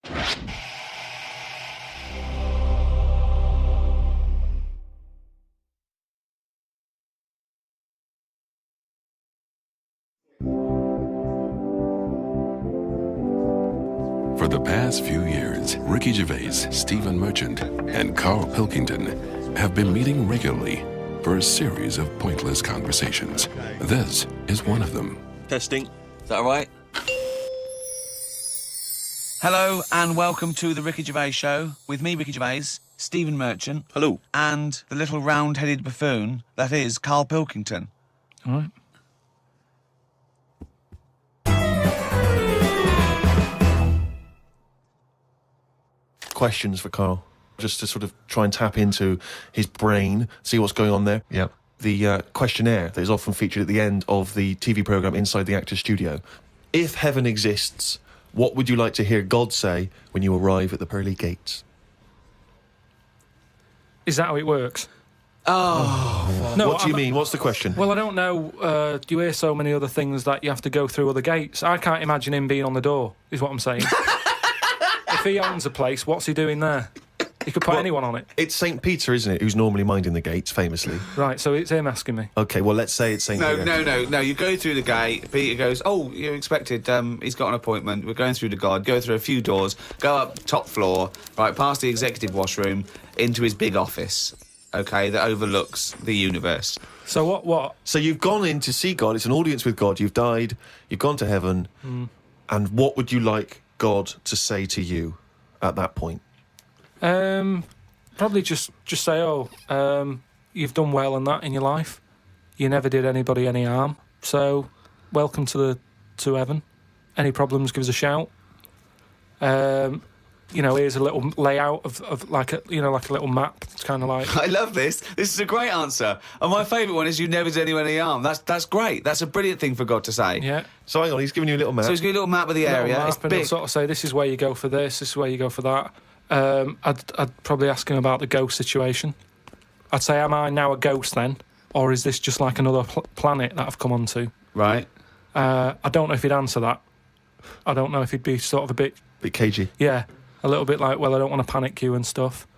For the past few years, Ricky Gervais, Stephen Merchant, and Karl Pilkington have been meeting regularly for a series of pointless conversations. This is one of them. Testing. Is that all right? Hello and welcome to the Ricky Gervais Show with me, Ricky Gervais, Stephen Merchant. Hello. And the little round-headed buffoon that is Karl Pilkington. All right. Questions for Karl, just to sort of try and tap into his brain, see what's going on there. Yep. The questionnaire that is often featured at the end of the TV programme Inside the Actor's Studio. If heaven exists, what would you like to hear God say when you arrive at the pearly gates? Is that how it works? Oh. No, What do you mean? What's the question? Well, I don't know. Do you hear so many other things that you have to go through other gates? I can't imagine him being on the door, is what I'm saying. If he owns a place, what's he doing there? He could put anyone on it. It's St. Peter, isn't it, who's normally minding the gates, famously. Right, so it's him asking me. OK, well, let's say it's St. Peter. No. You go through the gate. Peter goes, "Oh, you're expected. He's got an appointment. We're going through to God. Go through a few doors. Go up top floor. Right, past the executive washroom into his big office. OK, that overlooks the universe." So what? So you've gone in to see God. It's an audience with God. You've died. You've gone to heaven. And what would you like God to say to you at that point? Probably just say, you've done well and that in your life. You never did anybody any harm. So, welcome to heaven. Any problems, give us a shout. Here's a little layout of like a little map. It's kind of like... I love this. This is a great answer. And my favourite one is you never did anyone any harm. That's great. That's a brilliant thing for God to say. Yeah. So hang on, he's giving you a little map. So he's got a little map of the area. It's and big. he'll sort of say, this is where you go for this is where you go for that. I'd probably ask him about the ghost situation. I'd say, am I now a ghost then? Or is this just like another planet that I've come onto? Right. I don't know if he'd answer that. I don't know if he'd be sort of a bit... Bit cagey. Yeah, a little bit like, well, I don't want to panic you and stuff.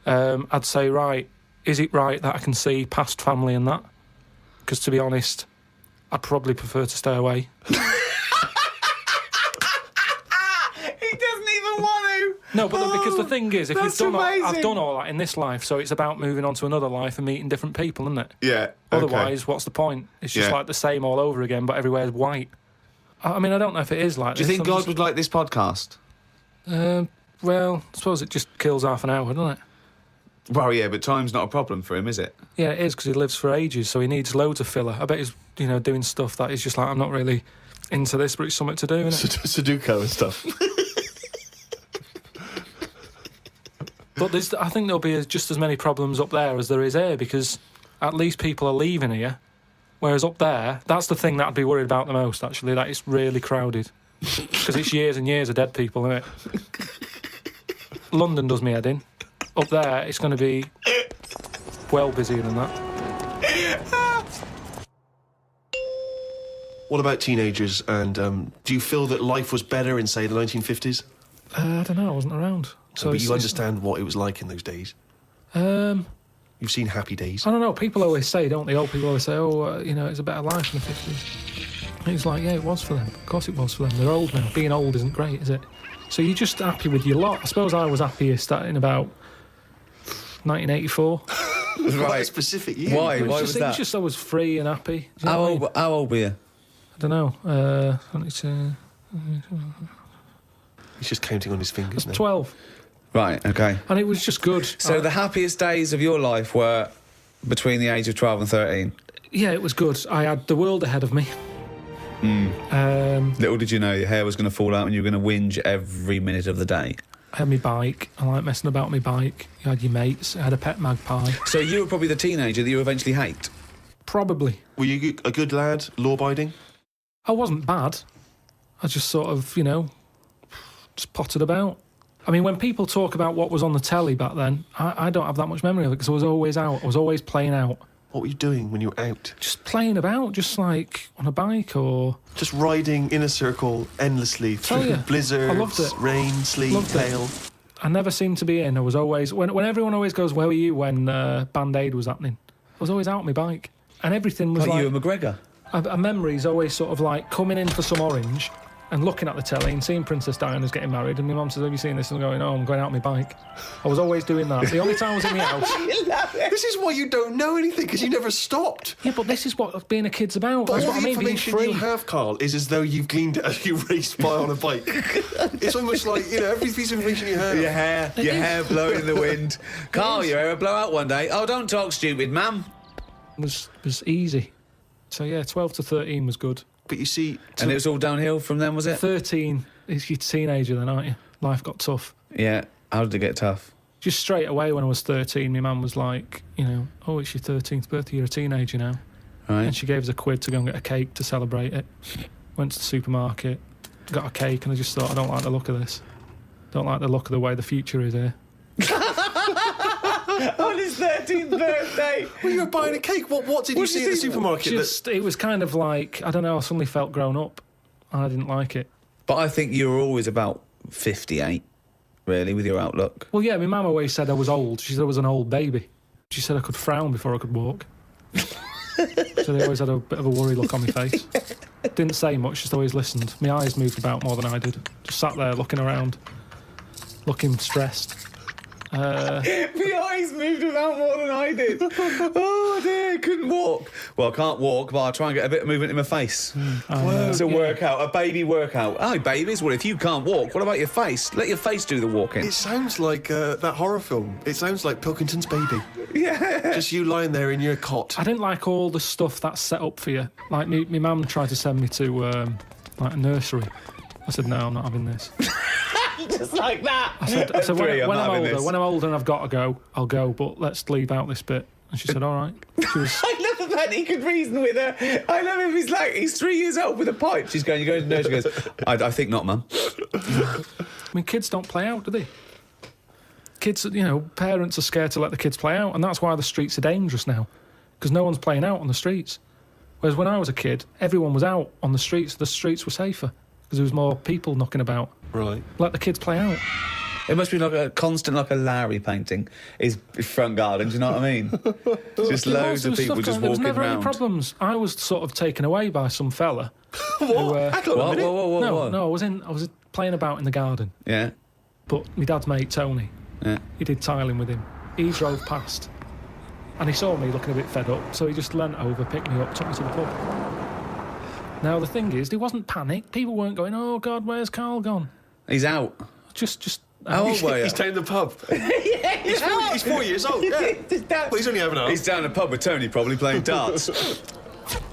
I'd say, right, is it right that I can see past family and that? Because to be honest, I'd probably prefer to stay away. No, but because the thing is, if you've done I've done all that in this life, so it's about moving on to another life and meeting different people, isn't it? Yeah. Otherwise, what's the point? It's just like the same all over again, but everywhere's white. I mean, I don't know if it is like this. Do you think God would like this podcast? Well, I suppose it just kills half an hour, doesn't it? Well, yeah, but time's not a problem for him, is it? Yeah, it is, because he lives for ages, so he needs loads of filler. I bet he's, doing stuff that he's just like, I'm not really into this, but it's something to do, isn't it? Sudoku and stuff. But I think there'll be just as many problems up there as there is here, because at least people are leaving here, whereas up there, that's the thing that I'd be worried about the most, actually, that it's really crowded. Because it's years and years of dead people, isn't it? London does me head in. Up there, it's going to be well busier than that. What about teenagers, and do you feel that life was better in, say, the 1950s? I don't know, I wasn't around. So but you understand what it was like in those days? You've seen Happy Days. I don't know, people always say, don't they? Old people always say, it's a better life in the 50s. And it's like, yeah, it was for them. Of course it was for them. They're old now. Being old isn't great, is it? So you're just happy with your lot. I suppose I was happiest in about 1984. Right. A specific year. Why? It Why was that? It was just I was free and happy. Do you know what I mean? How old were you? I don't know. 22... He's just counting on his fingers now. 12. Right, okay. And it was just good. So the happiest days of your life were between the age of 12 and 13? Yeah, it was good. I had the world ahead of me. Little did you know your hair was going to fall out and you were going to whinge every minute of the day. I had my bike. I like messing about my bike. You had your mates. I had a pet magpie. So you were probably the teenager that you eventually hate? Probably. Were you a good lad, law-abiding? I wasn't bad. I just sort of, just potted about. I mean, when people talk about what was on the telly back then, I don't have that much memory of it because I was always out. I was always playing out. What were you doing when you were out? Just playing about, just like on a bike or... Just riding in a circle endlessly Tell through you, blizzards, I loved it. rain, sleet, Loved it. hail. I never seemed to be in. I was always... When everyone always goes, where were you when Band-Aid was happening? I was always out on my bike. And everything was Like like... you and McGregor. A memory's always sort of like coming in for some orange and looking at the telly and seeing Princess Diana's getting married, and my mum says, have you seen this? And I'm going, oh, I'm going out on my bike. I was always doing that. The only time I was in the house... This is why you don't know anything, because you never stopped. Yeah, but this is what being a kid's about. But That's all what I the mean, being information free. you have, Karl, is as though you've gleaned it as you raced by on a bike. It's almost like, every piece of information you have. Your hair blowing in the wind. Karl, your hair will blow out one day. Oh, don't talk stupid, ma'am. was easy. So yeah, 12 to 13 was good. But you see... And it was all downhill from then, was it? 13, you're a teenager then, aren't you? Life got tough. Yeah. How did it get tough? Just straight away when I was 13, my mum was like, oh, it's your 13th birthday, you're a teenager now. Right. And she gave us a quid to go and get a cake to celebrate it. Went to the supermarket, got a cake, and I just thought, I don't like the look of this. Don't like the look of the way the future is here. On his 13th birthday. Well, you were buying a cake. What did you see at the supermarket? It was kind of like, I don't know, I suddenly felt grown up. And I didn't like it. But I think you were always about 58, really, with your outlook. Well, yeah, my mum always said I was old. She said I was an old baby. She said I could frown before I could walk. So they always had a bit of a worry look on my face. Didn't say much, just always listened. My eyes moved about more than I did. Just sat there looking around, looking stressed. My eyes moved about more than I did. Oh dear, couldn't walk. Well, I can't walk, but I'll try and get a bit of movement in my face. It's a workout, a baby workout. Aye, babies, well, if you can't walk, what about your face? Let your face do the walking. It sounds like that horror film. It sounds like Pilkington's Baby. Yeah. Just you lying there in your cot. I didn't like all the stuff that's set up for you. Like, my mum tried to send me to, a nursery. I said, no, I'm not having this. Just like that. I said when I'm older and I've got to go, I'll go, but let's leave out this bit. And she said, all right. She was... I love the fact he could reason with her. I love him. He's 3 years old with a pipe. She's going, you're going to the nursery. She goes, I think not, Mum. I mean, kids don't play out, do they? Kids, parents are scared to let the kids play out, and that's why the streets are dangerous now, because no one's playing out on the streets. Whereas when I was a kid, everyone was out on the streets. The streets were safer, because there was more people knocking about. Right. Let the kids play out. It must be like a constant, like a Larry painting, his front garden, do you know what I mean? Just loads of people just There was walking never around. any problems. I was sort of taken away by some fella. What? Whoa. No, I was playing about in the garden. Yeah. But my dad's mate, Tony, Yeah. he did tiling with him. He drove past, and he saw me looking a bit fed up, so he just leant over, picked me up, took me to the pub. Now, the thing is, there wasn't panic. People weren't going, oh, God, where's Karl gone? He's out. Just How old were you? He's down in the pub. He's 4 years old, yeah. But he's only having a... He's down in a pub with Tony, probably playing darts.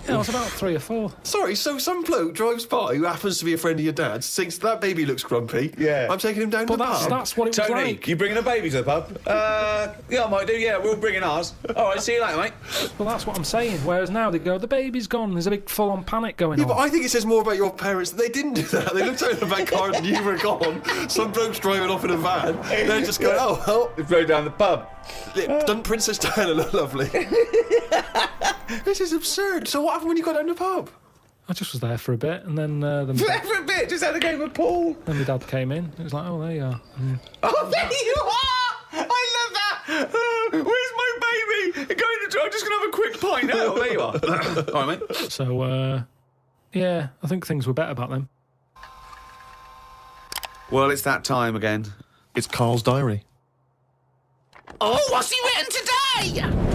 Yeah, I was about 3 or 4. Sorry, so some bloke drives by who happens to be a friend of your dad's, thinks that baby looks grumpy. Yeah. I'm taking him down to But the pub. that's what it was Tony, like. you bringing a baby to the pub? Yeah, I might do, yeah, we're all bringing ours. All right, see you later, mate. Well, that's what I'm saying. Whereas now they go, the baby's gone. There's a big full-on panic going Yeah, on. but I think it says more about your parents that they didn't do that. They looked out in the back garden, you were gone. Some bloke's driving off in a van. They're just going, oh, well, They rode down the pub. doesn't Princess Diana look lovely? This is absurd. So what happened when you got down the pub? I just was there for a bit, and then For a bit, just had a game of pool. then my dad came in. It was like, oh, there you are. Oh, there you are! I love that! Where's my baby? I'm just going to have a quick pint. Oh, there you are. All right, mate. So, yeah, I think things were better back then. Well, it's that time again. It's Karl's diary. Oh, what's he written today?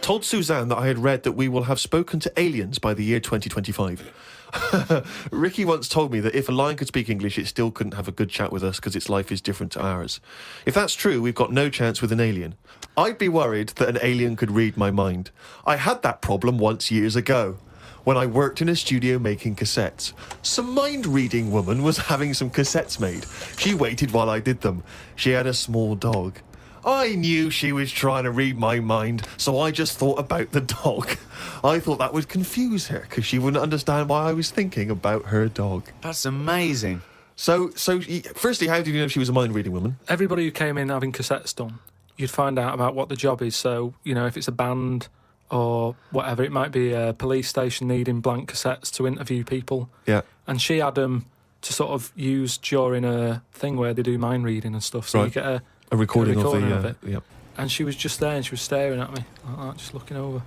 Told Suzanne that I had read that we will have spoken to aliens by the year 2025. Ricky once told me that if a lion could speak English, it still couldn't have a good chat with us because its life is different to ours. If that's true, we've got no chance with an alien. I'd be worried that an alien could read my mind. I had that problem once years ago, when I worked in a studio making cassettes. Some mind-reading woman was having some cassettes made. She waited while I did them. She had a small dog. I knew she was trying to read my mind, so I just thought about the dog. I thought that would confuse her, because she wouldn't understand why I was thinking about her dog. That's amazing. So, firstly, how did you know she was a mind-reading woman? Everybody who came in having cassettes done you'd find out about what the job is. So, you know, if it's a band or whatever, it might be a police station needing blank cassettes to interview people. Yeah. And she had them to sort of use during a thing where they do mind reading and stuff. So you get a recording of it. Yep. And she was just there and she was staring at me like that, just looking over.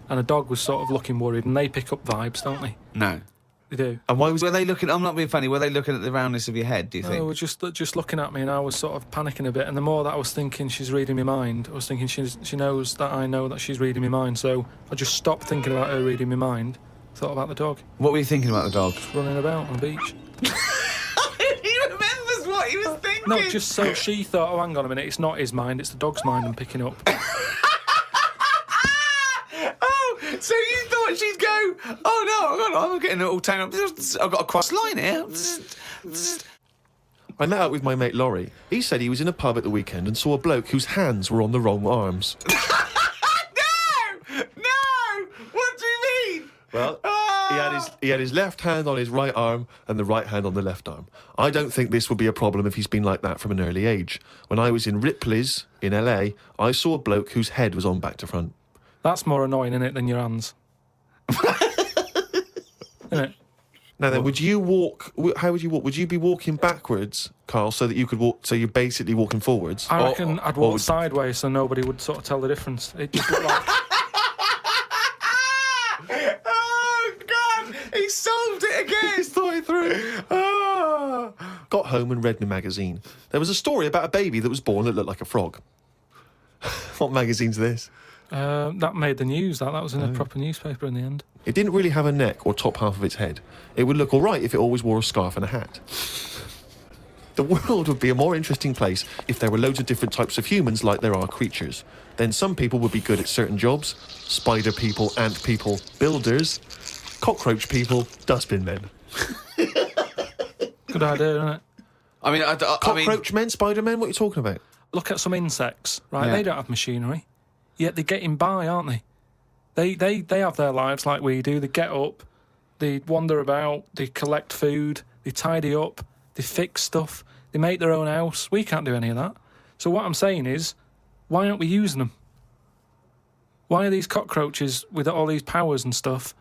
And a dog was sort of looking worried, and they pick up vibes, don't they? No. They do. And why was Were they looking... I'm not being funny. Were they looking at the roundness of your head, do you think? They were just looking at me, and I was sort of panicking a bit. And the more that I was thinking she's reading my mind, I was thinking she knows that I know that she's reading my mind. So I just stopped thinking about her reading my mind, thought about the dog. What were you thinking about the dog? Just running about on the beach. He remembers what he was thinking. No, just so she thought, oh, hang on a minute, it's not his mind, it's the dog's mind I'm picking up. So you thought she'd go, oh no, I'm getting all tangled up. I've got a cross line here. I met up with my mate Laurie. He said he was in a pub at the weekend and saw a bloke whose hands were on the wrong arms. No! What do you mean? Well, he had his left hand on his right arm and the right hand on the left arm. I don't think this would be a problem if he's been like that from an early age. When I was in Ripley's in LA, I saw a bloke whose head was on back to front. That's more annoying, isn't it, than your hands? Isn't it? Now then, would you walk... How would you walk? Would you be walking backwards, Karl, so that you could walk... So you're basically walking forwards? I reckon I'd walk sideways so nobody would sort of tell the difference. It just looked like... Oh, God! He solved it again! He's thought it through. Oh. Got home and read my magazine. There was a story about a baby that was born that looked like a frog. What magazine's this? That made the news. That was in a proper newspaper in the end. It didn't really have a neck or top half of its head. It would look all right if it always wore a scarf and a hat. The world would be a more interesting place if there were loads of different types of humans like there are creatures. Then some people would be good at certain jobs. Spider people, ant people, builders, cockroach people, dustbin men. Good idea, isn't it? I mean, Cockroach men, spider men, what are you talking about? Look at some insects, right? Yeah. They don't have machinery, yet they're getting by, aren't they? They have their lives like we do. They get up, they wander about, they collect food, they tidy up, they fix stuff, they make their own house. We can't do any of that. So what I'm saying is, why aren't we using them? Why are these cockroaches with all these powers and stuff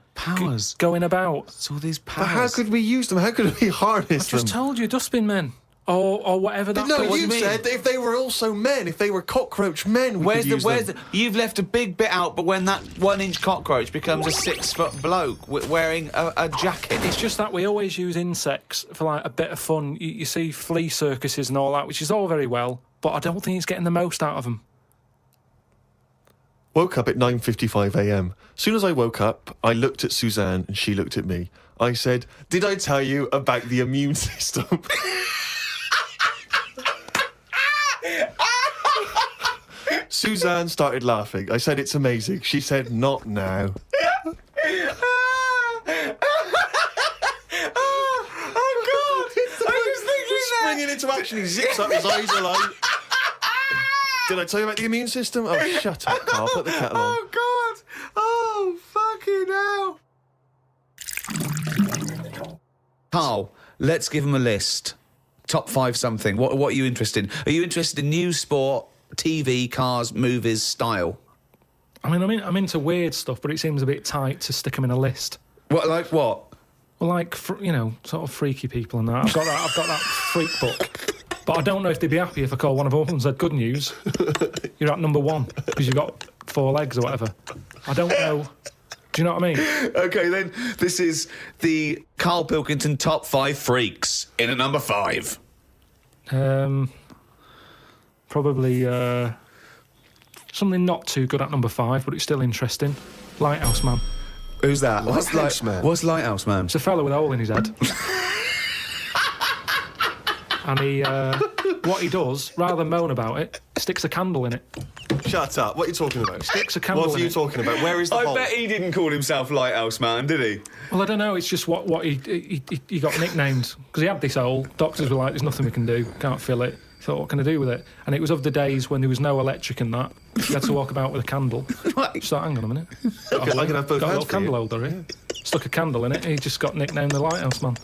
going about? It's all these powers. But how could we use them? How could we harness them? I just told you, dustbin men. Or whatever that... No, what you do you said mean? if they were also men, if they were cockroach men, we could use them. You've left a big bit out, but when that 1-inch cockroach becomes a 6-foot bloke wearing a jacket... It's just that we always use insects for, like, a bit of fun. You see flea circuses and all that, which is all very well, but I don't think it's getting the most out of them. Woke up at 9:55am. Soon as I woke up, I looked at Suzanne and she looked at me. I said, "Did I tell you about the immune system?" Suzanne started laughing. I said, "It's amazing." She said, "Not now." Oh, God! I was thinking that! Springing into action, he zips up, his eyes are like... Did I tell you about the immune system? Oh, shut up, Karl. Put the kettle on. Oh, God! Oh, fucking hell! Karl, let's give him a list. Top 5 something. What are you interested in? Are you interested in news, sport, TV, cars, movies, style? I mean, I'm into weird stuff, but it seems a bit tight to stick them in a list. What, like what? Well, like, you know, sort of freaky people and that. I've got that freak book. But I don't know if they'd be happy if I called one of them up and said, "Good news, you're at number 1 because you've got 4 legs or whatever." I don't know. Do you know what I mean? Okay, then this is the Karl Pilkington top 5 freaks in at number 5. Probably something not too good at number 5, but it's still interesting. Lighthouse Man. Who's that? Lighthouse Man? What's Lighthouse Man? It's a fellow with a hole in his head. And he, what he does, rather than moan about it, sticks a candle in it. Shut up. What are you talking about? Sticks a candle What are in you it. talking about? Where is the hole? I bet he didn't call himself Lighthouse Man, did he? Well, I don't know. It's just what he got nicknamed because he had this hole. Doctors were like, "There's nothing we can do. Can't fill it." He thought, "What can I do with it?" And it was of the days when there was no electric and that. You had to walk about with a candle. Right. So hang on a minute. I can have both Got a hands little for candle you. holder here. Stuck a candle in it. He just got nicknamed the Lighthouse Man.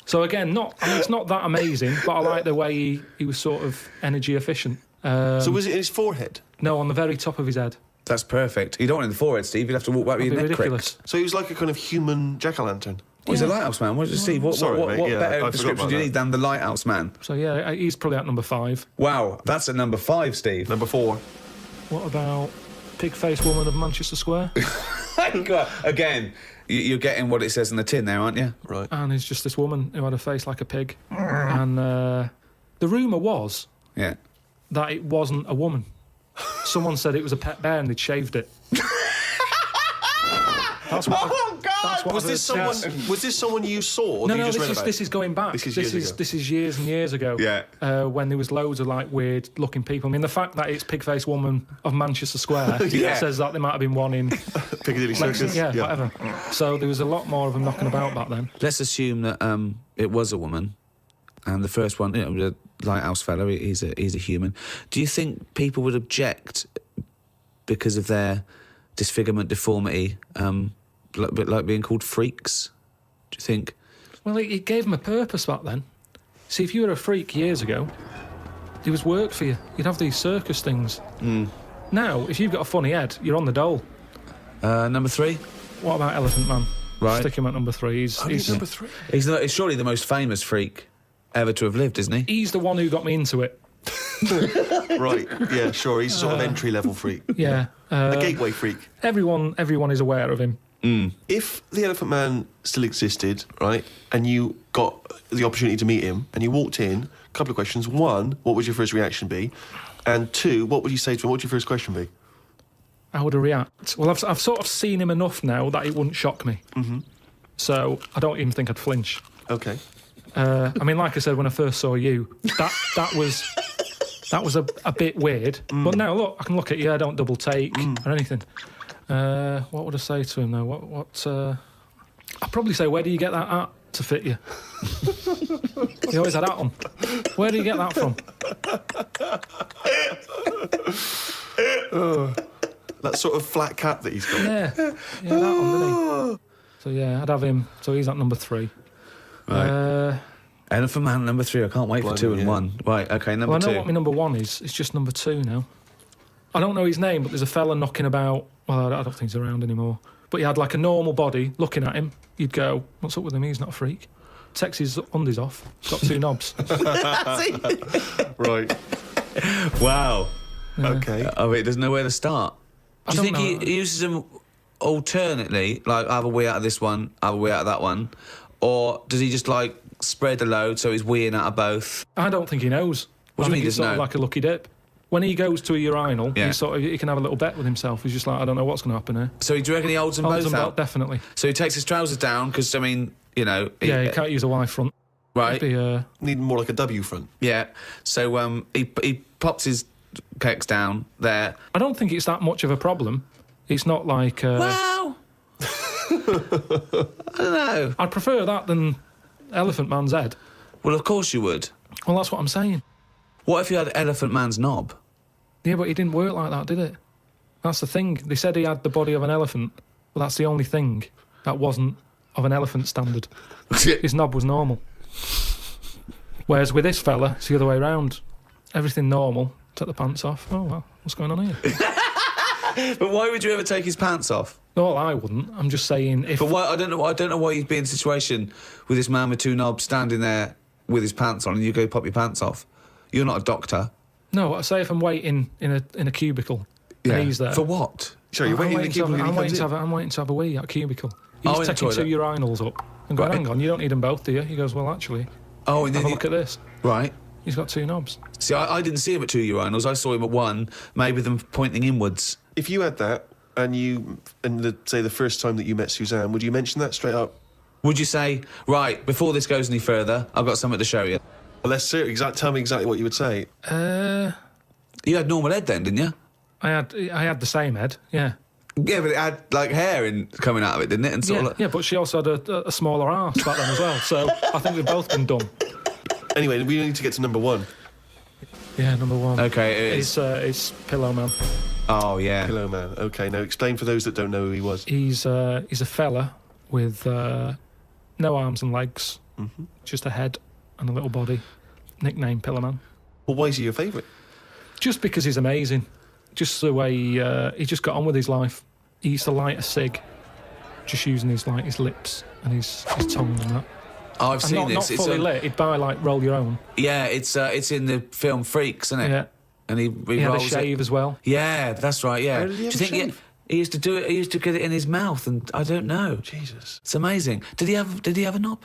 So again, it's not that amazing, but I like the way he was sort of energy efficient. So was it in his forehead? No, on the very top of his head. That's perfect. You don't want it in the forehead, Steve. You'd have to walk back with That'd your be neck ridiculous. cricked. So he was like a kind of human jack-o'-lantern. He's a lighthouse man. What, Steve? What Sorry, mate, yeah, I better forgot description about do you that. need than the lighthouse man? So yeah, he's probably at number 5. Wow, that's at number 5, Steve. Number 4. What about pig-faced woman of Manchester Square? God, again, you're getting what it says in the tin there, aren't you? Right. And it's just this woman who had a face like a pig. And the rumour was Yeah. that it wasn't a woman. Someone said it was a pet bear and they'd shaved it. That's what that's what Was I've this heard someone? since. Was this someone you saw? Or No, that you no, just read about? this is going back. This is years ago. This is years and years ago. Yeah. When there was loads of like weird looking people. I mean, the fact that it's pig-faced woman of Manchester Square Yeah. says that there might have been one in Piccadilly Circus. yeah, whatever. So there was a lot more of them knocking about back then. Let's assume that it was a woman, and the first one, the lighthouse fellow, he's a human. Do you think people would object because of their disfigurement, deformity, a bit like being called freaks? Do you think? Well, it gave them a purpose back then. See, if you were a freak years ago, there was work for you. You'd have these circus things. Now, if you've got a funny head, you're on the dole. Number 3? What about Elephant Man? Right. Stick him at number 3. He's Number 3. He's surely the most famous freak ever to have lived, isn't he? he's the one who got me into it. Right. Yeah. Sure. He's sort of entry-level freak. Yeah. A gateway freak. Everyone is aware of him. If the Elephant Man still existed, right, and you got the opportunity to meet him, and you walked in, a couple of questions. 1, what would your first reaction be? And 2, what would you say to him? What would your first question be? How would I react? Well, I've sort of seen him enough now that it wouldn't shock me. Mm-hmm. So I don't even think I'd flinch. Okay. I mean, like I said, when I first saw you, that was a bit weird. But now, look, I can look at you. I don't double take or anything. What would I say to him, though? I'd probably say, where do you get that hat to fit you? He always had that on. Where do you get that from? That sort of flat cap that he's got. Yeah, that one, didn't he? So, yeah, I'd have him. So he's at number 3. Right. Elephant Man, number 3. I can't wait for Blimey, 2 and yeah. 1. Right, okay, number Well, I 2. know what my number 1 is. It's just number 2 now. I don't know his name, but there's a fella knocking about. Well, I don't think he's around anymore. But he had like a normal body. Looking at him, you'd go, "What's up with him? He's not a freak." Takes his undies off. Got 2 knobs. Right. Wow. Okay. Oh, wait, there's nowhere to start. Do you don't think know. he uses them alternately, like have a wee out of this one, have a wee out of that one? Or does he just like spread the load so he's weeing out of both? I don't think he knows. What do you I mean think he it's sort doesn't of know? like a lucky dip. When he goes to a urinal, Yeah. he can have a little bet with himself. He's just like, I don't know what's going to happen here. So do you reckon he holds them Holds both them out? out, definitely. So he takes his trousers down because, I mean, you know... Yeah, you can't use a Y front. Right, It'd be, Need more like a W front. yeah. So he pops his pecs down there. I don't think it's that much of a problem. It's not like... Wow! I don't know. I'd prefer that than Elephant Man's head. Well, of course you would. Well, that's what I'm saying. What if you had Elephant Man's knob? Yeah, but it didn't work like that, did it? That's the thing. They said he had the body of an elephant, but that's the only thing that wasn't of an elephant standard. His knob was normal. Whereas with this fella, it's the other way round. Everything normal. Take the pants off. Oh, well, what's going on here? But why would you ever take his pants off? No, I wouldn't. I'm just saying if... But why? I don't know why you'd be in a situation with this man with 2 knobs standing there with his pants on, and you go pop your pants off. You're not a doctor. No, say if I'm waiting in a cubicle and he's there. For what? Sorry, you're waiting in the cubicle and he I'm comes waiting, in. I'm waiting to have a wee at a cubicle. He's Oh, in the taking 2 toilet. urinals up and going, Right. hang on, you don't need them both, do you? He goes, well, actually, Oh, and have then a look at this. right. He's got 2 knobs. See, I didn't see him at 2 urinals. I saw him at 1, maybe them pointing inwards. If you had that, and say the first time that you met Suzanne, would you mention that straight up? Would you say, right, before this goes any further, I've got something to show you? Well, let's see. Tell me exactly what you would say. You had normal head then, didn't you? I had the same head, yeah. Yeah, but it had like hair coming out of it, didn't it? And sort Yeah, of like, yeah, but she also had a smaller arse back then as well, so I think we've both been done. Anyway, we need to get to number 1. Yeah, number 1. Okay, it is. It's Pillow Man. Oh yeah. Hello, man. Okay, now explain for those that don't know who he was. He's a fella with no arms and legs, just a head and a little body. Nickname Pillow Man. Well, why is he your favourite? Just because he's amazing. Just the way he just got on with his life. He used to light a cig, just using his lips and his tongue and that. Oh, I've seen not, this. Not fully lit. He'd buy Roll Your Own. Yeah, it's in the film Freaks, isn't it? Yeah. And he had rolls a shave it. as well. Yeah, that's right. Yeah. Where did he have Do you a think shave? he used to do it? He used to get it in his mouth, and I don't know. Jesus. It's amazing. Did he have a knob?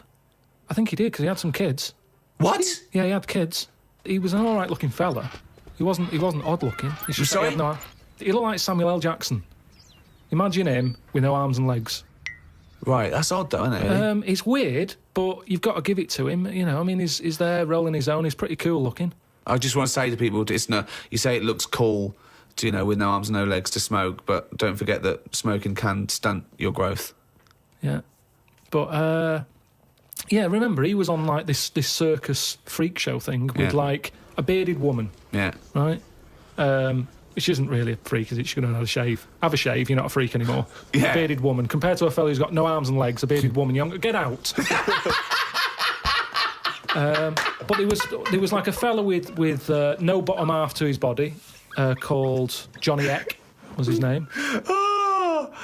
I think he did because he had some kids. What? Yeah, he had kids. He was an all right looking fella. He wasn't odd looking. It's just that Sorry? he looked like Samuel L. Jackson. Imagine him with no arms and legs. Right, that's odd though, isn't it? Really? It's weird, but you've got to give it to him. You know, I mean, he's there rolling his own. He's pretty cool looking. I just want to say to people, you say it looks cool, with no arms and no legs to smoke, but don't forget that smoking can stunt your growth. Yeah, but yeah, remember he was on like this circus freak show thing with like a bearded woman. Yeah. Right. Which isn't really a freak, is it? She could have had a shave. Have a shave, you're not a freak anymore. Yeah. A bearded woman. Compared to a fella who's got no arms and legs, a bearded woman, get out. But there was like a fella with no bottom half to his body, called Johnny Eck, was his name. So,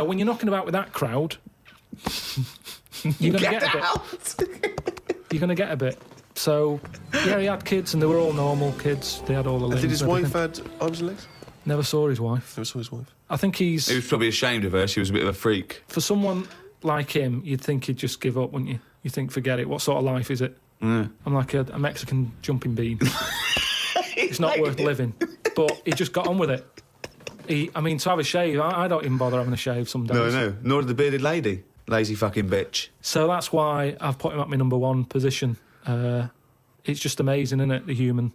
when you're knocking about with that crowd, you're going to get a bit. You're going to get a bit. So, yeah, he had kids, and they were all normal kids. They had all the limbs. Did his and wife everything. had arms and legs? Never saw his wife. Never saw his wife. I think He was probably ashamed of her. She was a bit of a freak. for someone like him, you'd think he'd just give up, wouldn't you? You think, forget it. What sort of life is it? I'm like a Mexican jumping bean. It's not worth living. But he just got on with it. To have a shave, I don't even bother having a shave some days. No. Nor did the bearded lady. Lazy fucking bitch. So that's why I've put him at my number one position. It's just amazing, isn't it? The human,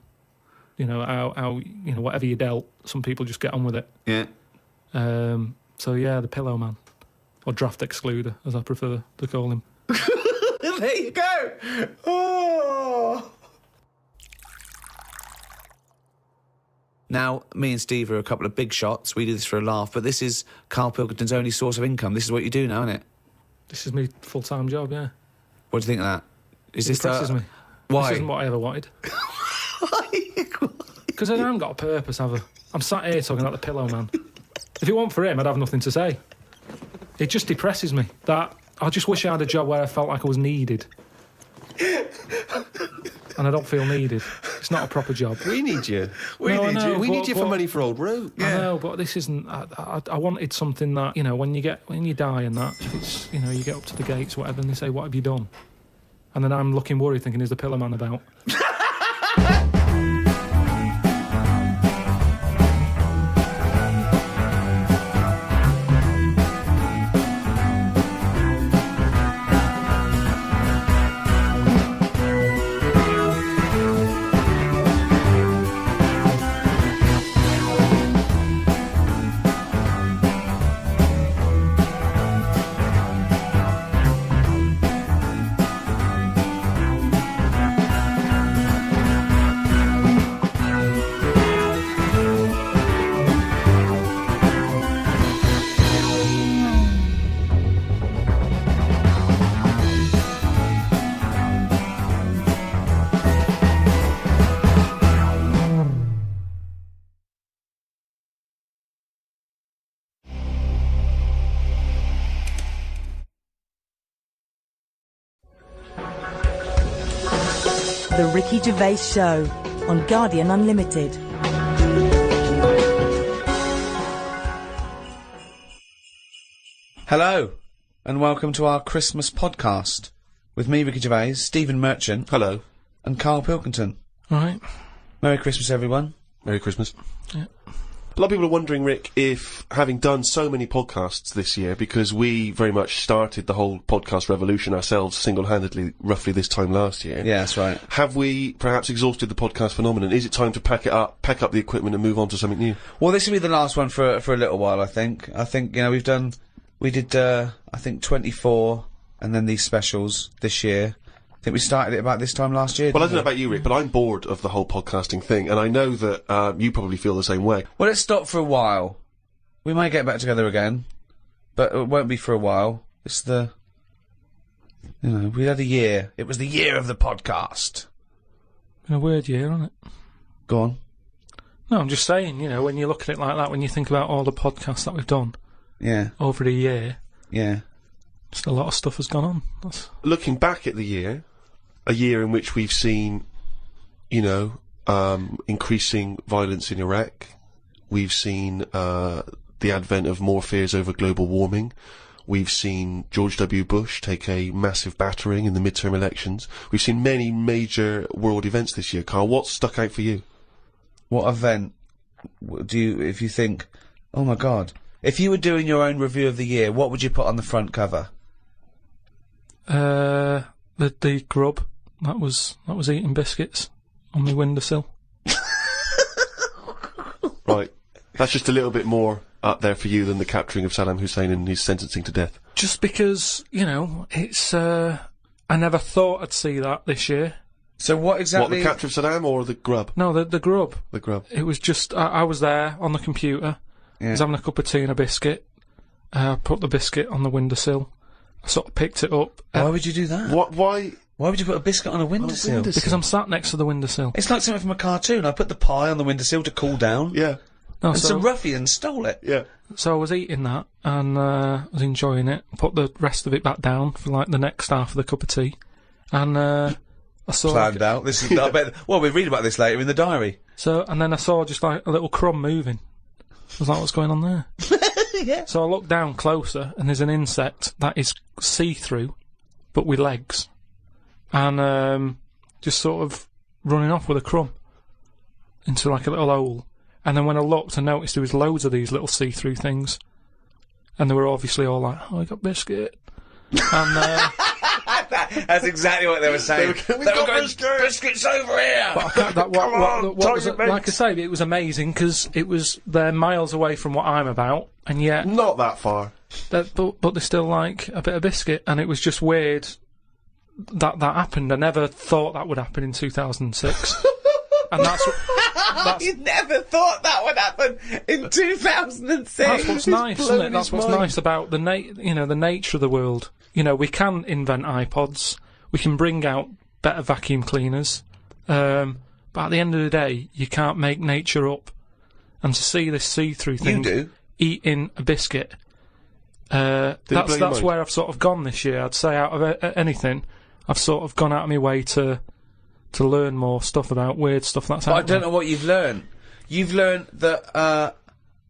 how whatever you dealt, some people just get on with it. Yeah. So yeah, the Pillow Man, or Draft Excluder, as I prefer to call him. There you go. Oh. Now, me and Steve are a couple of big shots. We do this for a laugh, but this is Karl Pilkington's only source of income. This is what you do now, isn't it? This is my full-time job, yeah. What do you think of that? Is this Impresses me. Why? This isn't what I ever wanted. Because I haven't got a purpose, have I? I'm sat here talking about the Pillow Man. If it weren't for him, I'd have nothing to say. It just depresses me. That I just wish I had a job where I felt like I was needed. And I don't feel needed. It's not a proper job. We need you. We need you for money for old rope. I know, but this isn't. I wanted something that when you die and that, it's you get up to the gates, whatever, and they say, "What have you done?" And then I'm looking worried, thinking, "Is the Pillow Man about?" The Ricky Gervais Show on Guardian Unlimited. Hello, and welcome to our Christmas podcast with me, Ricky Gervais, Stephen Merchant. Hello. And Karl Pilkington. All right. Merry Christmas, everyone. Merry Christmas. Yeah. A lot of people are wondering, Rick, if having done so many podcasts this year, because we very much started the whole podcast revolution ourselves single-handedly roughly this time last year. Yeah, that's right. Have we perhaps exhausted the podcast phenomenon? Is it time to pack up the equipment and move on to something new? Well, this will be the last one for a little while, I think. I think, we did, I think 24 and then these specials this year. I think we started it about this time last year. Well, I don't know about you, Rick, but I'm bored of the whole podcasting thing, and I know that you probably feel the same way. Well, let's stop for a while. We might get back together again, but it won't be for a while. It's we had a year. It was the year of the podcast. Been a weird year, hasn't it? Go on. No, I'm just saying, you know, when you look at it like that, when you think about all the podcasts that we've done over the year, just a lot of stuff has gone on. Looking back at the year, a year in which we've seen, you know, increasing violence in Iraq, we've seen the advent of more fears over global warming, we've seen George W. Bush take a massive battering in the midterm elections, we've seen many major world events this year. Karl, what stuck out for you? What event do you, if you think, oh my God, if you were doing your own review of the year, what would you put on the front cover? The grub that was eating biscuits on my windowsill. Right, that's just a little bit more up there for you than the capturing of Saddam Hussein and his sentencing to death. Just because, you know, it's I never thought I'd see that this year. So what exactly? What, the capture of Saddam or the grub? No, the grub. The grub. It was just, I was there on the computer, I was having a cup of tea and a biscuit, put the biscuit on the windowsill, I sort of picked it up. Why would you do that? Why would you put a biscuit on a windowsill? Because I'm sat next to the windowsill. It's like something from a cartoon. I put the pie on the windowsill to cool down. Yeah. No, And some ruffian stole it. Yeah. So I was eating that, and I was enjoying it, put the rest of it back down for like the next half of the cup of tea, and I saw planned out. This is. I bet. Well, we read about this later in the diary. So, and then I saw just like a little crumb moving. I was like, what's going on there? Yeah. So I looked down closer, and there's an insect that is see-through, but with legs, and just sort of running off with a crumb into like a little hole. And then when I looked, I noticed there was loads of these little see-through things, and they were obviously all like, "Oh, I got biscuit," and. That's exactly what they were saying. We've got biscuits over here. Like I say, it was amazing because they're miles away from what I'm about, and yet not that far. But they still like a bit of biscuit, and it was just weird that happened. I never thought that would happen in 2006, and that's You never thought that would happen in 2006. That's what's nice, isn't it? That's what's nice about the nature of the world. You know, we can invent iPods, we can bring out better vacuum cleaners, but at the end of the day, you can't make nature up. And to see this see-through thing eating a biscuit, that's where I've sort of gone this year. I'd say out of anything, I've sort of gone out of my way to learn more stuff about weird stuff that's happening. I don't know what you've learned. You've learned that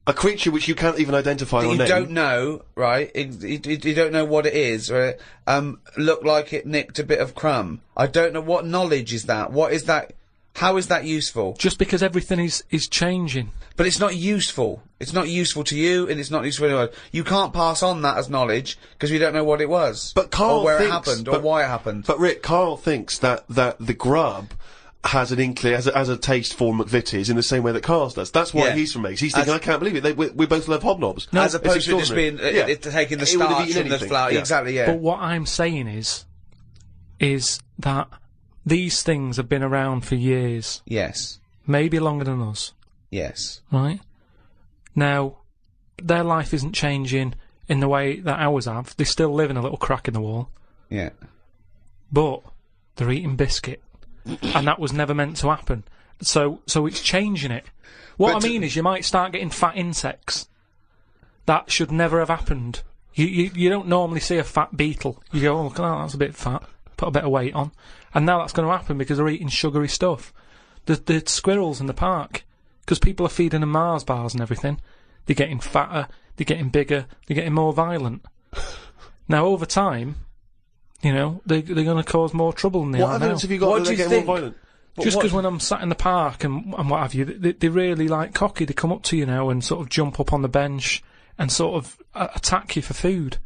a creature which you can't even identify or name. You don't know, right? You don't know what it is, right? Looked like it nicked a bit of crumb. I don't know what knowledge is that. What is that? How is that useful? Just because everything is changing. But it's not useful. It's not useful to you, and it's not useful to anyone. You can't pass on that as knowledge because we don't know what it was, but Karl or where thinks, it happened, or why it happened. But Rick, Karl thinks that the grub has an inkling, has a taste for McVitie's in the same way that Karl does. That's why he's from Meggs. He's thinking, I can't believe it. We both love hobnobs. No, as opposed to just being taking the starch from the flour. Yeah. Exactly. Yeah. But what I'm saying is that these things have been around for years. Yes. Maybe longer than us. Yes. Right? Now, their life isn't changing in the way that ours have. They still live in a little crack in the wall. Yeah. But they're eating biscuit. And that was never meant to happen. So it's changing it. What I mean is you might start getting fat insects. That should never have happened. You don't normally see a fat beetle. You go, oh, look at that, that's a bit fat. Put a bit of weight on. And now that's going to happen because they're eating sugary stuff. The squirrels in the park, because people are feeding them Mars bars and everything, they're getting fatter, they're getting bigger, they're getting more violent. Now, over time, you know, they're going to cause more trouble than they are now. What evidence have you got that they're getting more violent? Just because when I'm sat in the park and what have you, they're really, like, cocky. They come up to you now and sort of jump up on the bench and sort of attack you for food.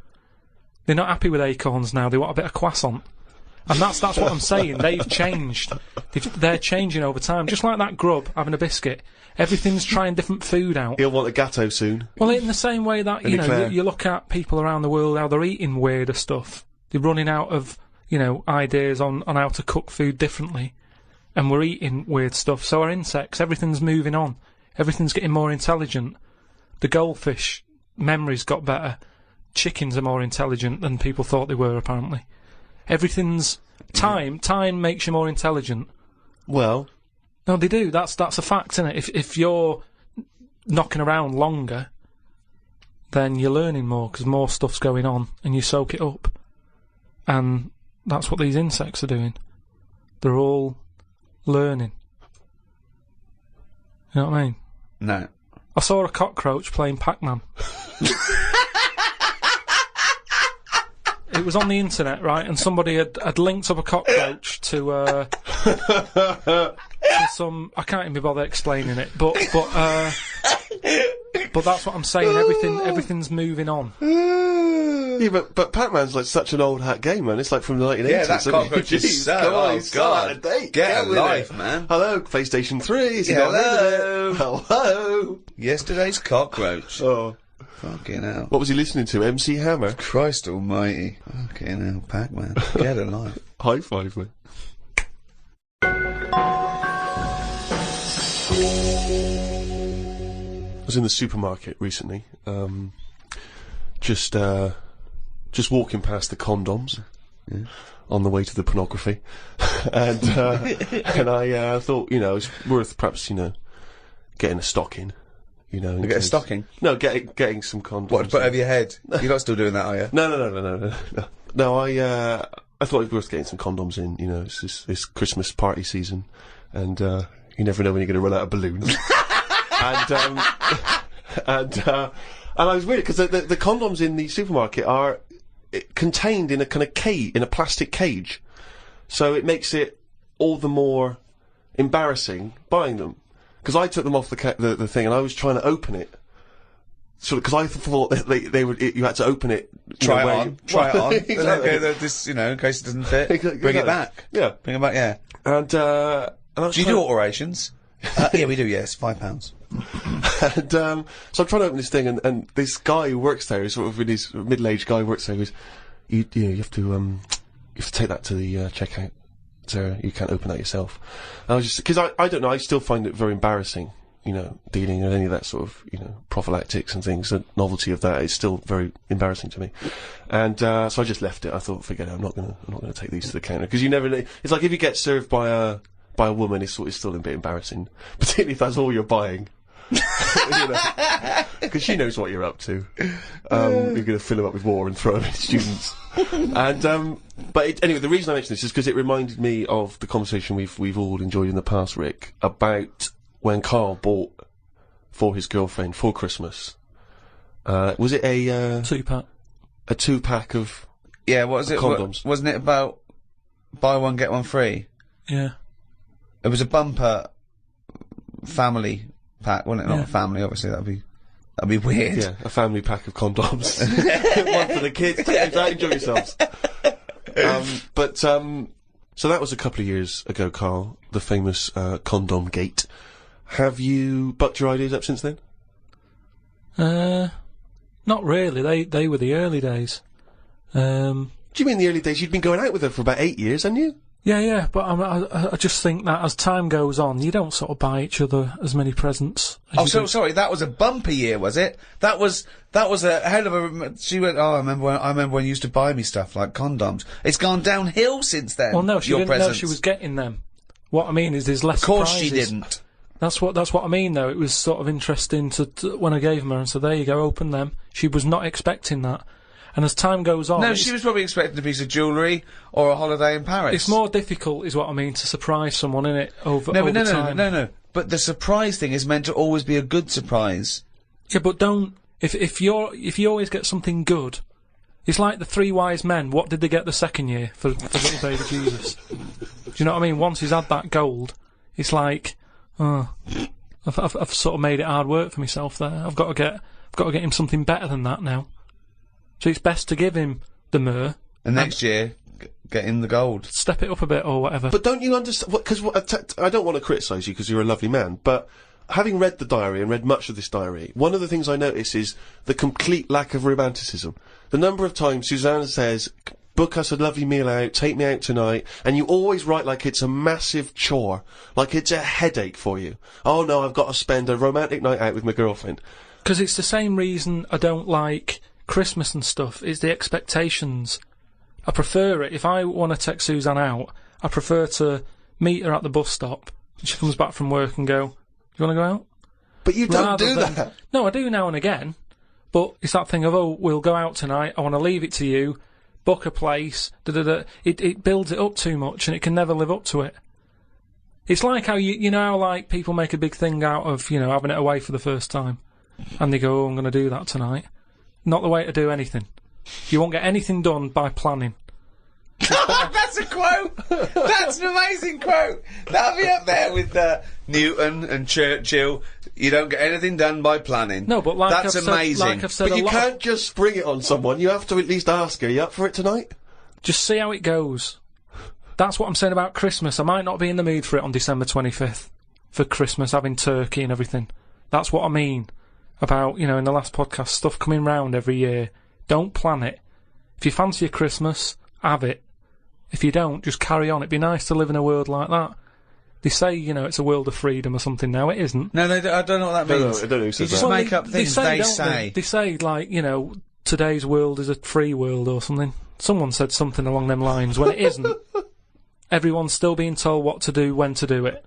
They're not happy with acorns now. They want a bit of croissant. And that's what I'm saying. They've changed. They're changing over time. Just like that grub having a biscuit. Everything's trying different food out. He'll want a gatto soon. Well, in the same way that, you know, you look at people around the world, how they're eating weirder stuff. They're running out of, you know, ideas on how to cook food differently. And we're eating weird stuff. So our insects, everything's moving on. Everything's getting more intelligent. The goldfish memories got better. Chickens are more intelligent than people thought they were, apparently. Everything's... Time makes you more intelligent. Well... No, they do. That's a fact, isn't it? If you're knocking around longer, then you're learning more because more stuff's going on and you soak it up. And that's what these insects are doing. They're all learning. You know what I mean? No. I saw a cockroach playing Pac-Man. It was on the internet, right? And somebody had linked up a cockroach to some. I can't even be bothered explaining it, but that's what I'm saying. Everything's moving on. Yeah, but Pac-Man's like such an old hat game, man. It's like from the 1980s. Yeah, that cockroach is so. Come on, Oh, he's still out of date. Get a with life, it. man. Hello, PlayStation 3. Is he Yeah, not rid of it? Hello. Yesterday's cockroach. Oh. Fucking hell. What was he listening to? MC Hammer? Christ almighty. Fucking hell, Pac-Man. Get a life. High five, mate. I was in the supermarket recently, just walking past the condoms on the way to the pornography, and I thought, you know, it's worth perhaps, you know, getting a stocking. You know, get a stocking? No, getting some condoms. What, to put over your head? You're not still doing that, are you? No. No, I thought it was worth getting some condoms in. You know, it's Christmas party season, and you never know when you're going to run out of balloons. and I was weird because the condoms in the supermarket are contained in a kind of cage, in a plastic cage, so it makes it all the more embarrassing buying them. Because I took them off the thing and I was trying to open it, sort of, because I thought that they would, you had to open it. Try it on. Exactly. Okay, this, you know, in case it doesn't fit. Exactly. Bring it back. Yeah. Bring it back, yeah. And I was Do you do alterations? Yeah, we do, yes. £5. And so I'm trying to open this thing, and this guy who works there, is sort of in his middle-aged guy who works there, goes, you have to take that to the checkout. So you can't open that yourself. And I was just, because I don't know, I still find it very embarrassing, you know, dealing with any of that sort of, you know, prophylactics and things. The novelty of that is still very embarrassing to me. And so I just left it. I thought, forget it, I'm not gonna take these to the counter, because you never know. It's like if you get served by a woman, it's still a bit embarrassing, particularly if that's all you're buying. Because she knows what you're up to. You're going to fill them up with water and throw them at students. And but anyway, the reason I mention this is because it reminded me of the conversation we've all enjoyed in the past, Rick, about when Karl bought for his girlfriend for Christmas. Was it a 2-pack? A 2-pack of what was it? Condoms. Wasn't it about buy one get one free? Yeah. It was a bumper family pack, wasn't it? Not a family, obviously. That'd be weird. Yeah, a family pack of condoms. One for the kids. Enjoy yourselves. So that was a couple of years ago, Karl, the famous condom gate. Have you bucked your ideas up since then? Not really. They were the early days. Do you mean the early days? You'd been going out with her for about 8 years, hadn't you? Yeah, but I just think that as time goes on, you don't sort of buy each other as many presents. Sorry, that was a bumper year, was it? That was a hell of a. She went. Oh, I remember when you used to buy me stuff like condoms. It's gone downhill since then. Well, no, she didn't know she was getting them. What I mean is, there's less. Of course, surprises. she didn't. That's what I mean, though. It was sort of interesting to when I gave them her and said, "There you go, open them." She was not expecting that. And as time goes on... No, she was probably expecting a piece of jewellery or a holiday in Paris. It's more difficult, is what I mean, to surprise someone, innit, over time. No. But the surprise thing is meant to always be a good surprise. Yeah, but don't... If you always get something good... It's like the 3 wise men. What did they get the second year for little baby Jesus? Do you know what I mean? Once he's had that gold, it's like... Oh, I've sort of made it hard work for myself there. I've got to get him something better than that now. So it's best to give him the myrrh. And next year, get in the gold. Step it up a bit or whatever. But don't you understand... Because I don't want to criticise you because you're a lovely man, but having read the diary and read much of this diary, one of the things I notice is the complete lack of romanticism. The number of times Suzanne says, book us a lovely meal out, take me out tonight, and you always write like it's a massive chore, like it's a headache for you. Oh no, I've got to spend a romantic night out with my girlfriend. Because it's the same reason I don't like... Christmas and stuff, is the expectations. I prefer it. If I want to take Suzanne out, I prefer to meet her at the bus stop, She comes back from work and go, "You want to go out?" But you don't Rather do than- that. No, I do now and again. But it's that thing of, oh, we'll go out tonight. I want to leave it to you. Book a place. Da-da-da. It builds it up too much, and it can never live up to it. It's like how you know how like people make a big thing out of having it away for the first time, and they go, "Oh, I'm going to do that tonight." Not the way to do anything. You won't get anything done by planning. That's a quote. That's an amazing quote. That'll be up there with Newton and Churchill. You don't get anything done by planning. No, but like that's I've amazing. Said, like I've said But a you lot. can't just spring it on someone. You have to at least ask her. You up for it tonight? Just see how it goes. That's what I'm saying about Christmas. I might not be in the mood for it on December 25th for Christmas, having turkey and everything. That's what I mean about, in the last podcast, stuff coming round every year. Don't plan it. If you fancy a Christmas, have it. If you don't, just carry on. It'd be nice to live in a world like that. They say, it's a world of freedom or something now. It isn't. No, I don't know what that means. I don't know who says You just that. make up things they don't say. They say, like, today's world is a free world or something. Someone said something along them lines when it isn't. Everyone's still being told what to do, when to do it.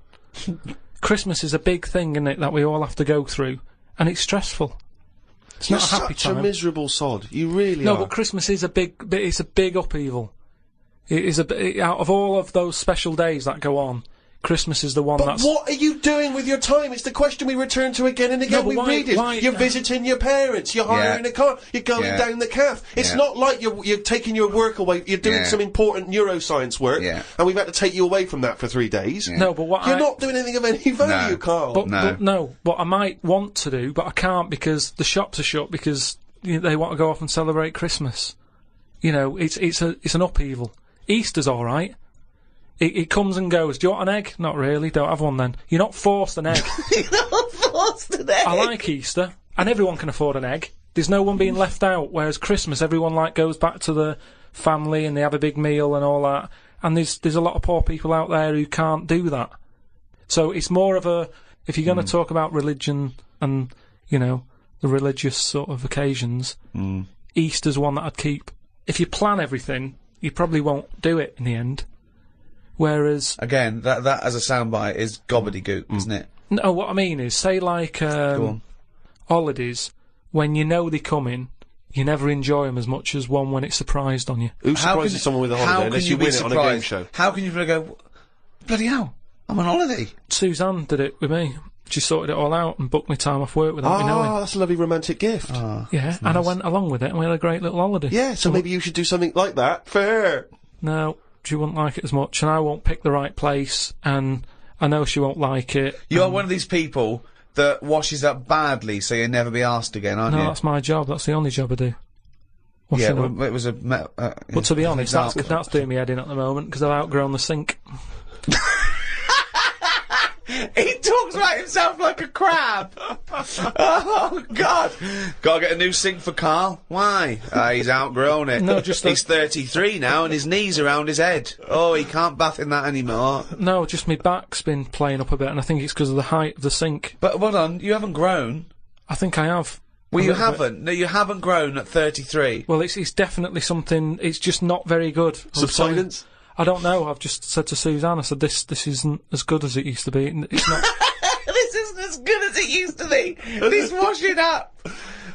Christmas is a big thing, isn't it, that we all have to go through. And it's stressful. It's You're not a happy such time. a miserable sod. You really No, are. but Christmas is it's a big upheaval. It is out of all of those special days that go on, Christmas is the one But that's... what are you doing with your time? It's the question we return to again and again. No, but We why- read it. why- You're visiting your parents. You're hiring Yeah. a car. You're going Yeah. down the calf. It's Yeah. not like you're taking your work away. You're doing Yeah. some important neuroscience work, Yeah. and we've had to take you away from that for 3 days. No, but what You're not doing anything of any value, No. Carl. But what I might want to do, but I can't because the shops are shut because they want to go off and celebrate Christmas. It's an upheaval. Easter's all right. It comes and goes. Do you want an egg? Not really. Don't have one then. You're not forced an egg. I like Easter, and everyone can afford an egg. There's no one being left out. Whereas Christmas, everyone goes back to the family and they have a big meal and all that. And there's a lot of poor people out there who can't do that. So it's more of a, if you're going to talk about religion and the religious sort of occasions, Easter's one that I'd keep. If you plan everything, you probably won't do it in the end. Whereas... Again, that as a soundbite is gobbledygook, isn't it? No, what I mean is, say like Go on. holidays, when you know they're coming, you never enjoy them as much as one when it's surprised on you. Who How surprises can- someone with a how holiday can unless you be win it on a game surprised? show? How can you go, bloody hell, I'm on holiday? Suzanne did it with me. She sorted it all out and booked me time off work without me knowing. That's a lovely romantic gift. Yeah, and I went along with it and we had a great little holiday. Yeah, so maybe you should do something like that. Fair. No, she wouldn't like it as much, and I won't pick the right place, and I know she won't like it. You are one of these people that washes up badly so you'll never be asked again, aren't No, you? that's my job. That's the only job I do. Yeah, Washing up. well, it was a... But to be honest, that's doing me head in at the moment because I've outgrown the sink. He talks about himself like a crab. Oh, God. Gotta get a new sink for Karl. Why? He's outgrown it. No, just He's 33 now and his knee's around his head. Oh, he can't bath in that anymore. No, just my back's been playing up a bit, and I think it's because of the height of the sink. But hold on, you haven't grown. I think I have. Well, A you little bit. haven't. No, you haven't grown at 33. Well, it's definitely something. It's just not very good. Subsidence? I don't know. I've just said to Suzanne, I said this isn't as good as it used to be. It's not. This isn't as good as it used to be. He's washing up.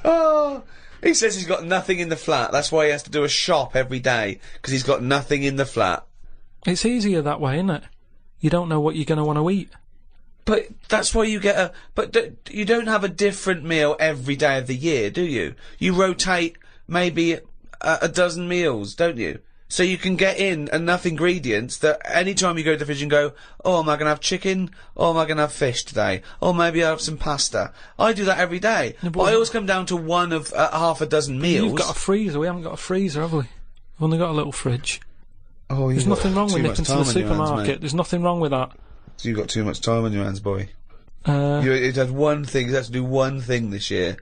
Oh. He says he's got nothing in the flat. That's why he has to do a shop every day, because he's got nothing in the flat. It's easier that way, isn't it? You don't know what you're going to want to eat. But that's why you get a... But you don't have a different meal every day of the year, do you? You rotate maybe a dozen meals, don't you? So you can get in enough ingredients that any time you go to the fridge and go, oh, am I going to have chicken? Or am I going to have fish today? Or maybe I'll have some pasta. I do that every day. Yeah, but I always come down to one of half a dozen meals. You've got a freezer. We haven't got a freezer, have we? We've only got a little fridge. Oh, There's nothing wrong with nipping to the supermarket. There's nothing wrong with that. So you've got too much time on your hands, boy. Uh, It has one thing. It has to do one thing this year: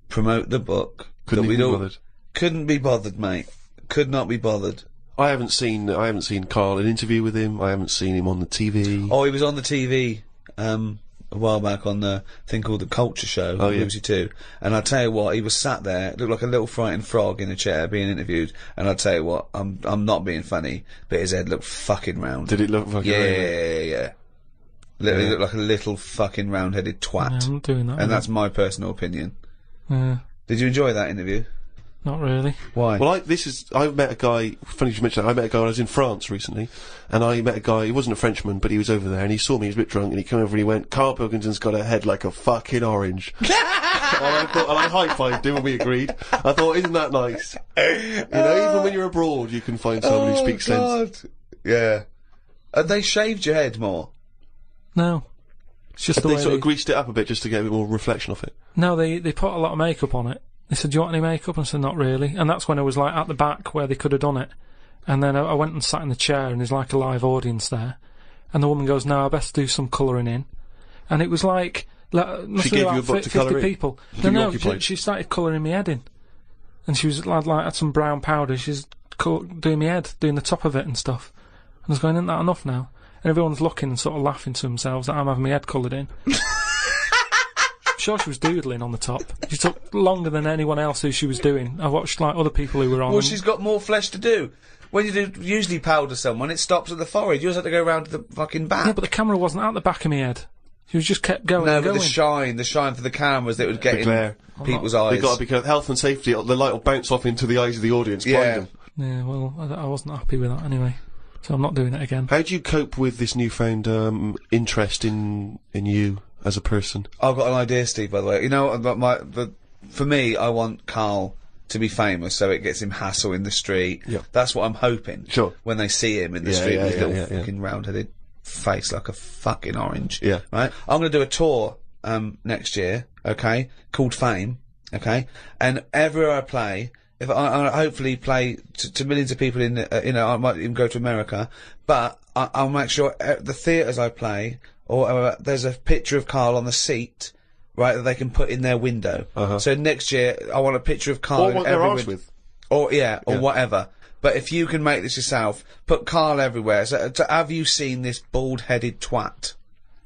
promote the book. Couldn't that we be don't- bothered. Couldn't be bothered, mate. Could not be bothered. I haven't seen Karl an interview with him. I haven't seen him on the TV. Oh, he was on the TV a while back on the thing called The Culture Show on yeah. BBC Two. And I'll tell you what, he was sat there, looked like a little frightened frog in a chair being interviewed. And I'll tell you what, I'm not being funny, but his head looked fucking round. Did it look fucking Yeah. Literally look like a little fucking round-headed twat. Yeah, I'm not doing that. And that's my personal opinion. Yeah, Did you enjoy that interview? not really. Why? Well, I met a guy, funny you should mention that, I met a guy when I was in France recently, and I met a guy, he wasn't a Frenchman, but he was over there, and he saw me, he was a bit drunk, and he came over and he went, Karl Pilkington's got a head like a fucking orange. and I high-fived him and we agreed. I thought, isn't that nice? You know, even when you're abroad, you can find someone who speaks sense. Yeah. And they shaved your head more? No. It's just They the way sort of greased it up a bit just to get a bit more reflection off it. No, they put a lot of makeup on it. They said, do you want any makeup? And I said, not really. And that's when I was, like, at the back where they could have done it. And then I went and sat in the chair, and there's, like, a live audience there. And the woman goes, no, I best do some colouring in. And it was like She gave you a book to colour in? people. No, she started colouring my head in. And she was, like had some brown powder. She's doing my head, doing the top of it and stuff. And I was going, isn't that enough now? And everyone's looking and sort of laughing to themselves that I'm having my head coloured in. I'm sure she was doodling on the top. She took longer than anyone else who she was doing. I watched, like, other people who were on. Well, she's got more flesh to do. When you do usually powder someone, it stops at the forehead. Yours had to go round to the fucking back. Yeah, but the camera wasn't at the back of my head. She was just kept going No, and but going. the shine for the cameras that would get in glare. people's eyes. They've got to be careful. Health and safety, the light will bounce off into the eyes of the audience, blind them. Yeah, well, I wasn't happy with that anyway. So I'm not doing it again. How do you cope with this newfound interest in you as a person? I've got an idea, Steve, by the way. You know, for me, I want Karl to be famous so it gets him hassle in the street. Yeah. That's what I'm hoping. Sure. When they see him in the street with his little fucking round-headed face like a fucking orange. Yeah. Right? I'm going to do a tour next year, okay, called Fame, okay? And everywhere I play, if I hopefully play to millions of people in, I might even go to America, but I'll make sure the theatres I play, or there's a picture of Karl on the seat, right, that they can put in their window. So next year, I want a picture of Karl Or in what every they're arse window. with. Or whatever. But if you can make this yourself, put Karl everywhere. So, have you seen this bald-headed twat?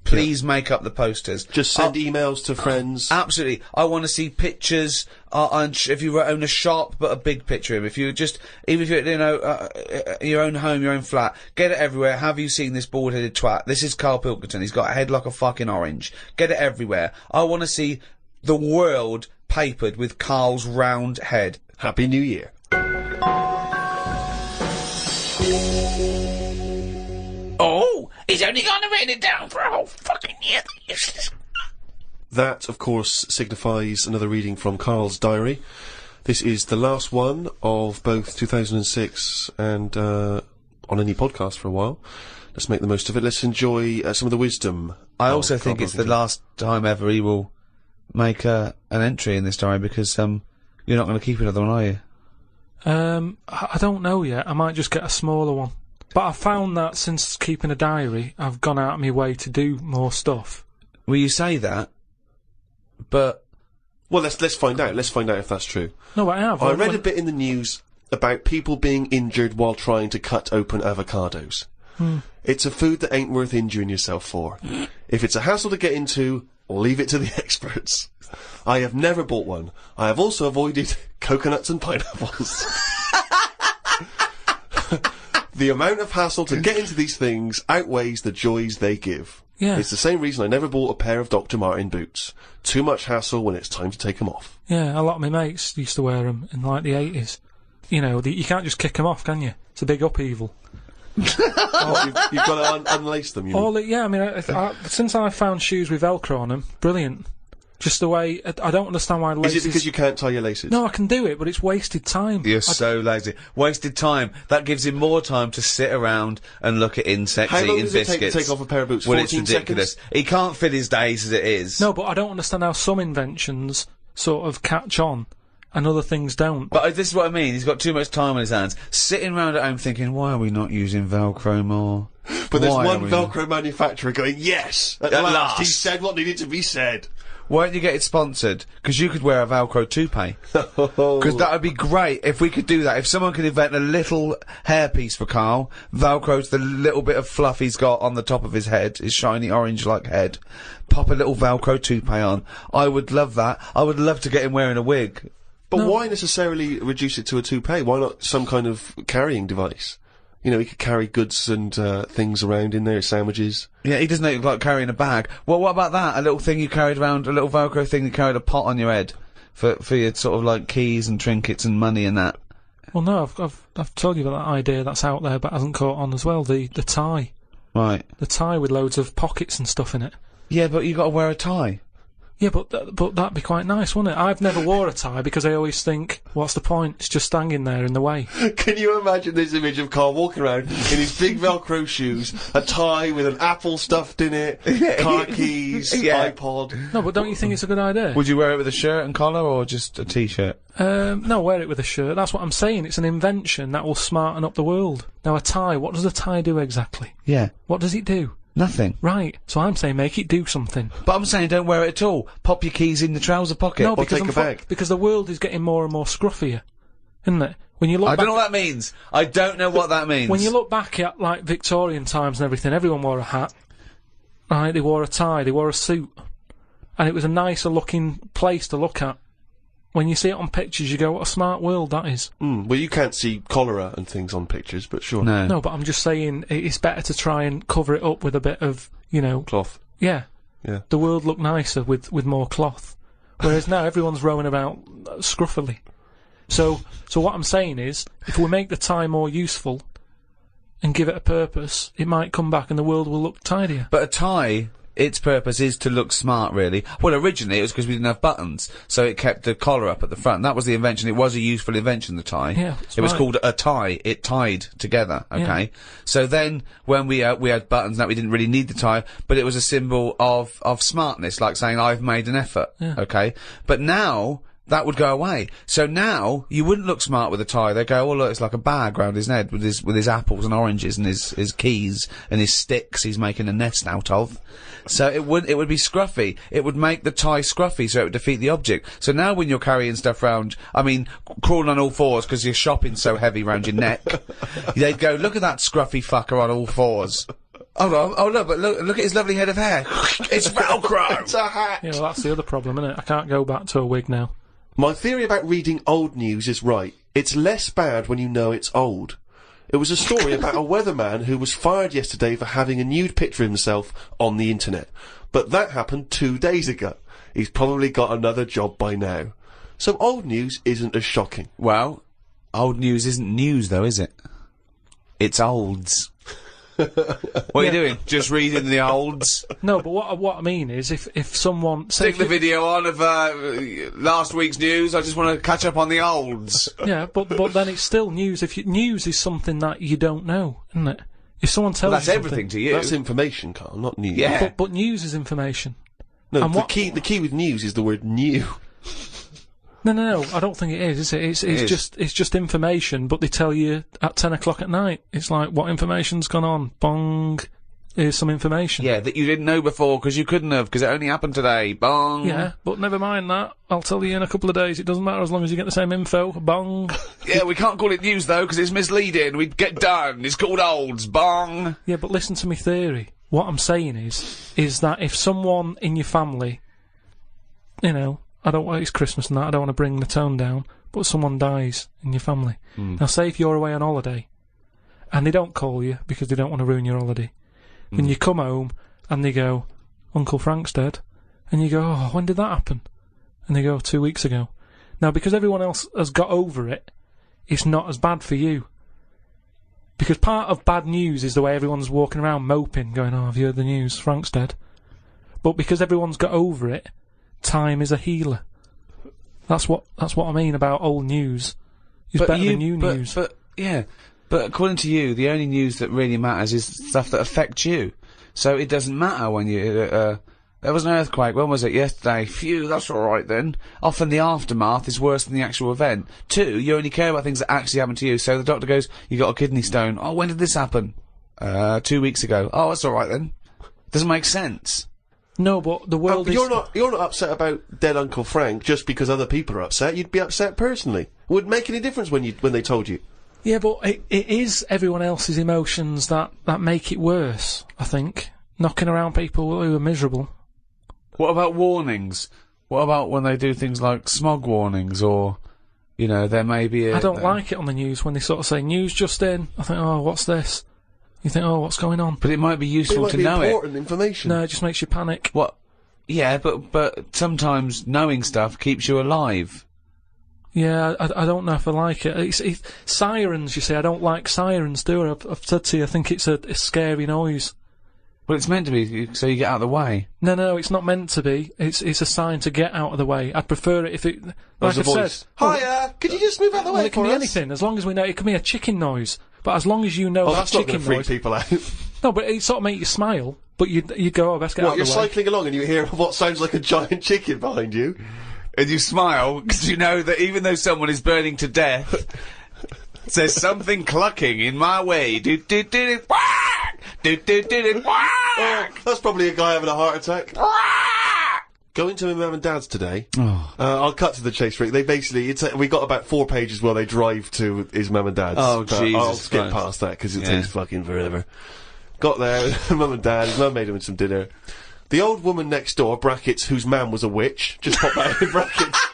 Please make up the posters. Just send emails to friends. Absolutely. I want to see pictures, if you own a shop, but a big picture of him. If you just, even if you're, your own home, your own flat, get it everywhere. Have you seen this bald-headed twat? This is Karl Pilkington. He's got a head like a fucking orange. Get it everywhere. I want to see the world papered with Karl's round head. Happy New Year. Oh, he's only gonna write it down for a whole fucking year. That, of course, signifies another reading from Karl's diary. This is the last one of both 2006 and on any podcast for a while. Let's make the most of it. Let's enjoy some of the wisdom. I also think it's the last time ever he will make an entry in this diary, because you're not going to keep another one, are you? I don't know yet. I might just get a smaller one. But I've found that since keeping a diary, I've gone out of my way to do more stuff. Well, you say that, but... Well, let's find out. Let's find out if that's true. No, but I have. I read a bit in the news about people being injured while trying to cut open avocados. It's a food that ain't worth injuring yourself for. If it's a hassle to get into, leave it to the experts. I have never bought one. I have also avoided coconuts and pineapples. The amount of hassle to get into these things outweighs the joys they give. Yeah. It's the same reason I never bought a pair of Dr. Martin boots. Too much hassle when it's time to take them off. Yeah, a lot of my mates used to wear them in, like, the 80s. You know, you can't just kick them off, can you? It's a big upheaval. You've got to unlace them, you mean? Yeah, I mean, since I found shoes with Velcro on them, brilliant. Just the way, I don't understand why laces... Is it because you can't tie your laces? No, I can do it, but it's wasted time. You're so lazy. Wasted time. That gives him more time to sit around and look at insects, How long eating does it take biscuits. to take off a pair of boots? Well, it's 14 ridiculous. seconds? He can't fit his days as it is. No, but I don't understand how some inventions sort of catch on and other things don't. But this is what I mean. He's got too much time on his hands. Sitting around at home thinking, why are we not using Velcro more? But there's Why one are we Velcro manufacturer going, yes! At last! He said what needed to be said. Why don't you get it sponsored? Because you could wear a Velcro toupee. Because that would be great if we could do that. If someone could invent a little hairpiece for Karl, Velcro's the little bit of fluff he's got on the top of his head, his shiny orange-like head. Pop a little Velcro toupee on. I would love that. I would love to get him wearing a wig. But why necessarily reduce it to a toupee? Why not some kind of carrying device? You know, he could carry goods and things around in there, sandwiches. Yeah, he doesn't look like carrying a bag. Well, what about that? A little thing you carried around, a little Velcro thing you carried a pot on your head for your sort of like keys and trinkets and money and that. Well, no, I've told you about that idea that's out there but hasn't caught on as well. The tie. Right. The tie with loads of pockets and stuff in it. Yeah, but you got to wear a tie. Yeah, but that'd be quite nice, wouldn't it? I've never wore a tie because I always think, what's the point? It's just hanging there in the way. Can you imagine this image of Karl walking around in his big Velcro shoes, a tie with an apple stuffed in it, car keys, iPod? No, but don't you think it's a good idea? Would you wear it with a shirt and collar or just a t-shirt? No, wear it with a shirt. That's what I'm saying. It's an invention that will smarten up the world. Now, a tie, what does a tie do exactly? Yeah. What does it do? Nothing. Right. So I'm saying make it do something. But I'm saying don't wear it at all. Pop your keys in the trouser pocket. No, or because take a bag. because the world is getting more and more scruffier, isn't it? When you look I back don't know what that means. I don't know what that means. when you look back at, like, Victorian times and everything, everyone wore a hat. Right, they wore a tie, they wore a suit. And it was a nicer looking place to look at. When you see it on pictures, you go, what a smart world that is. Well, you can't see cholera and things on pictures, but sure. No, but I'm just saying, it's better to try and cover it up with a bit of, you know... Cloth. Yeah. Yeah. The world looked nicer with more cloth. Whereas now everyone's rowing about scruffily. So what I'm saying is, if we make the tie more useful and give it a purpose, it might come back and the world will look tidier. But a tie, its purpose is to look smart, really. Well, originally it was because we didn't have buttons, so it kept the collar up at the front. That was the invention. It was a useful invention, the tie. Yeah, it was right. called a tie. It tied together, okay? Yeah. So then, when we had buttons, that we didn't really need the tie, but it was a symbol of smartness, like saying, I've made an effort, okay? But now... that would go away. So now, you wouldn't look smart with a tie. They go, oh look, it's like a bag round his head with his apples and oranges and his keys and his sticks he's making a nest out of. So it would be scruffy. It would make the tie scruffy, so it would defeat the object. So now when you're carrying stuff round, I mean, crawling on all fours because your shopping's so heavy round your neck, they'd go, look at that scruffy fucker on all fours. Oh look, but look at his lovely head of hair. It's Velcro! It's a hat! Yeah, well, that's the other problem, isn't it? I can't go back to a wig now. My theory about reading old news is right. It's less bad when you know it's old. It was a story about a weatherman who was fired yesterday for having a nude picture of himself on the internet. But that happened 2 days ago. He's probably got another job by now. So old news isn't as shocking. Well, old news isn't news though, is it? It's olds. What are you doing? Just reading the olds? No, but what I mean is, if someone... Stick the video on of last week's news. I just want to catch up on the olds. Yeah, but then it's still news. News is something that you don't know, isn't it? If someone tells Well, that's you everything to you. That's information, Karl, not news. Yeah. But news is information. No, And the key with news is the word new. No, I don't think it is it? It's just information, but they tell you at 10 o'clock at night. It's like, what information's gone on? Bong. Here's some information. Yeah, that you didn't know before because you couldn't have, because it only happened today. Bong. Yeah, but never mind that. I'll tell you in a couple of days. It doesn't matter as long as you get the same info. Bong. Yeah, we can't call it news though because it's misleading. We'd get done. It's called olds. Bong. Yeah, but listen to me theory. What I'm saying is that if someone in your family, you know, I don't want, it's Christmas and that, I don't want to bring the tone down, but someone dies in your family. Now, say if you're away on holiday, and they don't call you because they don't want to ruin your holiday, and you come home, and they go, Uncle Frank's dead, and you go, oh, when did that happen? And they go, 2 weeks ago. Now, because everyone else has got over it, it's not as bad for you. Because part of bad news is the way everyone's walking around moping, going, oh, have you heard the news? Frank's dead. But because everyone's got over it, time is a healer. That's what I mean about old news. It's better than new news. But according to you, the only news that really matters is stuff that affects you. So it doesn't matter when you... there was an earthquake, when was it? Yesterday. Phew, that's alright then. Often the aftermath is worse than the actual event. 2, you only care about things that actually happen to you. So the doctor goes, you got a kidney stone. Oh, when did this happen? 2 weeks ago. Oh, that's alright then. Doesn't make sense. No, but the world is... You're not upset about dead Uncle Frank just because other people are upset. You'd be upset personally. Would it make any difference when they told you? Yeah, but it is everyone else's emotions that make it worse, I think. Knocking around people who are miserable. What about warnings? What about when they do things like smog warnings or You know, there may be I don't like it on the news when they sort of say, news just in. I think, oh, what's this? You think, oh, what's going on? But it might be useful to know important information. No, it just makes you panic. What? Yeah, but sometimes knowing stuff keeps you alive. Yeah, I don't know if I like it. It's sirens, you see, I don't like sirens, do I? I've said to you, I think it's a scary noise. Well, it's meant to be, so you get out of the way. No, it's not meant to be. It's a sign to get out of the way. I'd prefer it if it... Like I said... Hiya! Could you just move out of the way it can be anything, as long as we know... It can be a chicken noise, but as long as you know that chicken not gonna noise... freak people out. No, but it sort of make you smile, but you go, oh, best get out of the way. You're cycling along and you hear what sounds like a giant chicken behind you? And you smile, because you know that even though someone is burning to death, there's something clucking in my way. Oh, that's probably a guy having a heart attack. Going to my mum and dad's today. I'll cut to the chase, Rick. They basically, we got about 4 pages while they drive to his mum and dad's. Oh, but Jesus I'll skip past that because it takes fucking forever. Got there, mum and dad, his mum made him some dinner. The old woman next door, brackets, whose man was a witch, just pop that in brackets.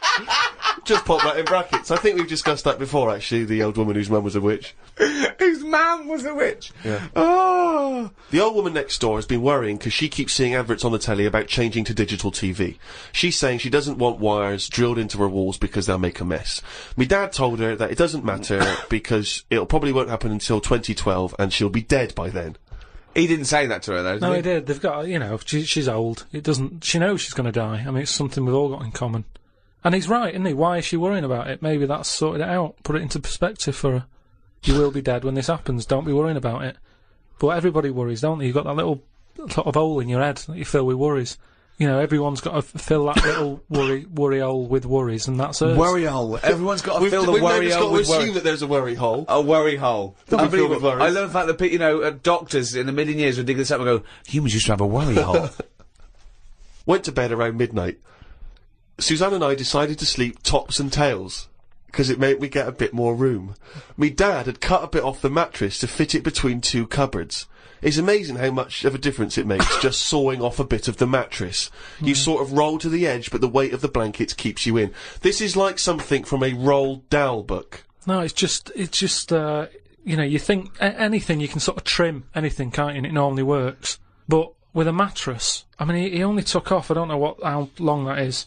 Just pop that in brackets. I think we've discussed that before, actually, the old woman whose man was a witch. Whose man was a witch? Yeah. Oh. The old woman next door has been worrying because she keeps seeing adverts on the telly about changing to digital TV. She's saying she doesn't want wires drilled into her walls because they'll make a mess. Me dad told her that it doesn't matter because it'll probably won't happen until 2012 and she'll be dead by then. He didn't say that to her, though, did No, he did. They've got, you know, she's old. She knows she's going to die. I mean, it's something we've all got in common. And he's right, isn't he? Why is she worrying about it? Maybe that's sorted it out. Put it into perspective for her. You will be dead when this happens. Don't be worrying about it. But everybody worries, don't they? You've got that little sort of hole in your head that you fill with worries. You know, everyone's got to fill that little worry hole with worries, and that's hers. Worry hole. Everyone's got to fill the worry hole with worry. We've assumed that there's a worry hole. A worry hole. Unbelievable. I love the fact that, you know, doctors in a million years would dig this up and go, humans used to have a worry hole. Went to bed around midnight. Suzanne and I decided to sleep tops and tails, because it made me get a bit more room. Me dad had cut a bit off the mattress to fit it between 2 cupboards. It's amazing how much of a difference it makes just sawing off a bit of the mattress. You sort of roll to the edge, but the weight of the blankets keeps you in. This is like something from a Roald Dahl book. No, it's just, you know, you think anything, you can sort of trim anything, can't you, and it normally works. But with a mattress, I mean, he only took off, I don't know how long that is,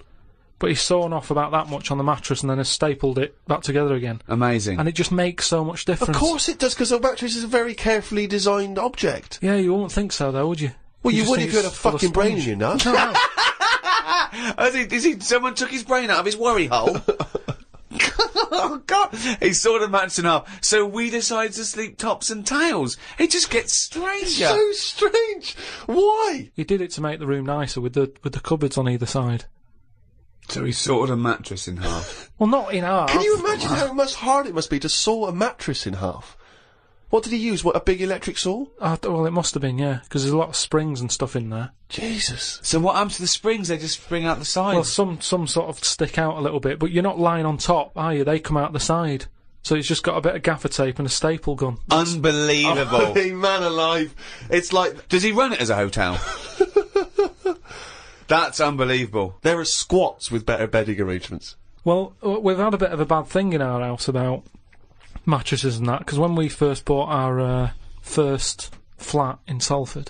but he's sawn off about that much on the mattress and then has stapled it back together again. Amazing. And it just makes so much difference. Of course it does, because a mattress is a very carefully designed object. Yeah, you wouldn't think so, though, would you? Well, you would think if you had a it's full of fucking brain in sponge. your nut. No. Someone took his brain out of his worry hole? Oh, God. He sawed a mattress in half. So we decided to sleep tops and tails. It just gets stranger. So strange. Why? He did it to make the room nicer with the cupboards on either side. So he sawed a mattress in half. Well, not in half. Can you imagine how much hard it must be to saw a mattress in half? What did he use? What, a big electric saw? Well, it must have been, yeah, because there's a lot of springs and stuff in there. Jesus. So what happens to the springs? They just spring out the sides? Well, some sort of stick out a little bit, but you're not lying on top, are you? They come out the side. So it's just got a bit of gaffer tape and a staple gun. Unbelievable. Hey, man alive. It's like... Does he run it as a hotel? That's unbelievable. There are squats with better bedding arrangements. Well, we've had a bit of a bad thing in our house about mattresses and that, because when we first bought our first flat in Salford,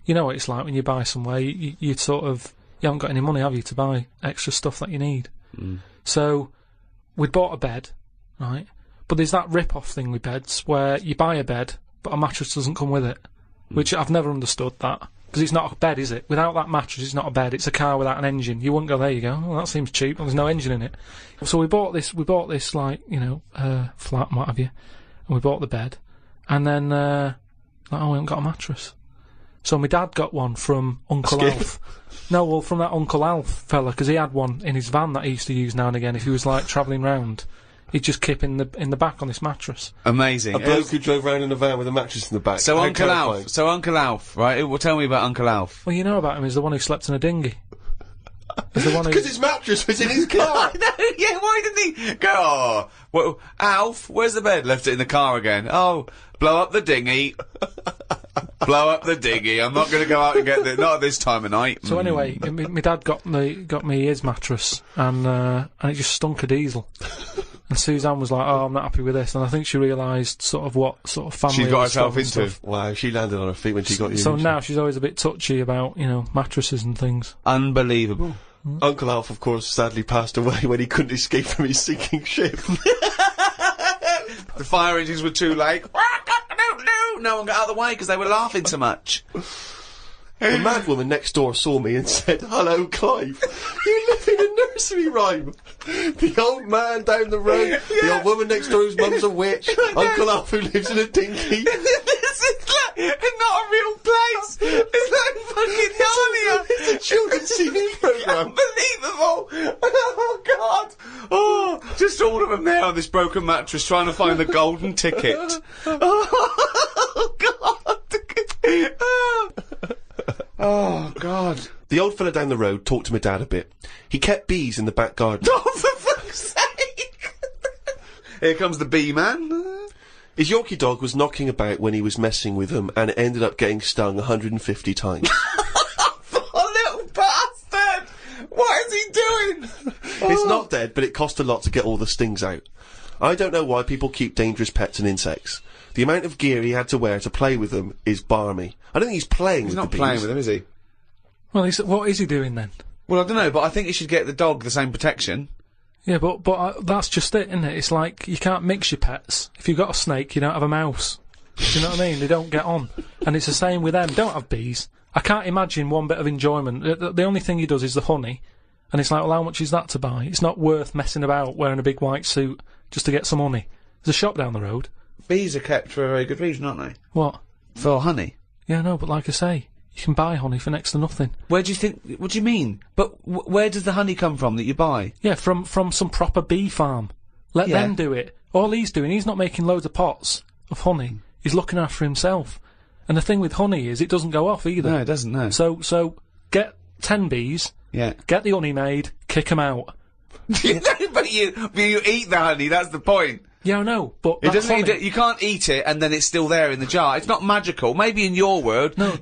you know what it's like when you buy somewhere, you sort of, you haven't got any money, have you, to buy extra stuff that you need. So, we'd bought a bed, right, but there's that rip-off thing with beds, where you buy a bed, but a mattress doesn't come with it, which I've never understood that. Because it's not a bed, is it? Without that mattress, it's not a bed. It's a car without an engine. You wouldn't go, there you go. Well, that seems cheap. There's no engine in it. So we bought this, like, you know, flat and what have you. And we bought the bed. And then, like, oh, we haven't got a mattress. So my dad got one from Uncle Alf. No, well, from that Uncle Alf fella, because he had one in his van that he used to use now and again if he was, like, travelling round. He'd just kip in the back on this mattress. Amazing. A bloke who drove around in a van with a mattress in the back. So How Uncle terrifying. Alf, right? Well, tell me about Uncle Alf. Well, you know about him, he's the one who slept in a dinghy. He's the one who... Because his mattress was in his car. No, yeah, why didn't he go, oh, well, Alf, where's the bed? Left it in the car again. Oh, blow up the dinghy. Blow up the dinghy. I'm not going to go out and get it. Not at this time of night. So anyway, my dad got me his mattress, and it just stunk of diesel. And Suzanne was like, "Oh, I'm not happy with this," and I think she realised sort of what sort of family She got stuff herself and into. stuff. Wow, she landed on her feet when she got you. So now she's always a bit touchy about, you know, mattresses and things. Unbelievable. Uncle Alf, of course, sadly passed away when he couldn't escape from his sinking ship. The fire engines were too late. No one got out of the way because they were laughing so much. The mad woman next door saw me and said, "Hello, Clive. You live in a nursery rhyme. The old man down the road, the old woman next door whose mum's a witch, Uncle Alf who lives in a dinky." This is not a real place. It's like fucking Narnia. It's a children's TV programme. Unbelievable. Oh, God. Oh, just all of them there on this broken mattress trying to find the golden ticket. Oh, God. Oh, God. The old fella down the road talked to my dad a bit. He kept bees in the back garden. Oh, for fuck's sake. Here comes the bee man. His Yorkie dog was knocking about when he was messing with them, and it ended up getting stung 150 times. Oh, little bastard. What is he doing? It's not dead, but it cost a lot to get all the stings out. I don't know why people keep dangerous pets and insects. The amount of gear he had to wear to play with them is barmy. I don't think he's playing with He's not the bees. playing with them, is he? Well, what is he doing then? Well, I don't know, but I think you should get the dog the same protection. Yeah, but that's just it, isn't it? It's like you can't mix your pets. If you've got a snake, you don't have a mouse. Do you know what I mean? They don't get on. And it's the same with them. Don't have bees. I can't imagine one bit of enjoyment. The only thing he does is the honey. And it's like, well, how much is that to buy? It's not worth messing about wearing a big white suit just to get some honey. There's a shop down the road. Bees are kept for a very good reason, aren't they? What? For honey. Yeah, no, but like I say, you can buy honey for next to nothing. Where do you think... What do you mean? But where does the honey come from that you buy? Yeah, from some proper bee farm. Let them do it. All he's doing, he's not making loads of pots of honey. He's looking after himself. And the thing with honey is it doesn't go off either. No, it doesn't, no. So get 10 bees, Yeah. get the honey made, kick 'em out. but you eat the honey, that's the point. Yeah, I know, but It that's doesn't. honey. You can't eat it and then it's still there in the jar. It's not magical. Maybe in your world, No.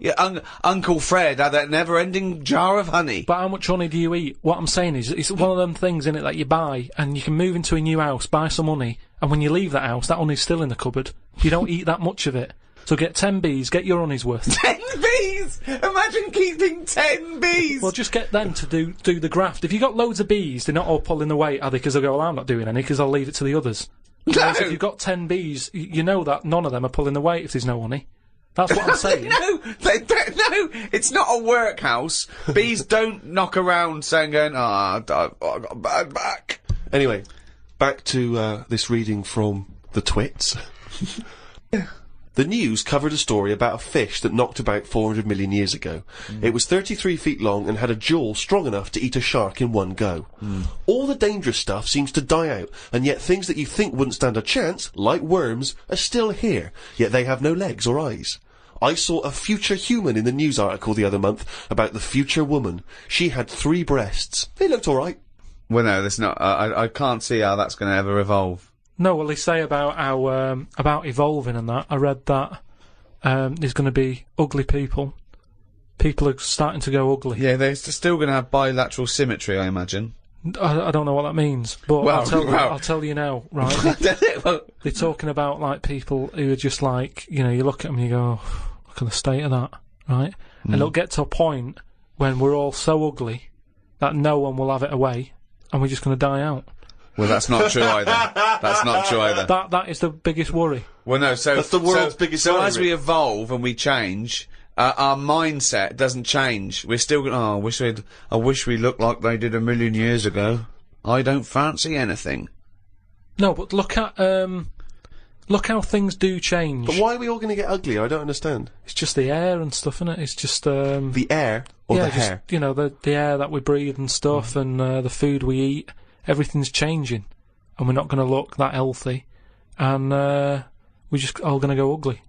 Uncle Fred had that never-ending jar of honey. But how much honey do you eat? What I'm saying is, it's one of them things in it that you buy, and you can move into a new house, buy some honey, and when you leave that house, that honey's still in the cupboard. You don't eat that much of it. So get 10 bees, get your honey's worth. 10 bees! Imagine keeping 10 bees! Well, just get them to do the graft. If you've got loads of bees, they're not all pulling the weight, are they? Because they'll go, well, I'm not doing any, because I'll leave it to the others. Whereas if you've got 10 bees, you know that none of them are pulling the weight if there's no honey. That's what I'm saying. No, no, it's not a workhouse. Bees don't knock around saying, I got a bad back. Anyway, back to this reading from the Twits. The news covered a story about a fish that knocked about 400 million years ago. It was 33 feet long and had a jaw strong enough to eat a shark in one go. All the dangerous stuff seems to die out, and yet things that you think wouldn't stand a chance, like worms, are still here, yet they have no legs or eyes. I saw a future human in the news article the other month about the future woman. She had 3 breasts. They looked alright. Well, no, that's not. I can't see how that's going to ever evolve. No, well, they say about how, about evolving and that. I read that, there's going to be ugly people. People are starting to go ugly. Yeah, they're still going to have bilateral symmetry, I imagine. I don't know what that means, but I'll tell you now, right? They're talking about, like, people who are just like, you know, you look at them and you go, oh, look at the state of that, right? And it'll get to a point when we're all so ugly that no one will have it away, and we're just going to die out. Well, that's not true either. That's not true either. That is the biggest worry. Well, no, so... That's the world's biggest So worry, as we Rick. evolve and we change, our mindset doesn't change. We're still going, I wish we looked like they did 1,000,000 years ago. I don't fancy anything. No, but look how things do change. But why are we all going to get ugly? I don't understand. It's just the air and stuff, innit? It's just, The air or the just, hair? you know, the air that we breathe and stuff, and the food we eat. Everything's changing, and we're not going to look that healthy, and we're just all going to go ugly.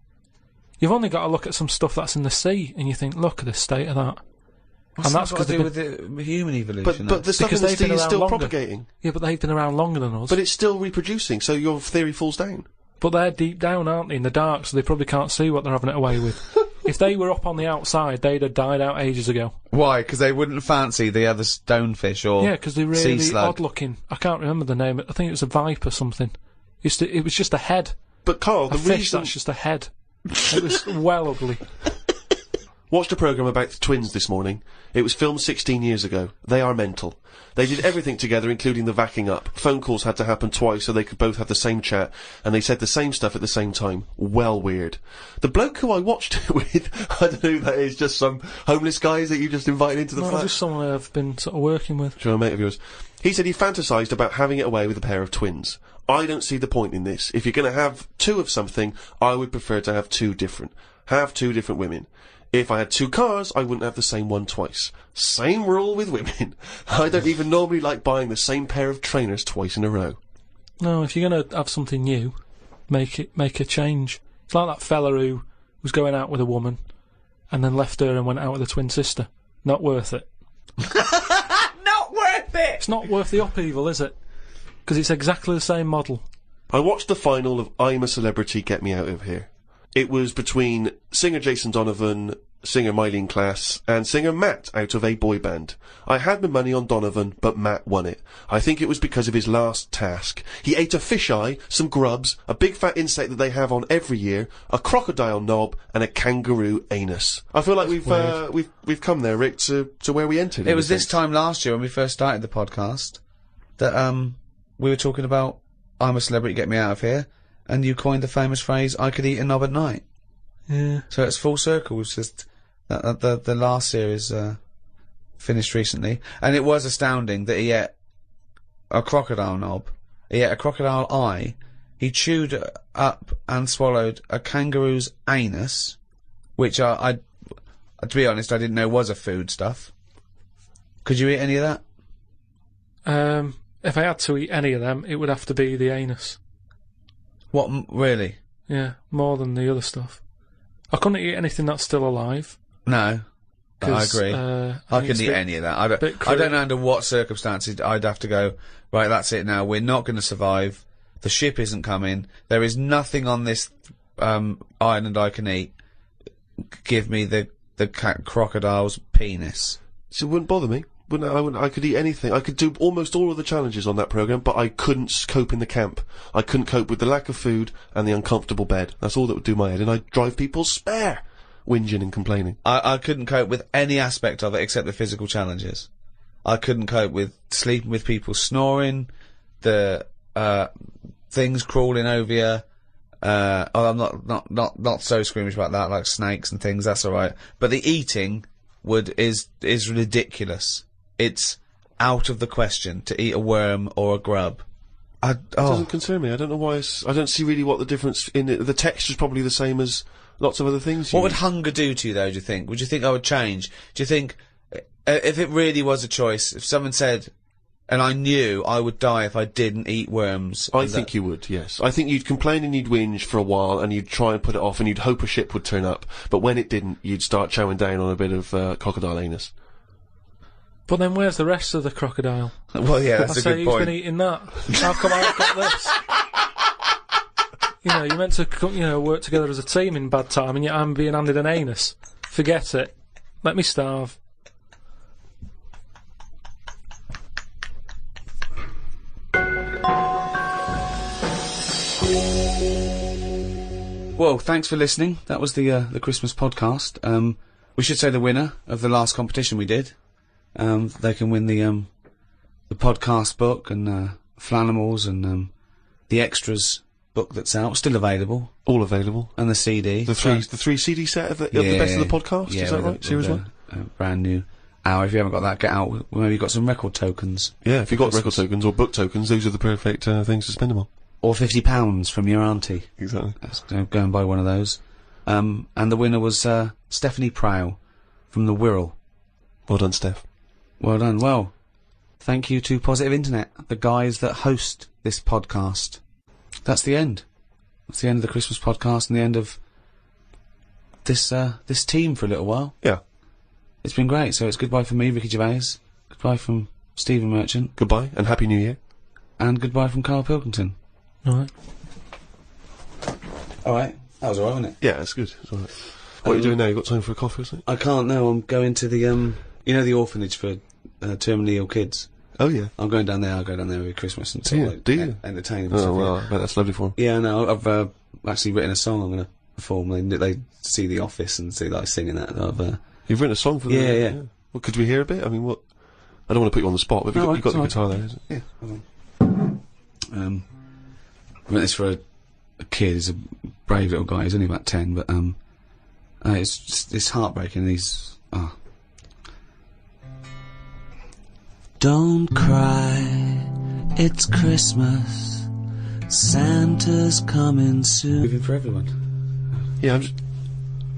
You've only got to look at some stuff that's in the sea, and you think, look at the state of that. What's and that's that got to because do with the human evolution? But the stuff in Because the they've sea been is around still longer. propagating. Yeah, but they've been around longer than us. But it's still reproducing, so your theory falls down. But they're deep down, aren't they, in the dark, so they probably can't see what they're having it away with. If they were up on the outside, they'd have died out ages ago. Why? Because they wouldn't fancy the other stonefish or Yeah, because they're sea really slug. odd-looking. I can't remember the name. I think it was a viper something. It was just a head. But Carl, the A fish reason... that's just a head. It was well ugly. Watched a programme about the twins this morning. It was filmed 16 years ago. They are mental. They did everything together, including the vacking up. Phone calls had to happen twice so they could both have the same chat, and they said the same stuff at the same time. Well weird. The bloke who I watched it with, I don't know who that is, just some homeless guys that you just invited into the No, flat? just someone I've been sort of working with. Sure, a mate of yours. He said he fantasised about having it away with a pair of twins. I don't see the point in this. If you're going to have two of something, I would prefer to have two different. Have two different women. If I had two cars, I wouldn't have the same one twice. Same rule with women. I don't even normally like buying the same pair of trainers twice in a row. No, if you're going to have something new, make a change. It's like that fella who was going out with a woman and then left her and went out with a twin sister. Not worth it. Not worth it! It's not worth the upheaval, is it? Because it's exactly the same model. I watched the final of I'm a Celebrity, Get Me Out of Here. It was between singer Jason Donovan, singer Mylene Klass, and singer Matt out of a boy band. I had my money on Donovan, but Matt won it. I think it was because of his last task. He ate a fisheye, some grubs, a big fat insect that they have on every year, a crocodile knob, and a kangaroo anus. I feel like we've come there, Rick, to where we entered. It was this time last year when we first started the podcast that we were talking about I'm a Celebrity, Get Me Out of Here, and you coined the famous phrase, I could eat a knob at night. Yeah. So it's full circle. It's just the last series finished recently, and it was astounding that he ate a crocodile knob, he ate a crocodile eye, he chewed up and swallowed a kangaroo's anus, which I to be honest, I didn't know was a food stuff. Could you eat any of that? If I had to eat any of them, it would have to be the anus. What, really? Yeah, more than the other stuff. I couldn't eat anything that's still alive. No. I 'cause, agree. I I think it's couldn't eat a bit- any of that. I bit don't know cruel. under what circumstances I'd have to go, right, that's it now, we're not going to survive, the ship isn't coming, there is nothing on this island I can eat, give me the crocodile's penis. So it wouldn't bother me. I could eat anything. I could do almost all of the challenges on that programme, but I couldn't cope in the camp. I couldn't cope with the lack of food and the uncomfortable bed. That's all that would do my head, and I'd drive people spare, whinging and complaining. I couldn't cope with any aspect of it except the physical challenges. I couldn't cope with sleeping with people snoring, the things crawling over you. I'm not so squeamish about that, like snakes and things, that's alright. But the eating is ridiculous. It's out of the question to eat a worm or a grub. It doesn't concern me. I don't know why. I don't see really what the difference in it. The texture's probably the same as lots of other things. What would hunger do to you, though, do you think? Would you think I would change? Do you think, if it really was a choice, if someone said, and I knew I would die if I didn't eat worms... I think you would, yes. I think you'd complain and you'd whinge for a while, and you'd try and put it off, and you'd hope a ship would turn up. But when it didn't, you'd start chowing down on a bit of crocodile anus. But then where's the rest of the crocodile? Well, yeah, that's I a say good who's point. been eating that? How come I've got this? You know, you're meant to work together as a team in bad time, and yet I'm being handed an anus. Forget it. Let me starve. Well, thanks for listening. That was the Christmas podcast. We should say the winner of the last competition we did. They can win the podcast book and Flanimals and the extras book that's out, still available, All available. and the CD. The three CD set of the best of the podcast. Yeah, Is that with right? Series one. Brand new hour. If you haven't got that, get out. Maybe you've got some record tokens. Yeah, if you've got Christmas. record tokens or book tokens, those are the perfect things to spend them on. Or £50 from your auntie. Exactly. Go and buy one of those. And the winner was Stephanie Prow from the Wirral. Well done, Steph. Well done. Well, thank you to Positive Internet, the guys that host this podcast. That's the end. That's the end of the Christmas podcast and the end of this team for a little while. Yeah. It's been great. So it's goodbye from me, Ricky Gervais. Goodbye from Stephen Merchant. Goodbye and Happy New Year. And goodbye from Karl Pilkington. All right. Alright. That was alright, wasn't it? Yeah, it's good. It's all right. What are you doing now? You got time for a coffee or something? I can't, no, I'm going to the, the orphanage for terminally ill kids. Oh, yeah. I'm going down there, I'll go down there every Christmas and sort of, do you? entertain them. Oh, well, I bet that's lovely for them. Yeah, no, I've actually written a song I'm going to perform. They see The Office and see that I sing in that. You've written a song for them? Yeah. Well, could we hear a bit? I mean, what? I don't want to put you on the spot, but you've got the guitar there, isn't it? Yeah, hold on. I wrote this for a kid. He's a brave little guy. He's only about 10, but it's heartbreaking. Don't cry, it's Christmas. Santa's coming soon. Moving for everyone. Yeah,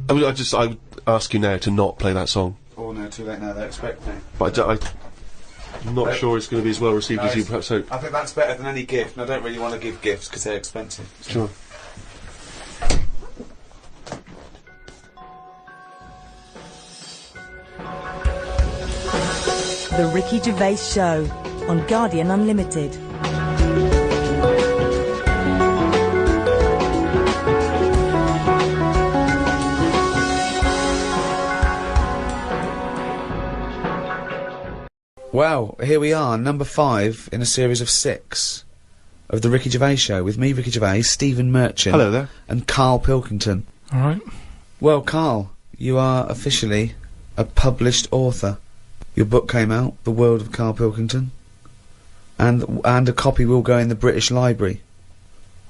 I would ask you now to not play that song. Oh no, too late now. They expect me. But I'm not sure it's going to be as well received as you perhaps hope. I think that's better than any gift, and I don't really want to give gifts because they're expensive. So. Sure. The Ricky Gervais Show on Guardian Unlimited. Well, here we are, number 5 in a series of 6 of the Ricky Gervais Show, with me, Ricky Gervais, Stephen Merchant. Hello there. And Karl Pilkington. All right. Well, Karl, you are officially a published author. Your book came out, The World of Karl Pilkington, and a copy will go in the British Library.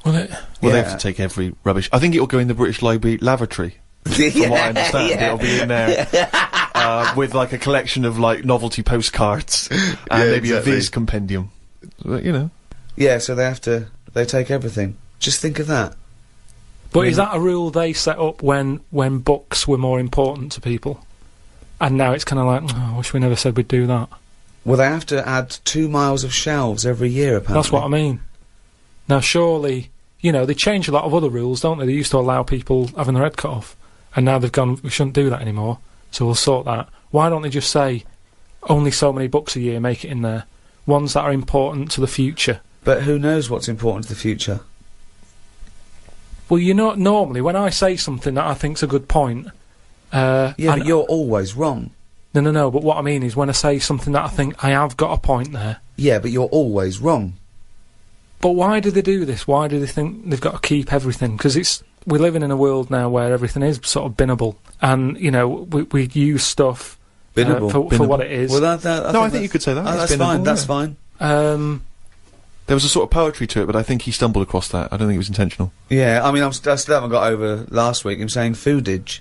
Will it? Well, they have to take every rubbish. I think it'll go in the British Library lavatory. From what I understand, it'll be in there with like a collection of like novelty postcards and maybe a Viz compendium. But, you know. Yeah, so they take everything. Just think of that. But is that a rule they set up when books were more important to people? And now it's kind of like, oh, I wish we never said we'd do that. Well, they have to add 2 miles of shelves every year, apparently. That's what I mean. Now, surely, they change a lot of other rules, don't they? They used to allow people having their head cut off. And now they've gone, we shouldn't do that anymore, so we'll sort that. Why don't they just say, only so many books a year, make it in there? Ones that are important to the future. But who knows what's important to the future? Well, normally, when I say something that I think's a good point... but you're always wrong. No, but what I mean is when I say something that I think I have got a point there... Yeah, but you're always wrong. But why do they do this? Why do they think they've got to keep everything? Because we're living in a world now where everything is sort of binnable. And, we use stuff for what it is. Well, I think you could say that. That's fine, that's fine. There was a sort of poetry to it, but I think he stumbled across that. I don't think it was intentional. Yeah, I mean, I still haven't got over last week him saying foodage.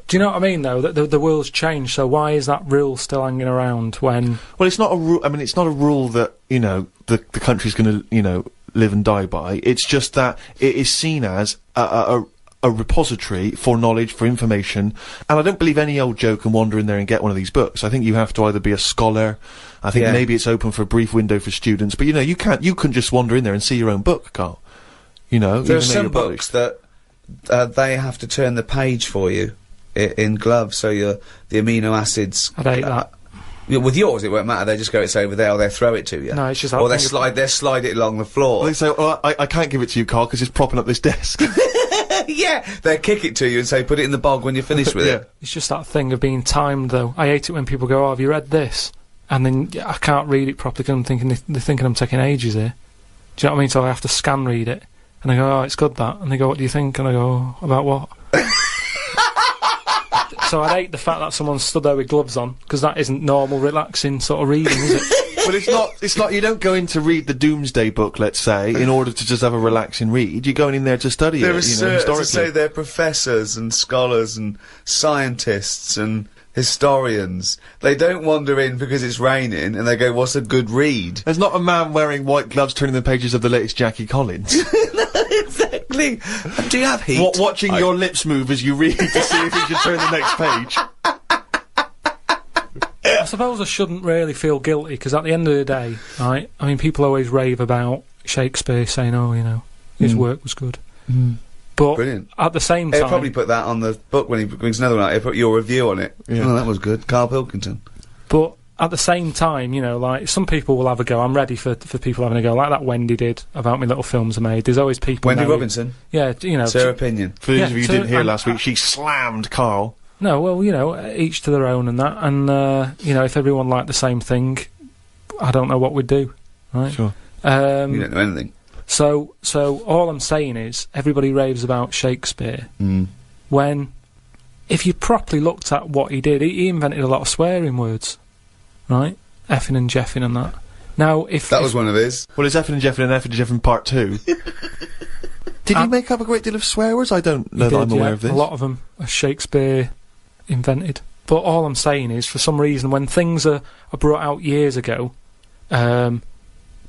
Do you know what I mean, though? That the world's changed, so why is that rule still hanging around when... Well, it's not a rule... I mean, it's not a rule that, the country's going to, live and die by. It's just that it is seen as a repository for knowledge, for information, and I don't believe any old Joe can wander in there and get one of these books. I think you have to either be a scholar, I think maybe it's open for a brief window for students, but, you couldn't just wander in there and see your own book, Karl. There are some books that they have to turn the page for you in gloves, so the amino acids... I'd hate that. With yours, it won't matter. They just go, it's over there, or they throw it to you. No, it's just... Or they slide it along the floor. Well, they say, I can't give it to you, Karl, because it's propping up this desk. Yeah, they kick it to you and say, put it in the bog when you're finished with it. It's just that thing of being timed, though. I hate it when people go, oh, have you read this? And then I can't read it properly because I'm thinking they're thinking I'm taking ages here. Do you know what I mean? So I have to scan read it. And I go, oh, it's good, that. And they go, what do you think? And I go, oh, about what? So I hate the fact that someone stood there with gloves on, because that isn't normal, relaxing sort of reading, is it? But it's not, you don't go in to read the Doomsday Book, let's say, in order to just have a relaxing read. You're going in there to study it, historically. To say they're professors and scholars and scientists and historians. They don't wander in because it's raining and they go, what's a good read? There's not a man wearing white gloves turning the pages of the latest Jackie Collins. No, exactly. Do you have heat? Watching your lips move as you read to see if you can turn the next page. I suppose I shouldn't really feel guilty, because at the end of the day, right, I mean, people always rave about Shakespeare saying, oh, his work was good. But brilliant. At the same time... He'll probably put that on the book when he brings another one out. He'll put your review on it. Yeah. Oh, that was good. Karl Pilkington. But at the same time, you know, like, some people will have a go. I'm ready for people having a go, like that Wendy did about me little films I made. There's always people... Wendy Robinson? Yeah, you know... It's her opinion. For those of you who didn't hear last week, she slammed Karl. No, well, you know, each to their own and that. And, you know, if everyone liked the same thing, I don't know what we'd do, right? Sure. You don't know anything. So all I'm saying is, everybody raves about Shakespeare. When, if you properly looked at what he did, he invented a lot of swearing words. Right? Effing and jeffing and that. Now, if... That was one of his. Well, it's Effing and Jeffing and Effing and Jeffing Part 2. Did he make up a great deal of swear words? I don't know that I'm aware of this. A lot of them are Shakespeare invented. But all I'm saying is, for some reason, when things are brought out years ago,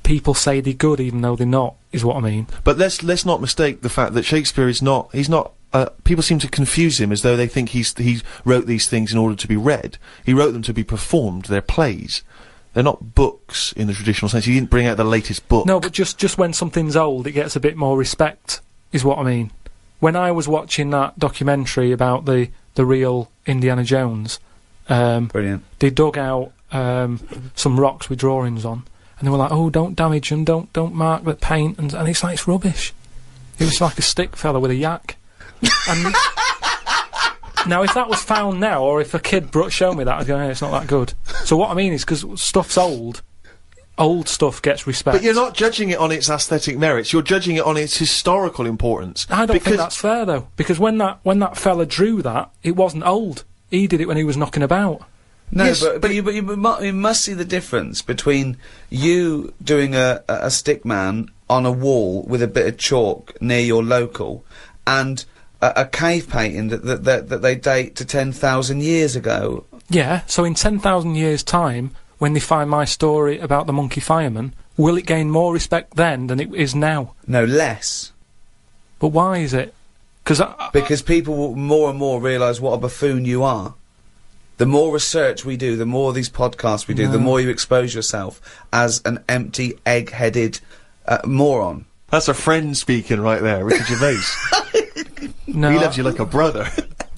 people say they're good even though they're not, is what I mean. But let's not mistake the fact that Shakespeare is not... He's not... people seem to confuse him as though they think he wrote these things in order to be read. He wrote them to be performed. They're plays. They're not books in the traditional sense. He didn't bring out the latest book. No, but just when something's old, it gets a bit more respect, is what I mean. When I was watching that documentary about the real Indiana Jones, Brilliant. They dug out some rocks with drawings on, and they were like, "Oh, don't damage them, don't mark the paint," and it's like, it's rubbish. It was like a stick fella with a yak. And now, if that was found now, or if a kid showed me that, I'd go, hey, it's not that good. So what I mean is, because stuff's old stuff gets respect. But you're not judging it on its aesthetic merits, you're judging it on its historical importance. I don't think that's fair, though, because when that fella drew that, it wasn't old. He did it when he was knocking about. No, yes, but you must see the difference between you doing a stick man on a wall with a bit of chalk near your local and a cave painting that they date to 10,000 years ago. Yeah, so in 10,000 years' time, when they find my story about the monkey fireman, will it gain more respect then than it is now? No, less. But why is it? Because people will more and more realise what a buffoon you are. The more research we do, the more these podcasts we do, the more you expose yourself as an empty, egg-headed moron. That's a friend speaking right there, Ricky Gervais. No, he loves you like a brother.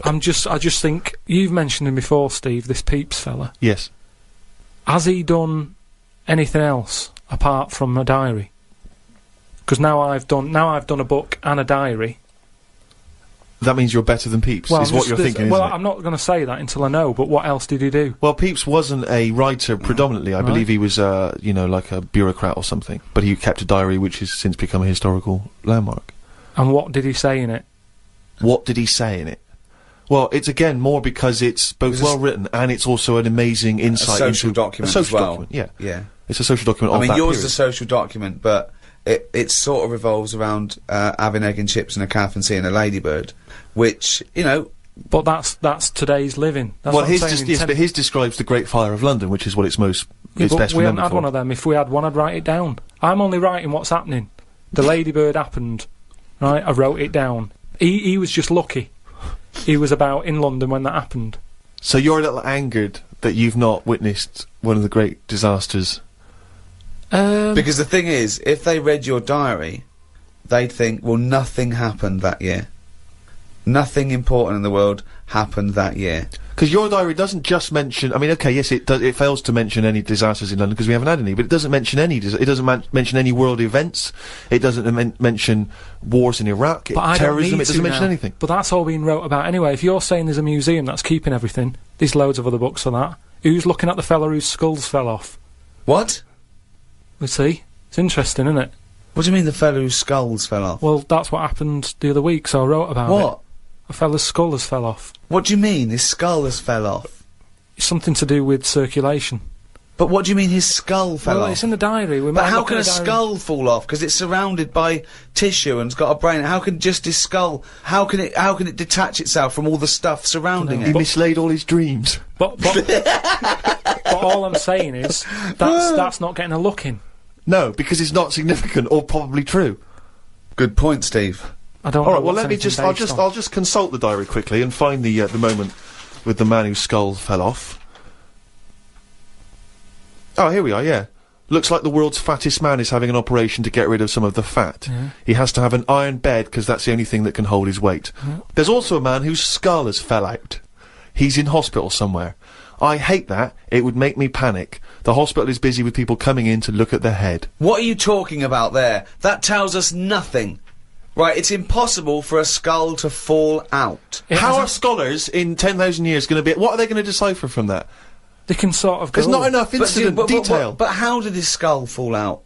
I just think, you've mentioned him before, Steve, this Peeps fella. Yes. Has he done anything else apart from a diary? Because now I've done a book and a diary. That means you're better than Peeps, is what you're thinking, well, isn't it? I'm not going to say that until I know, but what else did he do? Well, Peeps wasn't a writer predominantly. I believe he was, you know, like a bureaucrat or something. But he kept a diary which has since become a historical landmark. And what did he say in it? What did he say in it? Well, it's again more because it's both well written and it's also an amazing insight into... A social document a social as well. document, yeah. Yeah. It's a social document of that I mean, yours period. is a social document, but it sort of revolves around having egg and chips and a calf and seeing a ladybird, which, you know... But that's today's living. That's well, what I'm saying, but his describes the Great Fire of London, which is what it's most... Yeah, it's best we haven't remembered had for. one of them. If we had one, I'd write it down. I'm only writing what's happening. The ladybird happened, right? I wrote it down. He was just lucky. He was about in London when that happened. So you're a little angered that you've not witnessed one of the great disasters? Because the thing is, if they read your diary, they'd think, well, nothing happened that year. Nothing important in the world happened that year. Because your diary doesn't just mention... I mean, okay, yes, it fails to mention any disasters in London because we haven't had any, but it doesn't mention any... It doesn't mention any world events. It doesn't mention wars in Iraq, terrorism. It doesn't mention anything. But that's all being wrote about anyway. If you're saying there's a museum that's keeping everything, there's loads of other books on that. Who's looking at the fella whose skulls fell off? What? We see. It's interesting, isn't it? What do you mean the fellow whose skulls fell off? Well, that's what happened the other week, so I wrote about it. What? A fella's skull has fell off. What do you mean his skull has fell off? It's something to do with circulation. But what do you mean his skull fell off? Well, it's in the diary. But how can a skull fall off? Because it's surrounded by tissue and it's got a brain. How can just his skull... How can it detach itself from all the stuff surrounding it? He mislaid all his dreams. But all I'm saying is that's not getting a look in. No, because it's not significant or probably true. Good point, Steve. I don't. All know right. Well, what's let me just. I'll just consult the diary quickly and find the moment with the man whose skull fell off. Oh, here we are. Yeah, looks like the world's fattest man is having an operation to get rid of some of the fat. Yeah. He has to have an iron bed because that's the only thing that can hold his weight. Yeah. There's also a man whose skull has fell out. He's in hospital somewhere. I hate that. It would make me panic. The hospital is busy with people coming in to look at the head. What are you talking about there? That tells us nothing. Right, it's impossible for a skull to fall out. How are scholars in 10,000 years going to be... What are they going to decipher from that? They can sort of go... There's not enough incident detail. But how did his skull fall out?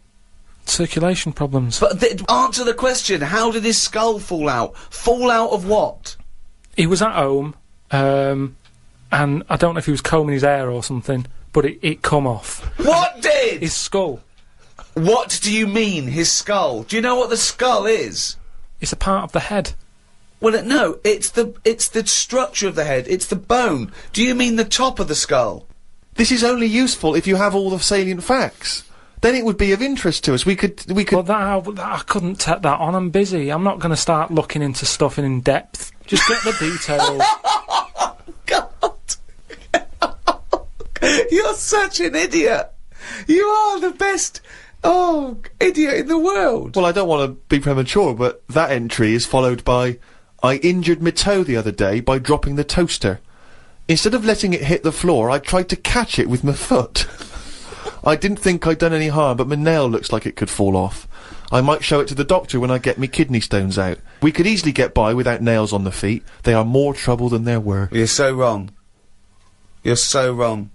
Circulation problems. But answer the question. How did his skull fall out? Fall out of what? He was at home, and I don't know if he was combing his hair or something, but it come off. What did? His skull. What do you mean, his skull? Do you know what the skull is? It's a part of the head. Well, no, it's the structure of the head. It's the bone. Do you mean the top of the skull? This is only useful if you have all the salient facts. Then it would be of interest to us. We could. Well, I couldn't take that on. I'm busy. I'm not going to start looking into stuff in depth. Just get the details. God, you're such an idiot. You are the best. Oh, idiot in the world. Well, I don't want to be premature, but that entry is followed by, I injured my toe the other day by dropping the toaster. Instead of letting it hit the floor, I tried to catch it with my foot. I didn't think I'd done any harm, but my nail looks like it could fall off. I might show it to the doctor when I get me kidney stones out. We could easily get by without nails on the feet. They are more trouble than they're worth. You're so wrong. You're so wrong.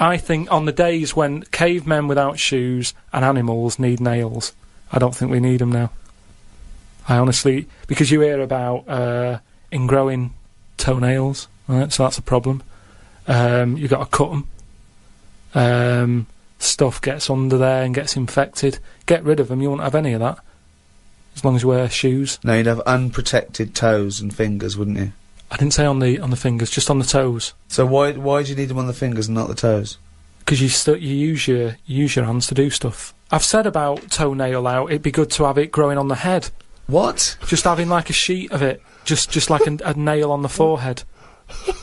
I think on the days when cavemen without shoes and animals need nails, I don't think we need them now. I honestly... Because you hear about ingrowing toenails, right? So that's a problem. You've got to cut them. Stuff gets under there and gets infected. Get rid of them, you won't have any of that. As long as you wear shoes. No, you'd have unprotected toes and fingers, wouldn't you? I didn't say on the fingers, just on the toes. So why do you need them on the fingers and not the toes? Because you use your hands to do stuff. I've said about toenail out. It'd be good to have it growing on the head. What? Just having like a sheet of it, just like a nail on the forehead.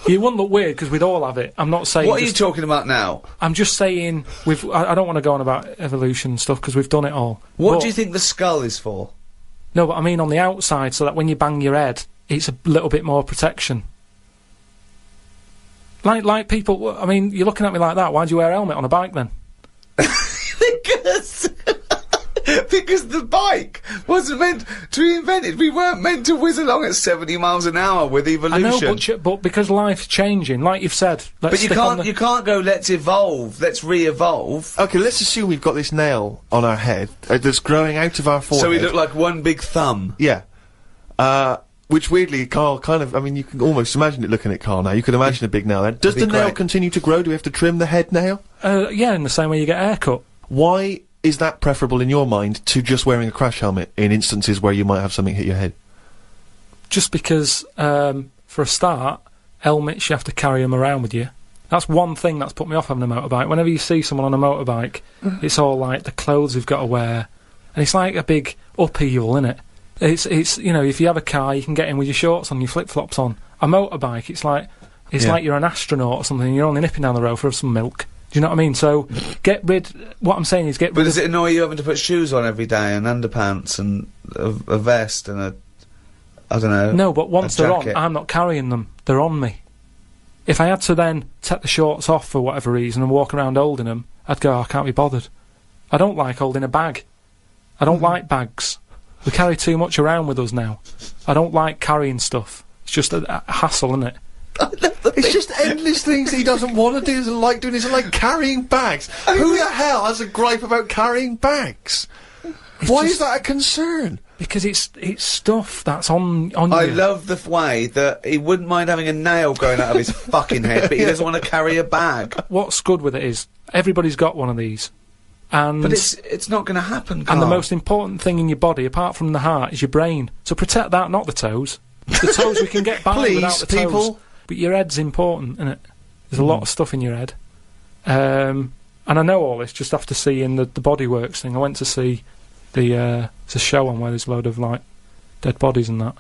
You wouldn't look weird because we'd all have it. I'm not saying. What are you talking about now? I'm just saying I don't want to go on about evolution and stuff because we've done it all. What do you think the skull is for? No, but I mean on the outside, so that when you bang your head, it's a little bit more protection. Like people, I mean, you're looking at me like that. Why do you wear a helmet on a bike then? Because the bike wasn't meant to be invented. We weren't meant to whiz along at 70 miles an hour with evolution. I know, but because life's changing, like you've said. But you can't go, let's evolve, let's re-evolve. Okay, let's assume we've got this nail on our head that's growing out of our forehead. So we look like one big thumb. Yeah. Which weirdly, Karl kind of, I mean, you can almost imagine it looking at Karl now. You can imagine a big nail there. Does the nail continue to grow? Do we have to trim the head nail? Yeah, in the same way you get a haircut. Why is that preferable in your mind to just wearing a crash helmet in instances where you might have something hit your head? Just because, for a start, helmets, you have to carry them around with you. That's one thing that's put me off having a motorbike. Whenever you see someone on a motorbike, it's all like the clothes they've got to wear. And it's like a big upheaval, innit? It's you know, if you have a car, you can get in with your shorts on, your flip-flops on. A motorbike, it's like you're an astronaut or something, and you're only nipping down the road for some milk. Do you know what I mean? So, what I'm saying is get rid But does it annoy you having to put shoes on every day, and underpants, and a vest, and I don't know... No, but once they're on, I'm not carrying them. They're on me. If I had to then take the shorts off for whatever reason and walk around holding them, I'd go, I can't be bothered. I don't like holding a bag. I don't like bags. We carry too much around with us now. I don't like carrying stuff. It's just a hassle, isn't it? It's just endless things he doesn't want to do, doesn't like doing. It's like carrying bags. Who the hell has a gripe about carrying bags? Why is that a concern? Because it's stuff that's on you. I love the way that he wouldn't mind having a nail growing out of his fucking head, but he doesn't want to carry a bag. What's good with it is everybody's got one of these. But it's not going to happen, Karl. And the most important thing in your body, apart from the heart, is your brain. So protect that, not the toes. The toes we can get by without the toes. People. But your head's important, isn't it? There's a lot of stuff in your head. And I know all this just after seeing the Bodyworks thing. I went to see it's a show on where there's a load of, like, dead bodies and that.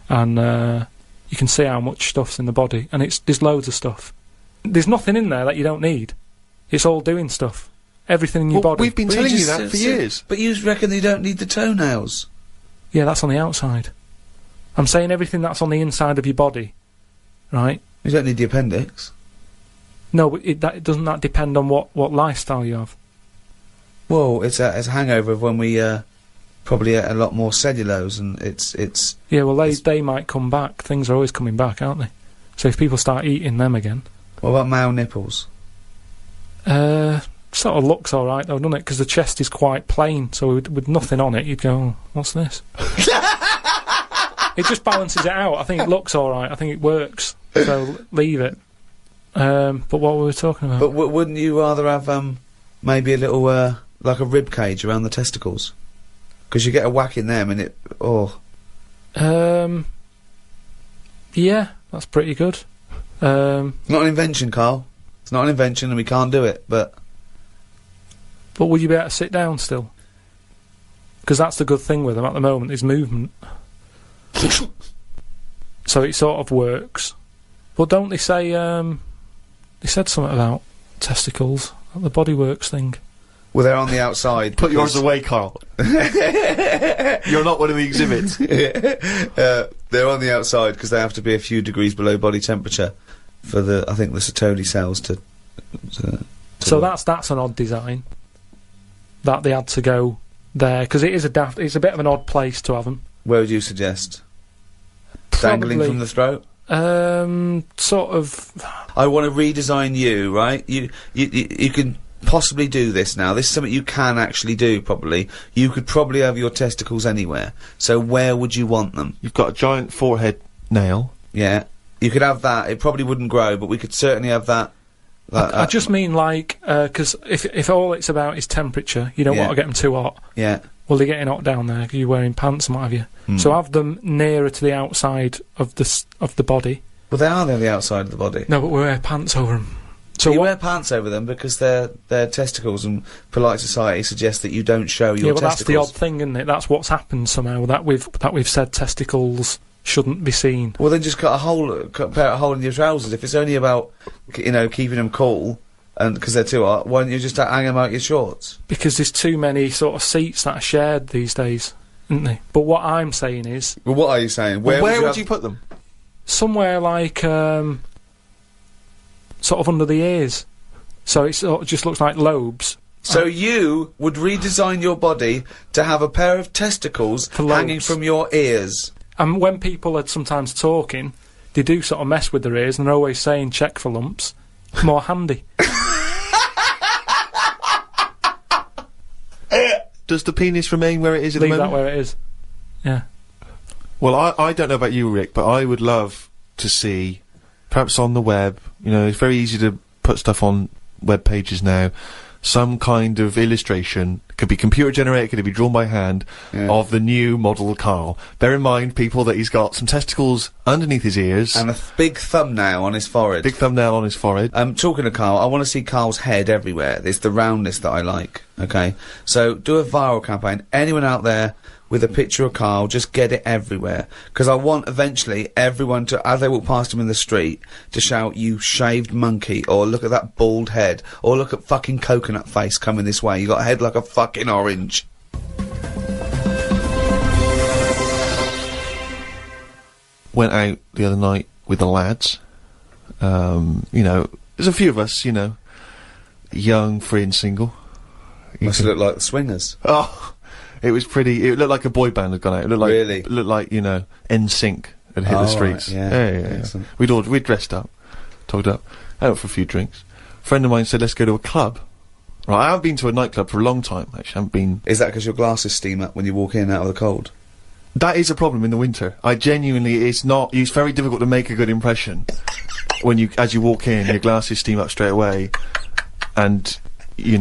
And you can see how much stuff's in the body. And there's loads of stuff. There's nothing in there that you don't need. It's all doing stuff. Everything in your body. We've been telling you that for years. But you reckon you don't need the toenails? Yeah, that's on the outside. I'm saying everything that's on the inside of your body, right? You don't need the appendix. No, but it doesn't that depend on what lifestyle you have? Well, it's a hangover of when we probably ate a lot more cellulose, and it's. Yeah, well, they might come back. Things are always coming back, aren't they? So if people start eating them again. What about male nipples? Sort of looks all right though, doesn't it? Because the chest is quite plain, so with nothing on it, you'd go, oh, "What's this?" It just balances it out. I think it looks all right. I think it works. So leave it. But what were we talking about? But wouldn't you rather have maybe a little like a rib cage around the testicles? Because you get a whack in them and it. Oh. Yeah, that's pretty good. Not an invention, Karl. It's not an invention, and we can't do it. But would you be able to sit down still? Because that's the good thing with them at the moment is movement. So it sort of works. But don't they say they said something about testicles at the Bodyworks thing? Well, they're on the outside. Put yours away, Karl. You're not one of the exhibits. They're on the outside because they have to be a few degrees below body temperature for the Sertoli cells to so work. that's an odd design that they had to go there because it is it's a bit of an odd place to have them. Where would you suggest? Dangling from the throat? Sort of. I want to redesign you, right? You can possibly do this now. This is something you can actually do, probably. You could probably have your testicles anywhere. So where would you want them? You've got a giant forehead nail. Yeah. You could have that. It probably wouldn't grow, but we could certainly have that. I just mean, like, because if all it's about is temperature, you don't want to get them too hot. Yeah. Well, they're getting hot down there 'cause you're wearing pants and what have you. So have them nearer to the outside of the body. Well, they are on the outside of the body. No, but we wear pants over them. So you wear pants over them because they're testicles, and polite society suggests that you don't show your testicles. Yeah, well, that's the odd thing, isn't it? That's what's happened somehow. That we've said testicles shouldn't be seen. Well, then just put a hole in your trousers. If it's only about, keeping them cool, and because they're too hot, why don't you just hang them out your shorts? Because there's too many sort of seats that are shared these days, isn't there? But what I'm saying is... Well, what are you saying? Where would you put them? Somewhere like, sort of under the ears. So it sort of just looks like lobes. So you would redesign your body to have a pair of testicles hanging from your ears? And when people are sometimes talking, they do sort of mess with their ears, and they're always saying, check for lumps. More handy. Does the penis remain where it is at the moment? Leave that where it is. Yeah. Well, I don't know about you, Rick, but I would love to see, perhaps on the web, it's very easy to put stuff on web pages now, some kind of illustration, could be computer generated, could be drawn by hand, of the new model Karl. Bear in mind, people, that he's got some testicles underneath his ears. And a big thumbnail on his forehead. Big thumbnail on his forehead. Talking to Karl, I want to see Karl's head everywhere. It's the roundness that I like, okay? So, do a viral campaign. Anyone out there with a picture of Karl, just get it everywhere. Because I want, eventually, everyone to, as they walk past him in the street, to shout, "You shaved monkey," or "Look at that bald head," or "Look at fucking coconut face coming this way. You got a head like a fucking orange." Went out the other night with the lads. There's a few of us, young, free and single. Must look like the Swingers. Oh, it was pretty. It looked like a boy band had gone out. It looked like really? It looked like NSYNC had hit the streets. Right, yeah. We'd dressed up, togged up, out for a few drinks. A friend of mine said, "Let's go to a club." Right, I haven't been to a nightclub for a long time. Actually, I haven't been. Is that because your glasses steam up when you walk in out of the cold? That is a problem in the winter. It's very difficult to make a good impression when as you walk in, your glasses steam up straight away, and you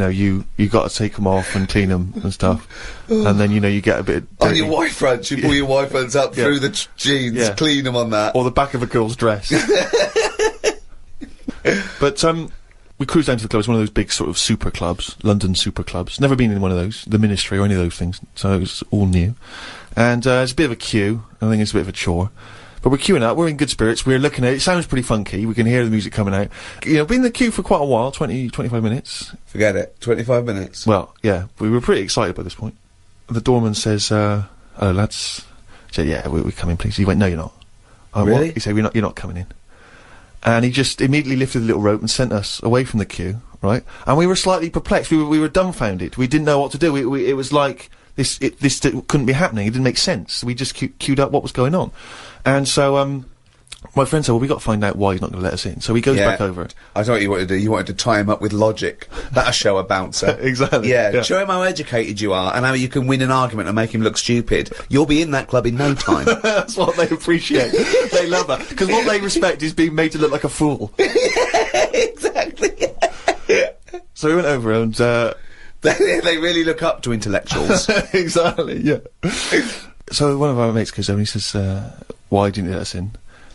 got to take them off and clean them and stuff, and then you get a bit dirty. On your white fronts, you pull your white fronts up through the jeans, clean them on that, or the back of a girl's dress. But we cruised down to the club. It's one of those big sort of super clubs, London super clubs. Never been in one of those, the Ministry or any of those things, so it was all new. And it's a bit of a queue. I think it's a bit of a chore. But we're queuing up, we're in good spirits, we're looking at it, sounds pretty funky, we can hear the music coming out. Been in the queue for quite a while, 25 minutes. Forget it, 25 minutes. Well, yeah, we were pretty excited by this point. The doorman says, "Hello, lads." I said, "Yeah, we're coming, please." He went, "No, you're not." Really? What? He said, "You're not coming in." And he just immediately lifted the little rope and sent us away from the queue, right? And we were slightly perplexed. We were dumbfounded. We didn't know what to do. It was like this couldn't be happening. It didn't make sense. We just queued up what was going on. And so, my friend said, well, we got to find out why he's not going to let us in. So he goes back over. I thought you wanted to do. You wanted to tie him up with logic. That'll show a bouncer. Exactly. Yeah, show him how educated you are and how you can win an argument and make him look stupid. You'll be in that club in no time. That's what they appreciate. They love that. Because what they respect is being made to look like a fool. Exactly. So we went over and... They really look up to intellectuals. Exactly, yeah. So one of our mates goes over and he says, why didn't you let us in?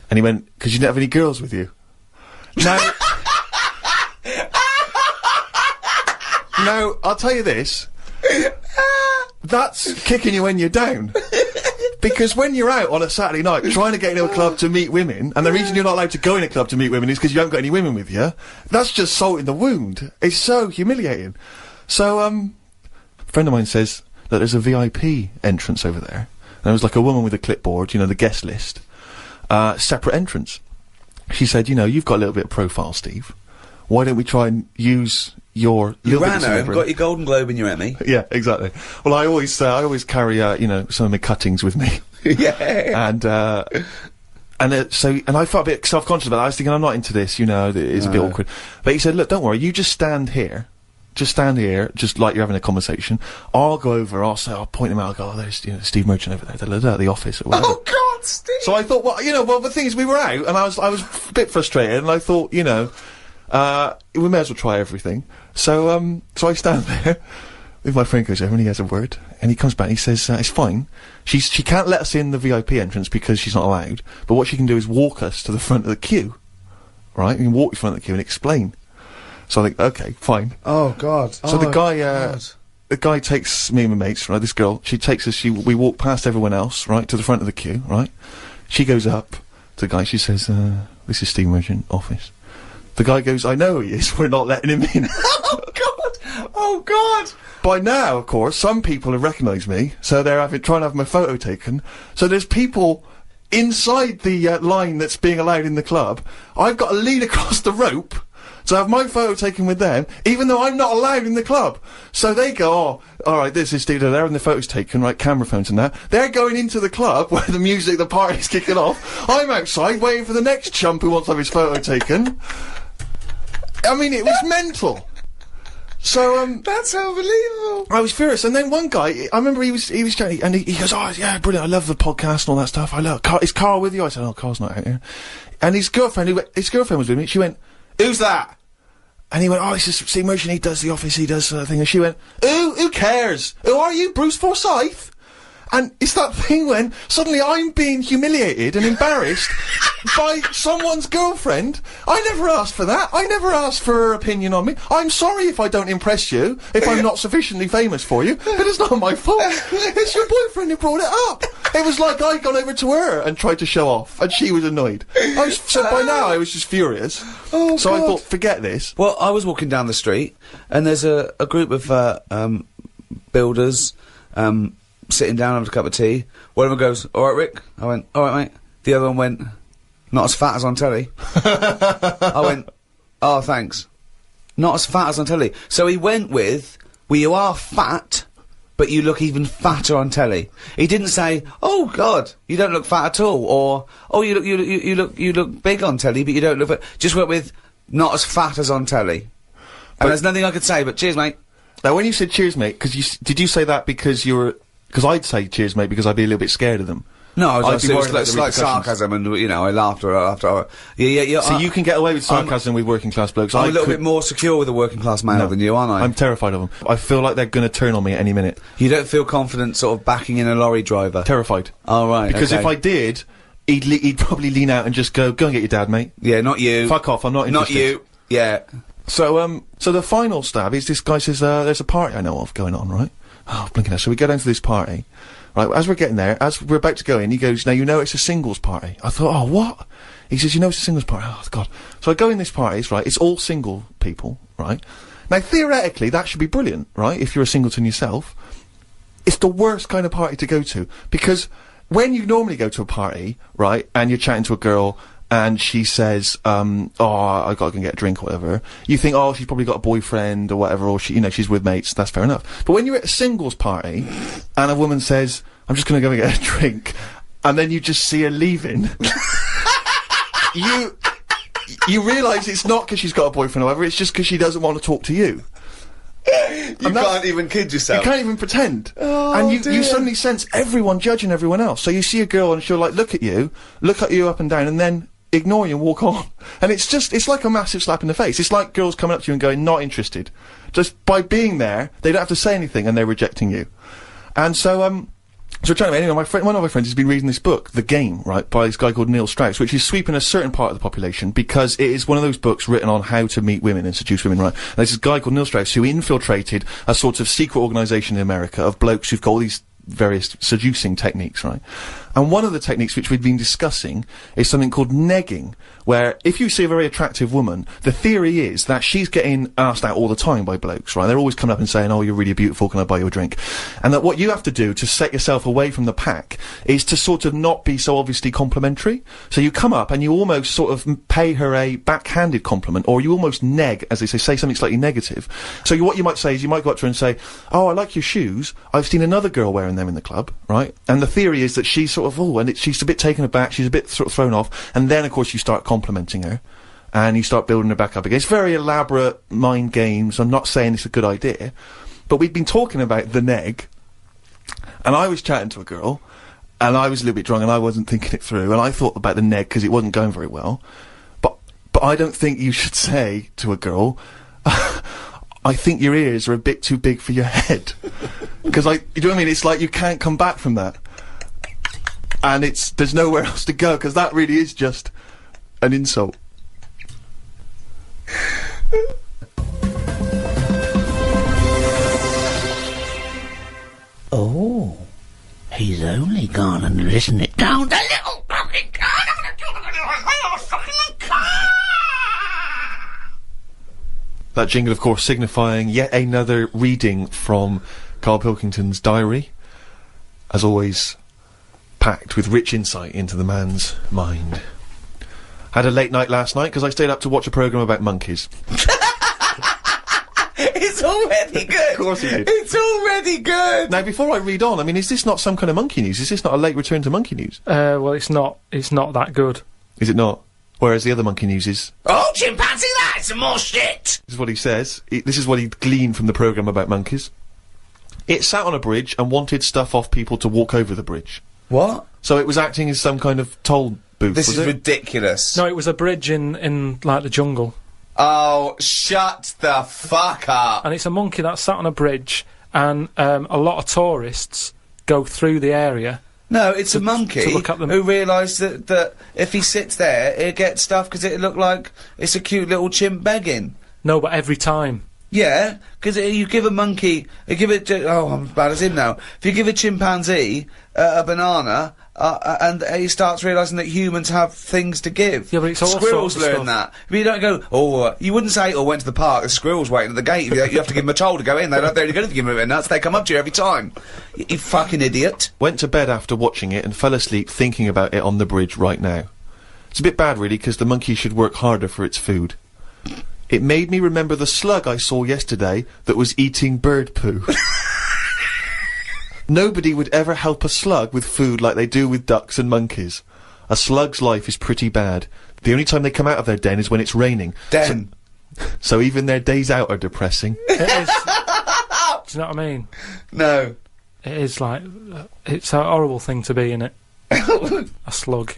And he went, because you didn't have any girls with you. Now, I'll tell you this. That's kicking you when you're down. Because when you're out on a Saturday night trying to get into a club to meet women, and the reason you're not allowed to go in a club to meet women is because you haven't got any women with you, that's just salt in the wound. It's so humiliating. So, a friend of mine says that there's a VIP entrance over there. And there was like a woman with a clipboard, you know, the guest list. Separate entrance. She said, you know, you've got a little bit of profile, Steve. Why don't we try and use your... You ran home, got your Golden Globe and your Emmy. Yeah, exactly. Well, I always carry, you know, some of my cuttings with me. Yeah. And I felt a bit self-conscious about that. I was thinking, I'm not into this, you know, it's a bit awkward. But he said, look, don't worry, you just stand here. Just stand here, just like you're having a conversation. I'll go over, I'll point him out, I'll go, oh, there's, you know, Steve Merchant over there, at the office, or whatever. Oh, God, Steve! So I thought, well, you know, the thing is, we were out, and I was a bit frustrated, and I thought, you know, we may as well try everything. So I stand there, with my friend goes over, and he has a word, and he comes back, and he says, it's fine. She can't let us in the VIP entrance because she's not allowed, but what she can do is walk us to the front of the queue. Right? You can walk in front of the queue and explain. So I think, okay, fine. Oh, God. So the guy takes me and my mates, right, this girl, she takes us, we walk past everyone else, right, to the front of the queue, right? She goes up to the guy, she says, this is Steve Merchant, office. The guy goes, I know he is, we're not letting him in. Oh, God! Oh, God! By now, of course, some people have recognised me, so they're trying to have my photo taken. So there's people inside the line that's being allowed in the club. I've got to lean across the rope to have my photo taken with them, even though I'm not allowed in the club. So they go, oh, alright, this is Steve, they're having the photos taken, right, camera phones and that. They're going into the club where the music, the party's kicking off. I'm outside waiting for the next chump who wants to have his photo taken. I mean, it was mental. So, that's unbelievable. I was furious, and then one guy, I remember he was chatting, and he goes, oh, yeah, brilliant, I love the podcast and all that stuff, I love Carl, is Karl with you? I said, oh, Carl's not out here. And his girlfriend was with me, she went, who's that? And he went, oh, this is Steve Merchant, he does the office, he does the thing. And she went, who cares? Who are you, Bruce Forsyth? And it's that thing when suddenly I'm being humiliated and embarrassed by someone's girlfriend. I never asked for that. I never asked for her opinion on me. I'm sorry if I don't impress you, if I'm not sufficiently famous for you, but it's not my fault. It's your boyfriend who brought it up. It was like I'd gone over to her and tried to show off, and she was annoyed. So by now I was just furious. Oh, so God. I thought, forget this. Well, I was walking down the street, and there's a group of builders sitting down having a cup of tea. One of them goes, all right, Rick? I went, all right, mate. The other one went, not as fat as on telly. I went, oh, thanks. Not as fat as on telly. So he went with, well, you are fat, but you look even fatter on telly. He didn't say, oh, God, you don't look fat at all, or, oh, you look big on telly, but you don't look fat. Just went with, not as fat as on telly. And there's nothing I could say, but cheers, mate. Now, when you said cheers, mate, did you say that because you were... Because I'd say cheers, mate, because I'd be a little bit scared of them. No, I was I'd be worried about it's the like repercussions. sarcasm, and, you know, I laughed after. Yeah. So you can get away with sarcasm with working class blokes. I'm a little bit more secure with a working class male than you, aren't I? I'm terrified of them. I feel like they're going to turn on me at any minute. You don't feel confident sort of backing in a lorry driver? Terrified. Oh, right, Because okay. if I did, he'd probably lean out and just go and get your dad, mate. Yeah, not you. Fuck off, I'm not interested. Not you. Yeah. So the final stab is this guy says, there's a party I know of going on, right? Oh, blinking hell. So we go down to this party. Right, as we're getting there, as we're about to go in, he goes, now you know it's a singles party. I thought, oh, what? He says, you know it's a singles party. Oh, God. So I go in this party, right, it's all single people, right? Now, theoretically, that should be brilliant, right, if you're a singleton yourself. It's the worst kind of party to go to, because when you normally go to a party, right, and you're chatting to a girl, and she says, oh, I got to go and get a drink or whatever, you think, oh, she's probably got a boyfriend or whatever, or she's with mates, that's fair enough. But when you're at a singles party, and a woman says, I'm just going to go and get a drink, and then you just see her leaving, you realise it's not because she's got a boyfriend or whatever, it's just because she doesn't want to talk to you. You can't even kid yourself. You can't even pretend. Oh, and you dear. suddenly sense everyone judging everyone else. So you see a girl and she'll, like, look at you up and down, and then ignore you and walk on. And it's like a massive slap in the face. It's like girls coming up to you and going, not interested. Just by being there, they don't have to say anything and they're rejecting you. And so, so anyway, one of my friends has been reading this book, The Game, right, by this guy called Neil Strauss, which is sweeping a certain part of the population because it is one of those books written on how to meet women and seduce women, right? And there's this guy called Neil Strauss who infiltrated a sort of secret organisation in America of blokes who've got all these various seducing techniques, right? And one of the techniques which we've been discussing is something called negging, where if you see a very attractive woman, the theory is that she's getting asked out all the time by blokes, right? They're always coming up and saying, oh, you're really beautiful, can I buy you a drink? And that what you have to do to set yourself away from the pack is to sort of not be so obviously complimentary. So you come up and you almost sort of pay her a backhanded compliment, or you almost neg, as they say something slightly negative. So what you might say is you might go up to her and say, oh, I like your shoes, I've seen another girl wearing them in the club, right? And the theory is that she's sort of, she's a bit taken aback, she's a bit sort of thrown off, and then of course you start complimenting her, and you start building her back up again. It's very elaborate mind games. I'm not saying it's a good idea, but we've been talking about the neg, and I was chatting to a girl, and I was a little bit drunk, and I wasn't thinking it through, and I thought about the neg because it wasn't going very well, but I don't think you should say to a girl, I think your ears are a bit too big for your head. Because you know what I mean? It's like you can't come back from that. And there's nowhere else to go, because that really is just an insult. Oh, he's only gone and written it down the little fucking That jingle, of course, signifying yet another reading from Karl Pilkington's diary. As always, packed with rich insight into the man's mind. Had a late night last night because I stayed up to watch a programme about monkeys. It's already good. Of course he did. It's already good. Now, before I read on, I mean, is this not some kind of monkey news? Is this not a late return to monkey news? Well, it's not that good. Is it not? Whereas the other monkey news is... Oh, chimpanzee, that's some more shit! This is what he says. This is what he gleaned from the programme about monkeys. It sat on a bridge and wanted stuff off people to walk over the bridge. What? So it was acting as some kind of toll booth, This was is it? ridiculous. No, it was a bridge in like the jungle. Oh, shut the fuck up. And it's a monkey that sat on a bridge, and a lot of tourists go through the area. No, it's a monkey to look at them. who realised that if he sits there, he'll get stuff because it looked like it's a cute little chimp begging. No, but every time. Yeah, because you give a monkey, I'm as bad as him now. If you give a chimpanzee a banana, and he starts realising that humans have things to give. Yeah, but it's all squirrels sorts of learn stuff. that. But you don't go, you wouldn't say, went to the park, the squirrel's waiting at the gate. You have to give them a toll to go in. They're only going to give them nuts. They come up to you every time. You fucking idiot. Went to bed after watching it and fell asleep thinking about it on the bridge right now. It's a bit bad, really, because the monkey should work harder for its food. It made me remember the slug I saw yesterday that was eating bird poo. Nobody would ever help a slug with food like they do with ducks and monkeys. A slug's life is pretty bad. The only time they come out of their den is when it's raining. Den. So even their days out are depressing. It is. Do you know what I mean? No. It is like... it's a horrible thing to be, innit? A slug.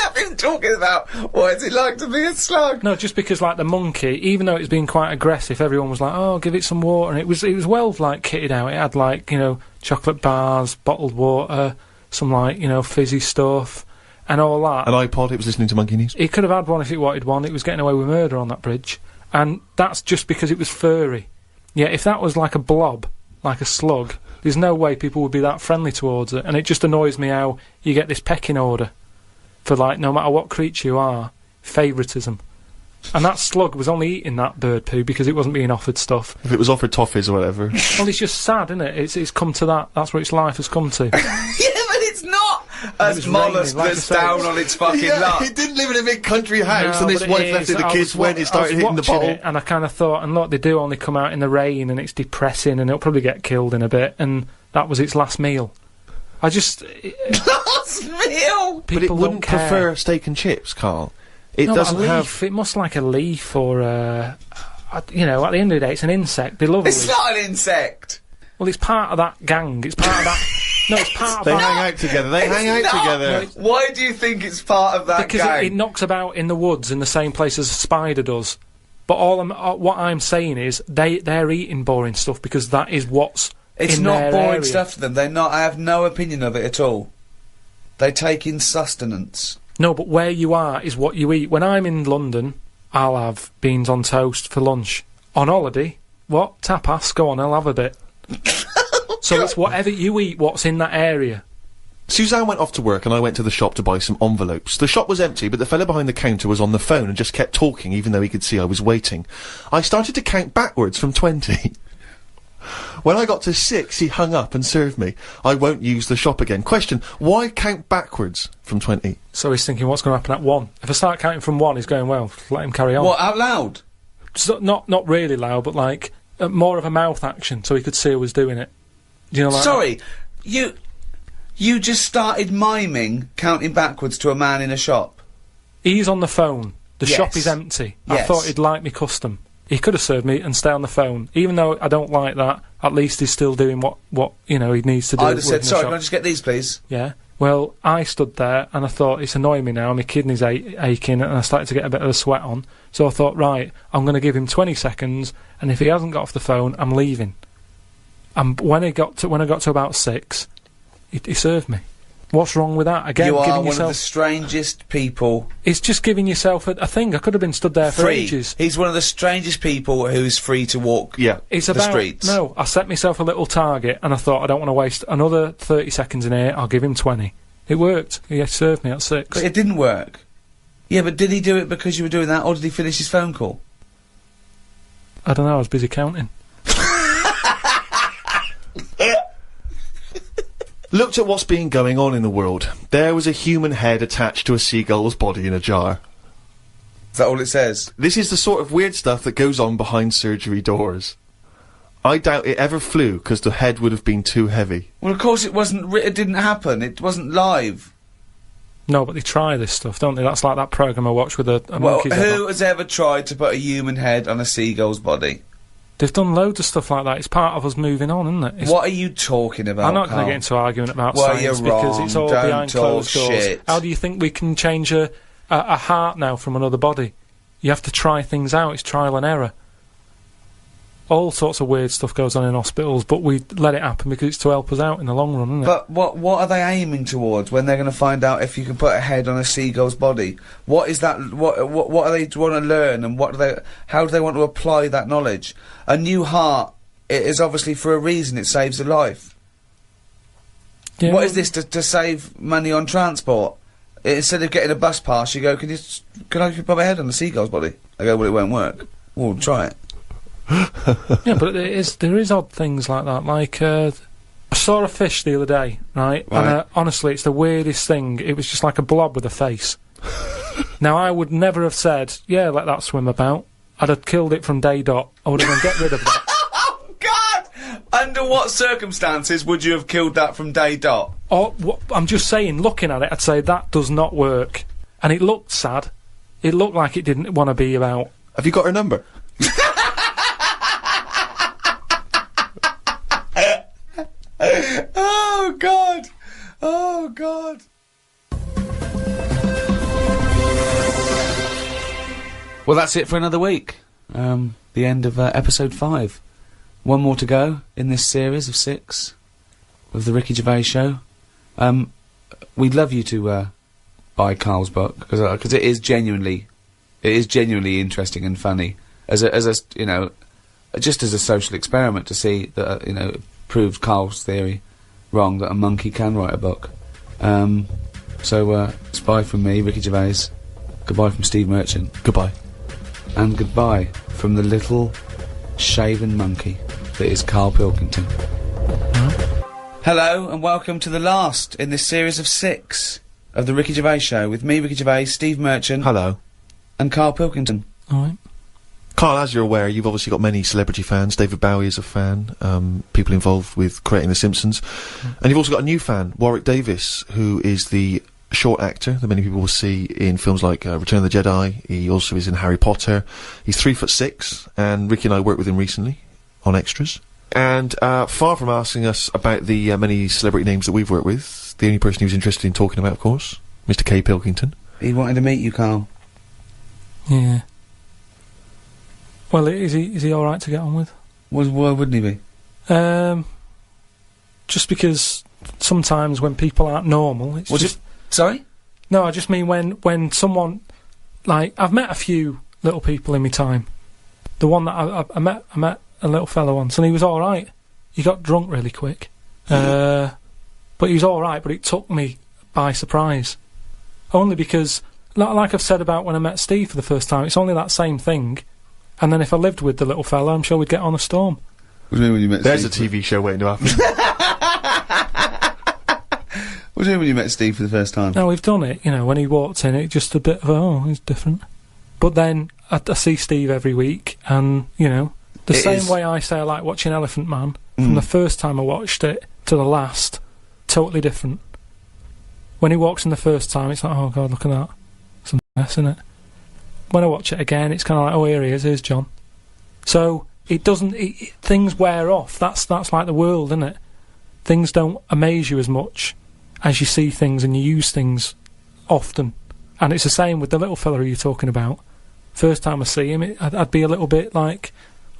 Love him talking about what is it like to be a slug. No, just because, like, the monkey, even though it was being quite aggressive, everyone was like, oh, give it some water, and it was well, like, kitted out. It had, like, you know, chocolate bars, bottled water, some, like, you know, fizzy stuff, and all that. An iPod, it was listening to Monkey News. It could have had one if it wanted one. It was getting away with murder on that bridge. And that's just because it was furry. Yeah, if that was like a blob, like a slug, there's no way people would be that friendly towards it. And it just annoys me how you get this pecking order for, like, no matter what creature you are, favouritism. And that slug was only eating that bird poo because it wasn't being offered stuff. If it was offered toffees or whatever. Well, it's just sad, isn't it? It's come to that. That's what its life has come to. Yeah, but it's not. as mollusk that's down on its fucking luck. It didn't live in a big country house, and this but wife it left is. it the kids when it started hitting the bottle. And I kind of thought, and look, they do only come out in the rain, and it's depressing, and it'll probably get killed in a bit, and that was its last meal. I just... Last meal? But it wouldn't prefer steak and chips, Carl. It doesn't have... It must like a leaf or, you know, at the end of the day, it's an insect. They love It's not an insect. Well, it's part of that gang. It's part of that... No, it's part of They that... hang out together. They hang out together. Why do you think it's part of that Because gang? it knocks about in the woods in the same place as a spider does. But what I'm saying is they're eating boring stuff because that is what's It's in not their boring area. stuff to them. They're not. I have no opinion of it at all. They take in sustenance. No, but where you are is what you eat. When I'm in London, I'll have beans on toast for lunch. On holiday, what? Tapas? Go on, I'll have a bit. So it's whatever you eat, what's in that area. Suzanne went off to work and I went to the shop to buy some envelopes. The shop was empty, but the fella behind the counter was on the phone and just kept talking even though he could see I was waiting. I started to count backwards from 20. When I got to 6, he hung up and served me. I won't use the shop again. Question, why count backwards from 20? So he's thinking, what's going to happen at 1? If I start counting from 1, he's going, well, let him carry on. What, out loud? So, not really loud, but like, more of a mouth action, so he could see who was doing it. You know, like Sorry, you just started miming counting backwards to a man in a shop. He's on the phone. The Yes. shop is empty. I Yes. thought he'd like me custom. He could have served me and stay on the phone. Even though I don't like that, at least he's still doing what you know, he needs to do. I'd have said, within the sorry, shop. can I just get these, please? Yeah. Well, I stood there and I thought, it's annoying me now, my kidneys aching, and I started to get a bit of a sweat on. So I thought, right, I'm going to give him 20 seconds, and if he hasn't got off the phone, I'm leaving. And when I got to about 6, he served me. What's wrong with that? Again, You are giving one yourself... of the strangest people. It's just giving yourself a thing. I could have been stood there for Free. ages. He's one of the strangest people who's free to walk It's the about, streets. No, I set myself a little target, and I thought, I don't want to waste another 30 seconds in here, I'll give him 20. It worked. He served me at 6. But it didn't work. Yeah, but did he do it because you were doing that, or did he finish his phone call? I don't know, I was busy counting. Looked at what's been going on in the world. There was a human head attached to a seagull's body in a jar. Is that all it says? This is the sort of weird stuff that goes on behind surgery doors. I doubt it ever flew because the head would have been too heavy. Well, of course it wasn't. It didn't happen. It wasn't live. No, but they try this stuff, don't they? That's like that programme I watched with a Well, monkey's head who on. has ever tried to put a human head on a seagull's body? They've done loads of stuff like that. It's part of us moving on, isn't it? It's What are you talking about? I'm not going to Carl? get into argument about Well, science you're because wrong. it's all Don't behind talk closed doors. shit. How do you think we can change a heart now from another body? You have to try things out. It's trial and error. All sorts of weird stuff goes on in hospitals, but we let it happen because it's to help us out in the long run, isn't it? But what are they aiming towards when they're going to find out if you can put a head on a seagull's body? What is that? What are they want to learn, and how do they want to apply that knowledge? A new heart. It is obviously for a reason. It saves a life. Yeah, What is this to save money on transport? Instead of getting a bus pass, you go, can I put my head on the seagull's body? I go, well, it won't work. Well, try it. Yeah, but there is odd things like that. Like, I saw a fish the other day, right? And honestly, it's the weirdest thing. It was just like a blob with a face. Now, I would never have said, yeah, let that swim about. I'd have killed it from day dot. I would have gone, get rid of that. Oh, God! Under what circumstances would you have killed that from day dot? Or, I'm just saying, looking at it, I'd say that does not work. And it looked sad. It looked like it didn't want to be about. Have you got her number? Oh, God! Oh, God! Well, that's it for another week. The end of episode 5. One more to go in this series of 6 of the Ricky Gervais Show. We'd love you to buy Karl's book because it is genuinely interesting and funny as a you know, just as a social experiment to see that you know, it proved Karl's theory wrong that a monkey can write a book. So it's bye from me, Ricky Gervais. Goodbye from Steve Merchant. Goodbye. And goodbye from the little shaven monkey that is Karl Pilkington. Hello and welcome to the last in this series of 6 of the Ricky Gervais Show with me, Ricky Gervais, Steve Merchant. Hello. And Karl Pilkington. All right. Karl, as you're aware, you've obviously got many celebrity fans. David Bowie is a fan, people involved with creating The Simpsons. And you've also got a new fan, Warwick Davis, who is the short actor that many people will see in films like Return of the Jedi. He also is in Harry Potter. He's 3'6", and Ricky and I worked with him recently on extras. And far from asking us about the many celebrity names that we've worked with, the only person he was interested in talking about, of course, Mr. K. Pilkington. He wanted to meet you, Karl. Yeah. Well, is he all right to get on with? Why wouldn't he be? Just because sometimes when people aren't normal, it's just... Sorry? No, I just mean when someone... Like, I've met a few little people in my time. The one that I met a little fella once, and he was all right. He got drunk really quick. But he was all right, but it took me by surprise. Only because, like I've said about when I met Steve for the first time, it's only that same thing. And then if I lived with the little fella, I'm sure we'd get on a storm. What do you mean when you met There's Steve? a TV show waiting to happen. What do you mean when you met Steve for the first time? No, we've done it. You know, when he walked in, it just a bit of, oh, he's different. But then I see Steve every week, and, you know, the same way I say I like watching Elephant Man, from the first time I watched it to the last, totally different. When he walks in the first time, it's like, oh, God, look at that. It's a mess, isn't it? When I watch it again, it's kind of like, oh, here he is, here's John. So, it doesn't... things wear off. That's like the world, isn't it? Things don't amaze you as much as you see things and you use things often. And it's the same with the little fella you're talking about. First time I see him, I'd be a little bit like,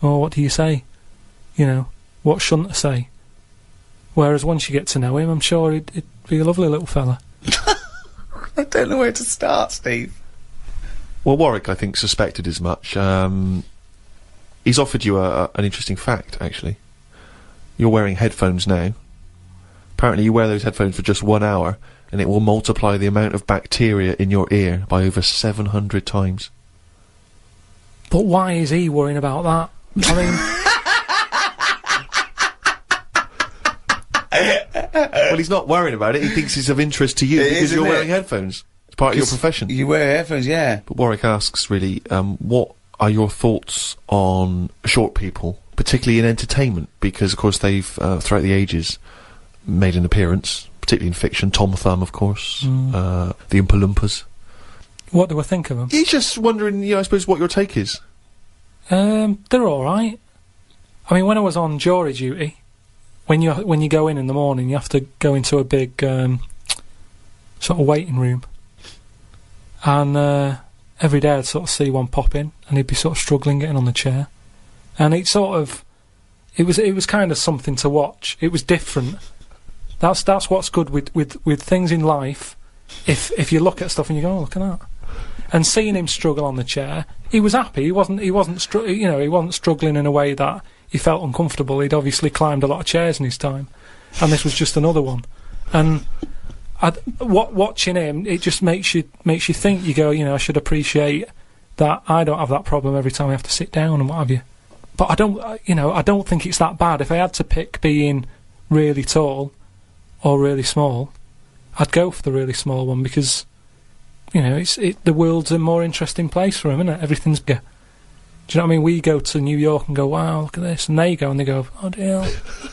oh, what do you say? You know, what shouldn't I say? Whereas once you get to know him, I'm sure he'd be a lovely little fella. I don't know where to start, Steve. Well, Warwick, I think, suspected as much. He's offered you an interesting fact, actually. You're wearing headphones now. Apparently you wear those headphones for just 1 hour, and it will multiply the amount of bacteria in your ear by over 700 times. But why is he worrying about that? I Well, he's not worrying about it. He thinks it's of interest to you because you're wearing headphones. It's part of your profession. You wear headphones, yeah. But Warwick asks, really, what are your thoughts on short people, particularly in entertainment? Because, of course, they've, throughout the ages, made an appearance, particularly in fiction. Tom Thumb, of course, the Oompa Loompas. What do I think of them? He's just wondering, you know, I suppose, what your take is. They're all right. I mean, when I was on jury duty, when you go in the morning, you have to go into a big sort of waiting room, and every day I'd sort of see one pop in, and he'd be sort of struggling getting on the chair, and it was kind of something to watch. It was different. That's what's good with things in life. If you look at stuff and you go, oh, look at that. And seeing him struggle on the chair, he was happy. He wasn't struggling in a way that he felt uncomfortable. He'd obviously climbed a lot of chairs in his time, and this was just another one. And watching him, it just makes you think. You go, you know, I should appreciate that I don't have that problem every time I have to sit down and what have you. But I don't think it's that bad. If I had to pick being really tall or really small, I'd go for the really small one because, you know, the world's a more interesting place for him, isn't it? Everything's bigger. Do you know what I mean? We go to New York and go, wow, look at this. And they go and they go, oh, dear.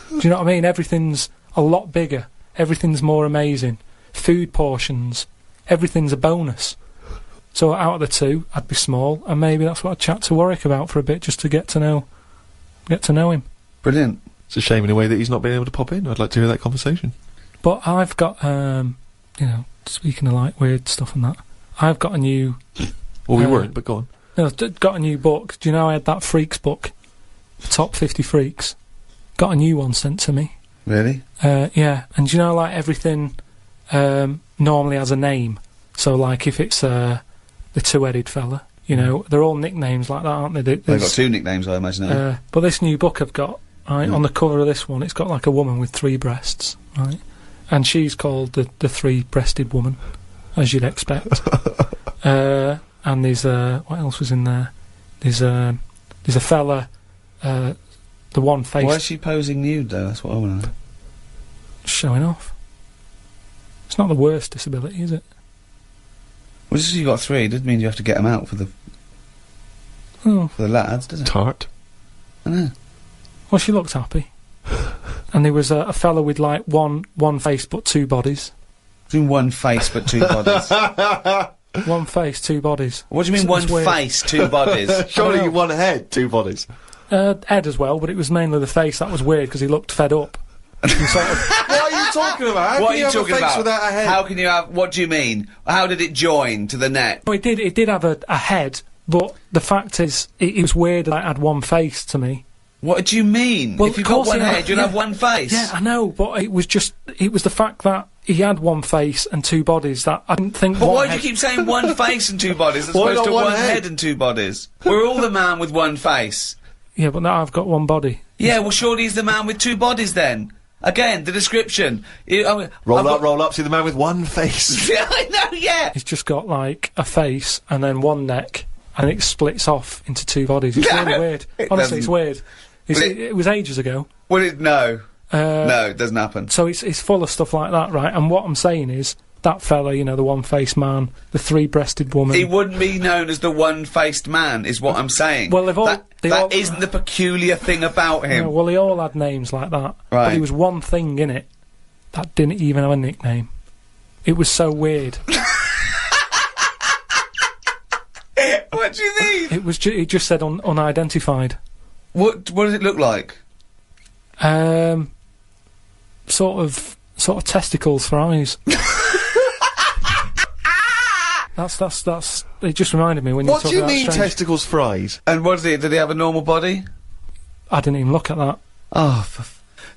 Do you know what I mean? Everything's a lot bigger. Everything's more amazing. Food portions. Everything's a bonus. So out of the two, I'd be small, and maybe that's what I'd chat to Warwick about for a bit, just to get to know him. Brilliant. It's a shame in a way that he's not been able to pop in. I'd like to hear that conversation. But I've got, you know, speaking of like weird stuff and that, I've got a new... Well, we weren't, but go on. No, I've got a new book. Do you know I had that Freaks book? The Top 50 Freaks. Got a new one sent to me. Really? Yeah. And do you know, like, everything normally has a name. So, like, if it's the two-headed fella, you know, they're all nicknames like that, aren't they? They've got two nicknames, I imagine. But this new book I've got, right, on the cover of this one, it's got, like, a woman with 3 breasts, right? And she's called the three-breasted woman, as you'd expect. And there's what else was in there? There's a fella, the one face. Why is she posing nude though? That's what I want to know. showing off. It's not the worst disability, is it? Well, just 'cause you got 3 doesn't mean you have to get them out for the lads, does it? Tart. I know. Well, she looked happy. And there was a fella with, like, one face but 2 bodies. Doing one face but 2 bodies. One face, 2 bodies. What do you mean one face, 2 bodies? Surely one head, 2 bodies. Ed as well, but it was mainly the face that was weird because he looked fed up. What are you talking about? How What can are you have talking a face about? without a head? How can you have... What do you mean? How did it join to the neck? Well, it did have a head, but the fact is, it was weird that it had one face to me. What do you mean? Well, if you've of got course one he had- head, you'd yeah. have one face. Yeah, I know, but it was the fact that he had one face and 2 bodies that I didn't think. But one why do head- you keep saying one face and 2 bodies as Why opposed not to one one head? head and 2 bodies? We're all the man with one face. Yeah, but now I've got one body. Yeah, well, surely he's the man with 2 bodies then. Again, the description. Roll up, see the man with one face. Yeah, I know, yeah. He's just got, like, a face and then one neck, and it splits off into 2 bodies. It's No, really weird. it Honestly, it's doesn't. weird. But It was ages ago. Well, no, it doesn't happen. So it's full of stuff like that, right? And what I'm saying is, that fella, you know, the one-faced man, the 3-breasted woman... He wouldn't be known as the one-faced man, is what I'm saying. Well, they've all... That isn't the peculiar thing about him. Yeah, well, they all had names like that. Right. But there was one thing in it that didn't even have a nickname. It was so weird. What do you mean? It was. It just said unidentified. What does it look like? Sort of testicles for eyes. That's. It just reminded me when you What talk do you about mean strange. testicles for eyes? And what is it? Did he have a normal body? I didn't even look at that. Oh,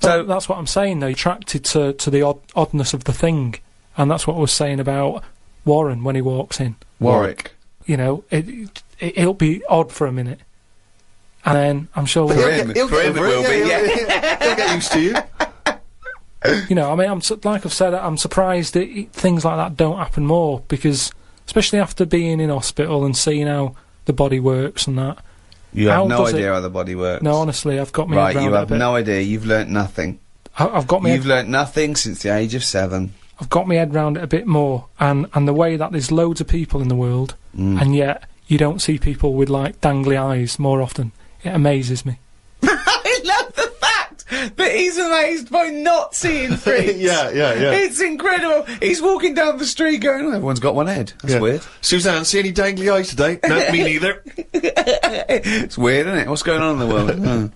So that's what I'm saying. Though, you're attracted to the oddness of the thing, and that's what I was saying about Warren when he walks in. Warwick. You know, it'll be odd for a minute, and then I'm sure For we'll, him it will be, yeah. He'll get used to you. you know. I mean, like I've said, I'm surprised that things like that don't happen more because, especially after being in hospital and seeing how the body works and that. You have How no does idea it- how the body works. No, honestly, I've got me Right, head you round it a have bit. no idea. You've learnt nothing. I've got me. You've learnt nothing since the age of 7. I've got my head round it a bit more, and the way that there's loads of people in the world, and yet you don't see people with like dangly eyes more often. It amazes me. I love the fact that he's amazed by not seeing freaks. Yeah. It's incredible. He's walking down the street going, oh, everyone's got one head. That's Yeah. weird. Suzanne, see any dangly eyes today? No, me neither. It's weird, isn't it? What's going on in the world? Oh.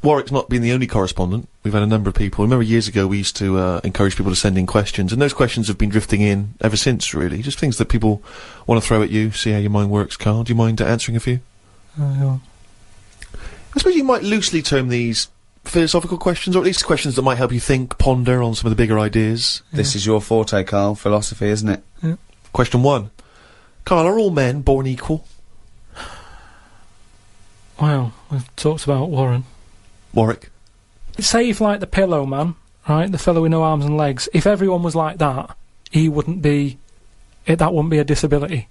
Warwick's not been the only correspondent. We've had a number of people. Remember years ago we used to encourage people to send in questions, and those questions have been drifting in ever since, really. Just things that people want to throw at you, see how your mind works. Karl, do you mind answering a few? I suppose you might loosely term these philosophical questions, or at least questions that might help you think, ponder on some of the bigger ideas. This is your forte, Karl. Philosophy, isn't it? Question 1. Karl, are all men born equal? Well, we've talked about Warren. Warwick? Say if like the pillow man, right, the fellow with no arms and legs, if everyone was like that, he wouldn't be... that wouldn't be a disability.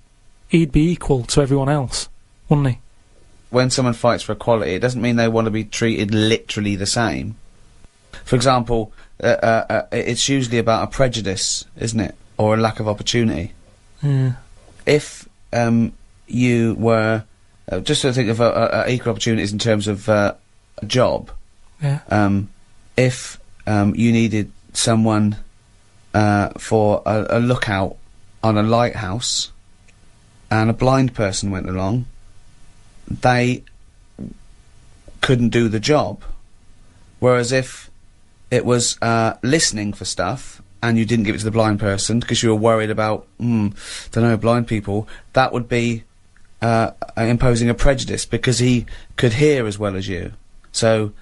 He'd be equal to everyone else, wouldn't he? When someone fights for equality, it doesn't mean they want to be treated literally the same. For example, it's usually about a prejudice, isn't it? Or a lack of opportunity. Yeah. If you were... just to think of equal opportunities in terms of a job. Yeah. If you needed someone for a lookout on a lighthouse and a blind person went along, they couldn't do the job. Whereas if it was listening for stuff and you didn't give it to the blind person because you were worried about, blind people, that would be imposing a prejudice because he could hear as well as you. So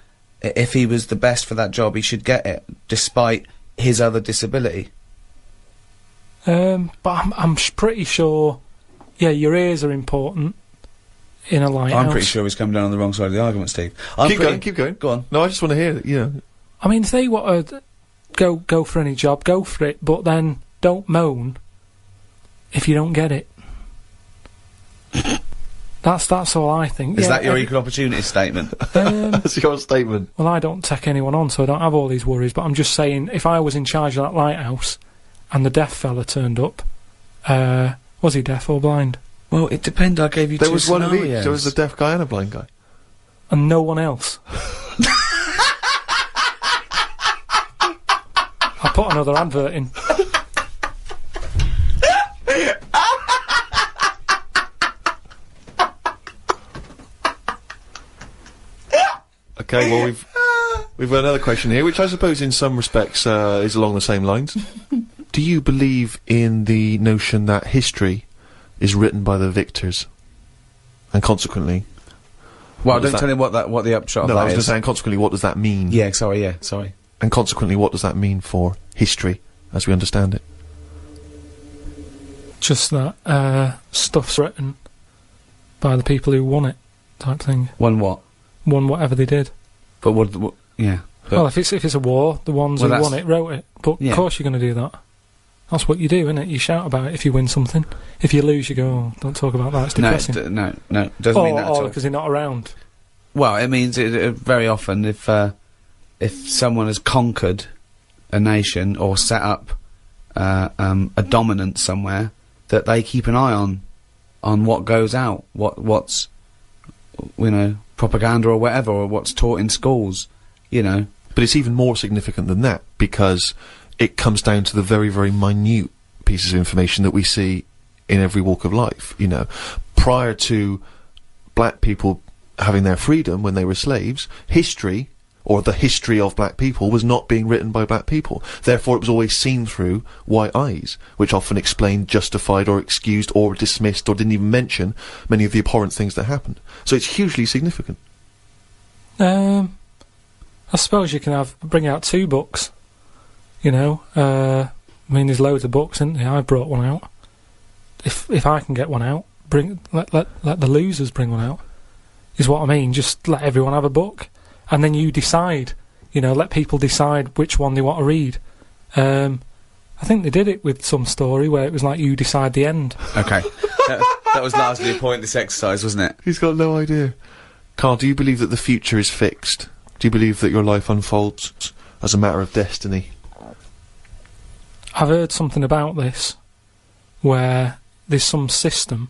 if he was the best for that job, he should get it, despite his other disability. But I'm pretty sure, yeah, your ears are important in a lighthouse. I'm pretty sure he's come down on the wrong side of the argument, Steve. Keep going. Go on. No, I just want to hear that, you know. I mean, if they want to go for any job, go for it, but then don't moan if you don't get it. That's all I think. Is that your equal opportunity statement? That's your statement. Well, I don't take anyone on, so I don't have all these worries. But I'm just saying, if I was in charge of that lighthouse, and the deaf fella turned up, was he deaf or blind? Well, it depends. I gave you There two was one of each. scenarios. There was a deaf guy and a blind guy. And no one else. I'll put another advert in. Okay, well we've got another question here, which I suppose in some respects is along the same lines. Do you believe in the notion that history is written by the victors, and consequently? Well, don't tell him what the upshot of that is. No, I was just saying, consequently, what does that mean? Yeah, sorry. And consequently, what does that mean for history, as we understand it? Just that stuff's written by the people who won it, type thing. Won what? Won whatever they did. But what yeah. But Well, if it's a war, the ones who won it wrote it. But Yeah. of course you're going to do that. That's what you do, isn't it? You shout about it if you win something. If you lose, you go, oh, don't talk about that, it's depressing. no, doesn't mean that at all. Or because they're not around. Well, it means very often if someone has conquered a nation or set up a dominance somewhere, that they keep an eye on what goes out, what's propaganda or whatever, or what's taught in schools, But it's even more significant than that, because it comes down to the very, very minute pieces of information that we see in every walk of life. Prior to black people having their freedom when they were slaves, history, or the history of black people, was not being written by black people. Therefore, it was always seen through white eyes, which often explained, justified, or excused, or dismissed, or didn't even mention many of the abhorrent things that happened. So it's hugely significant. I suppose you can bring out 2 books. There's loads of books, isn't there? I brought one out. If I can get one out, let the losers bring one out. Is what I mean. Just let everyone have a book, and then you decide. Let people decide which one they want to read. I think they did it with some story where it was like you decide the end. Okay. That was largely a pointless exercise, wasn't it? He's got no idea. Karl, do you believe that the future is fixed? Do you believe that your life unfolds as a matter of destiny? I've heard something about this, where there's some system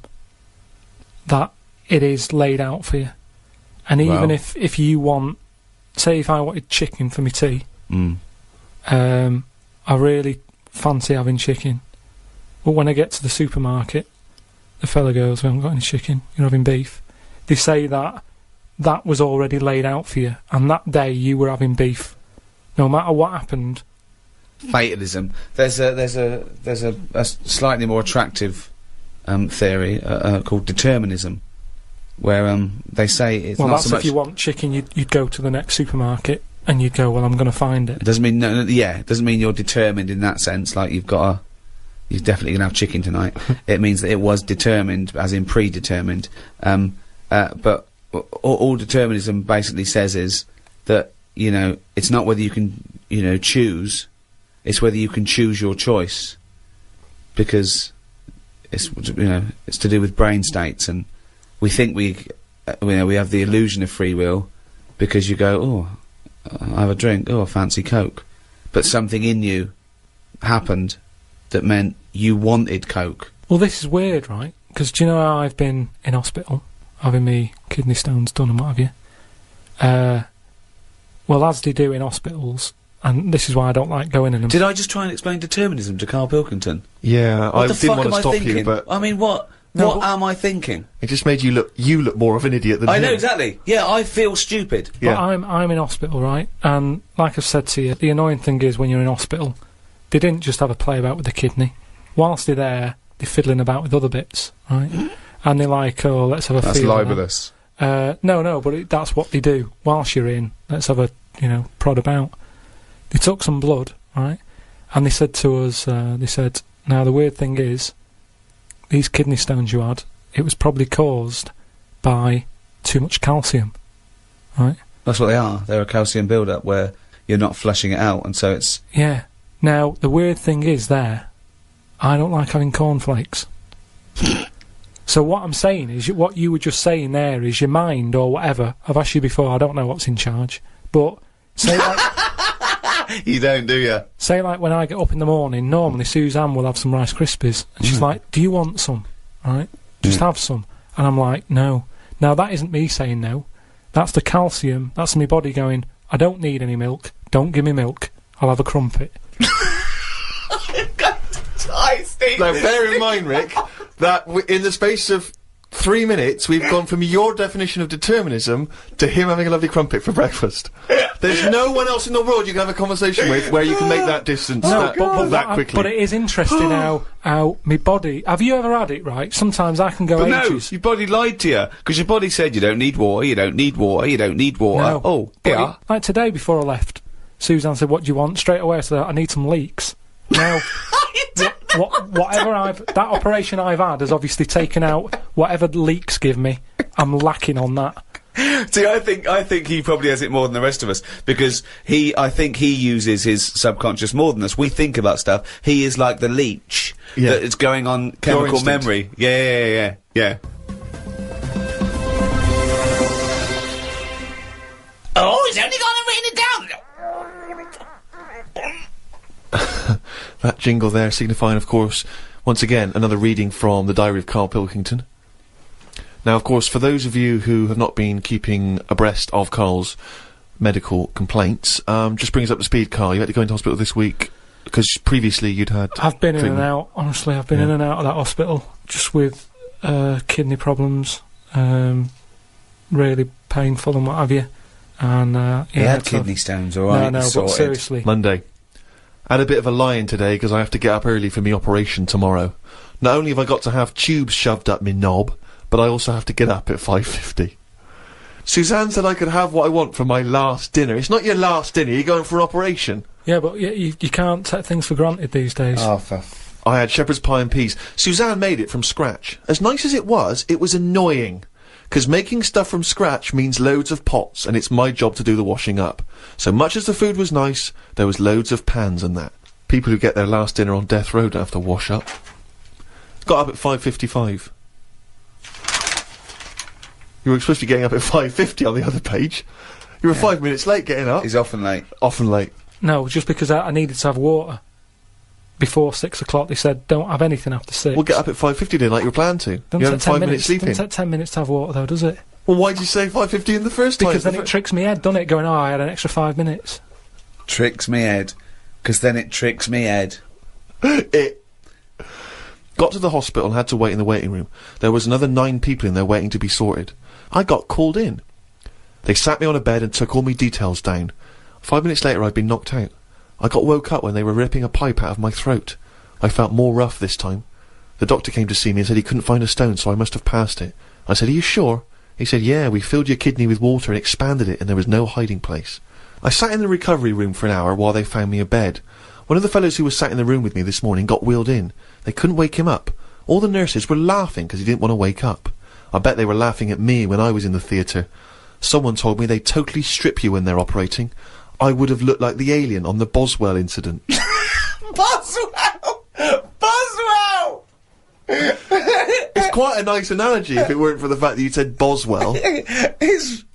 that it is laid out for you. And even if you want, say if I wanted chicken for my tea, I really fancy having chicken. But when I get to the supermarket, the fella goes, we haven't got any chicken, you're having beef. They say that was already laid out for you, and that day you were having beef. No matter what happened. Fatalism. There's a slightly more attractive theory called determinism, where they say it's not so much. If you want chicken, you'd go to the next supermarket and you'd go, well, I'm going to find it. It doesn't mean it doesn't mean you're determined in that sense. Like you're definitely going to have chicken tonight. It means that it was determined, as in predetermined. But all determinism basically says is that it's not whether you can choose. It's whether you can choose your choice, because it's to do with brain states, and we think we have the illusion of free will because you go, oh, I have a drink, oh, I fancy Coke, but something in you happened that meant you wanted Coke. Well, this is weird, right? Because do you know how I've been in hospital, having me kidney stones done and what have you? Well, as they do in hospitals. And this is why I don't like going in them. Did I just try and explain determinism to Karl Pilkington? Yeah, I didn't want to stop you, but I mean, what am I thinking? It just made you look more of an idiot than I him. know exactly. Yeah, I feel stupid. Yeah. But I'm in hospital, right? And like I've said to you, the annoying thing is when you're in hospital, they didn't just have a play about with the kidney. Whilst they're there, they're fiddling about with other bits, right? And they're like, oh, let's have a That's feel. libelous. No, but that's what they do. Whilst you're in, let's have a prod about. They took some blood, right? And they said to us, now the weird thing is, these kidney stones you had, it was probably caused by too much calcium, right? That's what they are. They're a calcium build-up where you're not flushing it out, and so it's... Yeah. Now, the weird thing is I don't like having cornflakes. So what I'm saying is, what you were just saying there is your mind or whatever. I've asked you before, I don't know what's in charge. But, say like... You don't, do you? Say like when I get up in the morning, normally Suzanne will have some Rice Krispies. And she's like, do you want some? Right? Just have some. And I'm like, no. Now that isn't me saying no. That's the calcium. That's my body going, I don't need any milk. Don't give me milk. I'll have a crumpet. Now, bear in mind, Rick, that in the space of 3 minutes, we've gone from your definition of determinism to him having a lovely crumpet for breakfast. There's no one else in the world you can have a conversation with where you can make that distance that quickly. But it is interesting how my body... Have you ever had it, right? Sometimes I can go ages. No, your body lied to you, because your body said you don't need water, you don't need water, you don't need water. No. Oh, yeah. Like today before I left, Suzanne said, what do you want? Straight away I said, I need some leeks. Now... that operation I've had has obviously taken out whatever leaks give me. I'm lacking on that. See, I think he probably has it more than the rest of us, because I think he uses his subconscious more than us. We think about stuff. He is like the leech that is going on chemical memory. Yeah. Oh, he's only gonna rain it down. That jingle there signifying, of course, once again, another reading from the diary of Karl Pilkington. Now, of course, for those of you who have not been keeping abreast of Karl's medical complaints, just bring us up to speed, Karl. You had to go into hospital this week, because previously you'd had... I've been in and out, honestly. I've been in and out of that hospital, just with kidney problems, really painful and what have you. And, he had kidney stones, alright? No, but seriously. Monday. I had a bit of a lie-in today because I have to get up early for my operation tomorrow. Not only have I got to have tubes shoved up my knob, but I also have to get up at 5:50. Suzanne said I could have what I want for my last dinner. It's not your last dinner, you're going for an operation. Yeah, but you can't take things for granted these days. Oh, I had shepherd's pie and peas. Suzanne made it from scratch. As nice as it was annoying. Because making stuff from scratch means loads of pots, and it's my job to do the washing up. So much as the food was nice, there was loads of pans and that. People who get their last dinner on death row don't have to wash up. Got up at 5:55. You were supposed to be getting up at 5:50 on the other page. You were 5 minutes late getting up. He's often late. Often late. No, just because I needed to have water. Before 6 o'clock, they said, don't have anything after 6. We'll get up at 5:50 then, like you were planned to. You had 5 minutes sleeping. Doesn't take 10 minutes to have water, though, does it? Well, why'd you say 5:50 in the first time? Because then it tricks me head, doesn't it? Going, oh, I had an extra 5 minutes. Tricks me head. Because then it tricks me head. It... Got to the hospital and had to wait in the waiting room. There was another 9 people in there waiting to be sorted. I got called in. They sat me on a bed and took all my details down. 5 minutes later, I'd been knocked out. I got woke up when they were ripping a pipe out of my throat. I felt more rough this time. The doctor came to see me and said he couldn't find a stone, so I must have passed it. I said, are you sure? He said, yeah, we filled your kidney with water and expanded it, and there was no hiding place. I sat in the recovery room for an hour while they found me a bed. One of the fellows who was sat in the room with me this morning got wheeled in. They couldn't wake him up. All the nurses were laughing because he didn't want to wake up. I bet they were laughing at me when I was in the theatre. Someone told me they totally strip you when they're operating. I would have looked like the alien on the Boswell incident. Boswell! Boswell! It's quite a nice analogy if it weren't for the fact that you said Boswell. It's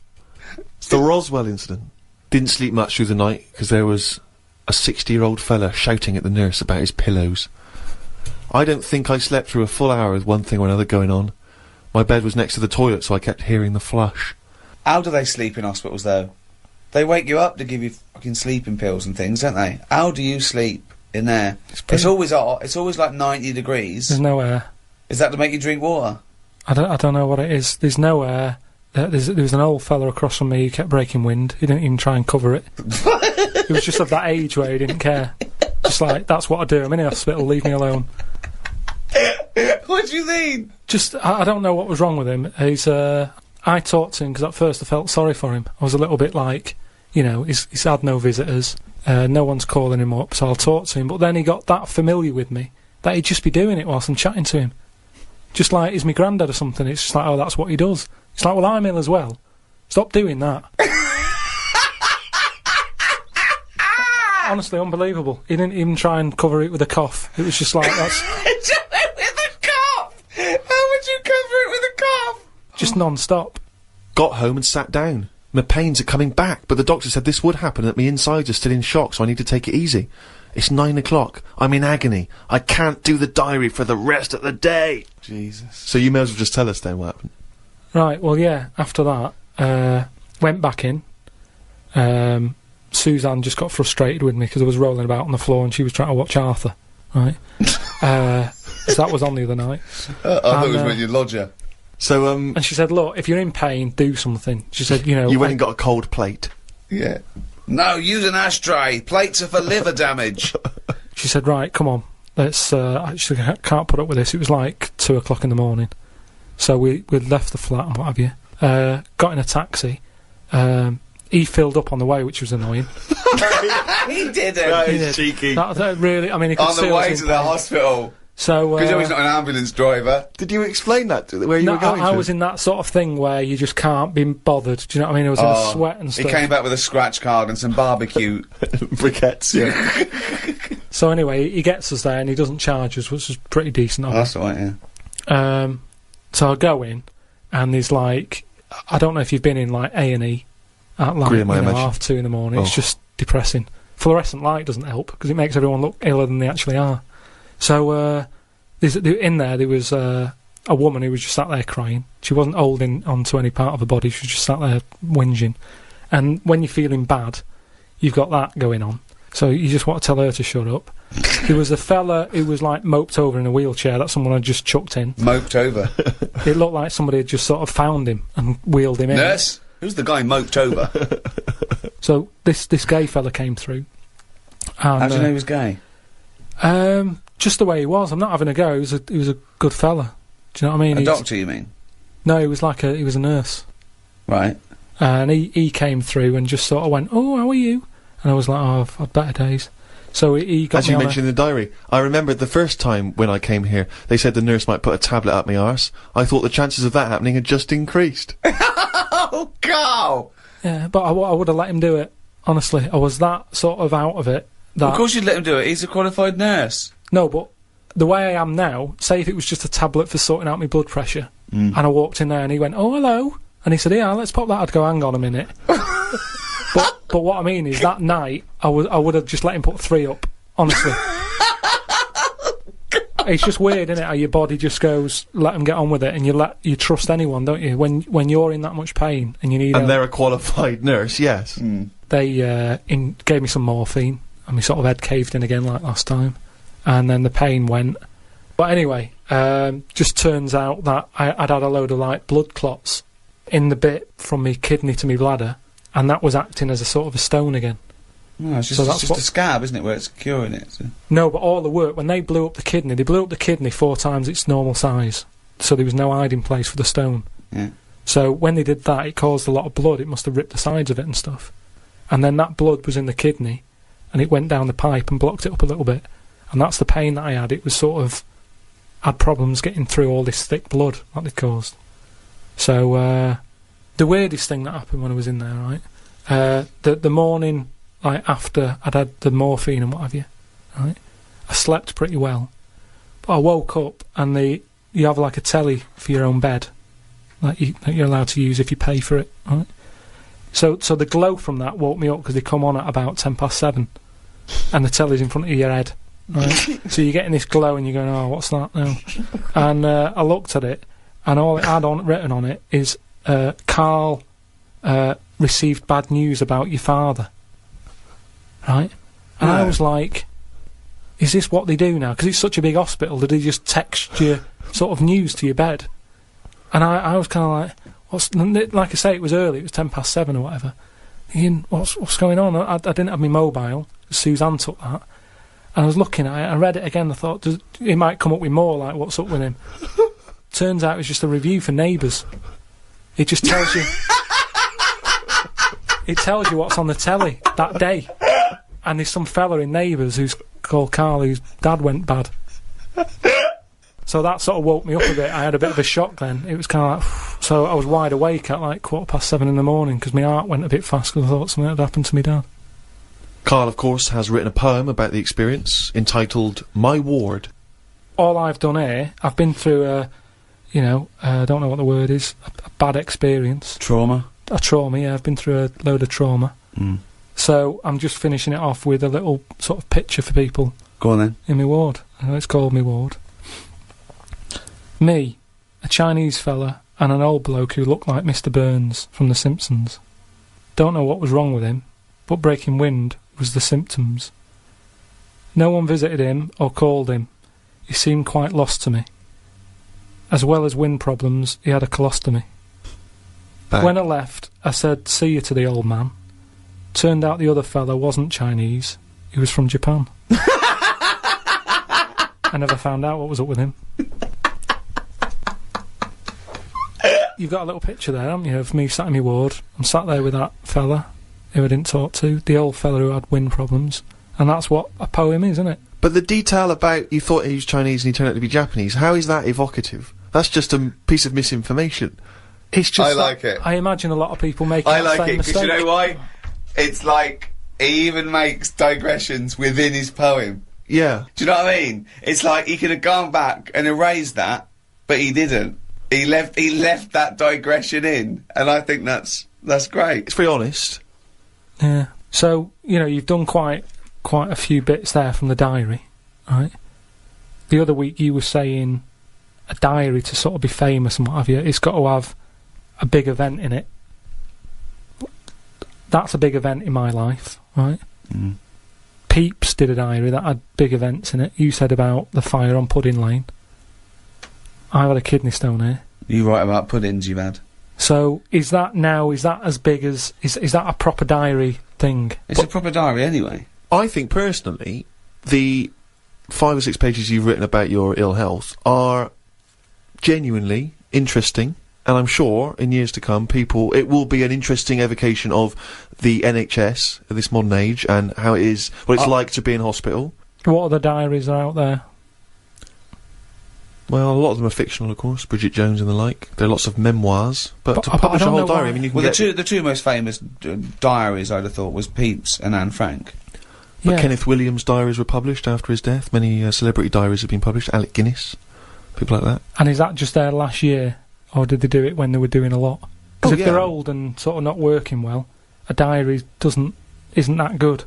the Roswell incident. Didn't sleep much through the night because there was a 60-year-old fella shouting at the nurse about his pillows. I don't think I slept through a full hour with one thing or another going on. My bed was next to the toilet, so I kept hearing the flush. How do they sleep in hospitals, though? They wake you up to give you fucking sleeping pills and things, don't they? How do you sleep in there? It's always hot. It's always like 90 degrees. There's no air. Is that to make you drink water? I don't know what it is. There's no air. There was an old fella across from me who kept breaking wind. He didn't even try and cover it. He was just of that age where he didn't care. Just like, that's what I do. I'm in the hospital, leave me alone. What do you mean? Just, I don't know what was wrong with him. I talked to him because at first I felt sorry for him. I was a little bit like, you know, he's had no visitors. No one's calling him up, so I'll talk to him. But then he got that familiar with me that he'd just be doing it whilst I'm chatting to him. Just like he's my granddad or something. It's just like, oh, that's what he does. It's like, well, I'm ill as well. Stop doing that. Honestly, unbelievable. He didn't even try and cover it with a cough. It was just like, that's... With a cough? How would you cover just non-stop. Got home and sat down. My pains are coming back, but the doctor said this would happen, that my insides are still in shock, so I need to take it easy. It's 9 o'clock. I'm in agony. I can't do the diary for the rest of the day. Jesus. So you may as well just tell us then what happened. Right, well, yeah, after that, went back in. Suzanne just got frustrated with me because I was rolling about on the floor and she was trying to watch Arthur, right? So that was on the other night. I thought it was when you lodger. So, and she said, look, if you're in pain, do something. She said, you know... You went and got a cold plate. Yeah. No, use an ashtray. Plates are for liver damage. She said, right, come on. Let's, I can't put up with this. It was like 2 o'clock in the morning. So we left the flat and what have you. Got in a taxi. He filled up on the way, which was annoying. He didn't. That is cheeky. That really, I mean, he could On the way to the hospital. So, because he's not an ambulance driver. Did you explain that to where you were going I to? was in that sort of thing where you just can't be bothered. Do you know what I mean? I was in a sweat and stuff. He came back with a scratch card and some barbecue. Briquettes, yeah. So anyway, he gets us there and he doesn't charge us, which is pretty decent of him. That's all right, yeah. So I go in and there's like, I don't know if you've been in like A&E at like Grim, I imagine. 2:30 in the morning. It's just depressing. Fluorescent light doesn't help because it makes everyone look iller than they actually are. So in there was a woman who was just sat there crying. She wasn't holding onto any part of her body. She was just sat there whinging. And when you're feeling bad, you've got that going on. So you just want to tell her to shut up. There was a fella who was like moped over in a wheelchair that someone had just chucked in. Moped over? It looked like somebody had just sort of found him and wheeled him in. Nurse? Who's the guy moped over? So this gay fella came through. And, How do you know he was gay? Just the way he was. I'm not having a go. He was a good fella. Do you know what I mean? A doctor, you mean? No, he was a nurse. Right. And he came through and just sort of went, "Oh, how are you?" And I was like, "Oh, I've had better days." So he got As me you on mentioned in the diary, I remember the first time when I came here, they said the nurse might put a tablet up my arse. I thought the chances of that happening had just increased. Oh, Karl! Yeah, but I would have let him do it. Honestly, I was that sort of out of it. That Of course you'd let him do it. He's a qualified nurse. No, but the way I am now, say if it was just a tablet for sorting out my blood pressure, and I walked in there and he went, "Oh, hello," and he said, "Yeah, let's pop that." I'd go, "Hang on a minute." But what I mean is that night I would have just let him put 3 up. Honestly, it's just weird, isn't it? How your body just goes, let them get on with it, and you trust anyone, don't you? When you're in that much pain and you need, and they're a qualified nurse, yes. They gave me some morphine, and my sort of head caved in again like last time, and then the pain went. But anyway, just turns out that I'd had a load of like blood clots in the bit from my kidney to my bladder, and that was acting as a sort of a stone again. No, it's just a scab, isn't it, where it's curing it? So. No, but all the work, when they blew up the kidney 4 times its normal size, so there was no hiding place for the stone. Yeah. So when they did that, it caused a lot of blood. It must have ripped the sides of it and stuff. And then that blood was in the kidney, and it went down the pipe and blocked it up a little bit. And that's the pain that I had. It was sort of, had problems getting through all this thick blood that they caused. So, the weirdest thing that happened when I was in there, right? The morning, like, after I'd had the morphine and what have you, right? I slept pretty well. But I woke up and you have like a telly for your own bed that you're allowed to use if you pay for it, right? So the glow from that woke me up because they come on at about 7:10, and the telly's in front of your head, right? So you're getting this glow and you're going, "Oh, what's that now?" And I looked at it, and all it had written on it is, "Karl received bad news about your father." Right? And I was like, is this what they do now? Because it's such a big hospital, did they just text you sort of news to your bed? And I was kind of like, like I say, it was early, it was 7:10 or whatever. Thinking, what's going on? I didn't have my mobile. Suzanne took that. And I was looking at it, I read it again, I thought, it might come up with more, like, what's up with him? Turns out it was just a review for Neighbours. It just tells you... it tells you what's on the telly that day. And there's some fella in Neighbours who's called Karl, whose dad went bad. So that sort of woke me up a bit. I had a bit of a shock then. It was kind of like... So I was wide awake at like 7:15 in the morning because my heart went a bit fast because I thought something had happened to my dad. Karl, of course, has written a poem about the experience entitled My Ward. All I've done here, I've been through I don't know what the word is, a bad experience. Trauma. A trauma, yeah, I've been through a load of trauma. So I'm just finishing it off with a little sort of picture for people. Go on then. In my ward. It's called me ward. Me, a Chinese fella, and an old bloke who looked like Mr. Burns from The Simpsons. Don't know what was wrong with him, but breaking wind was the symptoms. No one visited him or called him. He seemed quite lost to me. As well as wind problems, he had a colostomy. When I left, I said, "See you" to the old man. Turned out the other fella wasn't Chinese. He was from Japan. I never found out what was up with him. You've got a little picture there, haven't you, of me sat in my ward. I'm sat there with that fella who I didn't talk to, the old fella who had wind problems. And that's what a poem is, isn't it? But the detail about you thought he was Chinese and he turned out to be Japanese, how is that evocative? That's just a piece of misinformation. It's just I like it. I imagine a lot of people making I that like same it, because mistake. you know why? It's like, he even makes digressions within his poem. Yeah. Do you know what I mean? It's like, he could have gone back and erased that, but he didn't. He left that digression in, and I think that's great. It's very honest. Yeah. So, you've done quite a few bits there from the diary, right? The other week you were saying a diary to sort of be famous and what have you, it's got to have a big event in it. That's a big event in my life, right? Peeps did a diary that had big events in it. You said about the fire on Pudding Lane. I've had a kidney stone here. You write about puddings you've had. So, is that as big as... Is that a proper diary thing? It's a proper diary anyway. I think, personally, the 5 or 6 pages you've written about your ill health are genuinely interesting, and I'm sure, in years to come, it will be an interesting evocation of the NHS at this modern age, and how it is, what it's like to be in hospital. What other diaries are out there? Well, a lot of them are fictional, of course. Bridget Jones and the like. There are lots of memoirs, but to publish a whole diary, I mean, you can the two most famous diaries, I'd have thought, was Pepys and Anne Frank. But Kenneth Williams' diaries were published after his death. Many celebrity diaries have been published. Alec Guinness, people like that. And is that just their last year, or did they do it when they were doing a lot? Because if they're old and sort of not working well, a diary isn't that good.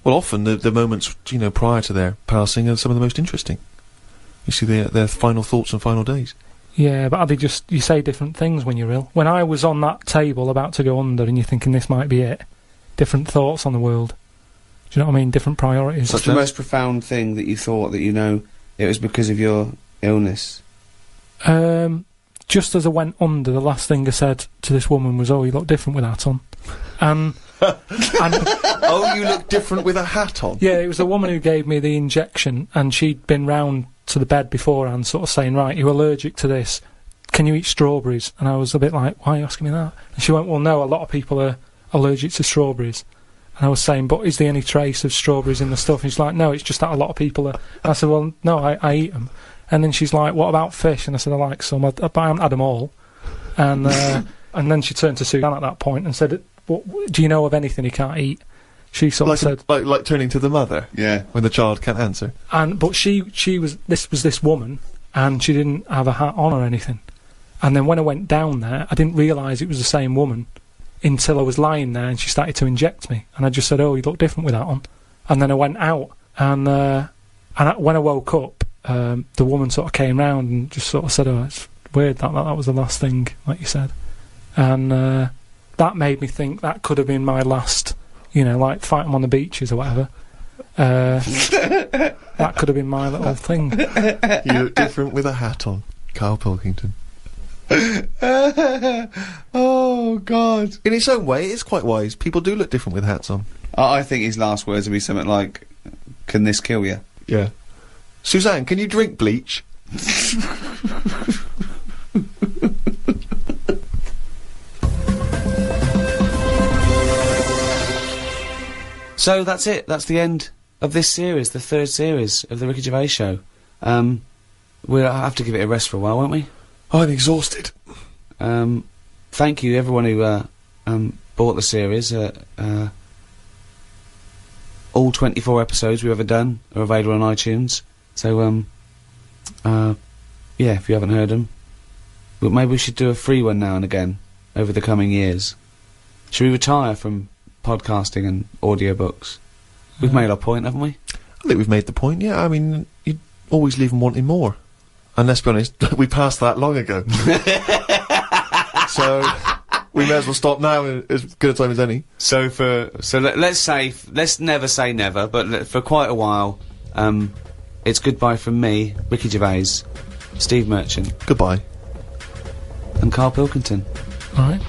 Well, often the moments prior to their passing are some of the most interesting. You see their final thoughts and final days. Yeah, but are they just... You say different things when you're ill. When I was on that table about to go under and you're thinking this might be it, different thoughts on the world. Do you know what I mean? Different priorities. What's the most profound thing that you thought that it was because of your illness? Just as I went under, the last thing I said to this woman was, "Oh, you look different with that on." And oh, you look different with a hat on? Yeah, it was the woman who gave me the injection, and she'd been round to the bed beforehand sort of saying, "Right, you're allergic to this. Can you eat strawberries?" And I was a bit like, "Why are you asking me that?" And she went, "Well, no, a lot of people are allergic to strawberries." And I was saying, "But is there any trace of strawberries in the stuff?" And she's like, "No, it's just that a lot of people are." And I said, "Well, no, I eat them." And then she's like, "What about fish?" And I said, "I like some, but I haven't had them all." And and then she turned to Suzanne at that point and said, "What, do you know of anything he can't eat?" She sort of said... Like turning to the mother? Yeah. When the child can't answer. But she was this woman, and she didn't have a hat on or anything. And then when I went down there, I didn't realise it was the same woman until I was lying there and she started to inject me. And I just said, "Oh, you look different with that on." And then I went out, and when I woke up, the woman sort of came round and just sort of said, "Oh, it's weird that was the last thing," like you said. And that made me think that could have been my last, like fighting on the beaches or whatever. That could have been my little thing. You look different with a hat on. Karl Pilkington. Oh, God. In its own way, it's quite wise. People do look different with hats on. I think his last words would be something like, "Can this kill you?" Yeah. Suzanne, can you drink bleach? So that's it. That's the end of this series, the third series of the Ricky Gervais Show. We'll have to give it a rest for a while, won't we? I'm exhausted. Thank you, everyone who bought the series. All 24 episodes we've ever done are available on iTunes. So, yeah, if you haven't heard them, But maybe we should do a free one now and again over the coming years. Should we retire from podcasting and audiobooks? We've made our point, haven't we? I think we've made the point, yeah. I mean, you always leave them wanting more. And let's be honest, we passed that long ago. So we may as well stop now in as good a time as any. So let's never say never, but for quite a while, it's goodbye from me, Ricky Gervais, Steve Merchant. Goodbye. And Karl Pilkington. All right.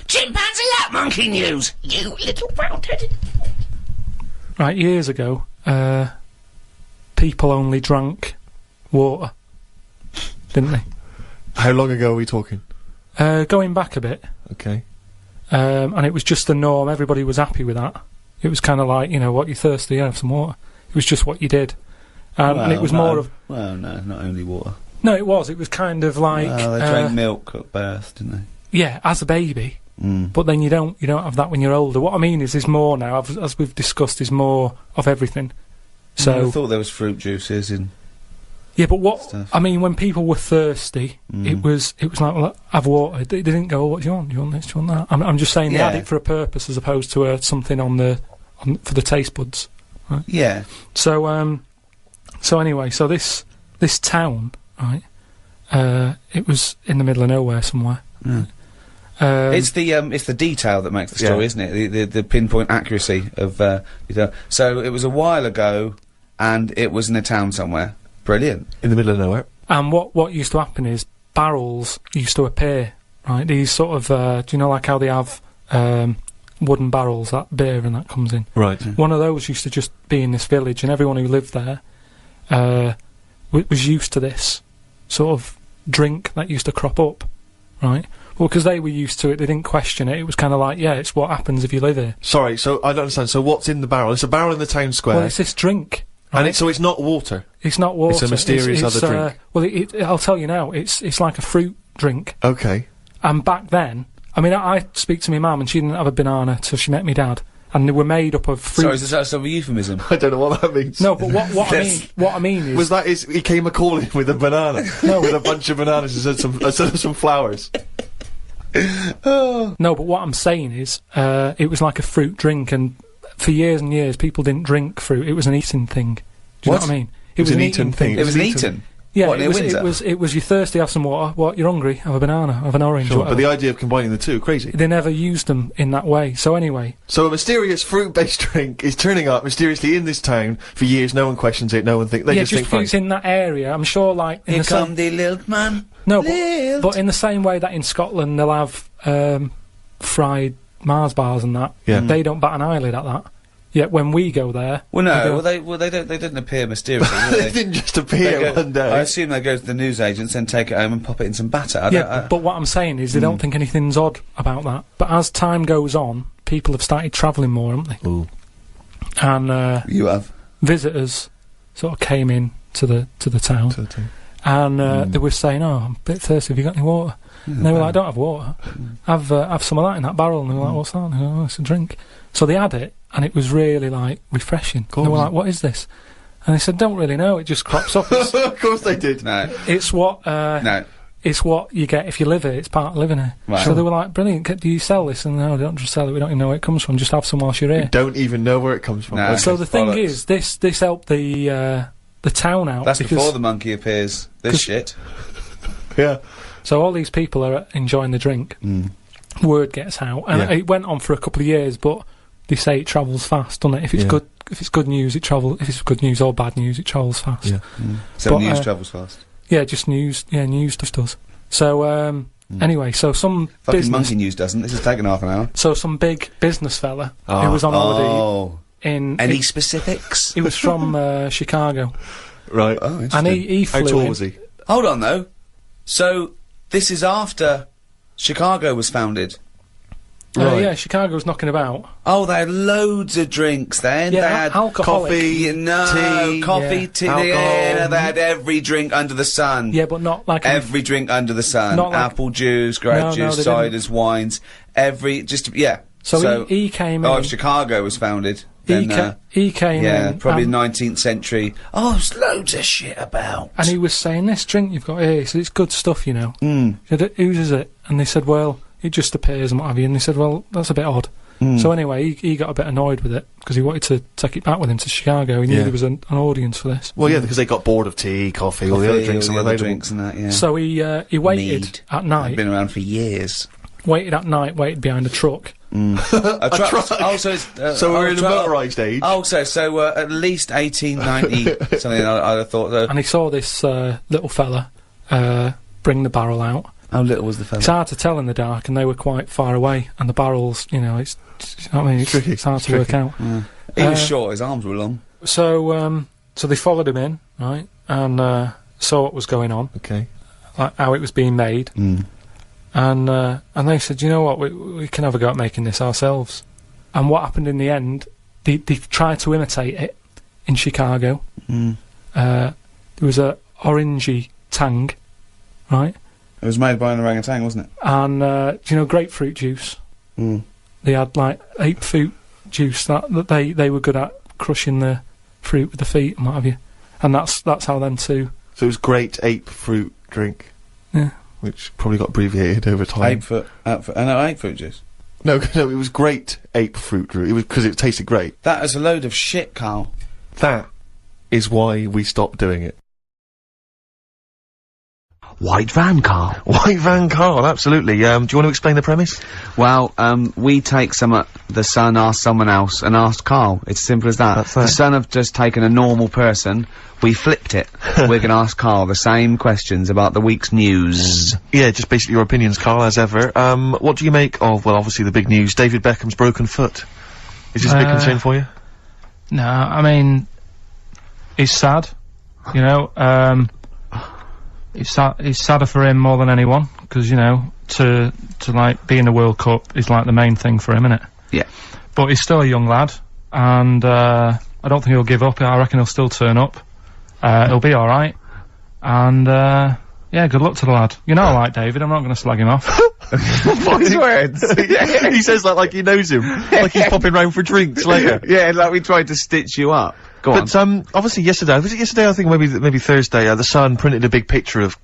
Chimpanzee that monkey news, you little round-headed... Right, years ago, people only drank water, didn't they? How long ago are we talking? Going back a bit. Okay. And it was just the norm. Everybody was happy with that. It was kind of like, you know, what, you're thirsty, have some water. It was just what you did. And it was more of... Well, no, not only water. No, it was. It was kind of like... Well, they drank milk at birth, didn't they? Yeah, as a baby. But then you don't have that when you're older. What I mean is more now, as we've discussed, is more of everything. So I thought there was fruit juices in. Yeah, but what stuff. I mean, when people were thirsty, it was like, well, have water. They didn't go, oh, what do you want? Do you want this? Do you want that? I'm just saying they had it for a purpose as opposed to something for the taste buds. Right? Yeah. So anyway, so this town, right? It was in the middle of nowhere somewhere. Mm. It's the detail that makes the story, isn't it? The pinpoint accuracy of detail. So it was a while ago, and it was in a town somewhere. Brilliant. In the middle of nowhere. And what used to happen is barrels used to appear, right? These sort of, do you know, like how they have wooden barrels, that beer and that comes in? Right. Mm. One of those used to just be in this village, and everyone who lived there was used to this sort of drink that used to crop up, right? Well, because they were used to it, they didn't question it. It was kind of like, yeah, it's what happens if you live here. Sorry, so I don't understand. So what's in the barrel? It's a barrel in the town square. Well, it's this drink. Right? And so it's not water? It's not water. It's a mysterious other drink. Well, I'll tell you now, it's like a fruit drink. Okay. And back then, I mean, I speak to my mum, and she didn't have a banana till she met me dad. And they were made up of fruit. Sorry, is that a euphemism? I don't know what that means. No, but what I mean is... Was that he came a-calling with a banana? No. With a bunch of bananas and some flowers? No, but what I'm saying is, it was like a fruit drink, and for years and years, people didn't drink fruit. It was an eating thing. Do you know what I mean? It was an eating thing. It was an eating? Yeah, what, it was. You're thirsty, have some water. What? You're hungry? Have a banana. Have an orange. Sure, whatever. but the idea of combining the two, crazy. They never used them in that way. So anyway. So a mysterious fruit-based drink is turning up mysteriously in this town for years. No one questions it. No one thinks. They just think fine. It's in that area. I'm sure, like in Here the come the little man. No, but in the same way that in Scotland they'll have fried Mars bars and that. Yeah. They don't bat an eyelid at that. Yet when we go there, well, no, they didn't appear mysteriously. They didn't just appear one day. I assume they go to the newsagents, then take it home and pop it in some batter. But what I'm saying is they don't think anything's odd about that. But as time goes on, people have started travelling more, haven't they? Ooh. And you have visitors sort of came in to the town, and they were saying, "Oh, I'm a bit thirsty. Have you got any water?" And they were like, "I don't have water. Have some of that in that barrel." And they were like, "What's that?" And they were like, "Oh, it's a drink." So they had it, and it was really like refreshing. They were like, "What is this?" And they said, "Don't really know. It just crops up." Of course they did. No. It's what. No. It's what you get if you live here. It's part of living here. Right. So they were like, "Brilliant. Do you sell this?" And no, they don't just sell it. We don't even know where it comes from. Just have some whilst you're here. You don't even know where it comes from. No. So the thing is, this helped the town out. That's before the monkey appears. This shit. Yeah. So all these people are enjoying the drink. Word gets out, and it went on for a couple of years. But they say it travels fast, doesn't it? If it's good news, it travels. If it's good news or bad news, it travels fast. Yeah. So news travels fast. Yeah, just news. Yeah, news stuff does. So anyway, so some fucking monkey news doesn't. This has taken half an hour. So some big business fella who was on holiday in any specifics? He was from Chicago. Right. Oh, and he flew How tall in. was he? Hold on though. So this is after Chicago was founded. Yeah, Chicago was knocking about. Oh, they had loads of drinks then. Yeah, they had alcoholic. coffee, tea, alcohol. they had every drink under the sun. Yeah, but not like every drink under the sun. Not like- Apple juice, grape juice, they ciders, wines. So he came in. Oh, if Chicago was founded. Then, he came in. Yeah, probably 19th century. Oh, there's loads of shit about. And he was saying, this drink you've got here, he said, it's good stuff, you know. He said, whose is it? And they said, well, it just appears and what have you. And he said, well, that's a bit odd. So anyway, he got a bit annoyed with it because he wanted to take it back with him to Chicago. He knew there was an audience for this. Well, yeah, because they got bored of tea, coffee, all the other drinks all and the other available. drinks and that, yeah. So he waited at night. They've been around for years. Waited behind a truck. A truck. Oh, so it's, So we're in the motorised age. Oh, so at least 1890 something. I'd have thought. And he saw this little fella bring the barrel out. How little was the fella? It's hard to tell in the dark, and they were quite far away. And the barrels, you know, it's you know what I mean, it's hard to work out. Yeah. He was short. His arms were long. So they followed him in, right, and saw what was going on. Okay. Like how it was being made. And they said, you know what, we can have a go at making this ourselves. And what happened in the end, they tried to imitate it in Chicago. There was a orangey tang, right? It was made by an orangutan, wasn't it? And do you know grapefruit juice? They had like ape fruit juice that they were good at crushing the fruit with the feet and what have you. And that's how them two. So it was great ape fruit drink. Yeah. Which probably got abbreviated over time. Ape fruit juice. No, it was great ape fruit drink. It was because it tasted great. That is a load of shit, Karl. That is why we stopped doing it. White van, Karl. White van, Karl, absolutely. Do you want to explain the premise? Well, we take the Sun, ask someone else, and ask Karl. It's as simple as that. That's The it. Sun have just taken a normal person, we flipped it. We're gonna ask Karl the same questions about the week's news. Yeah, just basically your opinions, Karl, as ever. What do you make of, well, obviously the big news, David Beckham's broken foot? Is this a big concern for you? No, I mean, it's sad, you know, it's sadder for him more than anyone, because, you know, to like, be in the World Cup is, like, the main thing for him, innit? Yeah. But he's still a young lad, and, I don't think he'll give up. I reckon he'll still turn up. He'll be alright. And, yeah, good luck to the lad. You know I like David, I'm not gonna slag him off. Wise words. He says that like he knows him. Like he's popping round for drinks later. Yeah, like we tried to stitch you up. Go on. But, obviously yesterday, was it yesterday? I think maybe Thursday, the Sun printed a big picture of,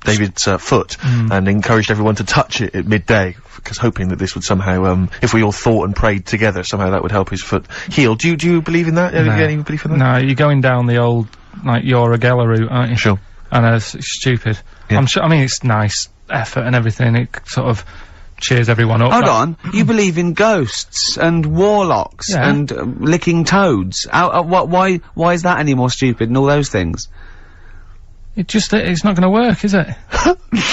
David's, foot and encouraged everyone to touch it at midday, because hoping that this would somehow, if we all thought and prayed together, somehow that would help his foot heal. Do you believe in that? No. Any belief in that? No, you're going down the old, like, Yoragella route, aren't you? Sure. And it's stupid. Yeah. I'm sure, I mean, it's nice effort and everything, it sort of cheers everyone up. Hold on, you believe in ghosts and warlocks and licking toads. Why is that any more stupid than all those things? It's not gonna work, is it?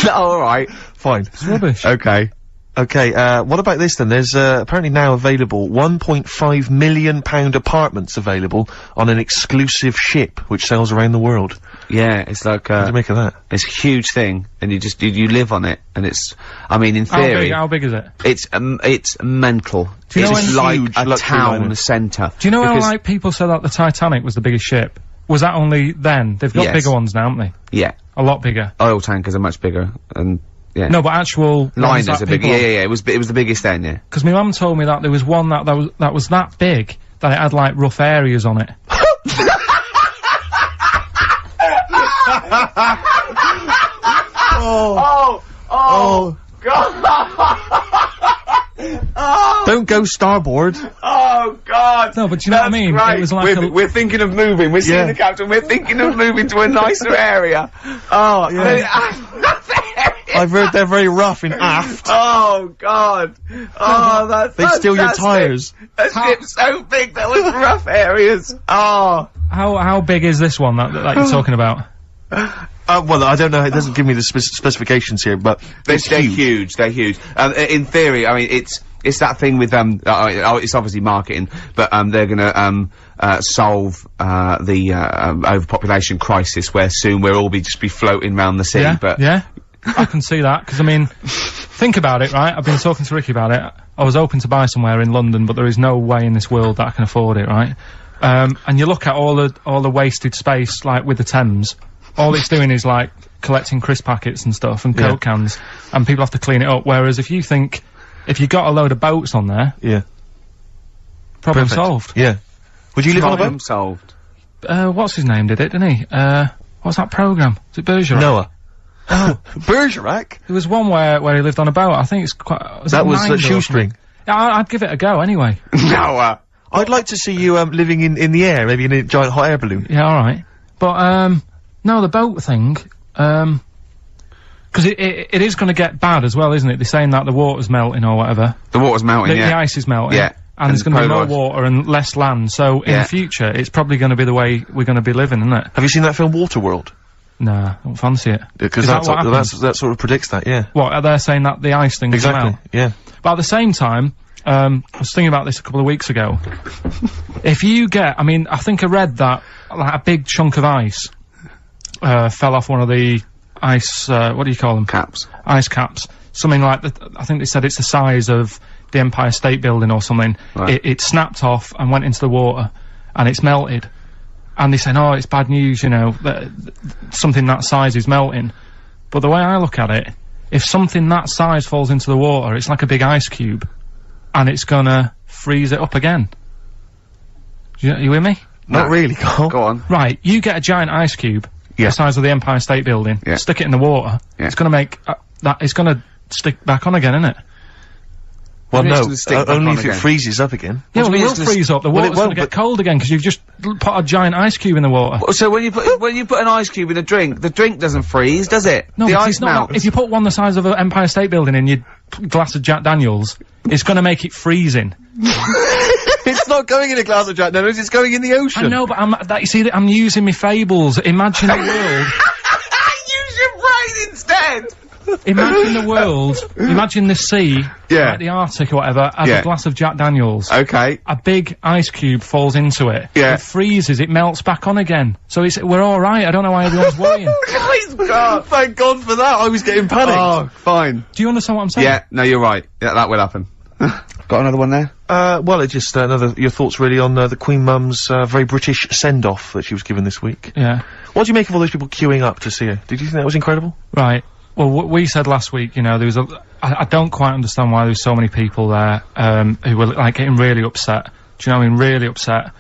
Alright. Fine. It's rubbish. Okay. Okay, what about this then? There's, apparently now available £1.5 million apartments available on an exclusive ship which sails around the world. Yeah, it's like, What do you make of that? it's a huge thing, and you live on it, and it's, I mean, in theory, How big is it? it's mental. Do you know It's when- like Huge a luxury town liner. centre. Do you know how, Because- like, people said that the Titanic was the biggest ship? Was that only then? They've got Yes. bigger ones now, haven't they? Yeah, A lot bigger. oil tankers are much bigger, and, yeah. No, but actual Liners are bigger, yeah, it was the biggest then, yeah. Because my mum told me that there was one that was that big that it had, like, rough areas on it. Oh, don't go starboard. Oh, God! No, but do you know what I mean? Right. It was like we're thinking of moving, we're seeing Yeah. the captain, we're thinking of moving to a nicer area. Oh, I've heard they're very rough in aft. Oh, God! Oh, that's They steal your fantastic. tyres. A ship so big there was rough areas. Oh. how big is this one that you're talking about? Well, I don't know, it doesn't give me the specifications here, but They're it's huge, they're huge. In theory, I mean, it's that thing with, it's obviously marketing, but, they're gonna, solve, the, overpopulation crisis where soon we'll all just be floating around the sea, Yeah, but. yeah. I can see that, because, I mean, Think about it, right? I've been talking to Ricky about it. I was hoping to buy somewhere in London, but there is no way in this world that I can afford it, right? And you look at all the wasted space, like with the Thames. All it's doing is like collecting crisp packets and stuff and Coke cans, and people have to clean it up. Whereas if you got a load of boats on there, problem solved. Yeah. Would you live on a boat? Problem solved. What's his name did it, didn't he? What's that programme? Was it Bergerac? Noah. Oh, Bergerac? There was one where he lived on a boat. I think it's quite... That was Shoestring. Yeah, I'd give it a go anyway. Noah! I'd like to see you, living in the air, maybe in a giant hot air balloon. Yeah, alright. But, no, the boat thing, because it is gonna get bad as well, isn't it? They're saying that the water's melting or whatever. The water's melting, The ice is melting. Yeah. And there's gonna be more water and less land, so in the future, it's probably gonna be the way we're gonna be living, isn't it? Have you seen that film Waterworld? Nah, I don't fancy it. Because that sort of predicts that, yeah. What, are they saying that the ice thing will melt? Yeah. But at the same time, I was thinking about this a couple of weeks ago. If you get, I think I read that, like, a big chunk of ice, fell off one of the ice, what do you call them? Caps. Ice caps. Something like I think they said it's the size of the Empire State Building or something. Right. It snapped off and went into the water, and it's melted. And they say, oh, it's bad news, you know, that something that size is melting. But the way I look at it, if something that size falls into the water, it's like a big ice cube, and it's gonna freeze it up again. You with me? Not really, Carl. Go on. Right, you get a giant ice cube, the size of the Empire State Building, stick it in the water, it's gonna make, it's gonna stick back on again, isn't it? Well, no, only if it freezes up again. Yeah, well, it will freeze up. The water's gonna get cold again, because you've just put a giant ice cube in the water. So when you put an ice cube in a drink, the drink doesn't freeze, does it? No, the because ice melts. If you put one the size of an Empire State Building in your glass of Jack Daniels, it's gonna make it freezing. It's not going in a glass of Jack Daniels, it's going in the ocean. I know, but I'm using my fables. Imagine a world. Use your brain instead! Imagine the world, imagine the sea, Yeah. like the Arctic or whatever, as a glass of Jack Daniels. Okay. A big ice cube falls into it. Yeah. It freezes, it melts back on again. So we're alright, I don't know why everyone's worrying. God, thank God for that, I was getting panicked. Oh, fine. Do you understand what I'm saying? Yeah, no, you're right. Yeah, that will happen. Got another one there? Well, it's just your thoughts really on the Queen Mum's very British send-off that she was given this week. Yeah. What do you make of all those people queuing up to see her? Did you think that was incredible? Right. Well, what we said last week, you know, there was I don't quite understand why there's so many people there, who were, like, getting really upset. Do you know what I mean? Really upset,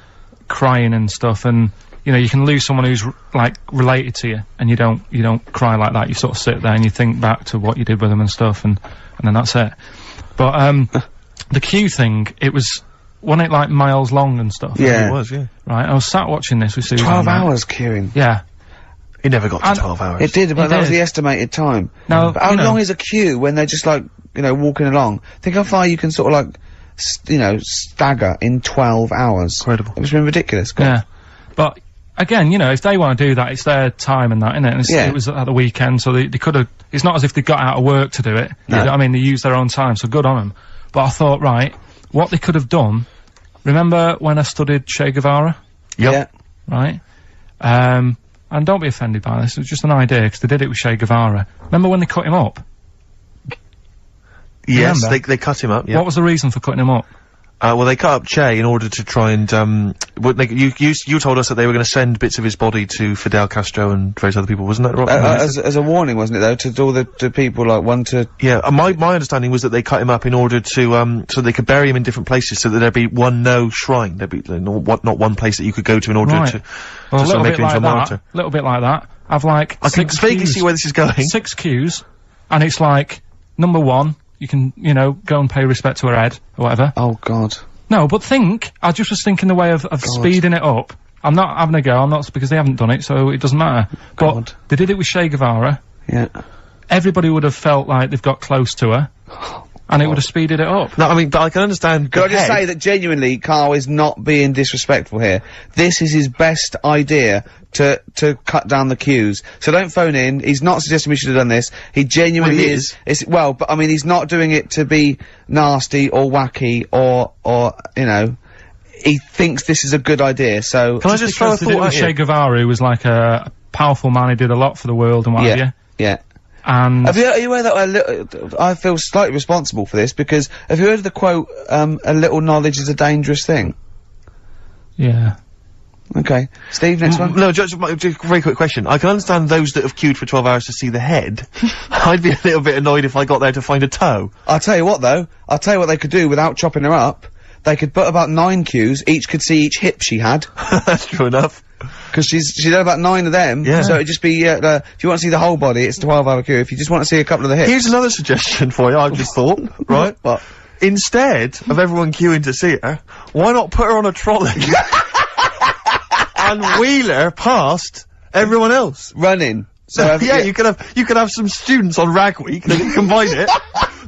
crying and stuff, and, you know, you can lose someone who's, like, related to you, and you don't cry like that. You sort of sit there and you think back to what you did with them and stuff, and then that's it. But, the queue thing, wasn't it, like, miles long and stuff? Yeah. It was, yeah. Right, I was sat watching this with Susan. 12 hours queuing. Yeah. It never got to 12 hours. It did, but It that was did. the estimated time. Now, But how you know- long is a queue when they're just, like, you know, walking along? Think how far you can sort of, like, you know, stagger in 12 hours. Incredible. It's been ridiculous. God. Yeah. But, again, you know, if they want to do that, it's their time and that, innit? And Yeah. it was at the weekend, so they could have... It's not as if they got out of work to do it. No. You know what I mean? They used their own time, so good on them. But I thought, right, what they could have done... Remember when I studied Che Guevara? Yep. Yeah. Right? And don't be offended by this, it was just an idea, because they did it with Che Guevara. Remember when they cut him up? Yes, Remember? they cut him up, yeah. What was the reason for cutting him up? Well, they cut up Che in order to try and, you told us that they were gonna send bits of his body to Fidel Castro and various other people, wasn't that right? As a warning, wasn't it, though, to all the people, like, one to... Yeah, my understanding was that they cut him up in order to, so they could bury him in different places, so that there'd be one shrine. There'd be, not one place that you could go to in order Right. to Well, a sort little of make bit him into like a monitor. that. A little bit like that. I've, like, I can 6 vaguely queues. see where this is going. 6 queues, and it's like, number 1, you can, you know, go and pay respect to her head, or whatever. Oh, God. No, but I just was thinking the way of speeding it up. I'm not having a go, because they haven't done it, so it doesn't matter. God. But they did it with Che Guevara. Yeah. Everybody would have felt like they've got close to her, and it would have speeded it up. No, I mean, but I can understand. Can I just the head. say that genuinely, Karl is not being disrespectful here. This is his best idea to cut down the queues. So don't phone in. He's not suggesting we should have done this. He genuinely Well, he is. Well, but I mean, he's not doing it to be nasty or wacky or, you know, he thinks this is a good idea, so... Can I just throw a Because they did it thought with at Che you? Guevara, who was like a powerful man, he did a lot for the world and what have you. Yeah. And Are you aware that I feel slightly responsible for this, because have you heard of the quote, a little knowledge is a dangerous thing? yeah. Okay. Steve, next one? No, just a very quick question. I can understand those that have queued for 12 hours to see the head. I'd be a little bit annoyed if I got there to find a toe. I'll tell you what, though. I'll tell you what they could do without chopping her up. They could put about 9 queues, each could see each hip she had. That's true enough. Because she's done about 9 of them. Yeah. So it'd just be, if you want to see the whole body, it's a 12-hour queue. If you just want to see a couple of the hips. Here's another suggestion for you, I've just thought, right? What? Instead of everyone queuing to see her, why not put her on a trolley and wheel her past everyone else? Running. So Yeah, you could have some students on Rag Week, they can combine it,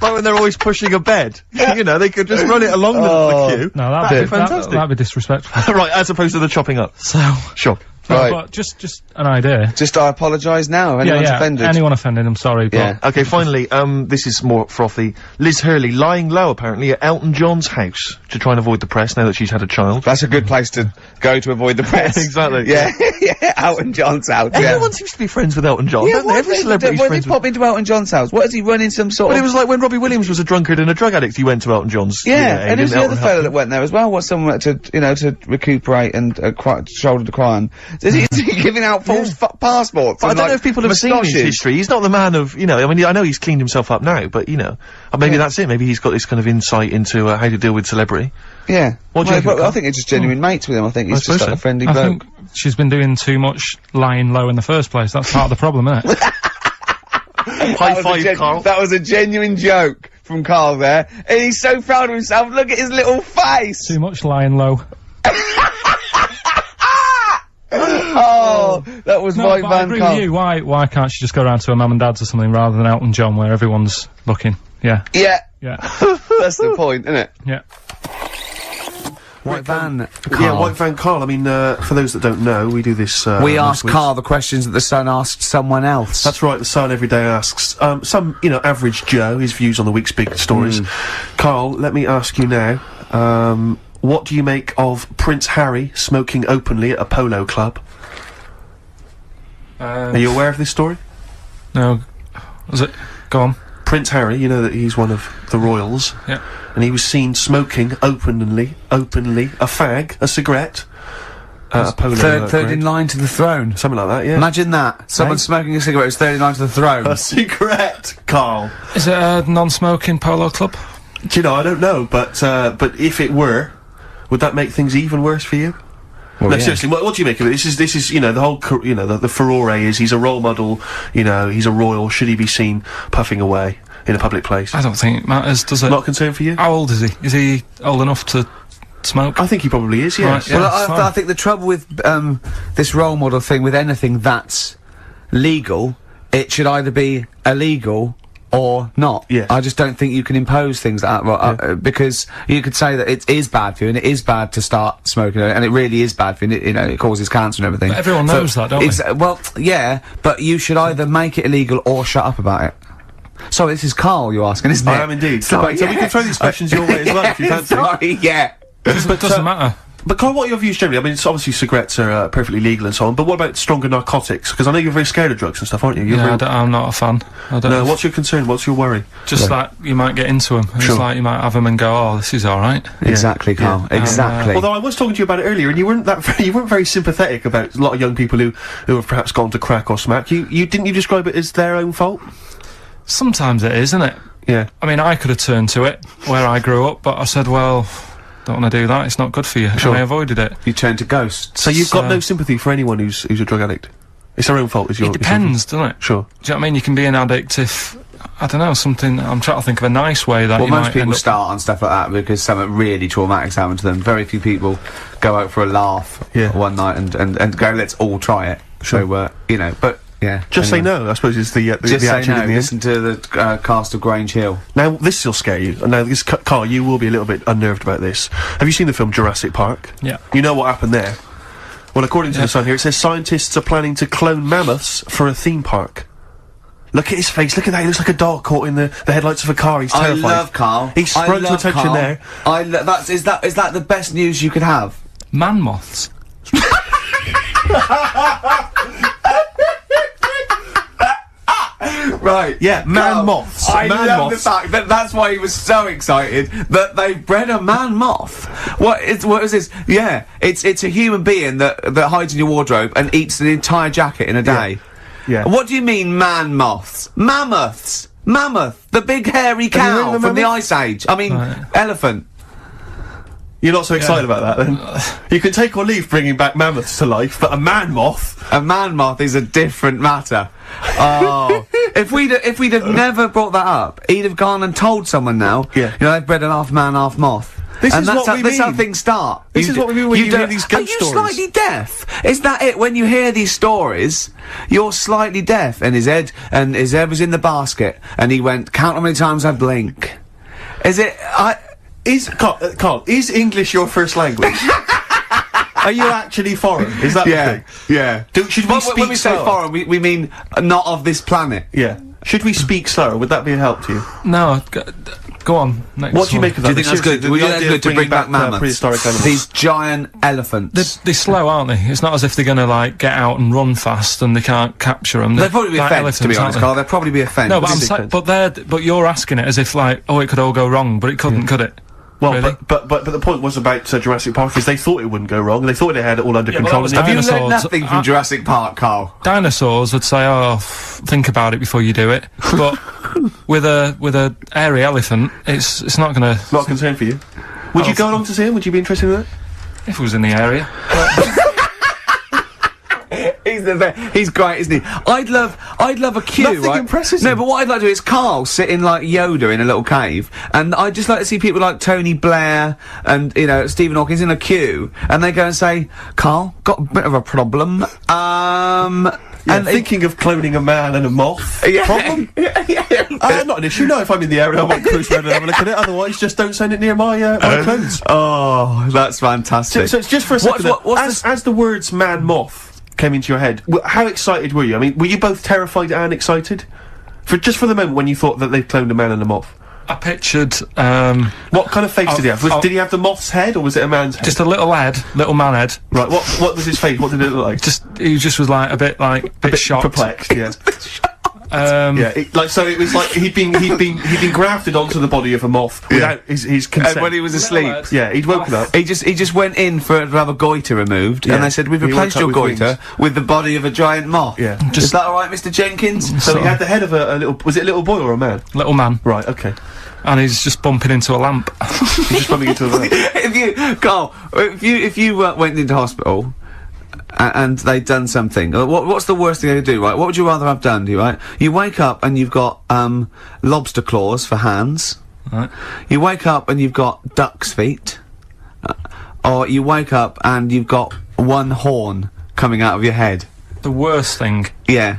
like when they're always pushing a bed. You know, they could just run it along the queue. No, That'd be fantastic. That'd be disrespectful. Right, as opposed to the chopping up. So, Sure. Right. but just an idea. Just I apologise now, anyone's offended. Anyone offended, I'm sorry, but Yeah. Okay, finally, this is more frothy. Liz Hurley lying low, apparently, at Elton John's house to try and avoid the press now that she's had a child. That's a good place to go to avoid the press. Exactly. Yeah, yeah, Elton John's house, yeah. Everyone seems to be friends with Elton John, don't they? Every celebrity's when friends did with... pop into Elton John's house? What is he running some sort Well, of... it was like when Robbie Williams was a drunkard and a drug addict, he went to Elton John's. Yeah, you know, and who's the Elton other fella helped that him. went there as well? What's someone to recuperate and shoulder to cry on? Is he giving out false passports? But I and, don't know like, if people have seen his moustaches? history. He's not the man of, you know, I mean, I know he's cleaned himself up now, but, you know, maybe that's it. Maybe he's got this kind of insight into how to deal with celebrity. Yeah. What do you think, I Karl? think it's just genuine mates with him. I think he's just suppose like so. a friendly I bloke. think she's been doing too much lying low in the first place. That's part of the problem, isn't it? High five, Karl. That was a genuine joke from Karl there. And he's so proud of himself. Look at his little face. Too much lying low. Oh, that was No, White but I Van agree Karl. with you. Why can't she just go around to her mum and dad's or something rather than Elton John where everyone's looking? Yeah. Yeah, Yeah. that's the point, isn't it? Yeah. White Van Yeah, White Van Karl. I mean, for those that don't know, we do this, We on asked this Karl the questions that the Sun asked someone else. That's right, the Sun every day asks, some, you know, average Joe, his views on the week's big stories. Karl, let me ask you now, what do you make of Prince Harry smoking openly at a polo club? Are you aware of this story? No. Was it? Go on. Prince Harry, you know that he's one of the royals, Yeah. and he was seen smoking openly, a fag, a cigarette, at a polo Third in ground. line to the throne. Something like that, yeah. Imagine that. Someone smoking a cigarette is third in line to the throne. A cigarette, Karl. Is it a non-smoking polo club? Do you know, I don't know, but if it were, would that make things even worse for you? Well, No, yeah. seriously, what do you make of it? This is, you know, the whole, you know, the furore is he's a role model, you know, he's a royal, should he be seen puffing away in a public place? I don't think it matters, does it? Not a concern for you? How old is he? Is he old enough to smoke? I think he probably is, yes. Right, yeah. Well, it's fine. I think the trouble with this role model thing, with anything that's legal, it should either be illegal or not. Yes. I just don't think you can impose things like that, because you could say that it is bad for you, and it is bad to start smoking, and it really is bad for you, and you know, it causes cancer and everything. But everyone knows that, don't they? Well, yeah, but you should either make it illegal or shut up about it. Sorry, this is Karl you're asking, isn't it? I am indeed. Sorry, So we can throw these questions your way as well, if you fancy. Sorry, yeah. It doesn't matter. But Karl, what are your views generally? I mean, it's obviously cigarettes are perfectly legal and so on, but what about stronger narcotics? Because I know you're very scared of drugs and stuff, aren't you? You're Yeah, very... I'm not a fan. I don't No, what's your concern? What's your worry? Just like, you might get into them. Sure. It's like, you might have them and go, oh, this is alright. Exactly, Karl. Exactly. Although I was talking to you about it earlier, and you weren't very sympathetic about a lot of young people who have perhaps gone to crack or smack. Didn't you describe it as their own fault? Sometimes it is, isn't it? Yeah. I mean, I could have turned to it where I grew up, but I said, well, don't want to do that, it's not good for you. Sure. And I avoided it. You turn to ghosts. So you've got So- no sympathy for anyone who's a drug addict? It's their own fault, is your... It depends, doesn't it? Sure. Do you know what I mean? You can be an addict if, I don't know, something, I'm trying to think of a nice way that Well, you most might people end up... start on stuff like that because something really traumatic's happened to them. Very few people go out for a laugh one night and go, let's all try it. Sure. So, you know, but, yeah. Just anyway. say no, I suppose, is the Just say attitude no, in the end. listen to the cast of Grange Hill. Now, this will scare you. Now, this, Karl, you will be a little bit unnerved about this. Have you seen the film Jurassic Park? Yeah. You know what happened there? Well, according to the Sun here, it says scientists are planning to clone mammoths for a theme park. Look at his face, look at that, he looks like a dog caught in the headlights of a car, he's terrified. I love Karl. He sprung to attention Karl. there. Is that the best news you could have? Man moths. Right. Yeah, man moths. I Man love moths. the fact that that's why he was so excited that they've bred a man moth. What is this? Yeah, it's a human being that hides in your wardrobe and eats an entire jacket in a day. Yeah. What do you mean, man moths? Mammoths. Mammoth, the big hairy you heard cow of a from the mammoth? Ice Age. I mean, elephant. You're not so excited about that, then? You can take or leave bringing back mammoths to life, but a man moth... A man moth is a different matter. Oh, if we'd have never brought that up, he'd have gone and told someone now. Yeah. You know, they've bred an half man, half moth. This and is that's what we that's how mean. things start. This is what we mean when you hear these ghost Are you stories. slightly deaf? Is that it? When you hear these stories, you're slightly deaf. And his head was in the basket, and he went, count how many times I blink. Is it? Carl, is English your first language? Are you actually foreign? Is that the thing? Yeah. Should we speak when we say slower? foreign, we mean not of this planet. Yeah. Should we speak slower? Would that be a help to you? No, go on. Next What do you one. make of Do that? you think that's good? Seriously, Would you the think idea that's of good to bring back mammoths? prehistoric animals. These giant elephants. They're slow, aren't they? It's not as if they're going to like get out and run fast and they can't capture them. They'd probably be a fence, to be honest, Carl. They'd probably be a fence. No, but I'm Ridiculous. saying, but you're asking it as if like, oh, it could all go wrong, but it couldn't, could it? Well, Really? but the point was about Jurassic Park is they thought it wouldn't go wrong. They thought they had it all under Yeah, but control. that was and Have you dinosaurs. learned nothing from Jurassic Park, Carl? Dinosaurs would say, oh, think about it before you do it. But with a airy elephant, it's not going to. Not a concern for you. Would you go along to see him? Would you be interested in that? If it was in the area. He's the best. He's great, isn't he? I'd love a queue, Nothing right? impresses No, him. but what I'd like to do is Karl sitting like Yoda in a little cave, and I'd just like to see people like Tony Blair and, you know, Stephen Hawkins in a queue, and they go and say, Karl, got a bit of a problem, And thinking of cloning a man and a moth. Yeah. Problem? Not an issue. No, if I'm in the area, I might cruise around and have a look at it. Otherwise, just don't send it near my clothes. Oh, that's fantastic. So it's just for a second. What's as the words man moth came into your head, how excited were you? I mean, were you both terrified and excited? For the moment when you thought that they'd cloned a man and a moth? I pictured What kind of face did he have? Did he have the moth's head, or was it a man's head? just a little man head. Right, what was his face? What did it look like? He just was like a bit shocked. Perplexed, yeah. Yeah, So it was like he'd been grafted onto the body of a moth without his consent. And when he was asleep, lad. Yeah, he'd woken up. he just went in to have a goiter removed, Yeah. and they said, we've He replaced woke your up with goiter with the body of a giant moth. Yeah. Is that alright, Mr. Jenkins? So he had the head of a little. Was it a little boy or a man? little man, Right. Okay. and he's just bumping into a lamp. He's just bumping into a man. if you went into hospital and they'd done something, what's the worst thing they could do, right? What would you rather have done, right? You wake up and you've got lobster claws for hands. Right. You wake up and you've got duck's feet. Or you wake up and you've got one horn coming out of your head. The worst thing, Yeah.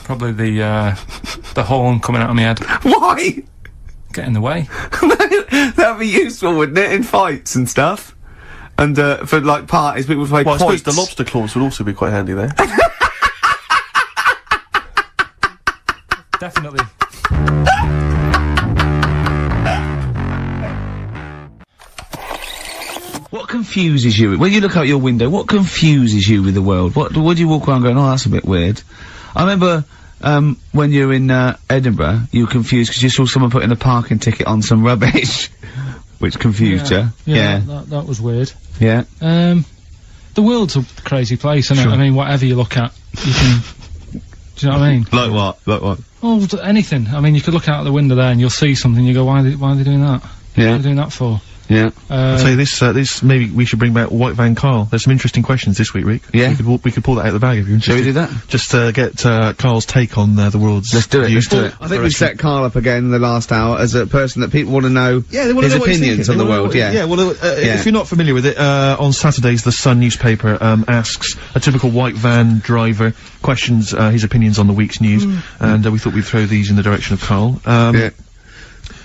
probably the horn coming out of my head. Why? Get in the way. That'd be useful, wouldn't it, in fights and stuff? And for like parties, people would play Well, I suppose quoits. the lobster claws would also be quite handy there. Definitely. What confuses you? When you look out your window, what confuses you with the world? What do you walk around going, oh, that's a bit weird? I remember, when you were in, Edinburgh, you were confused because you saw someone putting a parking ticket on some rubbish. Which confused you. Yeah. That was weird. Yeah. The world's a crazy place, isn't Sure. it? I mean, whatever you look at, you can. Do you know what I mean? Like what? Like what? Oh, anything. I mean, you could look out the window there and you'll see something. You go, why are they doing that? What are they doing that for? Yeah. I'd say this maybe we should bring back White Van Karl. There's some interesting questions this week, Rick. Yeah. We could pull that out of the bag if you're interested. Shall we do that? Just get Karl's take on the world's. Let's do it. views. I think we set Karl up again in the last hour as a person that people want to know his opinions on the world. Yeah. Well, if you're not familiar with it, on Saturdays the Sun newspaper asks a typical white van driver questions his opinions on the week's news, and we thought we'd throw these in the direction of Karl. Yeah.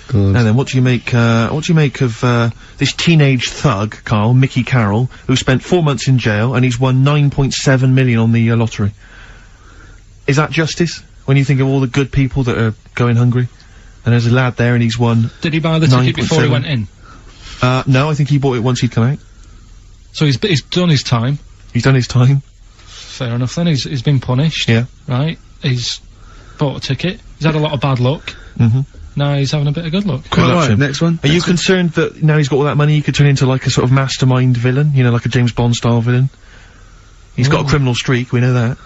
Good. And then, what do you make of this teenage thug, Karl, Mickey Carroll, who spent 4 months in jail and he's won 9.7 million on the lottery? Is that justice? When you think of all the good people that are going hungry, and there's a lad there and he's won. Did he buy the ticket before he 9.7. went in? No, I think he bought it once he'd come out. So he's done his time. He's done his time. Fair enough. Then he's been punished. Yeah. Right. bought a ticket. He's had a lot of bad luck. Now he's having a bit of good luck. Right, next one. Are you concerned that now he's got all that money, he could turn into like a sort of mastermind villain? You know, like a James Bond style villain? He's got a criminal streak, we know that.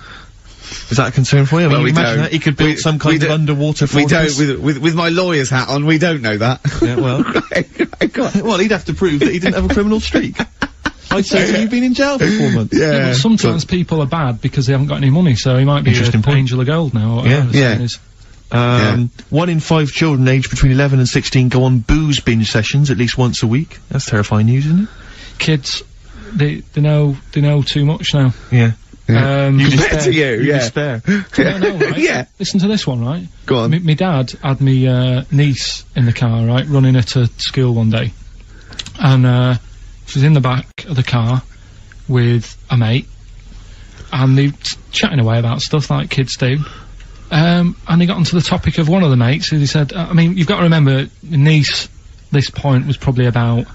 Is that a concern for you? I mean, we imagine don't. that. He could build some kind of underwater fortress. We don't, with my lawyer's hat on, we don't know that. Yeah, well. Well, he'd have to prove that he didn't have a criminal streak. I'd say so you've been in jail for 4 months. Yeah, but sometimes people are bad because they haven't got any money, so he might be an angel of gold now, or whatever the saying is. 1 in 5 children aged between 11 and 16 go on booze binge sessions at least once a week. That's terrifying news, isn't it? Kids, they know too much now. Yeah. You despair. No, right? Yeah. Listen to this one, right? Go on. My dad had me niece in the car, right, running her to school one day, and she was in the back of the car with a mate, and they chatting away about stuff like kids do. And they got onto the topic of one of the mates, who they said, I mean, you've got to remember, my niece, this point, was probably about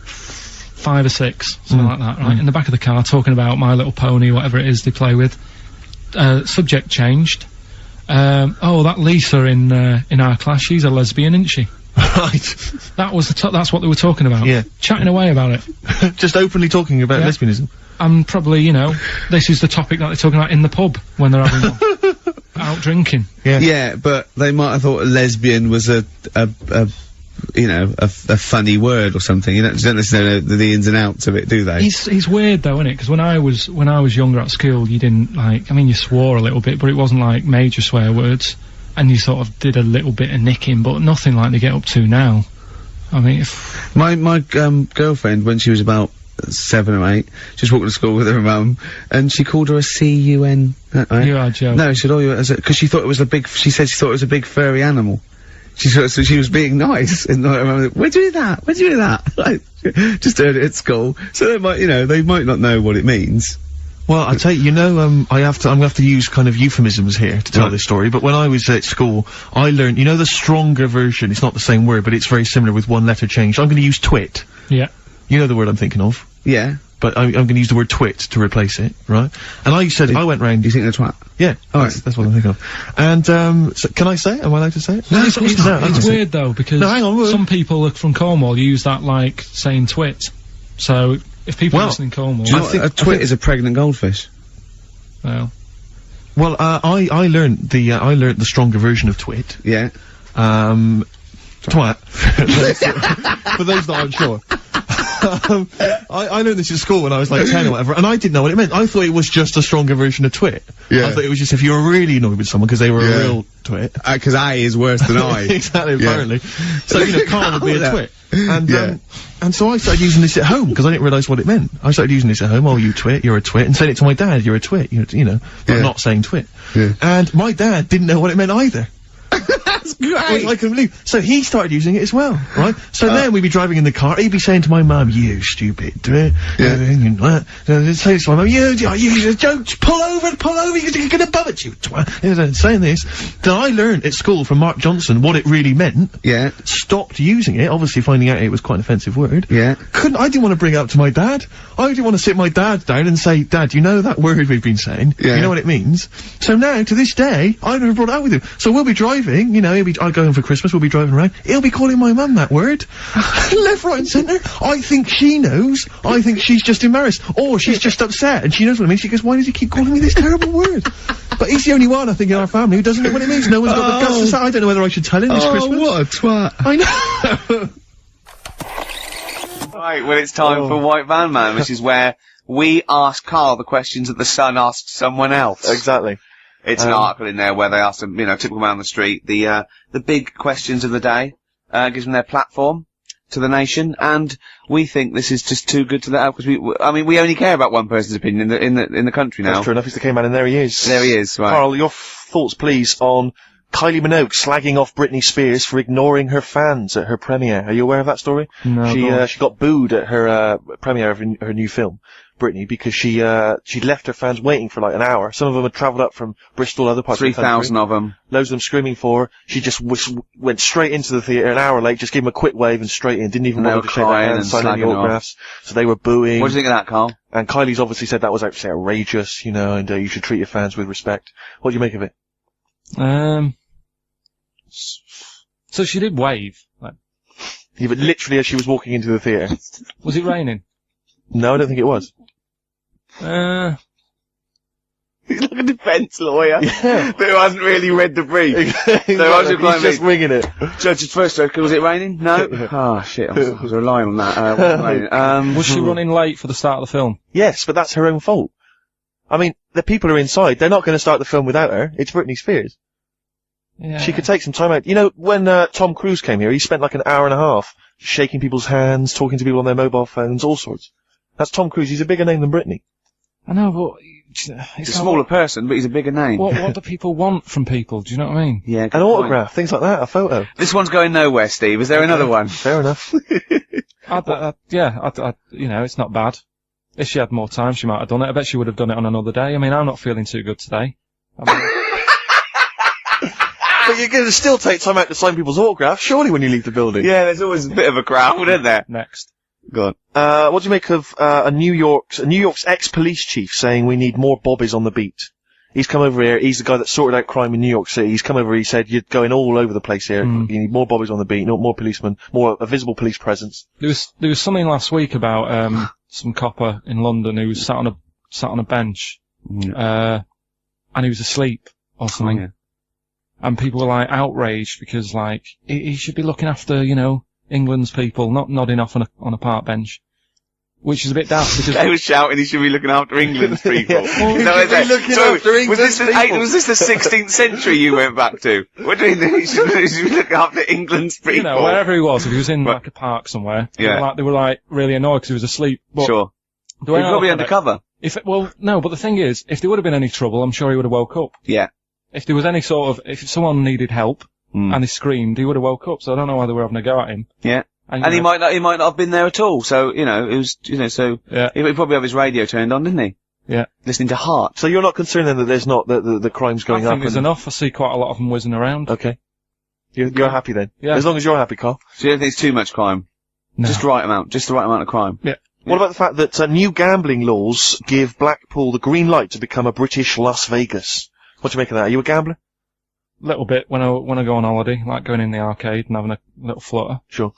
5 or 6, something like that, right? In the back of the car, talking about My Little Pony, whatever it is they play with. Subject changed. Oh, that Lisa in our class, she's a lesbian, isn't she? Right. That was that's what they were talking about. Yeah. Chatting away about it. Just openly talking about lesbianism. And probably, you know, this is the topic that they're talking about in the pub when they're having one. Out drinking. Yeah, but they might have thought a lesbian was a funny word or something. You don't necessarily know the ins and outs of it, do they? He's weird though, isn't it? Because when I was younger at school, you didn't you swore a little bit, but it wasn't like major swear words, and you sort of did a little bit of nicking, but nothing like they get up to now. I mean, my girlfriend, when she was about 7 or 8, she was walking to school with her mum, and she called her a C-U-N. Right? You are joking. No, she said, because she thought it was a big. She said she thought it was a big furry animal. So she was being nice, and I remember, where'd you do that? Where'd you do that? Like, just heard it at school. So they might not know what it means. Well, I tell you, I'm gonna have to use kind of euphemisms here to tell this story, but when I was at school, I learned, the stronger version, it's not the same word, but it's very similar with one letter changed. I'm gonna use twit. Yeah. You know the word I'm thinking of? Yeah. But I'm gonna use the word twit to replace it, right? And I went round. You think they're twat? Yeah. That's what I'm thinking of. And, so can I say it? Am I allowed to say it? No, it's weird though, because hang on, some people from Cornwall use that like saying twit. So, if people listen in Cornwall... Do you know what a twit is? A pregnant goldfish. Well, I learned the stronger version of twit. Yeah. Twat. For those that aren't sure. I learned this at school when I was like 10 or whatever, and I didn't know what it meant. I thought it was just a stronger version of twit. Yeah. I thought it was just if you were really annoyed with someone because they were a real twit. Because I is worse than I. Exactly, apparently. So, Karl would be a twit. And so I started using this at home because I didn't realise what it meant. I started using this at home. Oh, you twit, you're a twit. And saying it to my dad, you're a twit, but not saying twit. Yeah. And my dad didn't know what it meant either. That's great! I couldn't believe. So he started using it as well, right? So then we'd be driving in the car, he'd be saying to my mum, you stupid, say to my mum, you don't, pull over, you're gonna bum it, you twat. Saying this. Then I learned at school from Mark Johnson what it really meant. Yeah. Stopped using it, obviously finding out it was quite an offensive word. Yeah. I didn't want to bring it up to my dad. I didn't want to sit my dad down and say, Dad, you know that word we've been saying? Yeah. You know what it means? So now, to this day, I've never brought it out with him. So we'll be driving, I'll go home for Christmas, we'll be driving around, he'll be calling my mum that word. Left, right and centre. I think she knows. I think she's just embarrassed. Or she's just upset and she knows what it means. She goes, why does he keep calling me this terrible word? But he's the only one, I think, in our family who doesn't know what it means. No one's got the guts to say, I don't know whether I should tell him this Christmas. What a twat. I know. Right, well, it's time for White Van Man, which is where we ask Karl the questions that the Sun asks someone else. Exactly. It's an article in there where they ask them, typical man on the street, the big questions of the day, gives them their platform to the nation, and we think this is just too good to let out, because we only care about one person's opinion in the country now. That's true enough, he's the K-man, and there he is. There he is, right. Karl, your thoughts, please, on Kylie Minogue slagging off Britney Spears for ignoring her fans at her premiere. Are you aware of that story? No. She got booed at her premiere of her new film, Britney, because she'd left her fans waiting for like an hour. Some of them had travelled up from Bristol, other parts of the country. 3,000 of them. Loads of them screaming for her. She just went straight into the theatre an hour late, just gave them a quick wave and straight in. Didn't even bother to shake their hands, sign any autographs. So they were booing. What do you think of that, Karl? And Kylie's obviously said that was outrageous, and you should treat your fans with respect. What do you make of it? So she did wave. Like, Yeah, but literally as she was walking into the theatre. was it raining? No, I don't think it was. He's like a defence lawyer Yeah. who hasn't really read the brief. Exactly. So I was He's just winging it. Judge's first joke, was it raining? No? Oh, shit, I was relying on that. Wasn't raining. Was she running late for the start of the film? Yes, but that's her own fault. I mean, the people are inside. They're not going to start the film without her. It's Britney Spears. Yeah. She could take some time out. You know, when Tom Cruise came here, he spent like an hour and a half shaking people's hands, talking to people on their mobile phones, all sorts. That's Tom Cruise. He's a bigger name than Britney. I know, but He's a smaller person, but he's a bigger name. What do people want from people? Do you know what I mean? Yeah, An autograph, things like that, a photo. This one's going nowhere, Steve. Is there another one? Fair enough. You know, it's not bad. If she had more time, she might have done it. I bet she would have done it on another day. I mean, I'm not feeling too good today. But you're going to still take time out to sign people's autographs, surely, when you leave the building. Yeah, there's always a bit of a crowd, isn't there? Next. Go on. What do you make of New York's ex-police chief saying we need more bobbies on the beat? He's come over here. He's the guy that sorted out crime in New York City. He's come over. He said you're going all over the place here. You need more bobbies on the beat, more policemen, a visible police presence. There was something last week about some copper in London who was sat on a bench, and he was asleep or something. Oh, yeah. And people were like outraged because like he should be looking after, you know, England's people, not nodding off on a park bench, which is a bit daft because They were shouting he should be looking after England's people. He should be looking after England's people. Was this the 16th century you went back to? What do you mean he should be looking after England's people? you know, wherever he was, if he was in like a park somewhere, Yeah. they were like really annoyed because he was asleep. But Sure. the way He's I probably look at it, undercover. No, but the thing is, if there would have been any trouble, I'm sure he would have woke up. Yeah. If there was any sort of, if someone needed help and he screamed, he would have woke up. So I don't know why they were having a go at him. Yeah. And And he might not have been there at all. So, you know, it was, you know, so Yeah. he probably have his radio turned on, didn't he? Yeah. Listening to Heart. So you're not concerned then that there's not the crime's going I up? think there's enough. I see quite a lot of them whizzing around. Okay. You're happy then? Yeah. As As long as you're happy, Carl. So you don't think it's too much crime? No. Just the right amount of crime. Yeah. What about the fact that new gambling laws give Blackpool the green light to become a British Las Vegas? What do you make of that? Are you a gambler? Little bit when I go on holiday, like going in the arcade and having a little flutter. Sure.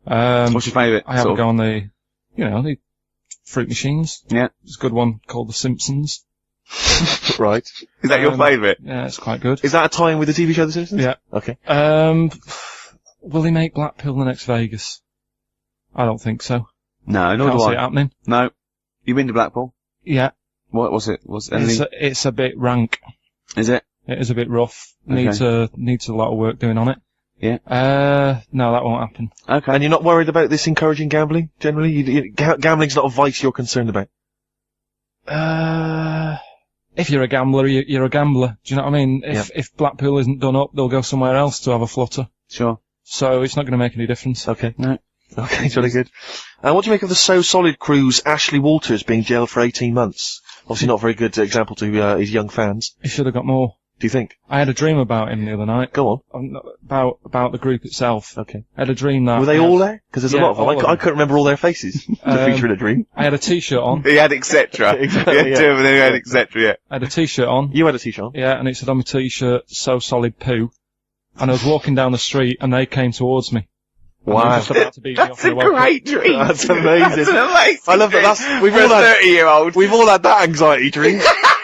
What's your favourite? I have a sort of- go on the fruit machines. Yeah. There's a good one called The Simpsons. Right. Is that your favourite? Yeah, it's quite good. Is that a tie-in with the TV show The Simpsons? Yeah. Okay. Will they make Blackpool the next Vegas? I don't think so. No, nor Can't do see it I. happening. No. You been to Blackpool? Yeah. What was it? Was it anything? It's a bit rank. Is it? It is a bit rough. Okay. Needs a lot of work doing on it. Yeah. No, that won't happen. Okay. And you're not worried about this encouraging gambling, generally? Gambling's not a vice you're concerned about? If you're a gambler, you're a gambler. Do you know what I mean? If Blackpool isn't done up, they'll go somewhere else to have a flutter. Sure. So it's not going to make any difference. Okay. No. Okay, jolly good. What do you make of the So Solid crew's Ashley Walters being jailed for 18 months? Obviously not a very good example to his young fans. He should have got more. Do you think? I had a dream about him the other night. Go on. About the group itself. Okay. I had a dream that... Were they all there? Because there's a Yeah, lot of them. all of I them. couldn't remember all their faces. To feature in a dream. I had a t-shirt on. He had etc. Exactly, He had yeah. two of them, he had etc. Yeah. I had a t-shirt on. You had a t-shirt on? Yeah, and it said on my t-shirt, So Solid Poo. And I was walking down the street and they came towards me. And they were Wow. just about to beat me That's off a and I woke up. great dream. That's amazing. That's an amazing I love that. dream. That's- we've For all a had- 30-year-old. We've all had that anxiety dream.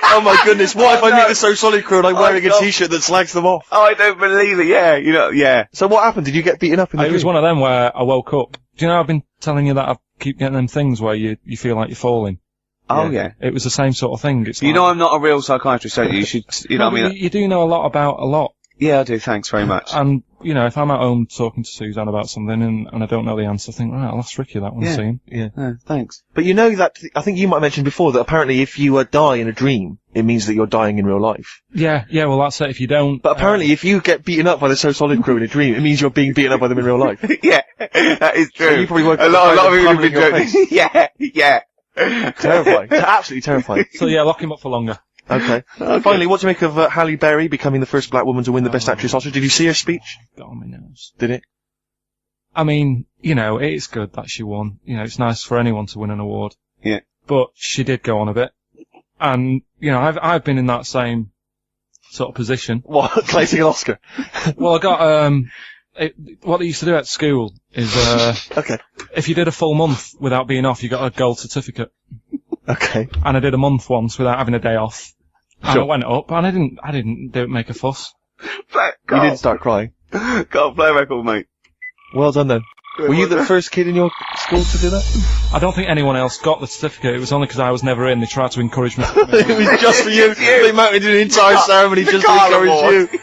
Oh my goodness, what if I meet the So Solid crew and I'm wearing a God. t-shirt that slags them off? Oh, I don't believe it. Yeah, you know, yeah. So what happened? Did you get beaten up in the It was dream? one of them where I woke up. Do you know I've been telling you that I keep getting them things where you feel like you're falling? Oh, yeah. It was the same sort of thing. It's You like, know I'm not a real psychiatrist, don't you? You should, you know No, what I but mean? you do know a lot about a lot. Yeah, I do. Thanks very much. And, you know, if I'm at home talking to Suzanne about something and I don't know the answer, I think, right, I'll ask Ricky that one, Yeah. see him. Yeah. Thanks. But you know that, I think you might have mentioned before that apparently if you die in a dream, it means that you're dying in real life. Yeah, well, that's it. If you don't... But apparently if you get beaten up by the So Solid crew in a dream, it means you're being beaten up by them in real life. Yeah, that is true. So you probably woke a up lot with of people have pummeling been your joking. Yeah. Terrifying. Absolutely terrifying. So yeah, lock him up for longer. Okay. Finally, what do you make of Halle Berry becoming the first black woman to win the Best Actress Oscar? Did you see her speech? Got on my nose. Did it? I mean, you know, it's good that she won. You know, it's nice for anyone to win an award. Yeah. But she did go on a bit. And, you know, I've been in that same sort of position. What? Collecting an Oscar? Well, I got, what they used to do at school is, Okay. if you did a full month without being off, you got a gold certificate. Okay. And I did a month once without having a day off. And Sure. I went up, and I didn't make a fuss. You didn't start crying. Can't play a record, mate. Well done then. Were you the first kid in your school to do that? I don't think anyone else got the certificate. It was only because I was never in. They tried to encourage me. It was just for you. They mounted an entire ceremony just to Karl encourage you.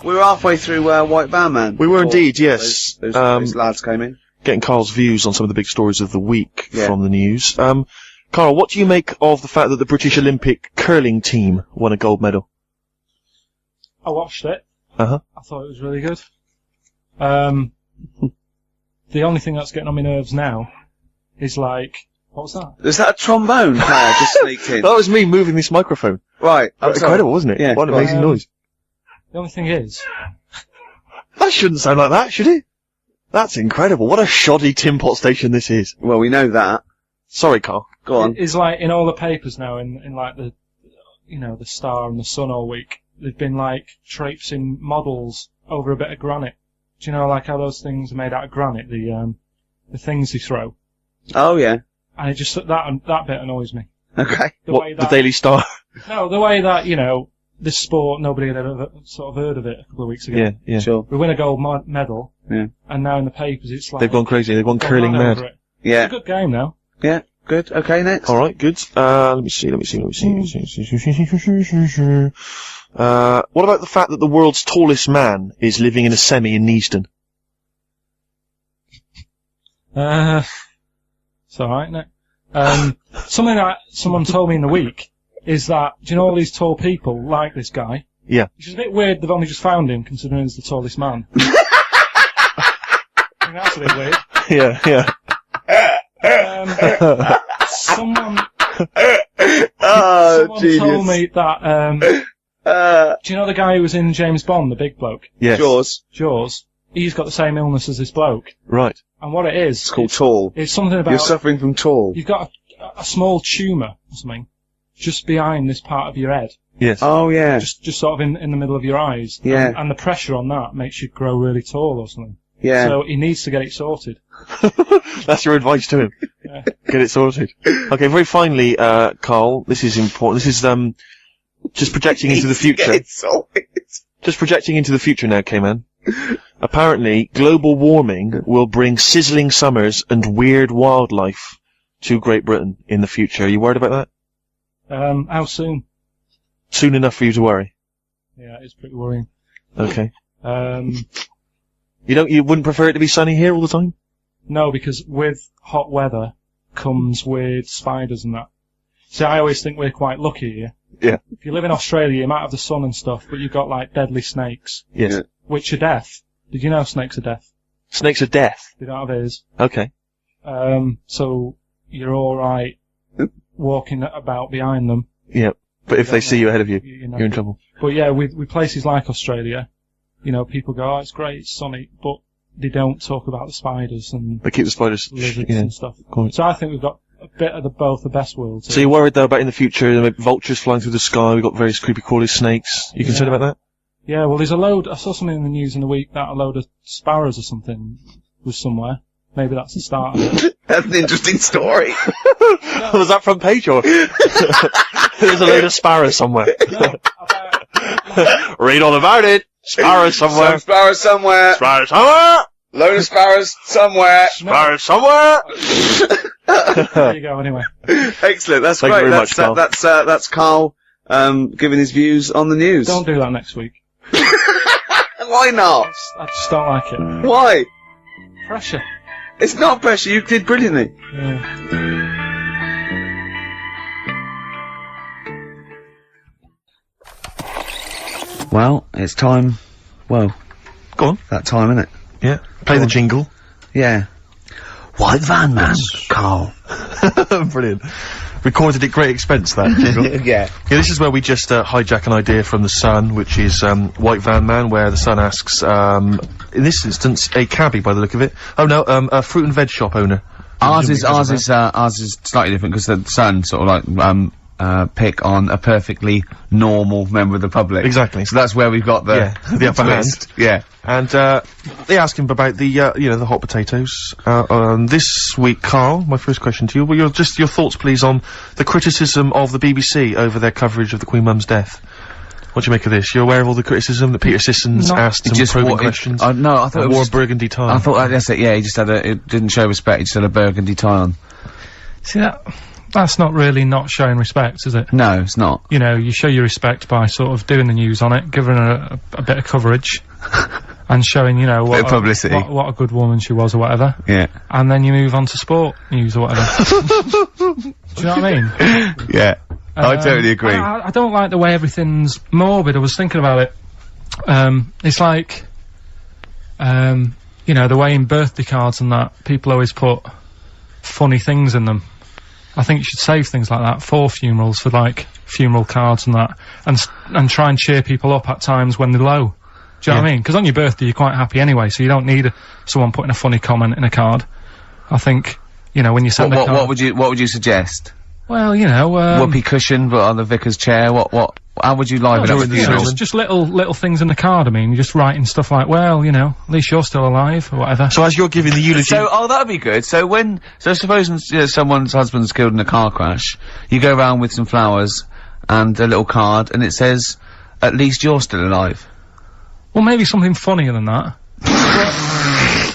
We were halfway through White Van Man. We were before indeed, yes. Those lads came in. Getting Karl's views on some of the big stories of the week Yeah. from the news. Karl, what do you make of the fact that the British Olympic curling team won a gold medal? I watched it. Uh-huh. I thought it was really good. The only thing that's getting on my nerves now is like, what was that? Is that a trombone player just sneaked in? That was me moving this microphone. Right. That was incredible, wasn't it? Yeah, What an go on. amazing noise. The only thing is, That shouldn't sound like that, should it? That's incredible. What a shoddy tin pot station this is. Well, we know that. Sorry, Karl. Go on. is like in all the papers now, in like the, the Star and the Sun all week, they've been like traipsing models over a bit of granite. Do you know like how those things are made out of granite? The things they throw. Oh, yeah. And it just that bit annoys me. Okay. The Daily Star? No, the way that this sport nobody had ever sort of heard of it a couple of weeks ago. Yeah. Sure. We win a gold medal. Yeah. And now in the papers it's like They've gone crazy. They've gone gone curling mad mad. over it. Yeah. It's a good game now. Yeah. Good. Okay, next. Alright, good. Let me see. What about the fact that the world's tallest man is living in a semi in Neasden? It's alright, isn't it? Something that someone told me in the week is that, do you know all these tall people like this guy? Yeah. Which is a bit weird they've only just found him, considering he's the tallest man. I think that's a bit weird. Yeah. Someone genius. told me that, do you know the guy who was in James Bond, the big bloke? Yes. Jaws? He's got the same illness as this bloke. Right. And what it is... It's called tall. It's something about... You're suffering from tall. You've got a small tumour or something just behind this part of your head. Yes. Oh, yeah. Just sort of in the middle of your eyes. Yeah. And the pressure on that makes you grow really tall or something. Yeah. So he needs to get it sorted. That's your advice to him. Yeah. Get it sorted. Okay, very finally, Karl, this is important. This is, just projecting into the future. It's sorted. Just projecting into the future now, K-Man. Apparently, global warming will bring sizzling summers and weird wildlife to Great Britain in the future. Are you worried about that? How soon? Soon enough for you to worry. Yeah, it's pretty worrying. Okay. No, You wouldn't prefer it to be sunny here all the time? because with hot weather comes weird spiders and that. See, I always think we're quite lucky here. Yeah. If you live in Australia, you might have the sun and stuff, but you've got like deadly snakes, Yes. Yeah. which are death. Did you know snakes are death? Snakes are death. They don't have ears. Okay. So you're alright walking about behind them. Yeah. But if they see you ahead of you, You know. you're in trouble. But yeah, with places like Australia, people go, oh, it's great, it's sunny, but they don't talk about the spiders and They keep the spiders. lizards Yeah. and stuff. Quite. So I think we've got a bit of both the best worlds. So you're worried though about in the future, like, vultures flying through the sky, we've got various creepy crawly snakes. You concerned about that? Yeah, well, there's a load. I saw something in the news in the week that a load of sparrows or something was somewhere. Maybe that's the start of it. That's an interesting story. Was that front page or? There's a load of sparrows somewhere. No, Read all about it. Sparrows somewhere. Some sparrows somewhere. Sparrows somewhere. Load of sparrows somewhere. Sparrows somewhere. there you go. Anyway, Excellent. That's Thank you great. very much, Karl. That's Karl giving his views on the news. don't do that next week. Why not? I just don't like it. Why? Pressure. It's not pressure. You did brilliantly. Yeah. Well, it's time. Well, Go on. that time, isn't it? Yeah. Play the jingle. Yeah. White Van Man, Karl. Brilliant. Recorded at great expense, that jingle. Yeah. Yeah, this is where we just hijack an idea from The Sun, which is White Van Man, where The Sun asks, in this instance, a cabbie by the look of it. Oh no, a fruit and veg shop owner. Ours is slightly different because the Sun sort of like pick on a perfectly normal member of the public. Exactly. So that's where we've got the the upper hand. twist. Yeah. And they ask him about the the hot potatoes. This week, Karl, my first question to you, well, your thoughts, please, on the criticism of the BBC over their coverage of the Queen Mum's death. What do you make of this? You're aware of all the criticism that Peter Sissons asked some probing questions? No, I thought it was wore a just burgundy tie. I thought that's it. Yeah, he just had it didn't show respect. He just had a burgundy tie on. See, that's not really not showing respect, is it? No, it's not. You know, you show your respect by sort of doing the news on it, giving her a bit of coverage, and showing, you know, Bit of publicity. what a good woman she was or whatever. Yeah. And then you move on to sport news or whatever. Do you know what I mean? Yeah. I totally agree. I don't like the way everything's morbid. I was thinking about it. It's like, you know, the way in birthday cards and that, people always put funny things in them. I think you should save things like that for funerals, for like funeral cards and that, and try and cheer people up at times when they're low. Do you know what I mean? Because on your birthday you're quite happy anyway, so you don't need someone putting a funny comment in a card. I think, you know, when you send a card... What would you suggest? Well, you know, whoopee cushion, but on the vicar's chair. How would you liven up the funeral? Just little things in the card. I mean, you're just writing stuff like, well, you know, at least you're still alive or whatever. So as you're giving the eulogy, that'd be good. So suppose someone's husband's killed in a car crash, you go around with some flowers and a little card, and it says, "At least you're still alive." Well, maybe something funnier than that.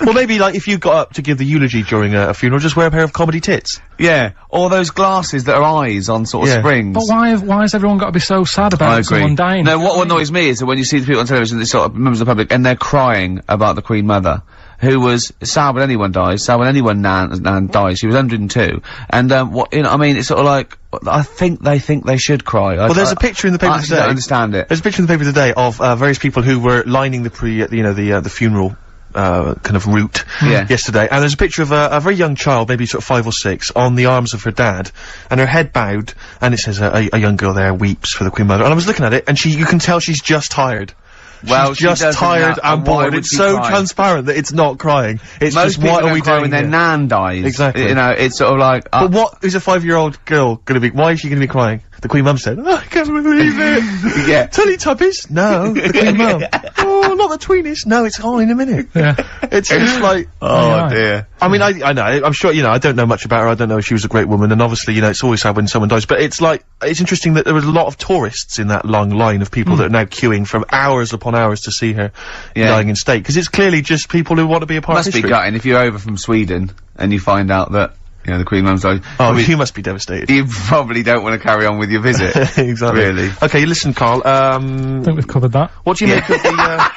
well, maybe like if you got up to give the eulogy during a funeral, just wear a pair of comedy tits. Yeah, or those glasses that are eyes on sort of springs. But why has everyone got to be so sad about someone dying? No, what annoys me is that when you see the people on television, they sort of members of the public, and they're crying about the Queen Mother, who was sad when anyone dies, sad when anyone nan dies. She was 102, and I mean, it's sort of like I think they should cry. Well, there's a picture in the paper today. I don't understand it. There's a picture in the paper today of various people who were lining the funeral kind of route yesterday, and there's a picture of a very young child, maybe sort of 5 or 6, on the arms of her dad, and her head bowed, and it says a young girl there weeps for the Queen Mother. And I was looking at it, and you can tell she's just tired. Well, she's just tired and bored. It's so transparent that it's not crying. It's Most just, what are we doing when their nan dies? Exactly. You know, it's sort of like. But what is a 5-year-old girl gonna be? Why is she gonna be crying? The Queen Mum said, "Oh, I can't believe it." Yeah. Teletubbies? No. The Queen Mum. Oh, not the Tweenies. No, it's on in a minute. Yeah. It's just like. Oh dear. I mean, I know. I'm sure. You know, I don't know much about her. I don't know if she was a great woman, and obviously, you know, it's always sad when someone dies. But it's like, it's interesting that there was a lot of tourists in that long line of people that are now queuing from hours upon hours to see her dying in state, because it's clearly just people who want to be a part of history. Must be gutting if you're over from Sweden and you find out that, you know, the Queen Mum's died. Oh, you must be devastated. You probably don't want to carry on with your visit. Exactly. Really. Okay, listen, Karl, I think we've covered that. what do you make of the,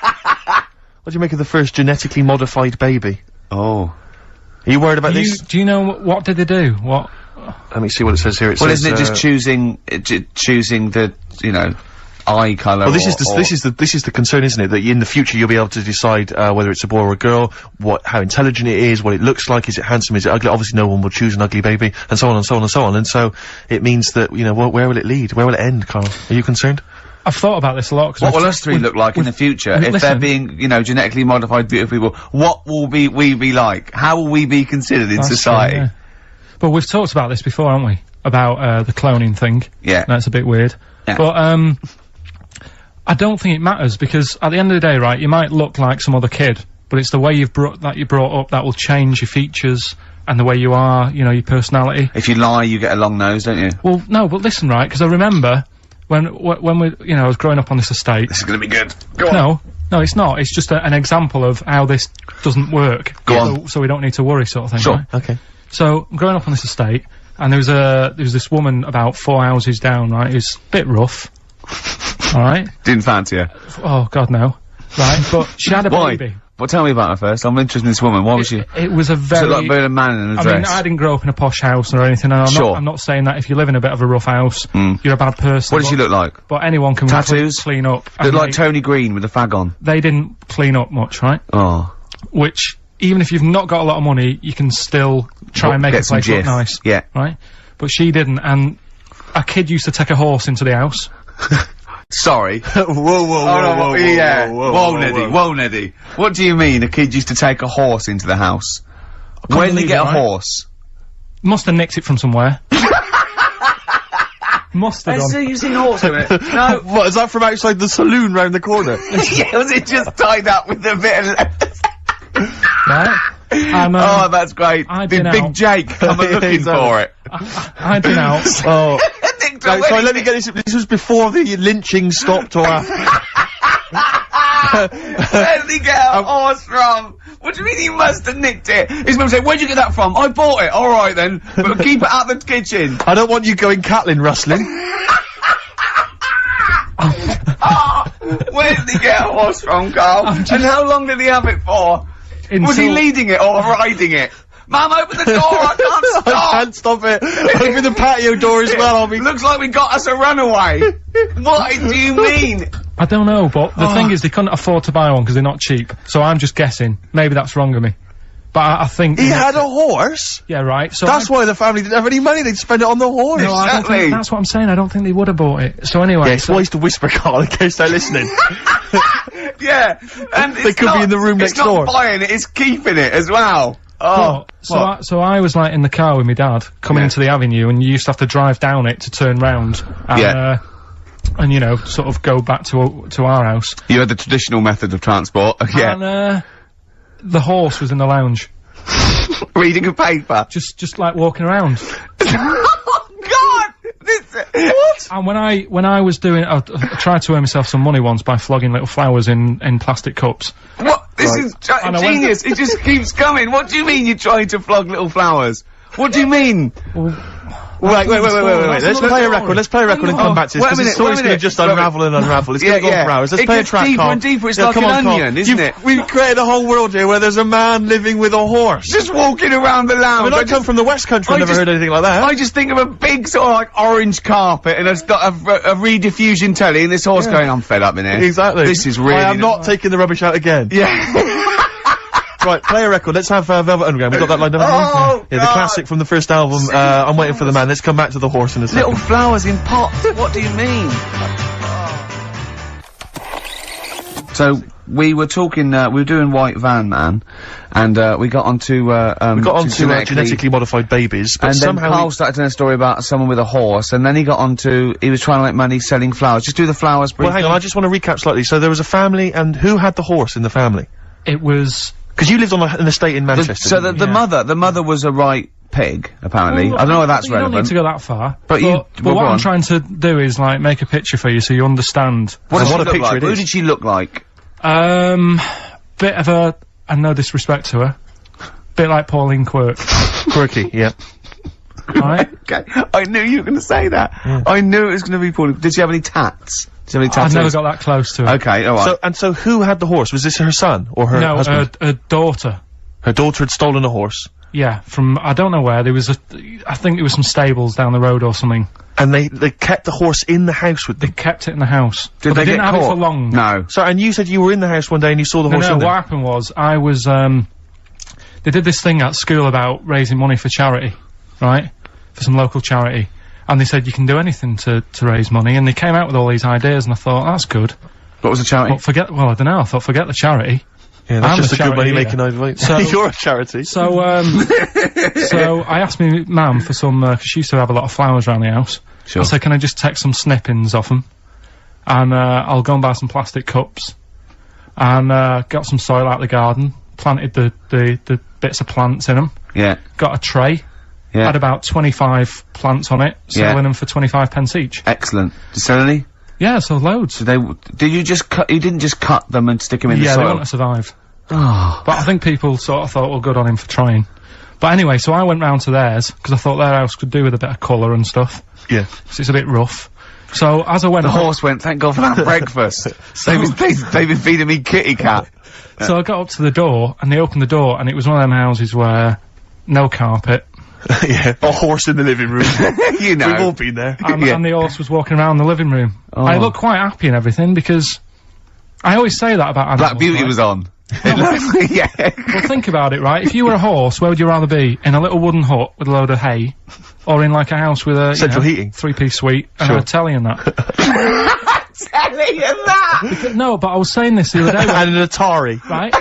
what do you make of the first genetically modified baby? Oh. Are you worried about this? Do you know what did they do? What? Let me see what it says here. It Well, says, isn't it just choosing the, you know, eye colour? Well, this is the concern, isn't it? That in the future you'll be able to decide whether it's a boy or a girl, how intelligent it is, what it looks like, is it handsome, is it ugly? Obviously, no one will choose an ugly baby, and so on and so on and so on. And so it means that, you know, where will it lead? Where will it end, Karl? Are you concerned? I've thought about this a lot. What will us three look like in the future if they're being, you know, genetically modified beautiful people? What will we be like? How will we be considered in society? True, yeah. But we've talked about this before, haven't we? About the cloning thing. Yeah. That's a bit weird. Yeah. But I don't think it matters, because at the end of the day, right, you might look like some other kid, but it's the way you're brought up that will change your features and the way you are, you know, your personality. If you lie, you get a long nose, don't you? Well, no, but listen, right, because I remember when we, you know, I was growing up on this estate. This is gonna be good. Go on. No, it's not. It's just an example of how this doesn't work. Go on. So we don't need to worry, sort of thing. Sure. Right? Okay. So, growing up on this estate, and there was this woman about 4 houses down, right, who's a bit rough. Alright? Didn't fancy her. Oh, God, no. Right, but she had a baby. Well, tell me about her first. I'm interested in this woman. Why was she? It was a very... She looked like a man in a dress. I mean, I didn't grow up in a posh house or anything, and I'm not saying that if you live in a bit of a rough house, you're a bad person. What did she look like? But anyone can Tattoos? clean up. Looked like Tony Green with a fag on. They didn't clean up much, right? Oh. Which, even if you've not got a lot of money, you can still try and make a place look nice. Yeah. Right? But she didn't, and a kid used to take a horse into the house. Sorry. Whoa, Neddy. What do you mean a kid used to take a horse into the house? Where did he get a horse? Must have nicked it from somewhere. mustard Let's on. see you seen a horse in it. No. What, is that from outside the saloon round the corner? Yeah, was it just tied up with a bit of lettuce? Right? Oh, that's great. I'd Did been Big out. Jake come and looking Exactly. for it? I'd been out. Oh. Nicked Right, away. so let me get this. This was before the lynching stopped or after. Where did he get a horse from? What do you mean he must have nicked it? His mum said, where'd you get that from? I bought it. Alright then. But keep it out the kitchen. I don't want you going Catlin rustling. Where did he get a horse from, Carl? And how long did he have it for? Was he leading it or riding it? Mum, open the door, I can't stop! I can't stop it. Open the patio door as well, I'll be... Looks like we got us a runaway. What do you mean? I don't know, but the thing is, they couldn't afford to buy one because they're not cheap. So I'm just guessing. Maybe that's wrong of me. But I think... He had a horse? Yeah, right. So That's why the family didn't have any money, they'd spend it on the horse. No, I don't Exactly. think, that's what I'm saying. I don't think they would have bought it. So anyway... Yeah, it's wise to whisper, Carl, in case they're listening. Yeah. And They could be in the room next door. It's not buying it, it's keeping it as well. Oh. So I was like in the car with my dad coming Yeah. into the avenue, and you used to have to drive down it to turn round. And, Yeah. and you know, sort of go back to our house. You had the traditional method of transport. Yeah. And the horse was in the lounge, Reading a paper. just like walking around. Oh, God! What? And when I was doing, I tried to earn myself some money once by flogging little flowers in plastic cups. What? This is And I went- genius. It just keeps coming. What do you mean you're trying to flog little flowers? What do you mean? Wait. Let's play a record. Let's play a record and come back to this, Wait a because the minute, story's wait a going to minute. just unravel and unravel. It's going to go on for hours. Let's It play a gets track, deeper Carl. and deeper. It's Yeah, like come an on, Carl. onion, isn't it? We've created a whole world here where there's a man living with a horse. Just walking around the I lounge. mean, I come from the West Country, I I've never just- heard anything like that. I just think of a big sort of like orange carpet and it's got a rediffusion telly and this horse going, I'm fed up in here. Exactly. This is really... I am not taking the rubbish out again. Yeah. Right, play a record. Let's have Velvet Underground. We've got that lined up. Oh, Yeah, the God. classic from the first album, I'm Waiting for the Man. Let's come back to the horse in a second. Little flowers in pots. What do you mean? So, we were talking, we were doing White Van Man, and, we got onto, We got on to genetically modified babies, but and then somehow Karl started telling a story about someone with a horse, and then he got onto, he was trying to make money selling flowers. Just do the flowers briefly. Well, hang on, I just want to recap slightly. So there was a family, and who had the horse in the family? It was. Because you lived on an estate in Manchester. So didn't the Yeah. mother was a right pig, apparently. I don't know if that's You don't need relevant. to go that far. But But go what on. I'm trying to do is like make a picture for you so you understand. What And did what she a look picture like? it Who is. did she look like? Bit of a, and no disrespect to her, bit like Pauline Quirk, Quirky, yeah. right? Okay, I knew you were going to say that. I knew it was going to be Pauline. Did she have any tats? Did she have any I've tattoos? never got that close to her. Okay, alright. So who had the horse? Was this her son or her No, husband? her daughter. Her daughter had stolen a horse, Yeah, from, I don't know where, there was I think there was some stables down the road or something. and they kept the horse in the house with They them. kept it in the house. Did but they they didn't get have it caught? for long. No. So, and you said you were in the house one day and you saw the horse No, in what there. happened was, I was, they did this thing at school about raising money for charity, right? For some local charity. And they said you can do anything to raise money, and they came out with all these ideas, and I thought, that's good. What was the charity? But I don't know, I thought, forget the charity. Yeah, that's I'm just a a good charity money-making here. idea. So- You're a charity. So, so I asked me mum for some, 'cause she used to have a lot of flowers around the house. Sure. I said, can I just take some snippings off them? And, I'll go and buy some plastic cups. And, got some soil out of the garden, planted the bits of plants in them, Yeah. got a tray, Yeah. had about 25 plants on it, selling them for 25 pence each. Excellent. Did you sell any? Yeah, so loads. Did you just cut, you didn't just cut them and stick them in the Yeah, they soil? want to survive. But I think people sort of thought, well, good on him for trying. But anyway, so I went round to theirs, because I thought their house could do with a bit of colour and stuff. Yeah. 'Cause it's a bit rough. So as I went The home- horse went, thank God for that breakfast. They've been feeding me kitty cat. so I got up to the door, and they opened the door, and it was one of them houses where no carpet, Yeah. A horse in the living room. You know. We've all been there. and, Yeah. and the horse was walking around the living room. Oh. I looked quite happy and everything, because I always say that about animals. Black Beauty right? was on. Yeah. Well, think about it, right? If you were a horse, where would you rather be? In a little wooden hut with a load of hay, or in like a house with a Central heating. 3-piece suite and Sure. a telly and that? Telling you that! No, but I was saying this the other day, And an Atari. right?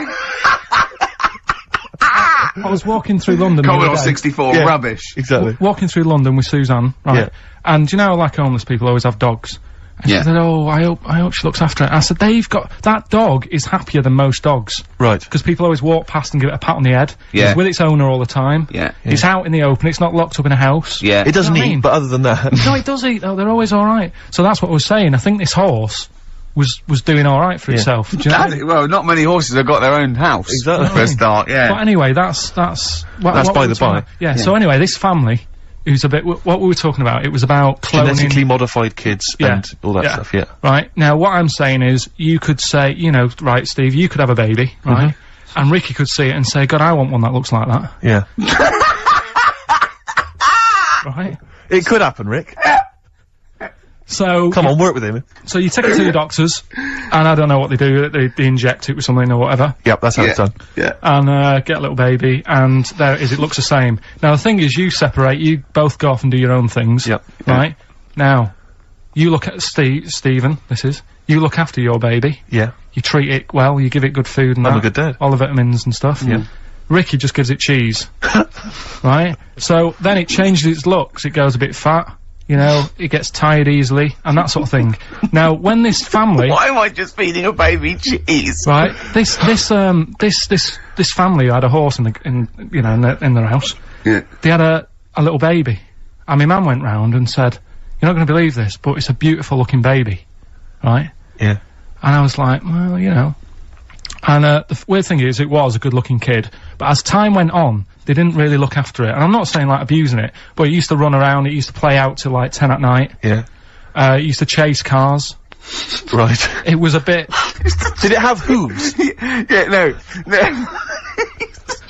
I was walking through London. Commodore 64, rubbish. Exactly. Walking through London with Suzanne, right? Yeah. And you know, like homeless people always have dogs. And she said, "Oh, I hope she looks after it." I said, that dog is happier than most dogs. Right. Because people always walk past and give it a pat on the head. Yeah. It's with its owner all the time. Yeah. It's out in the open. It's not locked up in a house. Yeah. It doesn't You know what I eat, mean? but other than that. No, it does eat though. They're always all right. So that's what I was saying. I think this horse was doing all right for itself. Do you know what I mean? Well, not many horses have got their own house. Exactly. For a start, But yeah. anyway, that's That's what by we the were talking by. about. Yeah. So anyway, this family, who's a bit what we were talking about. It was about cloning. Genetically modified kids and all that stuff, yeah. Right. Now, what I'm saying is, you could say, you know, right, Steve, you could have a baby, right? And Ricky could see it and say, God, I want one that looks like that. Yeah. Right? It could happen, Rick. So... Come on, work with him. So you take it to the doctors, and I don't know what they do, they inject it with something or whatever, Yep, that's how it's done. Yeah. and get a little baby, and there it is, it looks the same. Now, the thing is, you separate, you both go off and do your own things. Yep. Right? Now, you look at Stephen, you look after your baby. Yeah. You treat it well, you give it good food and I'm that. a good dad. All the vitamins and stuff. Yeah. Ricky just gives it cheese. Right? So, then it changes its looks, it goes a bit fat. You know, it gets tired easily, and that sort of thing. Now, when this family... Why am I just feeding a baby cheese? Right, this family had a horse in their house. Yeah. They had a little baby. And my mum went round and said, "You're not going to believe this, but it's a beautiful looking baby." Right? Yeah. And I was like, well, you know. And the weird thing is, it was a good looking kid, but as time went on, they didn't really look after it. And I'm not saying like abusing it, but it used to run around, it used to play out till like 10 at night. Yeah. It used to chase cars. Right. It was a bit... Did it have hooves? Yeah, no.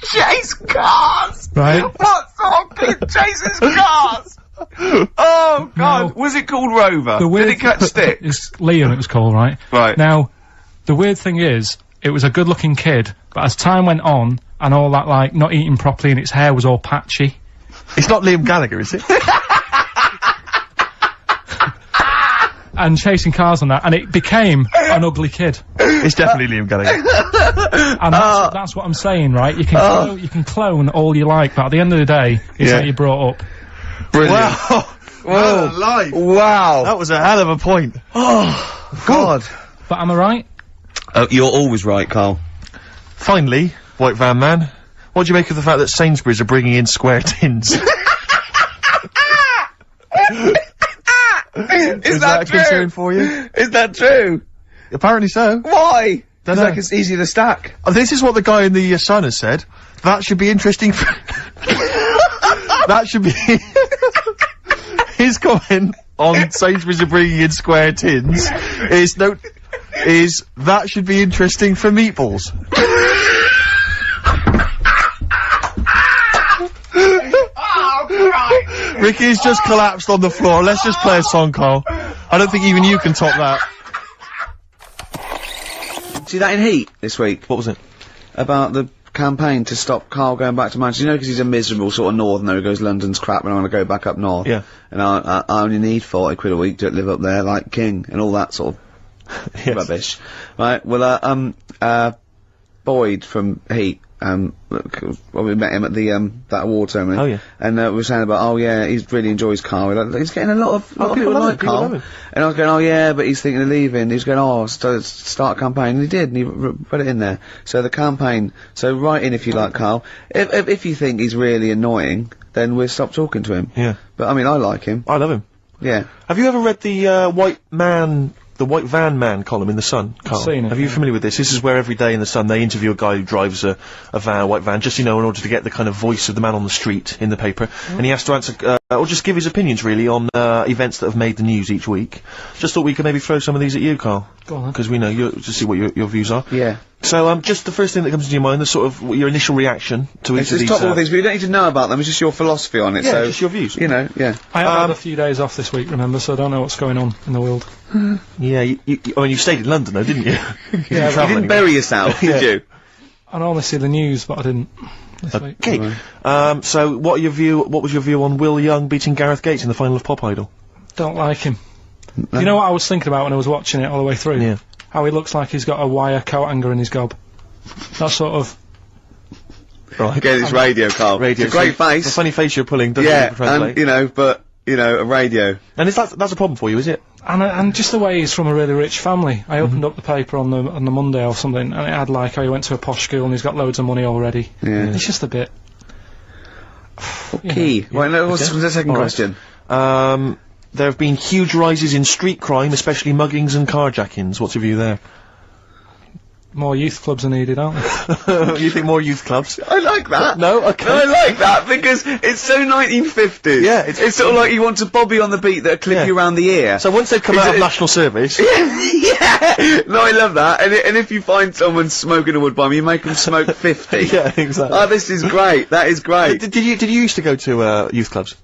Chase cars! Right? What sort of kid chases cars? Oh, God. No. Was it called Rover? The weird Did it catch sticks? It's Liam, it was called, right? Right. Now, the weird thing is, it was a good-looking kid, but as time went on, and all that, like, not eating properly and its hair was all patchy. It's not Liam Gallagher, is it? And chasing cars and that, and it became an ugly kid. It's definitely Liam Gallagher. And that's what I'm saying, right? You can clone all you like, but at the end of the day, it's Yeah. how you brought up. Brilliant. Wow. Whoa. Life. Wow. That was a hell of a point. Oh, God. But am I right? You're always right, Carl. Finally, White Van Man, what do you make of the fact that Sainsbury's are bringing in square tins? Is Is that a true? concern for you? Is that true? Apparently so. Why? Because Dunno. like it's easy to stack. This is what the guy in the Sun has said. That should be interesting for... That should be... His comment on Sainsbury's are bringing in square tins is that should be interesting for meatballs. Ricky's just collapsed on the floor. Let's just play a song, Carl. I don't think even you can top that. See that in Heat this week? What was it? About the campaign to stop Karl going back to Manchester. You know, because he's a miserable sort of northerner who goes, London's crap and I want to go back up north. Yeah. And I only need 40 quid a week to live up there like king and all that sort of Yes. rubbish. Right, well, Boyd from Heat, well, we met him at the, that award ceremony. Oh, yeah. And, we were saying about, oh yeah, he really enjoys Karl. Like, he's getting a lot of people people love like him, people Karl. love him. And I was going, oh yeah, but he's thinking of leaving. He was going, oh, start a campaign. And he did, and he put it in there. So the campaign, so write in if you like Karl. If you think he's really annoying, then we'll stop talking to him. Yeah. But I mean, I like him. I love him. Yeah. Have you ever read the White Van Man column in the Sun, Carl? seen it, Are you yeah. familiar with this? This is where every day in the Sun they interview a guy who drives a white van, just, you know, in order to get the kind of voice of the man on the street in the paper. And he has to answer, or just give his opinions, really, on events that have made the news each week. Just thought we could maybe throw some of these at you, Carl. Go on then. Because we know to see what your views are. Yeah. So, just the first thing that comes into your mind, the sort of, your initial reaction to each It's of just these... top all things, but you don't need to know about them, it's just your philosophy on it, Yeah, so... just your views. You know, yeah. I have had a few days off this week, remember, so I don't know what's going on in the world. Yeah, I mean, you stayed in London, though, didn't you? You You didn't bury yourself, did you? I normally see the news, but I didn't this week. Okay. So, what was your view on Will Young beating Gareth Gates in the final of Pop Idol? Don't like him. You know what I was thinking about when I was watching it all the way through? Yeah. How he looks like he's got a wire coat hanger in his gob. That sort of... Right. Again, it's radio, Carl. Radio. It's a great face. The funny face you're pulling doesn't Yeah, even translate. and, a radio. And that's a problem for you, is it? And just the way he's from a really rich family. I opened up the paper on the Monday or something, and it had like, he went to a posh school and he's got loads of money already. Yeah. It's just a bit. Okay. Right, now, what's the second question? There have been huge rises in street crime, especially muggings and carjackings. What's your view there? More youth clubs are needed, aren't there? You think more youth clubs? I like that. No? Okay. No, I like that because it's so 1950s. Yeah, it's sort of like you want a bobby on the beat that'll clip you around the ear. So once they've come out of national service... Yeah! No, I love that. And if you find someone smoking a wood bomb, you make them smoke 50. Yeah, exactly. Oh, this is great. That is great. Did you used to go to youth clubs?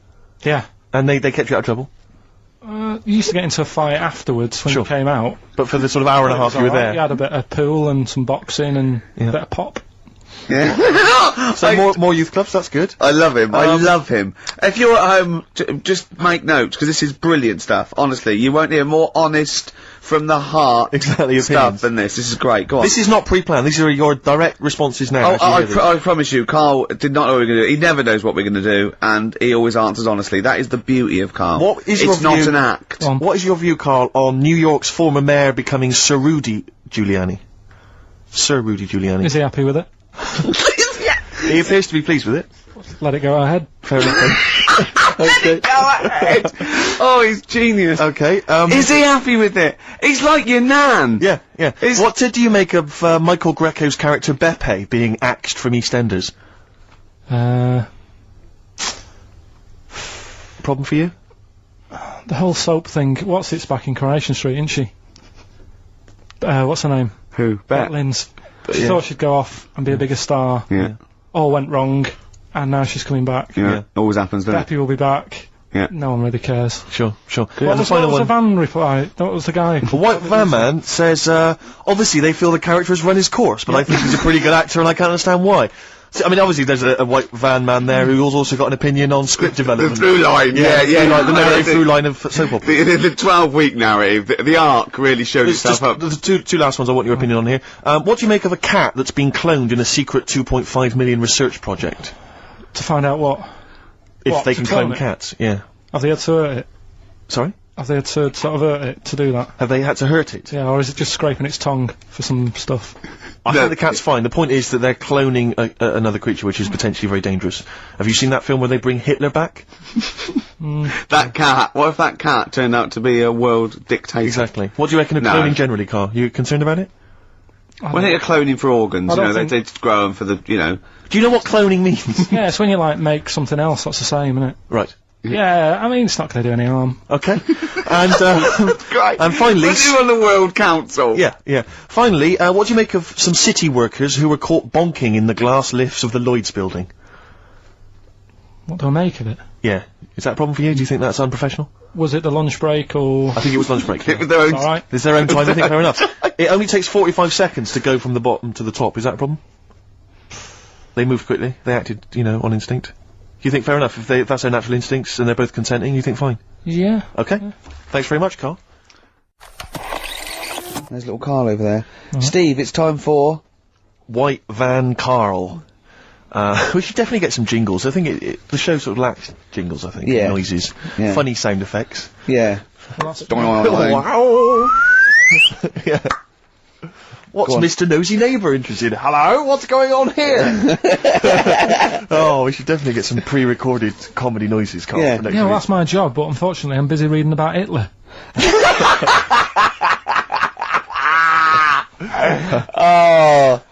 Yeah. And they kept you out of trouble? You used to get into a fight afterwards when you came out. But for the sort of hour and a half you were there? You had a bit of pool and some boxing and a bit of pop. Yeah. So more youth clubs, that's good. I love him. I love him. If you're at home, just make notes, because this is brilliant stuff. Honestly, you won't hear more honest, from the heart stuff opinions. than this. This is great. Go on. This is not pre-planned. These are your direct responses now. I promise you, Karl did not know what we were going to do. He never knows what we're going to do, and he always answers honestly. That is the beauty of Karl. It's not an act. What is your view, Karl, on New York's former mayor becoming Sir Rudy Giuliani? Sir Rudy Giuliani. Is he happy with it? He appears to be pleased with it. Let it go ahead. Fair enough. Let it go ahead. Oh, he's genius. Okay. Is he happy with it? He's like your nan. Yeah. What do you make of Michael Greco's character Beppe being axed from EastEnders? Problem for you? The whole soap thing. What's it's back in Coronation Street, isn't she? What's her name? Who? Bet Lynn's. She thought she'd go off and be a bigger star. Yeah. All went wrong, and now she's coming back. Yeah. Always happens, doesn't it? Beppe will be back. Yeah. No one really cares. Sure. What was the van reply? What was the guy? The White Van Man says, obviously they feel the character has run his course, but I think he's a pretty good actor and I can't understand why. So, I mean, obviously there's a White Van Man there who's also got an opinion on script development. The through line, the narrative through line of soap opera. The 12-week narrative, the arc really shows itself up. The two last ones I want your opinion on here. What do you make of a cat that's been cloned in a secret 2.5 million research project? To find out what? If they can clone cats, yeah. Have they had to hurt it? Sorry? Have they had to sort of hurt it to do that? Have they had to hurt it? Yeah, or is it just scraping its tongue for some stuff? I think the cat's fine. The point is that they're cloning another creature which is potentially very dangerous. Have you seen that film where they bring Hitler back? That cat. What if that cat turned out to be a world dictator? Exactly. What do you reckon of cloning generally, Karl? You concerned about it? Well, I think they're cloning for organs, they grow them for the, Do you know what cloning means? Yeah, it's when you, like, make something else that's the same, isn't it? Right. Yeah, I mean, it's not going to do any harm. Okay. And, great. And finally... What do you on the World Council? Yeah. Finally, what do you make of some city workers who were caught bonking in the glass lifts of the Lloyd's building? What do I make of it? Yeah. Is that a problem for you? Do you think that's unprofessional? Was it the lunch break, or...? I think it was lunch break. It was their own... All right. It's their own time, I think, fair enough. It only takes 45 seconds to go from the bottom to the top. Is that a problem? They moved quickly. They acted, on instinct. You think fair enough? If that's their natural instincts and they're both consenting, you think fine? Yeah. Okay. Yeah. Thanks very much, Karl. There's little Karl over there. Steve, it's time for... White Van Karl. We should definitely get some jingles. I think the show sort of lacks jingles, I think. Yeah. Noises. Yeah. Funny sound effects. Yeah. Wow. Yeah. What's Mr. Nosy Neighbour interested in? Hello? What's going on here? Oh, we should definitely get some pre-recorded comedy noises, Karl. Yeah, well, that's my job, but unfortunately I'm busy reading about Hitler.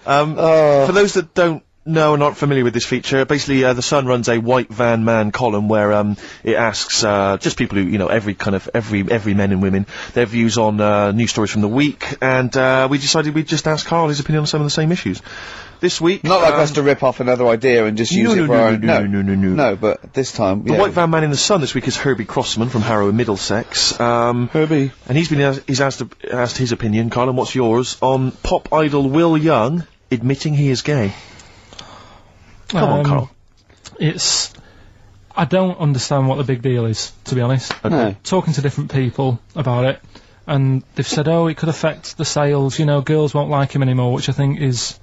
For those that don't know and aren't familiar with this feature, basically The Sun runs a White Van Man column where it asks just people who, every men and women, their views on news stories from the week, and we decided we'd just ask Karl his opinion on some of the same issues. This week... Not like us to rip off another idea and just use it for our own... No, but this time... The White Van Man in The Sun this week is Herbie Crossman from Harrow in Middlesex. Herbie. And he's asked his opinion, Karl, and what's yours, on pop idol Will Young admitting he is gay. Come on, Karl. I don't understand what the big deal is, to be honest. Okay. No. Talking to different people about it, and they've said, it could affect the sales, girls won't like him anymore, which I think is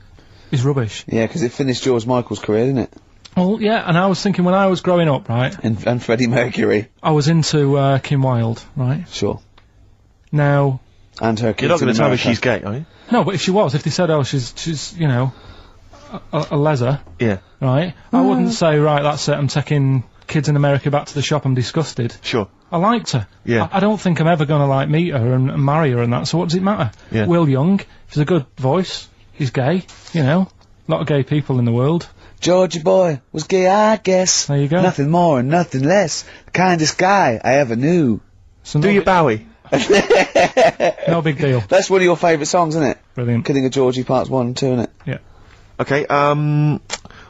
is rubbish. Yeah, because it finished George Michael's career, didn't it? Well, yeah, and I was thinking when I was growing up, right, And Freddie Mercury. I was into Kim Wilde, right? Sure. Now, And her kids. You're not going in to tell me America. she's gay, are you? no, but if she was, if they said, oh, she's you know, a leser, Yeah. right, I wouldn't say, right, that's it, I'm taking kids in America back to the shop, I'm disgusted. Sure. I liked her. Yeah. I don't think I'm ever gonna, like, meet her and marry her and that, so what does it matter? Yeah. Will Young, he's a good voice, he's gay, you know, a lot of gay people in the world. Georgie boy was gay, I guess. There you go. Nothing more and nothing less. The kindest guy I ever knew. So Do no, your Bowie. no big deal. That's one of your favourite songs, isn't it? Brilliant. Killing of Georgie Parts 1 and 2, isn't it? Yeah. Okay,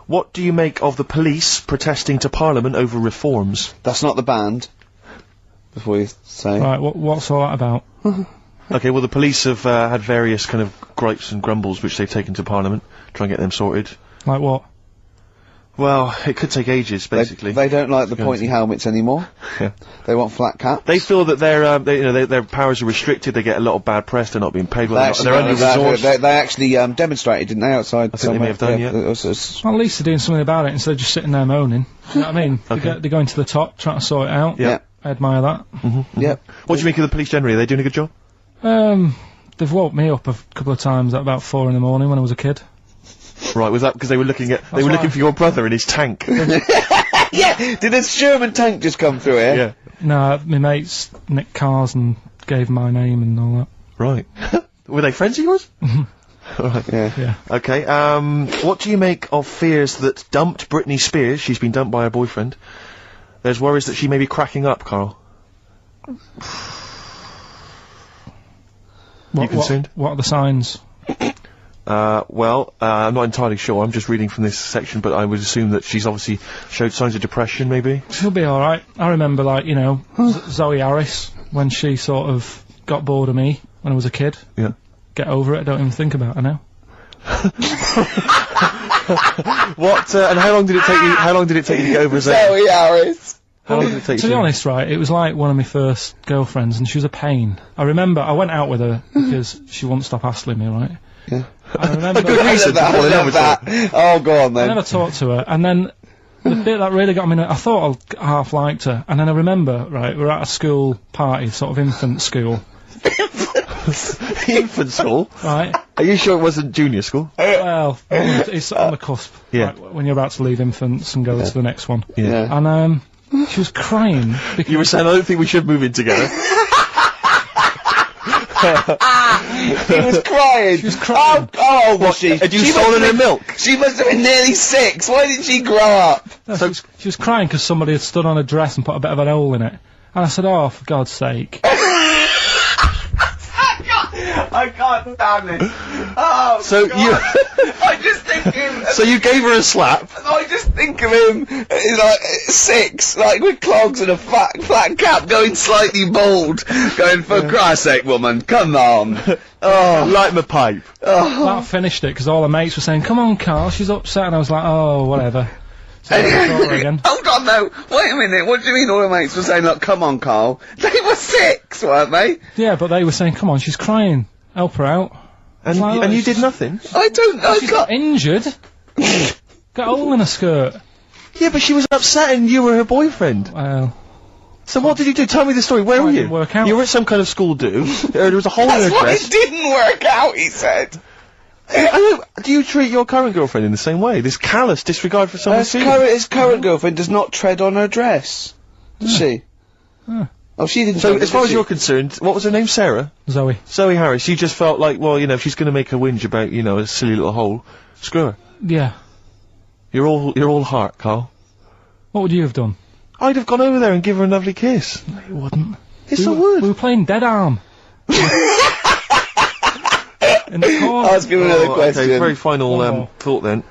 what do you make of the police protesting to Parliament over reforms? That's not the band. Before you say. Right, what's all that about? Okay, well, the police have had various kind of gripes and grumbles which they've taken to Parliament, try and get them sorted. Like what? Well, it could take ages, basically. They don't like the pointy helmets anymore. Yeah. They want flat caps. They feel that their powers are restricted. They get a lot of bad press. They're not being paid well. They're under resourced. They actually demonstrated, didn't they, outside? I think they may have done, yeah. It was Well, at least they're doing something about it instead of just sitting there moaning. You know what I mean? Okay. They're going to the top, trying to sort it out. yeah. I admire that. Yep. What do you make of the police generally? Are they doing a good job? They've woke me up a couple of times at about 4 in the morning when I was a kid. Right, was that because they were looking for your brother in his tank? Yeah! Did a Sherman tank just come through here? Yeah. No, my mates nicked cars and gave my name and all that. Right. Were they friends of yours? Right. Yeah. Okay, what do you make of fears that dumped Britney Spears, she's been dumped by her boyfriend, there's worries that she may be cracking up, Karl? You concerned? What are the signs? Well, I'm not entirely sure, I'm just reading from this section, but I would assume that she's obviously showed signs of depression, maybe? She'll be alright. I remember, like, you know, Zoe Harris, when she sort of got bored of me when I was a kid. Yeah. Get over it, I don't even think about it now. What, and how long did it take you to get over Zoe? Zoe Harris. How long did it take To you be honest, right, it was like one of my first girlfriends, and she was a pain. I remember I went out with her because she wouldn't stop hassling me, right? Yeah. I remember. A good reason to fall in love with her. Oh, go on I then. never talked to her, and then the bit that really got me, I thought I half liked her, and then I remember, right, we were at a school party, sort of infant school, Infant school? right? Are you sure it wasn't junior school? Well, it's on the cusp, Yeah. right, when you're about to leave infants and go to the next one. Yeah. And, she was crying because You were saying, I don't think we should move in together. He was crying. She was crying. Oh, was she? Had you She stolen must her have milk? been- She must have been nearly 6. Why didn't she grow up? No, she was crying because somebody had stood on a dress and put a bit of an hole in it. And I said, oh, for God's sake. I can't stand it. Oh, So God. you, I just think him. so you gave her a slap. I just think of him, like, 6, like, with clogs and a flat cap, going slightly bald, going, for Christ's sake, woman, come on. Oh, Light my pipe. That finished it because all the mates were saying, come on, Karl, she's upset. And I was like, oh, whatever. So I saw her again. hold on, though. Wait a minute. What do you mean all the mates were saying, like, come on, Karl? They were 6, weren't they? Yeah, but they were saying, come on, she's crying. Help her out. And, Well, and you it's did just- nothing? I don't know. She's got injured. Got a hole in her skirt. Yeah, but she was upset and you were her boboyfriend. Well, So what did you do? Tell me the story. Where Well, were it you? didn't work out. You were at some kind of school do. There was a hole in her That's why dress. it didn't work out, he said. I don't, do you treat your current girlfriend in the same way? This callous disregard for someone's feelings? His current girlfriend does not tread on her dress. Does she? Oh, she didn't. So, tread, as far did as she? you're concerned, what was her name? Sarah? Zoe. Zoe Harris. You just felt like, well, you know, if she's going to make a whinge about, you know, a silly little hole, screw her. Yeah. You're all heart, Karl. What would you have done? I'd have gone over there and give her a lovely kiss. No, you wouldn't. Yes, I We would. were playing Dead Arm. In the corner. Ask him another question. Okay, very final One more. thought then.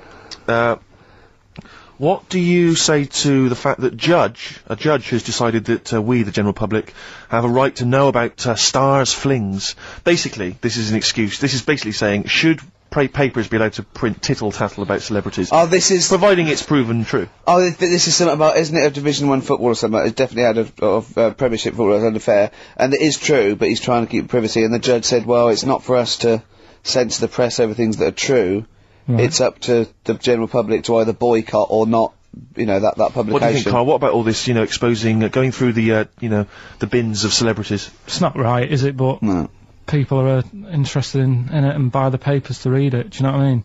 What do you say to the fact that a judge has decided that we, the general public, have a right to know about stars' flings? Basically, this is an excuse. This is basically saying, should papers be allowed to print tittle-tattle about celebrities? Oh, this is. Providing it's proven true. Oh, this is something about, isn't it, of Division 1 football or something? It's definitely out of Premiership football, it's unfair. And it is true, but he's trying to keep privacy, and the judge said, well, it's not for us to censor the press over things that are true. it's up to the general public to either boycott or not, that publication. What do you think, Karl? What about all this, exposing, going through the, the bins of celebrities? It's not right, is it? But No. people are interested in it and buy the papers to read it. Do you know what I mean?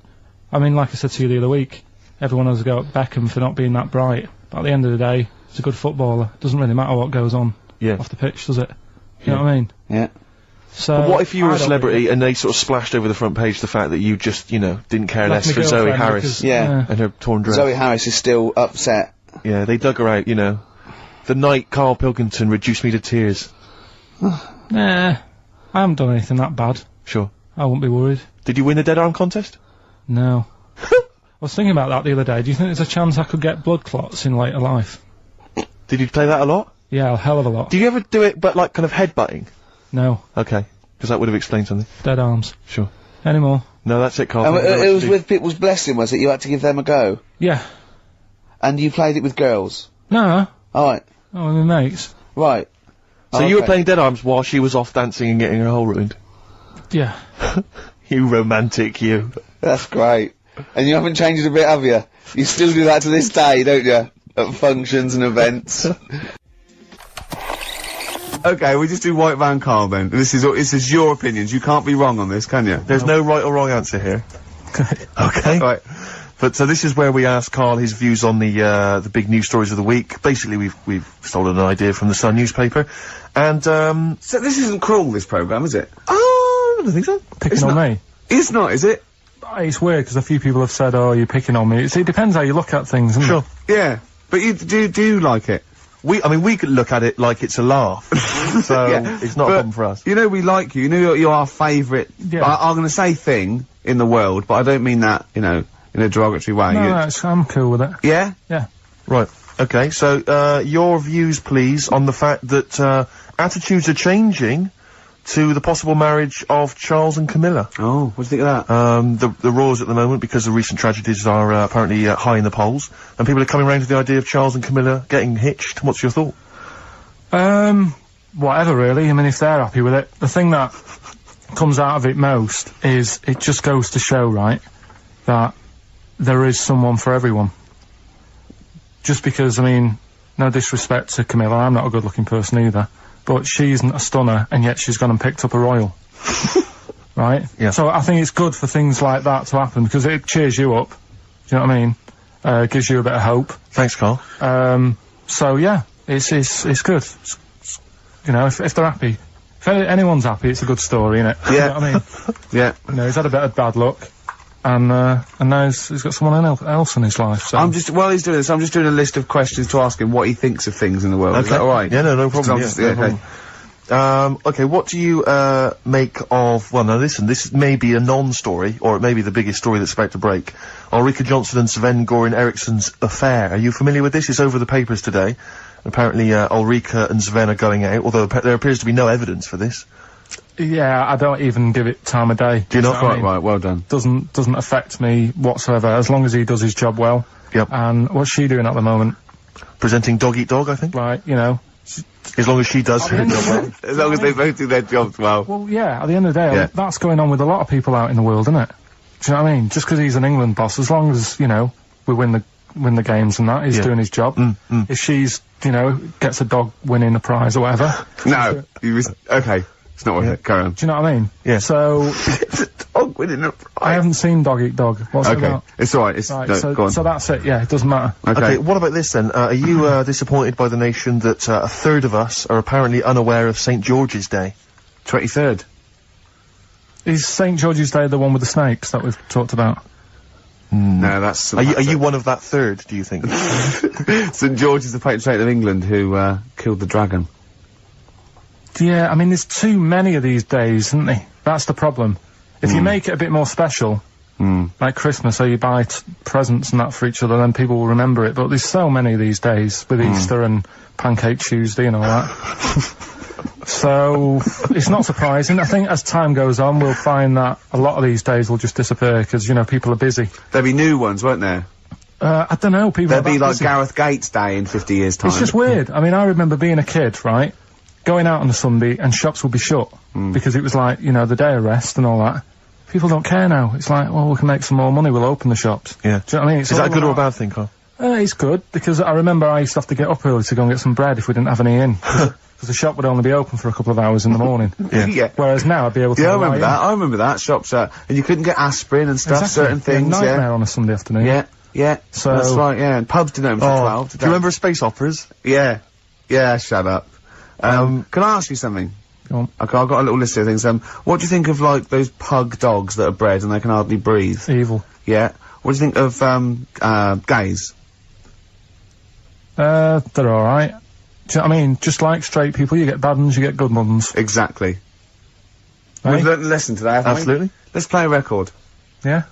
I mean, like I said to you the other week, everyone has a go at Beckham for not being that bright. But at the end of the day, he's a good footballer. It doesn't really matter what goes on off the pitch, does it? You know what I mean? Yeah. So but what if you were a celebrity and they sort of splashed over the front page the fact that you just, didn't care less for Zoe Harris and her torn dress? Zoe Harris is still upset. Yeah, they dug her out, The night Karl Pilkington reduced me to tears. Nah, I haven't done anything that bad. Sure. I wouldn't be worried. Did you win the dead arm contest? No. I was thinking about that the other day. Do you think there's a chance I could get blood clots in later life? Did you play that a lot? Yeah, a hell of a lot. Do you ever do it, but like kind of headbutting? No. Okay, because that would have explained something. Dead arms. Sure. Any more? No, that's it, Karl. It was with People's Blessing, was it? You had to give them a go? Yeah. And you played it with girls? No. Alright. Oh, with my mates. Right. So you were playing dead arms while she was off dancing and getting her hole ruined? Yeah. You romantic, you. That's great. And you haven't changed a bit, have you? You still do that to this day, don't you? At functions and events. Okay, we just do White Van Karl then. This is your opinions. You can't be wrong on this, can you? There's no right or wrong answer here. Okay. Right. But so this is where we ask Karl his views on the big news stories of the week. Basically, we've stolen an idea from the Sun newspaper, and So this isn't cruel, this programme, is it? I don't think so. Picking on me. It's not, is it? It's weird because a few people have said, "Oh, you're picking on me." It depends how you look at things, doesn't Sure. it? Yeah. But you do like it? We could look at it like it's a laugh, so it's not a problem for us. We like you. You're our favourite. Yeah. I'm going to say thing in the world, but I don't mean that, in a derogatory way. No, I'm cool with it. Yeah? Yeah. Right. Okay. So your views, please, on the fact that attitudes are changing to the possible marriage of Charles and Camilla. Oh, what do you think of that? The roars at the moment, because the recent tragedies are apparently high in the polls, and people are coming around to the idea of Charles and Camilla getting hitched. What's your thought? Whatever, really. I mean, if they're happy with it. The thing that comes out of it most is it just goes to show, right, that there is someone for everyone. Just because, I mean, no disrespect to Camilla, I'm not a good-looking person either, but she isn't a stunner, and yet she's gone and picked up a royal. Right? Yeah. So I think it's good for things like that to happen, because it cheers you up. Do you know what I mean? Gives you a bit of hope. Thanks, Karl. So yeah, it's good. If they're happy. If anyone's happy, it's a good story, innit? Yeah. You know what I mean? Yeah. He's had a bit of bad luck, and now he's got someone else in his life, so... While he's doing this, I'm just doing a list of questions to ask him what he thinks of things in the world. Okay. Is that alright? Yeah, no problem. No problem. Okay, what do you make of... Well, now listen, this may be a non-story, or it may be the biggest story that's about to break. Ulrika Johnson and Sven-Goran Eriksson's affair. Are you familiar with this? It's over the papers today. Apparently, Ulrika and Sven are going out, although there appears to be no evidence for this. Yeah, I don't even give it time of day. Do you not? Quite right, well done. Doesn't affect me whatsoever, as long as he does his job well. Yep. And what's she doing at the moment? Presenting Dog Eat Dog, I think. Right, As long as she does her job well. As long as they both do their jobs well. Well, yeah, at the end of the day, that's going on with a lot of people out in the world, isn't it? Do you know what I mean? Just because he's an England boss, as long as, we win the games and that, he's doing his job. If she's, gets a dog winning a prize or whatever. No, okay, it's not worth it, carry on. Do you know what I mean? Yeah. So... Dog winning a prize. I haven't seen Dog Eat Dog. What's it about? It's alright, go on. So that's it, yeah, it doesn't matter. Okay, what about this then? Are you disappointed by the nation that a third of us are apparently unaware of St. George's Day? 23rd. Is St. George's Day the one with the snakes that we've talked about? No, that's... Are you one of that third, do you think? St. George is the patron saint of England who killed the dragon. Yeah, I mean, there's too many of these days, isn't there? That's the problem. If you make it a bit more special, like Christmas, so you buy presents and that for each other, then people will remember it. But there's so many these days, with Easter and Pancake Tuesday and all that. So, it's not surprising. I think as time goes on, we'll find that a lot of these days will just disappear, because, people are busy. There'll be new ones, won't there? I don't know, people There'll be like busy. Gareth Gates Day in 50 years' time. It's just weird. I mean, I remember being a kid, right? Going out on a Sunday and shops would be shut. Because it was like, the day of rest and all that. People don't care now. It's like, well, we can make some more money, we'll open the shops. Yeah. Do you know what I mean? It's Is that all a good or a about- bad thing, Carl? It's good, because I remember I used to have to get up early to go and get some bread if we didn't have any in. Because the shop would only be open for a couple of hours in the morning. Yeah. Whereas now I'd be able to... Yeah, I lie remember in. that. I remember that. Shops, and you couldn't get aspirin and stuff, Exactly. certain things, Yeah, nightmare on a Sunday afternoon. Yeah, So- that's right, yeah. And pubs didn't open till 12. Do you remember space operas? Yeah. Yeah, shut up. Can I ask you something? Go on. Okay, I've got a little list of things. What do you think of, like, those pug dogs that are bred and they can hardly breathe? Evil. Yeah. What do you think of, gays? They're alright. Do you know what I mean? Just like straight people, you get bad ones, you get good ones. Exactly. Eh? We've learnt a lesson today, haven't we? Absolutely. Let's play a record. Yeah?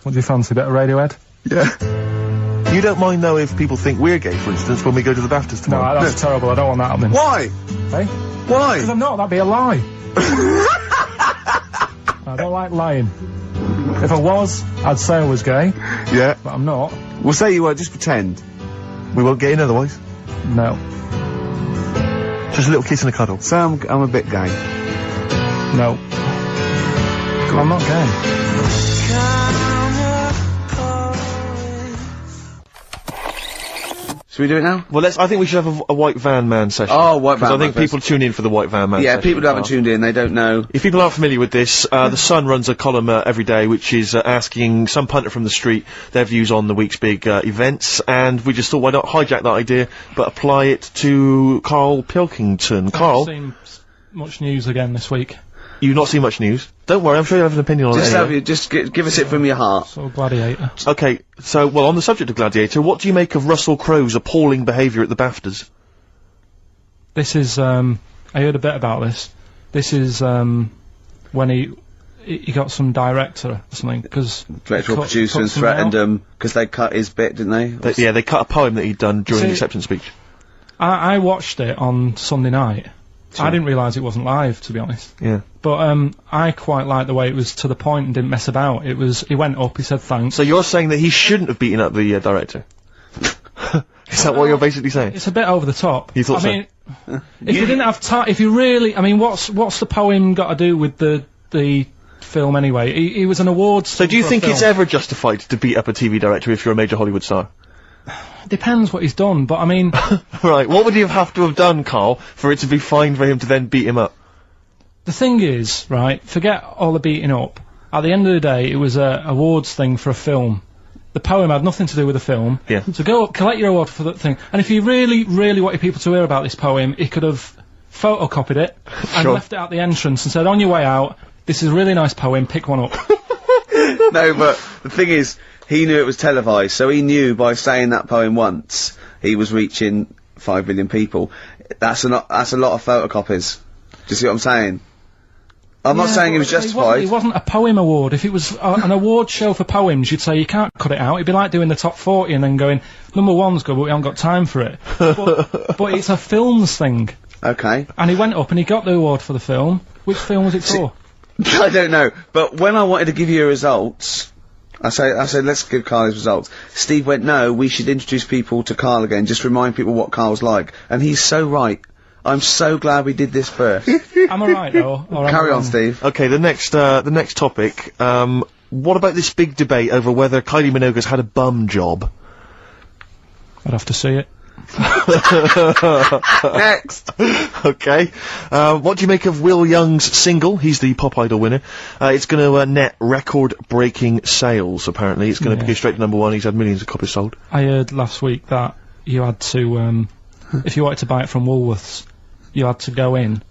What do you fancy? A bit of Radiohead? Yeah. You don't mind, though, if people think we're gay, for instance, when we go to the BAFTAs No, tomorrow? that's terrible. I don't want that happening. Why? Eh? Why? Because I'm not. That'd be a lie. I don't like lying. If I was, I'd say I was gay, Yeah. but I'm not. We'll say you were, just pretend. We won't get in otherwise. No. Just a little kiss and a cuddle. Say I'm a bit gay. No. I'm not gay. Should we do it now? Well, I think we should have a White Van Man session. Oh, White Van Because I Man think people tune in for the White Van Man Yeah, session. people who haven't tuned in, they don't know. If people aren't familiar with this, the Sun runs a column every day which is asking some punter from the street their views on the week's big events, and we just thought, why not hijack that idea, but apply it to Karl Pilkington. Karl, I've seen much news again this week. you've not seen much news. Don't worry, I'm sure you have an opinion on Just it. have you, just give us it from your heart. So Gladiator. Okay, so, well, on the subject of Gladiator, what do you make of Russell Crowe's appalling behaviour at the BAFTAs? This is, I heard a bit about this. This is, when he got some director or something, because... Director or producer and threatened them, because they cut his bit, didn't they? Yeah, they cut a poem that he'd done during the See- acceptance speech. I watched it on Sunday night. Sure. I didn't realise it wasn't live, to be honest. Yeah. But, I quite liked the way it was to the point and didn't mess about. He went up, he said thanks. So you're saying that he shouldn't have beaten up the director? Is that what you're basically saying? It's a bit over the top. You thought I so? mean, if you didn't have time, if you really, I mean, what's the poem got to do with the film anyway? He was an awards. So do you think it's ever justified to beat up a TV director if you're a major Hollywood star? Depends what he's done, but I mean, Right, what would he have to have done, Karl, for it to be fine for him to then beat him up? the thing is, right, forget all the beating up. At the end of the day, it was a awards thing for a film. The poem had nothing to do with the film. Yeah. So go up, collect your award for that thing. And if you really, really wanted people to hear about this poem, he could have photocopied it and Sure. left it at the entrance and said, on your way out, this is a really nice poem, pick one up. No, but the thing is, he knew it was televised, so he knew by saying that poem once, he was reaching 5 million people. That's a lot of photocopies. Do you see what I'm saying? I'm not Yeah, saying it but was justified. It wasn't a poem award. If it was an award show for poems, you'd say you can't cut it out. It'd be like doing the top 40 and then going, number one's good, but we haven't got time for it. but it's a films thing. Okay. And he went up and he got the award for the film. Which film was it for? I don't know, but when I wanted to give you results, I said, let's give Karl his results. Steve went, no, we should introduce people to Karl again, just remind people what Karl's like. And he's so right. I'm so glad we did this first. Am I right, though? Or am I Carry on, wrong? Steve. Okay, the next topic, what about this big debate over whether Kylie Minogue's had a bum job? I'd have to see it. Next! Okay. What do you make of Will Young's single? He's the Pop Idol winner. It's gonna net record-breaking sales, apparently. It's gonna Yeah. go straight to #1. He's had millions of copies sold. I heard last week that you had to, if you wanted to buy it from Woolworths, you had to go in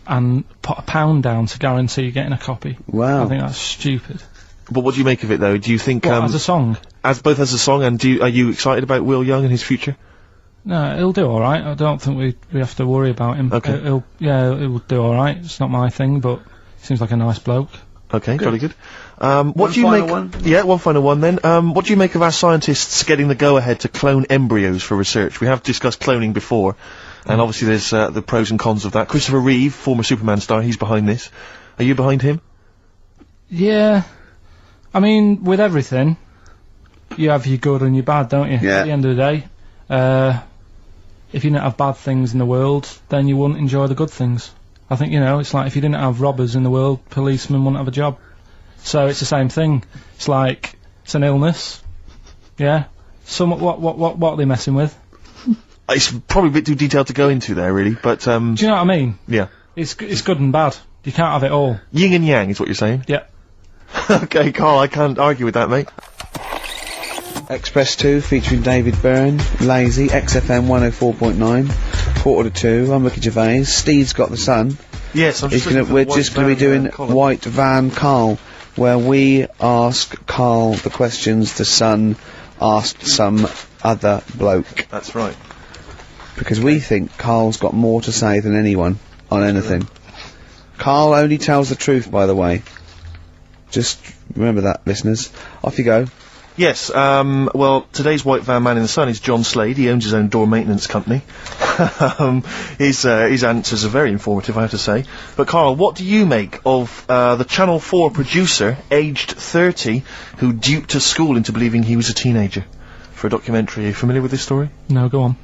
and put £1 down to guarantee you getting a copy. Wow. I think that's stupid. But what do you make of it, though? Do you think, What, as a song? both as a song, and are you excited about Will Young and his future? No, he'll do alright. I don't think we have to worry about him. Okay. He'll do alright. It's not my thing, but he seems like a nice bloke. Okay, very good. What One do you final make? one? Yeah, one final one then. What do you make of our scientists getting the go-ahead to clone embryos for research? We have discussed cloning before, and obviously there's the pros and cons of that. Christopher Reeve, former Superman star, he's behind this. Are you behind him? Yeah. I mean, with everything, you have your good and your bad, don't you? Yeah. At the end of the day. If you didn't have bad things in the world, then you wouldn't enjoy the good things. I think, it's like if you didn't have robbers in the world, policemen wouldn't have a job. So it's the same thing. It's like, it's an illness. Yeah? What are they messing with? It's probably a bit too detailed to go into there, really, but, Do you know what I mean? yeah. It's good and bad. You can't have it all. Yin and yang is what you're saying? Yeah. Okay, Carl, I can't argue with that, mate. Express 2 featuring David Byrne, Lazy, XFM 104.9, 1:45. I'm Ricky Gervais. Steve's got the Sun. Yes, We're just going to be doing White Van Karl, where we ask Karl the questions the Sun asked some other bloke. That's right. Because we think Karl's got more to say than anyone on anything. Karl only tells the truth, by the way. Just remember that, listeners. Off you go. Yes, well, today's White Van Man in the Sun is John Slade. He owns his own door maintenance company. His answers are very informative, I have to say. But, Karl, what do you make of the Channel 4 producer, aged 30, who duped a school into believing he was a teenager for a documentary? Are you familiar with this story? No, go on.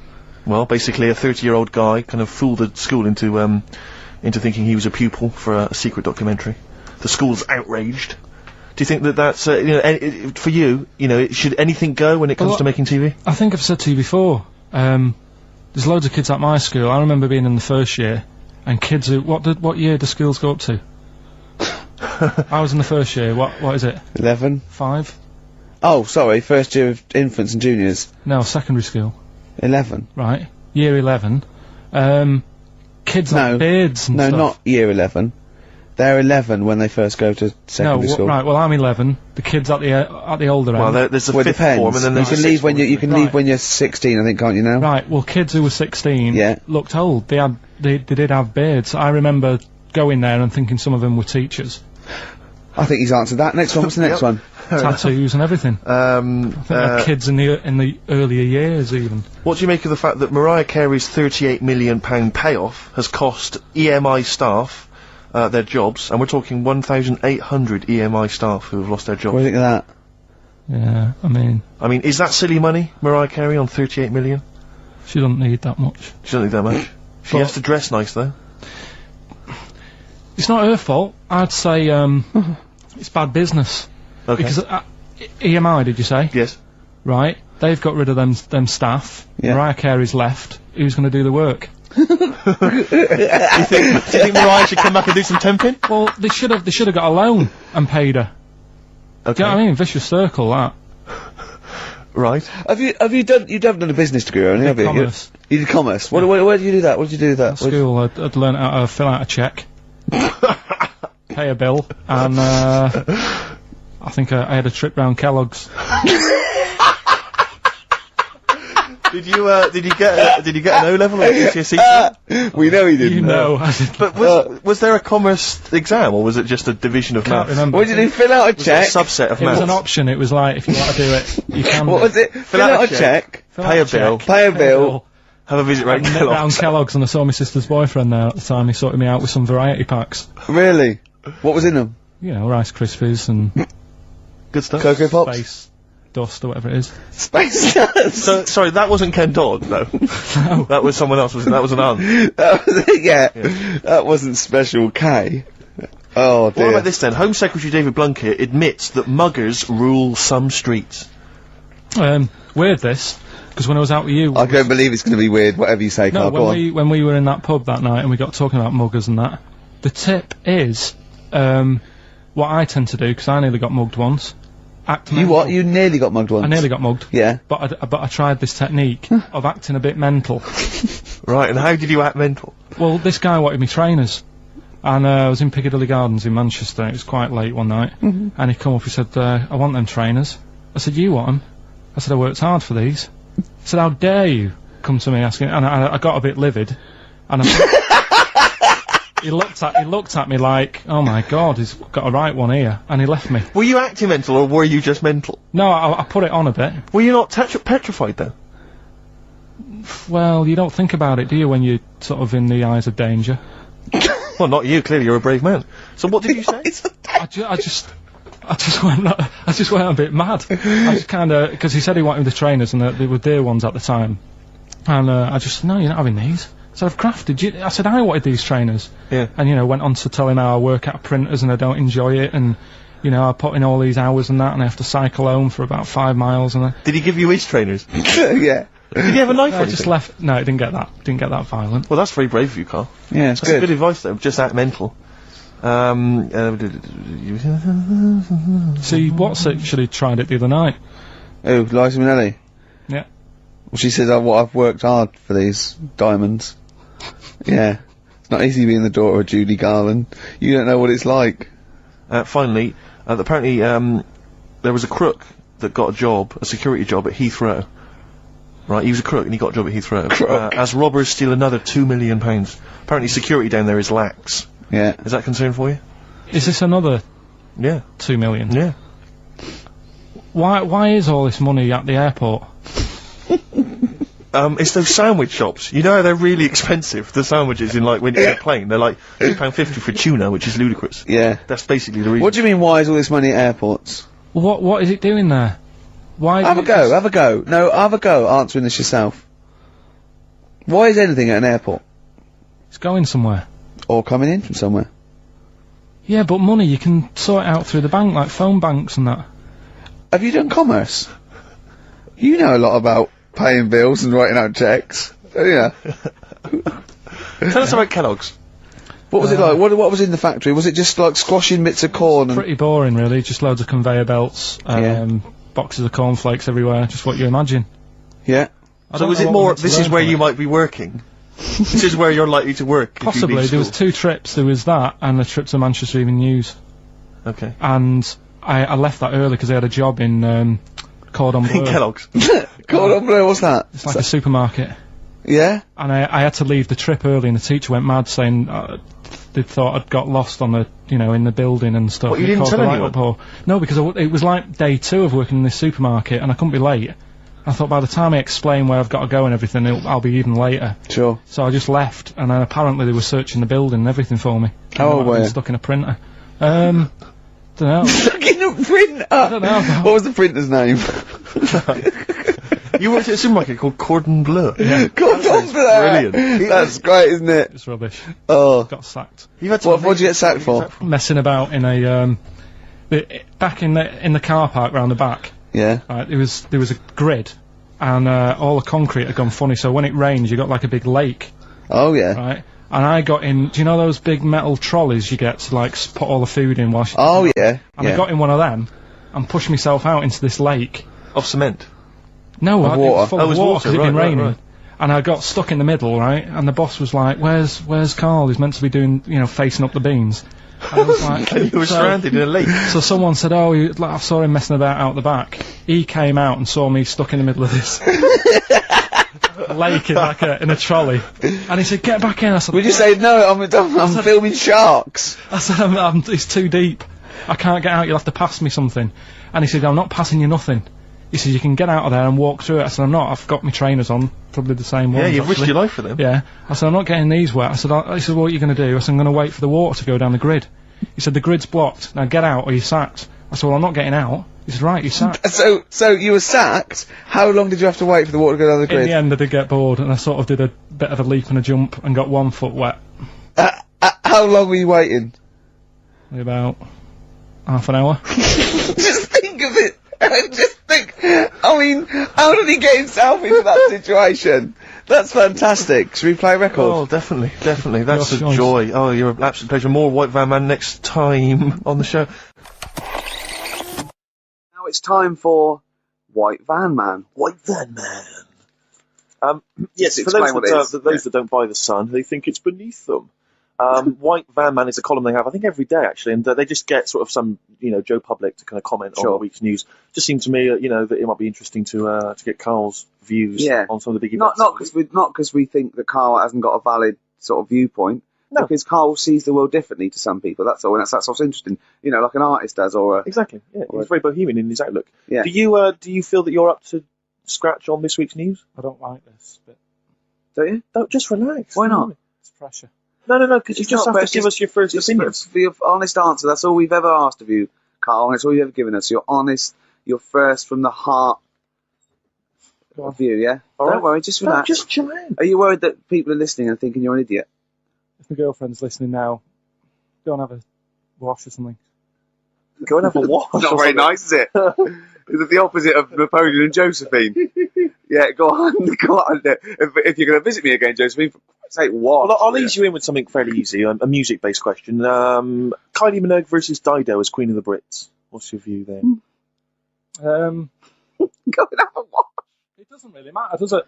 Well, basically, a 30-year-old guy kind of fooled the school into thinking he was a pupil for a secret documentary. The school's outraged. Do you think that that's, for you, should anything go when it comes to making TV? I think I've said to you before, there's loads of kids at my school. I remember being in the first year, and kids who, what year do schools go up to? I was in the first year, what is it? 11? 5? Oh, sorry, first year of infants and juniors. No, secondary school. 11. Right, year 11. Kids have beards and no, stuff. not year 11. They're 11 when they first go to secondary school. Right, well, I'm 11. The kids at the older end. Well, there's a fifth form, and then there's you can leave when leave when you're 16, I think, can't you now? Right, well, kids who were 16 looked old. They did have beards. I remember going there and thinking some of them were teachers. I think he's answered that. Next one, what's the next one? Tattoos and everything. I think they're kids in the earlier years, even. What do you make of the fact that Mariah Carey's £38 million payoff has cost EMI staff their jobs, and we're talking 1,800 EMI staff who have lost their jobs? What do you think of that? Yeah, I mean, is that silly money, Mariah Carey, on 38 million? She doesn't need that much. She doesn't need that much. She has to dress nice, though. It's not her fault. I'd say, it's bad business. Okay. Because, EMI, did you say? Yes. Right. They've got rid of them staff. Yeah. Mariah Carey's left. Who's going to do the work? do you think Mariah should come back and do some temping? Well, they should have got a loan and paid her. Okay. Do you know what I mean? Vicious circle, that. Right. Have you haven't done a business degree or anything, have you? Commerce. You did commerce. Yeah. Where did you do that? What did you do with that? At school, I'd learn how to fill out a cheque, pay a bill, and I think I had a trip round Kellogg's. Did you get an O-level or GCSE? We know he didn't. You know. But was there a commerce exam, or was it just a division of maths? Remember. What did you fill out a cheque? A subset of It maths. was an option. It was like, if you want to do it, you can. What was it? Fill out a cheque. Pay a bill. Pay a bill. Have a visit round Round Kellogg's. Kellogg's, and I saw my sister's boyfriend there at the time. He sorted me out with some variety packs. Really? What was in them? You know, Rice Krispies and Good stuff. Cocoa Pops? Space Dust or whatever it is. Space Dust! So, sorry, that wasn't Ken Dodd, no. No. That was someone else, wasn't it? That was an aunt. That wasn't Special K. Oh, dear. What about this then? Home Secretary David Blunkett admits that muggers rule some streets. Weird this, because when I was out with you... I don't believe it's going to be weird, whatever you say, No, Karl. Go on. when we were in that pub that night and we got talking about muggers and that, the tip is, what I tend to do, because I nearly got mugged once. You what? You nearly got mugged once? I nearly got mugged. Yeah. But I tried this technique of acting a bit mental. Right, and how did you act mental? Well, this guy wanted me trainers. And I was in Piccadilly Gardens in Manchester. It was quite late one night. And he come up, he said, I want them trainers. I said, you want them? I said, I worked hard for these. He said, how dare you come to me asking? And I got a bit livid. And he looked at me like, oh my god, he's got a right one here. And he left me. Were you acting mental, or were you just mental? No, I put it on a bit. Were you not petrified, though? Well, you don't think about it, do you, when you're sort of in the eyes of danger? Well, not you, clearly you're a brave man. So what did you say? I just went a bit mad. I just kinda, because he said he wanted the trainers and they were dear ones at the time. And I just, no, you're not having these. So I've crafted you. I said I wanted these trainers. Yeah. And, you know, went on to tell him how I work at printers and I don't enjoy it, and You know, I put in all these hours and that, and I have to cycle home for about 5 miles, and Did he give you his trainers? Yeah. Did he have a knife or I just anything? left. No, it didn't get that. Didn't get that violent. Well, that's very brave of you, Carl. Yeah, it's That's good. good advice, though. Just that mental. See, Watts actually tried it the other night. Oh, Liza Minnelli. Yeah. Well, she says, I've worked hard for these diamonds. Yeah. It's not easy being the daughter of Judy Garland. You don't know what it's like. Finally, apparently, there was a crook that got a security job at Heathrow. Right, he was a crook and he got a job at Heathrow. As robbers steal another £2 million. Apparently security down there is lax. Yeah. Is that concern for you? Is this another Yeah. 2 million? Yeah. Why is all this money at the airport? It's those sandwich shops. You know how they're really expensive, the sandwiches in, like, when you're in a plane? They're like £2.50 for tuna, which is ludicrous. Yeah. That's basically the reason. What do you mean, why is all this money at airports? What is it doing there? Why? Have a go. No, have a go answering this yourself. Why is anything at an airport? It's going somewhere. Or coming in from somewhere? Yeah, but money, you can sort it out through the bank, like phone banks and that. Have you done commerce? You know a lot about paying bills and writing out checks. Yeah. Tell us about Kellogg's. What was it like? What was in the factory? Was it just like squashing bits of corn? Pretty boring, really. Just loads of conveyor belts, Yeah. boxes of cornflakes everywhere. Just what you imagine. Yeah. I So don't is know it what more, we're meant to this learn is where from you it. might be working? This is where you're likely to work if you Possibly. leave There was school. 2 trips. There was that and a trip to Manchester Evening News. Okay. And I left that early because I had a job in Cordon Bleu. In Kellogg's. Cordon Bleu, what's that? It's like a supermarket. Yeah? And I had to leave the trip early, and the teacher went mad saying they thought I'd got lost on the, in the building and stuff. What, you and it didn't caused tell a right anyone? uproar. No, because it was like day 2 of working in this supermarket, and I couldn't be late. I thought by the time I explain where I've got to go and everything, I'll be even later. Sure. So I just left, and then apparently they were searching the building and everything for me. How old I'd were been you? stuck in a printer. Don't know. Stuck in a printer! I don't know. What was the printer's name? You worked at a supermarket called Cordon Bleu. Yeah. Cordon Bleu! Brilliant. That's great, isn't it? It's rubbish. Oh. Got sacked. You've had What did you get sacked for? Messing about in a back in the car park round the back. Yeah. Right, there was a grid, and all the concrete had gone funny. So when it rains, you got like a big lake, Oh, yeah. right? And I got in. Do you know those big metal trolleys you get to like put all the food in whilst? Oh, yeah. And I got in one of them, and pushed myself out into this lake. Of cement. No, Of it water. was full Oh, it of was water water, 'cause it'd been right, raining. right. And I got stuck in the middle, right? And the boss was like, "Where's Karl? He's meant to be doing, facing up the beans." And I was like, And you were stranded in a lake. So someone said, "Oh, I saw him messing about out the back." He came out and saw me stuck in the middle of this lake in a trolley, and he said, "Get back in." I said, Would you say, no, I'm filming sharks? I said, "It's too deep. I can't get out. You'll have to pass me something." And he said, "I'm not passing you nothing." He said, "You can get out of there and walk through it." I said, "I'm not. I've got my trainers on, probably the same ones." Yeah, you've risked actually." your life for them. Yeah. I said, "I'm not getting these wet." I said, he said, "What are you going to do?" I said, "I'm going to wait for the water to go down the grid." He said, "The grid's blocked. Now get out or you're sacked." I said, "Well, I'm not getting out." He said, "Right, you're sacked." So you were sacked? How long did you have to wait for the water to go down the In grid? the end, I did get bored, and I sort of did a bit of a leap and a jump and got 1 foot wet. How long were you waiting? About half an hour. Just think of it. Just think. I mean, how did he get himself into that situation? That's fantastic. Should we play a record? Oh, definitely. That's Your a choice. joy. Oh, you're an absolute pleasure. More White Van Man next time on the show. Now it's time for White Van Man. White Van Man. Yes, Just for those explain what it is. that don't buy the Sun, they think it's beneath them. White Van Man is a column they have, I think, every day actually, and they just get sort of some, Joe Public to kind of comment on the week's news. Just seemed to me, that it might be interesting to get Karl's views on some of the big events. Not because we think that Karl hasn't got a valid sort of viewpoint. No. Because Karl sees the world differently to some people. That's all, and that's what's interesting. Like an artist does, or a Exactly. Yeah, he's very bohemian in his outlook. Yeah. Do you feel that you're up to scratch on this week's news? I don't like this, but don't you? Don't just relax. Why not? it's pressure. No, because you It's just not have to pressure, give us your first Just opinion. for your honest answer. That's all we've ever asked of you, Karl, and it's all you've ever given us. Your honest, your first from the heart view. Yeah. All Don't right. worry, just No, relax. just chill out. Are you worried that people are listening and thinking you're an idiot? If my girlfriend's listening now, go and have a wash or something. Go and have a wash. Not very nice, is it? It's the opposite of Napoleon and Josephine. Yeah, go on. If you're going to visit me again, Josephine, say what? Well, I'll ease you in with something fairly easy, a music-based question. Kylie Minogue versus Dido as Queen of the Brits. What's your view there? Go and have a wash. It doesn't really matter, does it?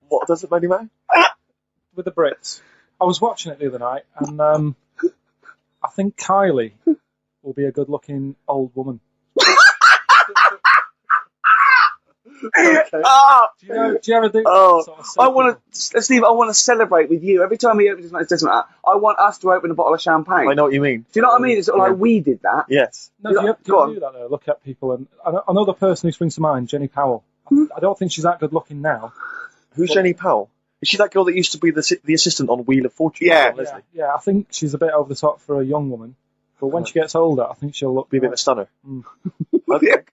What does it really matter? With the Brits. I was watching it the other night, and I think Kylie will be a good-looking old woman. Do you ever do that sort of I want to, Steve, I want to celebrate with you. Every time he opens his mouth, it doesn't matter. I want us to open a bottle of champagne. I know what you mean. Do you know what I mean? It's sort of like we did that. Yes. No, do you do that though? Look at people, and another person who springs to mind, Jenny Powell. I don't think she's that good looking now. Who's Jenny Powell? Is she that girl that used to be the assistant on Wheel of Fortune? Yeah. Yeah, I think she's a bit over the top for a young woman. But when she gets older, I think she'll look... Be a bit of a stunner. Okay.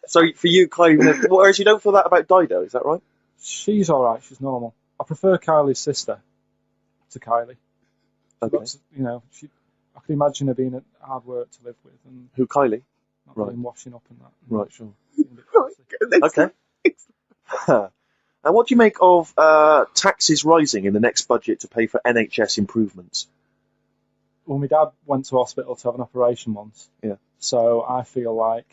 So for you, Kylie, whereas you don't feel that about Dido, is that right? She's alright, she's normal. I prefer Kylie's sister to Kylie. Okay. Looks, I can imagine her being hard work to live with. And Who, Kylie? not really washing up and that. Right, sure. Okay. And what do you make of taxes rising in the next budget to pay for NHS improvements? Well, my dad went to hospital to have an operation once. Yeah. So I feel like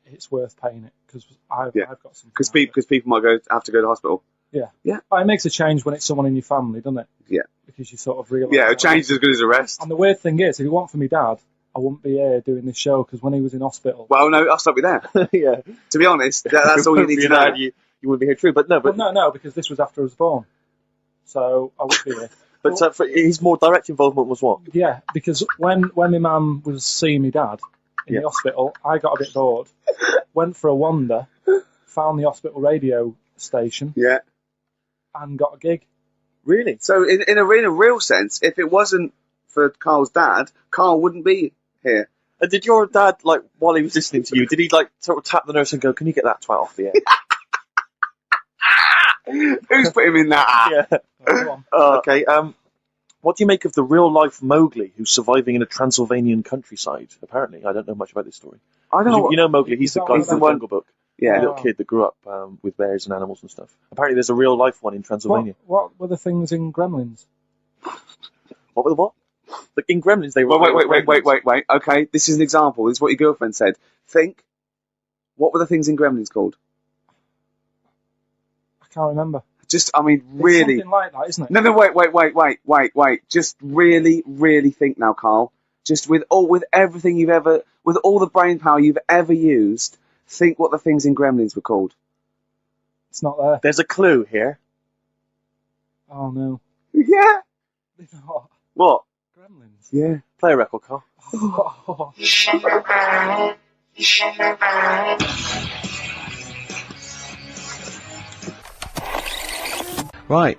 it's worth paying it because I've got some. Because people might have to go to hospital. Yeah. Yeah. But it makes a change when it's someone in your family, doesn't it? Yeah. Because you sort of realise. Yeah, a change is as good as a rest. And the weird thing is, if it weren't for my dad, I wouldn't be here doing this show because when he was in hospital. Well, no, I'll stop you there. Yeah. To be honest, that's all you need to know. You wouldn't be here, true, but no. But no, because this was after I was born, so I would be here. But his more direct involvement was what? Yeah, because when my mum was seeing my dad in the hospital, I got a bit bored, went for a wander, found the hospital radio station, and got a gig. Really? So in a real sense, if it wasn't for Karl's dad, Karl wouldn't be here. And did your dad, like, while he was listening to you, did he, like, sort of tap the nurse and go, can you get that twat off the air? Who's put him in that? Yeah. Okay. What do you make of the real-life Mowgli who's surviving in a Transylvanian countryside? Apparently, I don't know much about this story. I don't know. You know Mowgli? He's the guy from the Jungle Book. Yeah. The little kid that grew up with bears and animals and stuff. Apparently, there's a real-life one in Transylvania. What were the things in Gremlins? What were the what? Like in Gremlins, they were. Wait. Okay, this is an example. This is what your girlfriend said. Think. What were the things in Gremlins called? I can't remember. Just, I mean, really. It's something like that, isn't it? No, wait. Just really think now, Karl. Just with everything with all the brain power you've ever used, think what the things in Gremlins were called. It's not there. There's a clue here. Oh no. Yeah. What? Gremlins. Yeah. Play a record, Karl. Right.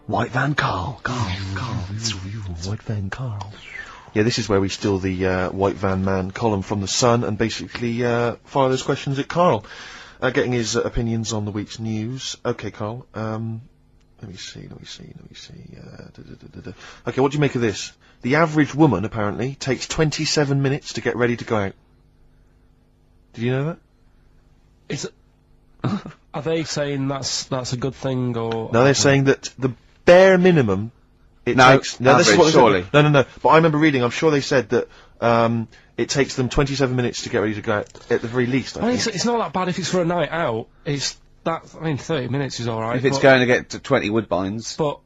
White Van Karl. White Van Karl. Yeah, this is where we steal the White Van Man column from The Sun and basically fire those questions at Karl, getting his opinions on the week's news. Okay, Karl. Let me see. Okay, what do you make of this? The average woman, apparently, takes 27 minutes to get ready to go out. Did you know that? Are they saying that's a good thing, or...? No, they're saying that the bare minimum... takes... No, average, this is what surely. No. But I remember reading, I'm sure they said that it takes them 27 minutes to get ready to go out, at the very least, I think. It's not that bad if it's for a night out. 30 minutes is alright. If it's going to get to 20 woodbines. But,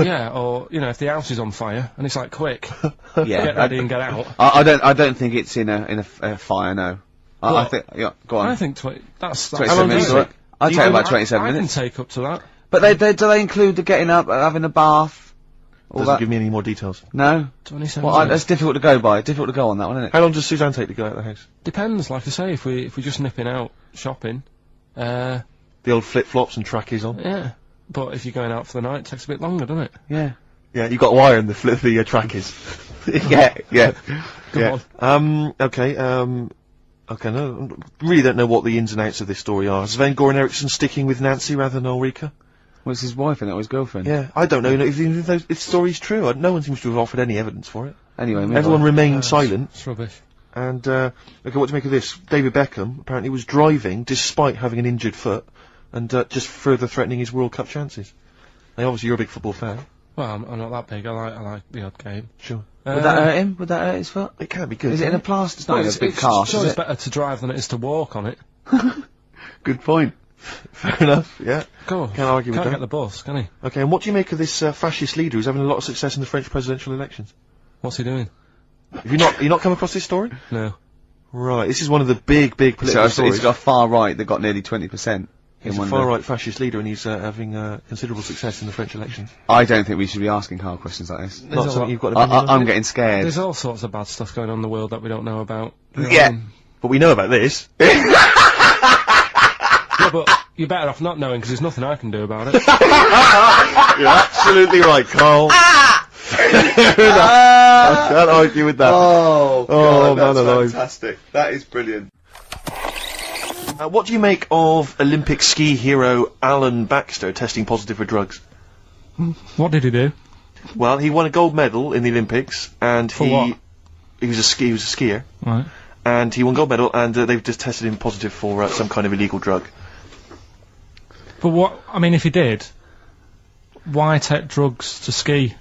yeah, or, if the house is on fire, and it's like, quick, yeah, get ready and get out. I don't think it's in a fire, no. I think, go on. I think that's 27 minutes. I'd take about 27 minutes. I can take up to that. But do they include the getting up, having a bath? Doesn't give me any more details. No? 27 Well, minutes. that's difficult to go by. Difficult to go on that one, isn't it? How long does Suzanne take to go out of the house? Depends, like I say, if we're just nipping out shopping, the old flip-flops and trackies on? Yeah. But if you're going out for the night, it takes a bit longer, doesn't it? Yeah. Yeah, you've got wire in the trackies. yeah. Go on. Okay, no, really don't know what the ins and outs of this story are. Is Sven-Goran Eriksson sticking with Nancy rather than Ulrika? Well, it's his wife and not his girlfriend. Yeah, I don't know if the story's true. No one seems to have offered any evidence for it. Anyway, Everyone remained silent. It's rubbish. And, okay, what do you make of this? David Beckham apparently was driving despite having an injured foot and, just further threatening his World Cup chances. Now, obviously, you're a big football fan. Well, I'm not that big. I like the odd game. Sure. Would that hurt him? Would that hurt his foot? It can be good. Is it in a plaster? It's not in a big cast, Sure, is it's it? better to drive than it is to walk on it. Good point. Fair enough, yeah. Go on. Can't argue with Can't that. get the bus, can he? Okay, and what do you make of this, fascist leader who's having a lot of success in the French presidential elections? What's he doing? Have you not come across this story? No. Right, this is one of the big political So stories. he's got far right that got nearly 20%. He's a far-right fascist leader and he's, having, considerable success in the French elections. I don't think we should be asking Carl questions like this. Not a something lot- you've got an opinion on? I'm getting scared. There's all sorts of bad stuff going on in the world that we don't know about. You know Yeah. what I mean? But we know about this. Yeah, but you're better off not knowing because there's nothing I can do about it. You're absolutely right, Karl. Fair enough. I can't argue with that. Oh, God, man alive. fantastic. That is brilliant. What do you make of Olympic ski hero Alan Baxter testing positive for drugs? What did he do? Well, he won a gold medal in the Olympics, and For what? he was a skier, Right. and he won gold medal, and they've just tested him positive for some kind of illegal drug. But what, I mean, if he did, why take drugs to ski?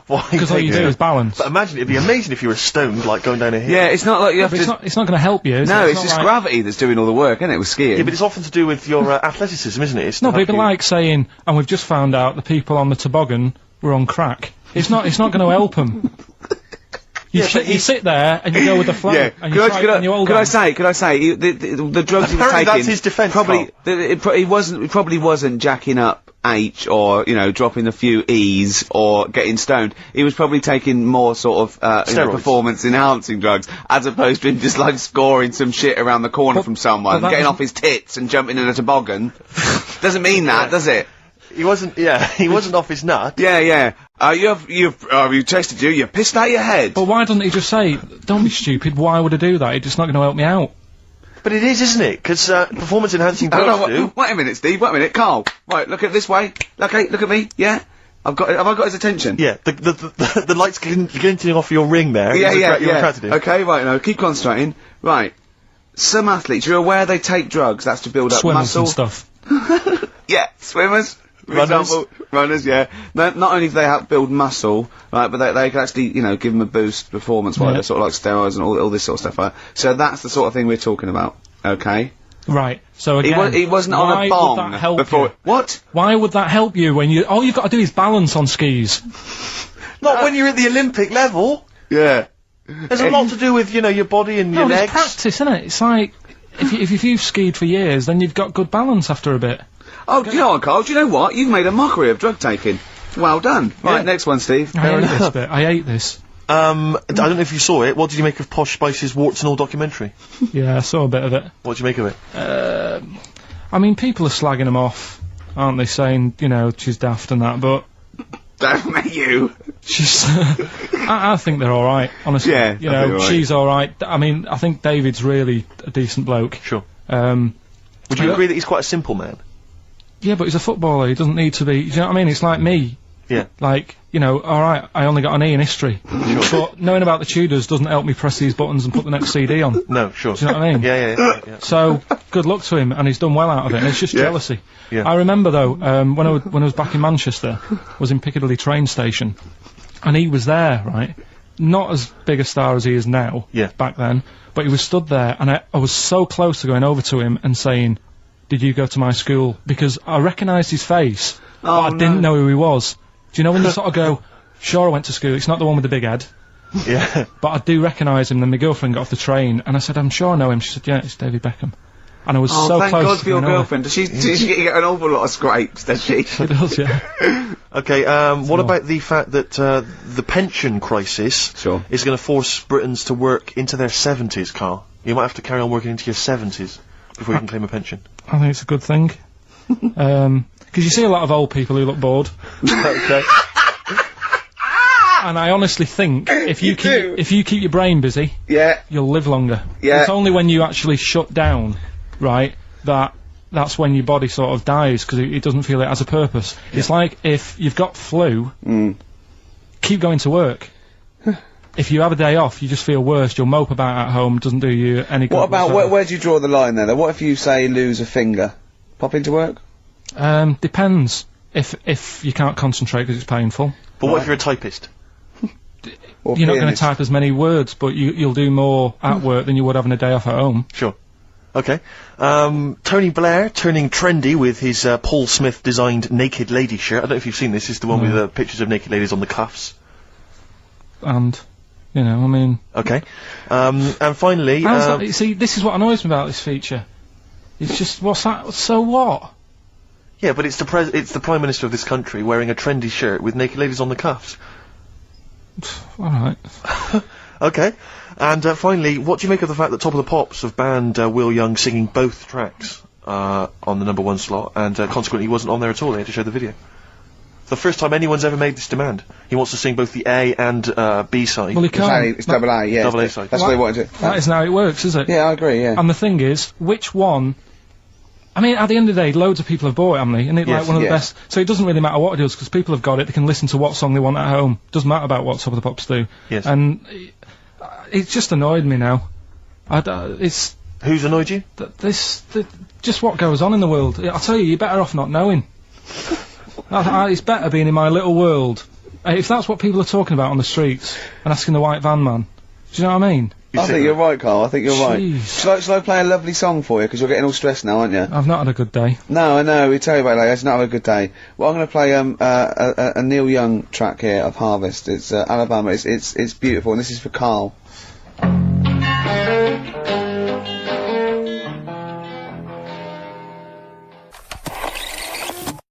Why? Because all you do is balance. But imagine, it'd be amazing if you were stoned, like going down a hill. Yeah, it's not like you have But to... it's not going to help you, is No, it? it's not just like- gravity that's doing all the work, isn't it, with skiing? Yeah, but it's often to do with your athleticism, isn't it? It's No, to but it'd help be you- like saying, and we've just found out the people on the toboggan were on crack. It's not going to help them. You sit there and you go with the flow. Yeah, And you hold could on. I say, the drugs he was Apparently taking... that's his defence, Probably, Karl. he probably wasn't jacking up H or, you know, dropping a few E's or getting stoned. He was probably taking more sort of, Steroids. performance-enhancing drugs, as opposed to him just, like, scoring some shit around the corner from someone, but that getting doesn't- off his tits and jumping in a toboggan. Doesn't mean that, does it? He wasn't off his nut. Yeah. You tested you, you pissed out your head. But why doesn't he just say, don't be stupid, why would I do that? It's just not going to help me out. But it is, isn't it? Because performance-enhancing drugs do. Wait a minute, Steve, wait a minute, Carl. Right, look at this way. Okay, look at me, yeah? Have I got his attention? Yeah, the lights glinting off your ring there. Yeah. You're attracted to him. Okay, right, no, keep concentrating. Right. Some athletes, you're aware they take drugs, that's to build up Swimmers muscle. and stuff. Yeah, swimmers. For Runners. example, runners, yeah. Not only do they help build muscle, right, but they can actually, you know, give them a boost performance-wise. Yeah. They're sort of like steroids and all this sort of stuff. Right? So that's the sort of thing we're talking about, okay? Right, so again, He wasn't on why a bong would that help before... you? What? Why would that help you when you... All you've got to do is balance on skis. Not when you're at the Olympic level. Yeah. There's a lot to do with, your body and No, your it's legs. practice, isn't it? It's like, if you've skied for years, then you've got good balance after a bit. Oh, do you know what, Carl? Do you know what? You've made a mockery of drug taking. Well done. Right, next one, Steve. I hate this bit. I hate this. I don't know if you saw it. What did you make of Posh Spice's Warts and All documentary? Yeah, I saw a bit of it. What did you make of it? I mean, people are slagging them off, aren't they? Saying, she's daft and that, but Don't make you. she's... I think they're alright, honestly. Yeah, I think they're all right. She's alright. I mean, I think David's really a decent bloke. Sure. Would Do you agree that he's quite a simple man? Yeah, but he's a footballer. He doesn't need to be... Do you know what I mean? It's like me. Yeah. Like, alright, I only got an E in history. But knowing about the Tudors doesn't help me press these buttons and put the next CD on. No, sure. Do you know what I mean? Yeah. So, good luck to him, and he's done well out of it, and it's just jealousy. Yeah. I remember, though, when I was back in Manchester, was in Piccadilly train station, and he was there, right? Not as big a star as he is now, back then, but he was stood there, and I was so close to going over to him and saying, did you go to my school? Because I recognised his face, but I didn't know who he was. Do you know when you sort of go, sure, I went to school, it's not the one with the big head. Yeah. But I do recognise him. Then my girlfriend got off the train, and I said, I'm sure I know him. She said, yeah, it's David Beckham. And I was so thank close God to for your going over. girlfriend. Does she get an awful lot of scrapes, does she? She does, yeah. Okay, what about the fact that the pension crisis is going to force Britons to work into their 70s, Karl? You might have to carry on working into your 70s before you can claim a pension. I think it's a good thing. Because you see a lot of old people who look bored. Okay. And I honestly think if you keep your brain busy, you'll live longer. Yeah. It's only when you actually shut down, right, that's when your body sort of dies because it doesn't feel it has a purpose. It's like if you've got flu, keep going to work. if you have a day off, you just feel worse. You'll mope about at home. Doesn't do you any good. What about whatsoever. where do you draw the line there? Though? What if you say lose a finger? Pop into work? Depends. If you can't concentrate because it's painful. But what if you're a typist? Or You're not going to pianist? type as many words, but you'll do more at work than you would having a day off at home. Sure. Okay. Tony Blair turning trendy with his Paul Smith designed naked lady shirt. I don't know if you've seen this. It's the one with the pictures of naked ladies on the cuffs. And, you know, I mean... Okay. And finally... how's that, see, this is what annoys me about this feature. It's just, what's that? So what? Yeah, but it's the Prime Minister of this country wearing a trendy shirt with naked ladies on the cuffs. Alright. Okay. And finally, what do you make of the fact that Top of the Pops have banned Will Young singing both tracks on the #1 slot, and consequently he wasn't on there at all? They had to show the video. It's the first time anyone's ever made this demand. He wants to sing both the A and B side. Well, he can't. It's double A, yeah. Double A side. That's what they wanted to... That isn't how it works, is it? Yeah, I agree, yeah. And the thing is, which one... I mean, at the end of the day, loads of people have bought it, haven't they? And it's Yes, like one of the yes. best... So it doesn't really matter what it does, because people have got it, they can listen to what song they want at home. Doesn't matter about what Top of the Pops do. Yes. And it's just annoyed me now. It's... Who's annoyed you? Just what goes on in the world. I'll tell you, you're better off not knowing. It's better being in my little world. If that's what people are talking about on the streets, and asking the white van man, do you know what I mean? I think you're right, Carl. I think you're Jeez. right. Shall I play a lovely song for you? Because you're getting all stressed now, aren't you? I've not had a good day. No, I know. We tell you about it later. It's not a good day. Well, I'm going to play a Neil Young track here of Harvest. It's Alabama. It's beautiful, and this is for Karl.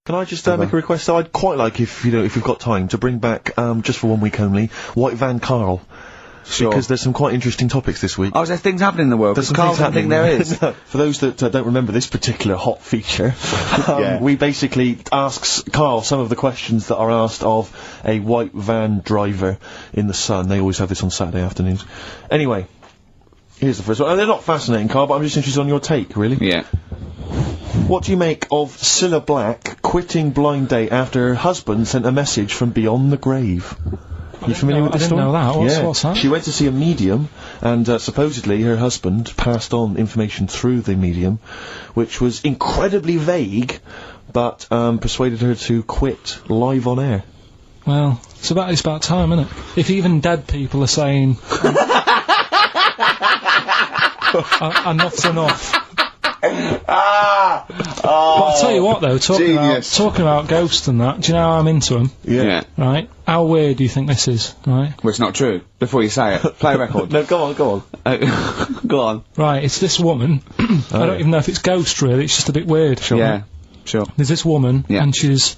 Can I just make a request? So I'd quite like, if you've got time, to bring back, just for 1 week only, White Van Karl. Sure. Because there's some quite interesting topics this week. Oh, is there things happening in the world? There's some Carl things doesn't happening. think there is. For those that don't remember this particular hot feature, we basically ask Karl some of the questions that are asked of a white van driver in the Sun. They always have this on Saturday afternoons. Anyway, here's the first one. They're not fascinating, Karl, but I'm just interested on your take, really. Yeah. What do you make of Cilla Black quitting Blind Date after her husband sent a message from beyond the grave? You familiar with this story? I didn't know that. What's that? She went to see a medium, and supposedly her husband passed on information through the medium, which was incredibly vague, but persuaded her to quit live on air. Well, it's about time, isn't it? If even dead people are saying... enough's enough. But I'll tell you what, though, talking about ghosts and that, do you know how I'm into them? Yeah. Right? How weird do you think this is, right? Well, it's not true. Before you say it, play a record. No, go on. Go on. Right, it's this woman. I don't even know if it's ghost, really, it's just a bit weird. Yeah, sure. There's this woman, and she's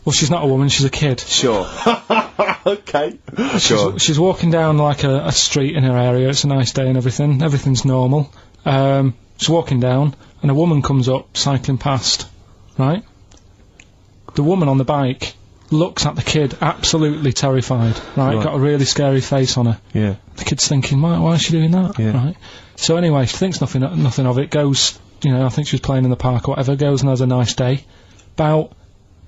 not a woman, she's a kid. Sure. Okay. Sure. She's walking down, like, a street in her area, it's a nice day and everything, everything's normal. She's walking down, and a woman comes up, cycling past, right? The woman on the bike looks at the kid, absolutely terrified, right? Got a really scary face on her. Yeah. The kid's thinking, why is she doing that? Yeah. Right? So anyway, she thinks nothing of it, goes, I think she was playing in the park or whatever, goes and has a nice day. About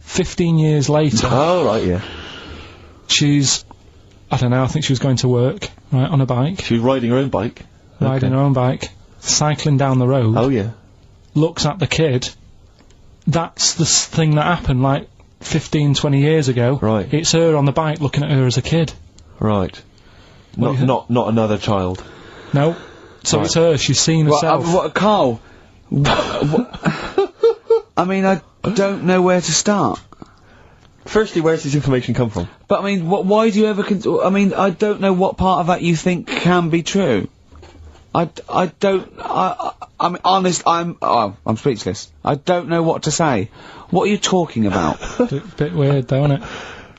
15 years later... Oh, right, yeah. She's, I don't know, I think she was going to work, right, on a bike. She was riding her own bike. Riding her own bike. Cycling down the road. Oh, yeah. Looks at the kid. That's the thing that happened, like, 15, 20 years ago. Right. It's her on the bike looking at her as a kid. Right. What do you Not another child. No. So Right. it's her, she's seen herself. Carl? I mean, I don't know where to start. Firstly, where's this information come from? But, I mean, why do you ever... I mean, I don't know what part of that you think can be true. I mean, honest, I'm speechless. I don't know what to say. What are you talking about? Bit weird, though, isn't it?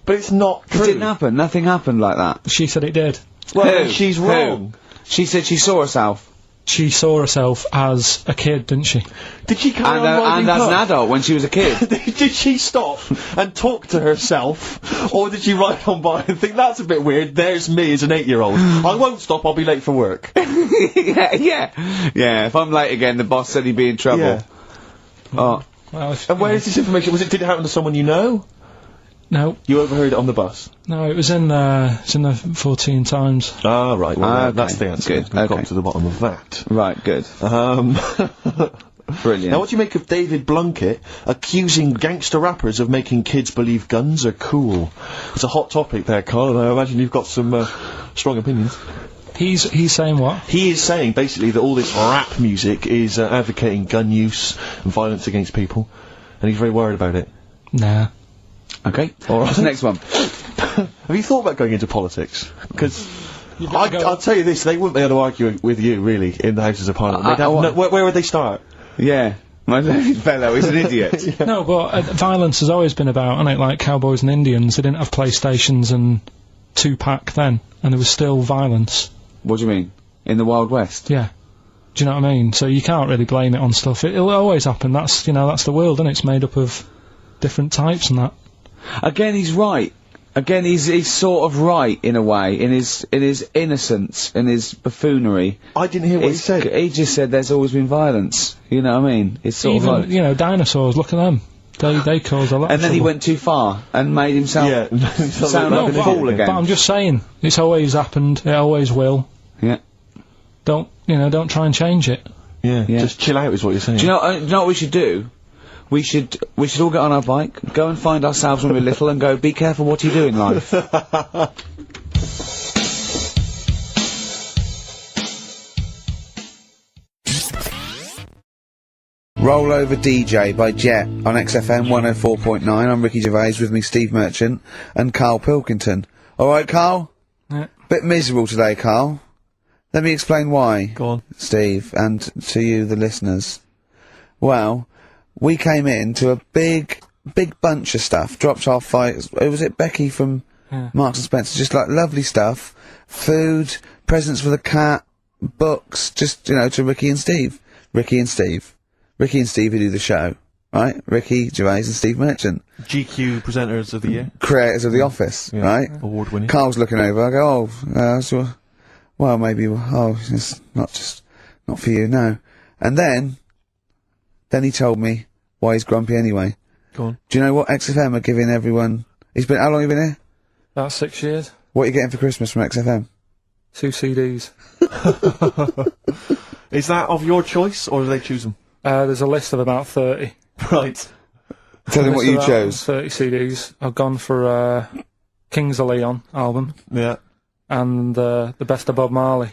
But it's not true. It didn't happen. Nothing happened like that. She said it did. Well, she's wrong. She said she saw herself. She saw herself as a kid, didn't she? Did she carry on And riding as her? an adult when she was a kid. Did she stop and talk to herself, or did she ride on by and think, that's a bit weird, there's me as an 8-year-old. I won't stop, I'll be late for work. Yeah, if I'm late again, the boss said he'd be in trouble. Yeah. Oh. Well, And where is this information? Did it happen to someone you know? No, You overheard it on the bus? no, it was in the 14 Times. Ah, right. Well, Ah, that's okay. the answer. Good, We've okay. got to the bottom of that. Right, good. Brilliant. Now, what do you make of David Blunkett accusing gangster rappers of making kids believe guns are cool? It's a hot topic there, Karl, and I imagine you've got some strong opinions. He's saying what? He is saying, basically, that all this rap music is advocating gun use and violence against people, and he's very worried about it. Nah. Okay. All right. Next one. Have you thought about going into politics? Because I'll tell you this, they wouldn't be able to argue with you, really, in the Houses of Parliament. They'd have where would they start? Yeah. My fellow is an idiot. No, but violence has always been about, isn't it? Like cowboys and Indians, they didn't have PlayStations and Tupac then, and there was still violence. What do you mean? In the Wild West? Yeah. Do you know what I mean? So you can't really blame it on stuff. It'll always happen. That's, that's the world, and it's made up of different types and that. Again, he's right. Again, he's sort of right in a way, in his innocence, in his buffoonery. I didn't hear what he said. He just said there's always been violence. You know what I mean? It's sort Even, of like, dinosaurs, look at them. They cause a lot and of then he trouble. went too far and made himself sound like a fool again. But I'm just saying, it's always happened, it always will. Yeah. Don't try and change it. Yeah, just chill out is what you're saying. Do you know what we should do? We should all get on our bike, go and find ourselves when we're little and go, be careful what you do in life. Roll Over DJ by Jet on XFM 104.9. I'm Ricky Gervais, with me Steve Merchant and Karl Pilkington. Alright, Karl? Yeah. Bit miserable today, Karl. Let me explain why. Go on. Steve, and to you, the listeners. Well, we came in to a big bunch of stuff, dropped off by, was it Becky from Marks and Spencer, just like lovely stuff, food, presents for the cat, books, just, to Ricky and Steve who do the show, right? Ricky Gervais and Steve Merchant. GQ presenters of the year. Creators of The Office, right? Award winning. Karl's looking over, I go, well, maybe, it's not for you, no. And then he told me why he's grumpy anyway. Go on. Do you know what XFM are giving everyone? How long have you been here? About 6 years. What are you getting for Christmas from XFM? 2 CDs. Is that of your choice, or do they choose them? There's a list of about 30. Right. Tell him what you chose. 30 CDs. I've gone for Kings of Leon album. Yeah. And the best of Bob Marley.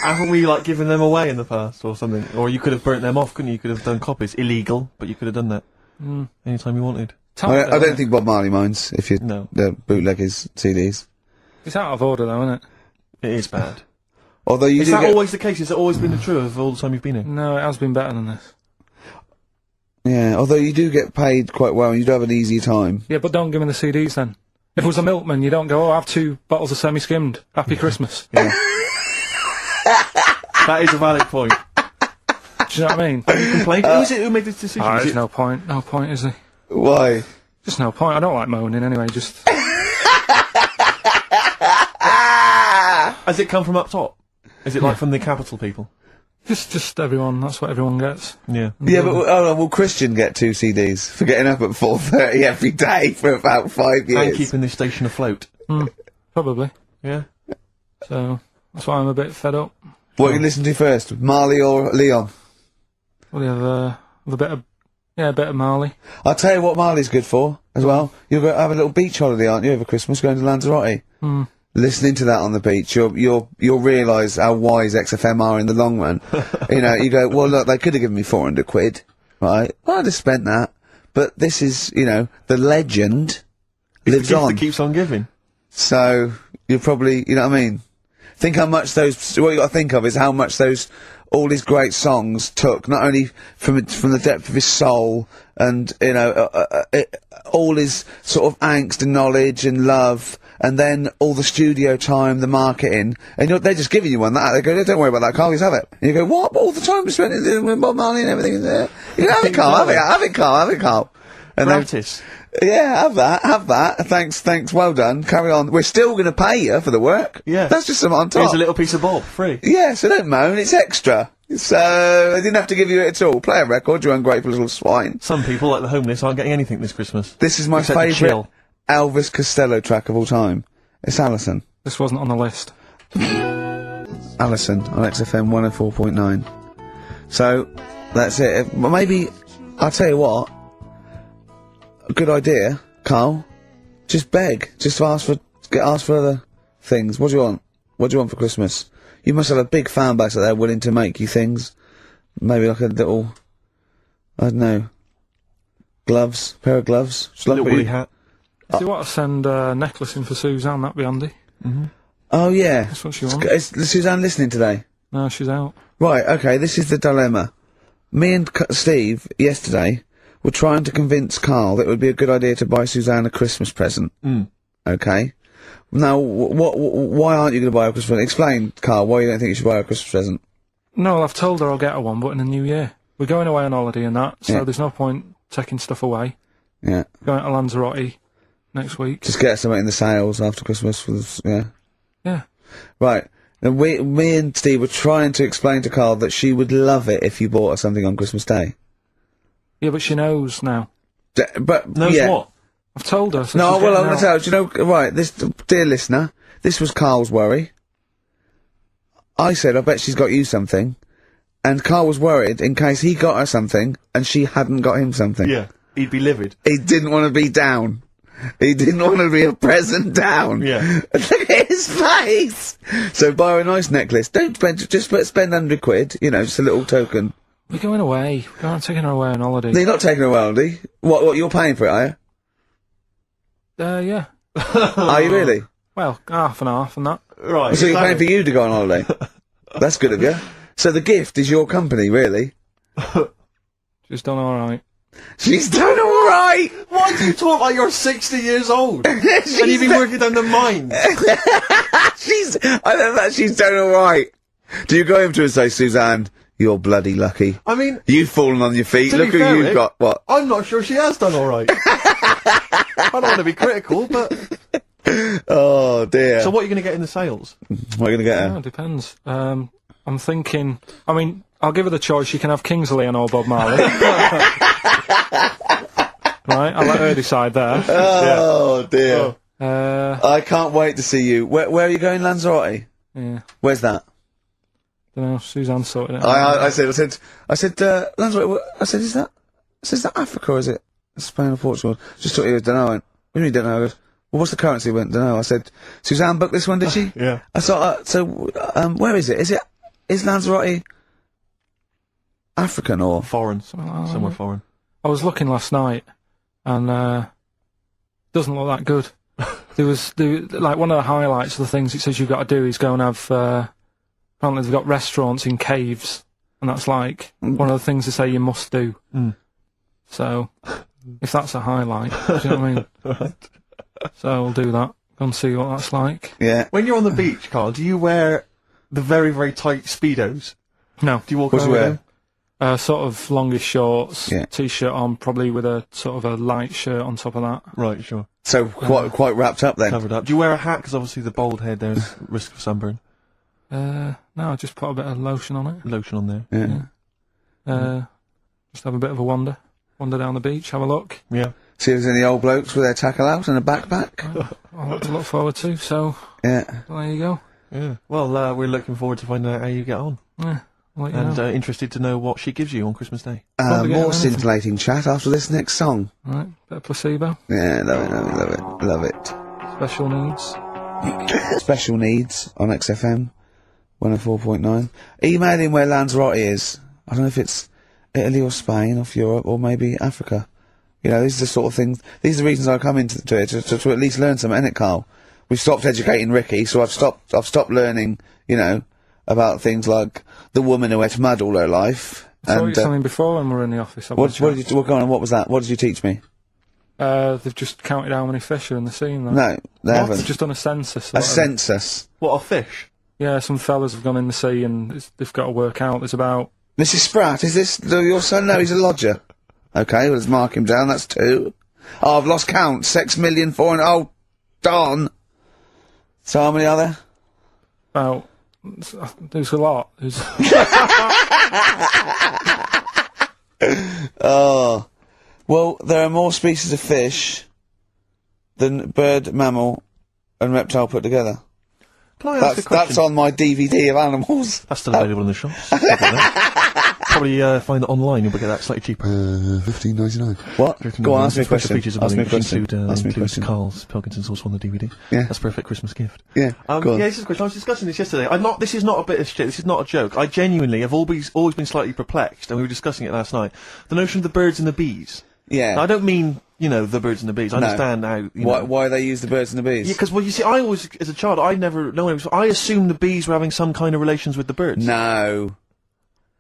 Haven't we, given them away in the past, or something? Or you could have burnt them off, couldn't you? You could have done copies. Illegal, but you could have done that. Anytime you wanted. I don't think Bob Marley minds if you bootleg his CDs. It's out of order, though, isn't it? It is bad. Although is that always the case? Has it always been the truth of all the time you've been here? No, it has been better than this. Yeah, although you do get paid quite well and you do have an easy time. Yeah, but don't give me the CDs then. If it was a milkman, you don't go, I have 2 bottles of semi-skimmed. Happy Christmas. Yeah. That is a valid point. Do you know what I mean? Have you complained? Who is it who made this decision? There's no point. No point, is there? Why? Just no point. I don't like moaning anyway, just... Has it come from up top? Is it from the capital people? Just everyone. That's what everyone gets. Yeah. Yeah, but will Christian get 2 CDs for getting up at 4:30 every day for about 5 years? And keeping this station afloat. Probably. Yeah. So, that's why I'm a bit fed up. What are you listening to first, Marley or Leon? Well, you have a bit of Marley. I'll tell you what Marley's good for, as well. You'll go have a little beach holiday, aren't you, over Christmas, going to Lanzarote? Listening to that on the beach, you'll realise how wise XFM are in the long run. You go, well, look, they could have given me 400 quid, right? Well, I'd have spent that. But this is, the legend lives the gift on. that keeps on giving. So, you'll probably, you know what I mean? Think how much what you got to think of is how much all these great songs took, not only from the depth of his soul and, all his sort of angst and knowledge and love, and then all the studio time, the marketing, and they're just giving you one that. They go, don't worry about that, Karl, just have it. And you go, what? All the time we spent with Bob Marley and everything is there. You know, have it, Karl, have it, Karl. And Gratis. Yeah, have that. Thanks, well done. Carry on. We're still going to pay you for the work. Yeah. That's just something on top. Here's a little piece of Bob, free. Yeah, so don't moan, it's extra. So, they didn't have to give you it at all. Play a record, you ungrateful little swine. Some people, like the homeless, aren't getting anything this Christmas. This is my Except favourite. chill. Elvis Costello track of all time? It's Alison. This wasn't on the list. Alison on XFM 104.9. So, that's it. Well, maybe, I'll tell you what, a good idea, Karl. Just beg. Just ask for other things. What do you want? What do you want for Christmas? You must have a big fan base out there willing to make you things. Maybe like a little, I don't know, pair of gloves. A little woolly hat. If you want to send a necklace in for Suzanne, that'd be handy. Oh yeah. That's what she wants. Is Suzanne listening today? No, she's out. Right, okay, this is the dilemma. Me and Steve, yesterday, were trying to convince Karl that it would be a good idea to buy Suzanne a Christmas present. Okay? Now, why aren't you going to buy her a Christmas present? Explain, Karl, why you don't think you should buy her a Christmas present. No, well, I've told her I'll get her one, but in the new year. We're going away on holiday and that, so Yeah. there's no point taking stuff away. Yeah. Going to Lanzarote next week. Just get something in the sales after Christmas for this, yeah. Yeah. Right. And me and Steve were trying to explain to Karl that she would love it if you bought her something on Christmas Day. Yeah, but she knows now. But, Knows yeah. what? I've told her. So No, she's well, I'm getting going to out. tell you, do you know, right, this, dear listener, this was Karl's worry. I said, I bet she's got you something. And Karl was worried in case he got her something and she hadn't got him something. Yeah. He'd be livid. He didn't want to be down. He didn't want to be a present down. Yeah. Look at his face! So buy her a nice necklace. Don't spend, just spend £100, you know, just a little token. We're going away. We're not taking her away on holiday. You're not taking her away, are you? What, you're paying for it, are you? Yeah. Are you really? Well, half and half and that. Right. So you're paying for you to go on holiday? That's good of you. So the gift is your company, really? She's done alright. She's done alright! Why do you talk like you're 60 years old? And you've been working down the mines? I know that she's done alright. Do you go over to her and say, Suzanne, you're bloody lucky. I mean, You've fallen on your feet. to Look be who fair, you've Rick, got. What? I'm not sure she has done alright. I don't want to be critical, but... Oh, dear. So what are you going to get in the sales? What are you going to get Oh, her? it depends. I'm thinking... I mean, I'll give her the choice. You can have Kingsley and or Bob Marley. Right, I'll let her decide there. Oh, dear. I I can't wait to see you. Where are you going, Lanzarote? yeah, Where's that? don't know. Suzanne sorted it out. I said, Lanzarote, I said, is that Africa or is it Spain or Portugal? Just thought you don't know. I went, what do you mean don't know? I goes, well, what's the currency? I went, don't know. I said, Suzanne booked this one, did she? Yeah. I thought, where is it? Is Lanzarote African or? Foreign. Somewhere foreign. I was looking last night, and doesn't look that good. There was like one of the highlights of the things it says you've got to do is go and have. Apparently, they've got restaurants in caves, and that's like one of the things they say you must do. So, if that's a highlight, do you know what I mean? Right. So we'll do that. Go and see what that's like. Yeah. When you're on the beach, Karl, do you wear the very, very tight Speedos? No, Do you walk What do around you with wear? them? sort of longish shorts, Yeah. t-shirt on, probably with a sort of a light shirt on top of that. Right, sure. So quite wrapped up then. Covered up. Do you wear a hat? Because obviously the bald head, there's risk of sunburn. No, I just put a bit of lotion on it. Lotion on there. Yeah. Just have a bit of a wander down the beach, have a look. Yeah. See if there's any old blokes with their tackle out and a backpack. I'll have to look forward to. So Yeah. there you go. Yeah. Well, we're looking forward to finding out how you get on. Yeah, I'll let you And know. interested to know what she gives you on Christmas Day. Probably get More anything. scintillating chat after this next song. Right, bit of placebo. Yeah, love it. Special needs. Special needs on XFM 104.9. Email in where Lanzarote is. I don't know if it's Italy or Spain or Europe or maybe Africa. You know, these are the sort of things. These are the reasons I come into it to at least learn something, innit, Karl? We've stopped educating Ricky, so I've stopped learning. You know, about things like the woman who ate mud all her life. I taught you And something before when we were in the office. what did you? Go on. What was that? What did you teach me? They've just counted how many fish are in the sea. No, they They've haven't. just done a census. A census. What, a fish? Yeah, some fellas have gone in the sea and they've got to work out. There's about... Mrs. Spratt, is this your son? No, he's a lodger. Okay, well, let's mark him down. That's 2. Oh, I've lost count. 6,000,400. Oh, darn. So how many are there? About... There's a lot. There's... Oh. Well, there are more species of fish bird, mammal, and reptile put together. Can I ask a question? That's on my DVD of animals. That's still available in the shops. Probably find it online. You'll get that slightly cheaper. $15.99. What? Go on, ask me a question. Ask me a question. Includes Karl's Pilkington sauce on the DVD. Yeah. That's a perfect Christmas gift. Yeah. Yeah, this is a question. I was discussing this yesterday. This is not a bit of shit. This is not a joke. I genuinely have always been slightly perplexed, and we were discussing it last night. The notion of the birds and the bees. Yeah. Now, I don't mean, the birds and the bees. I understand how, Why they use the birds and the bees? Yeah, because, you see, I always, as a child, I assumed the bees were having some kind of relations with the birds. No.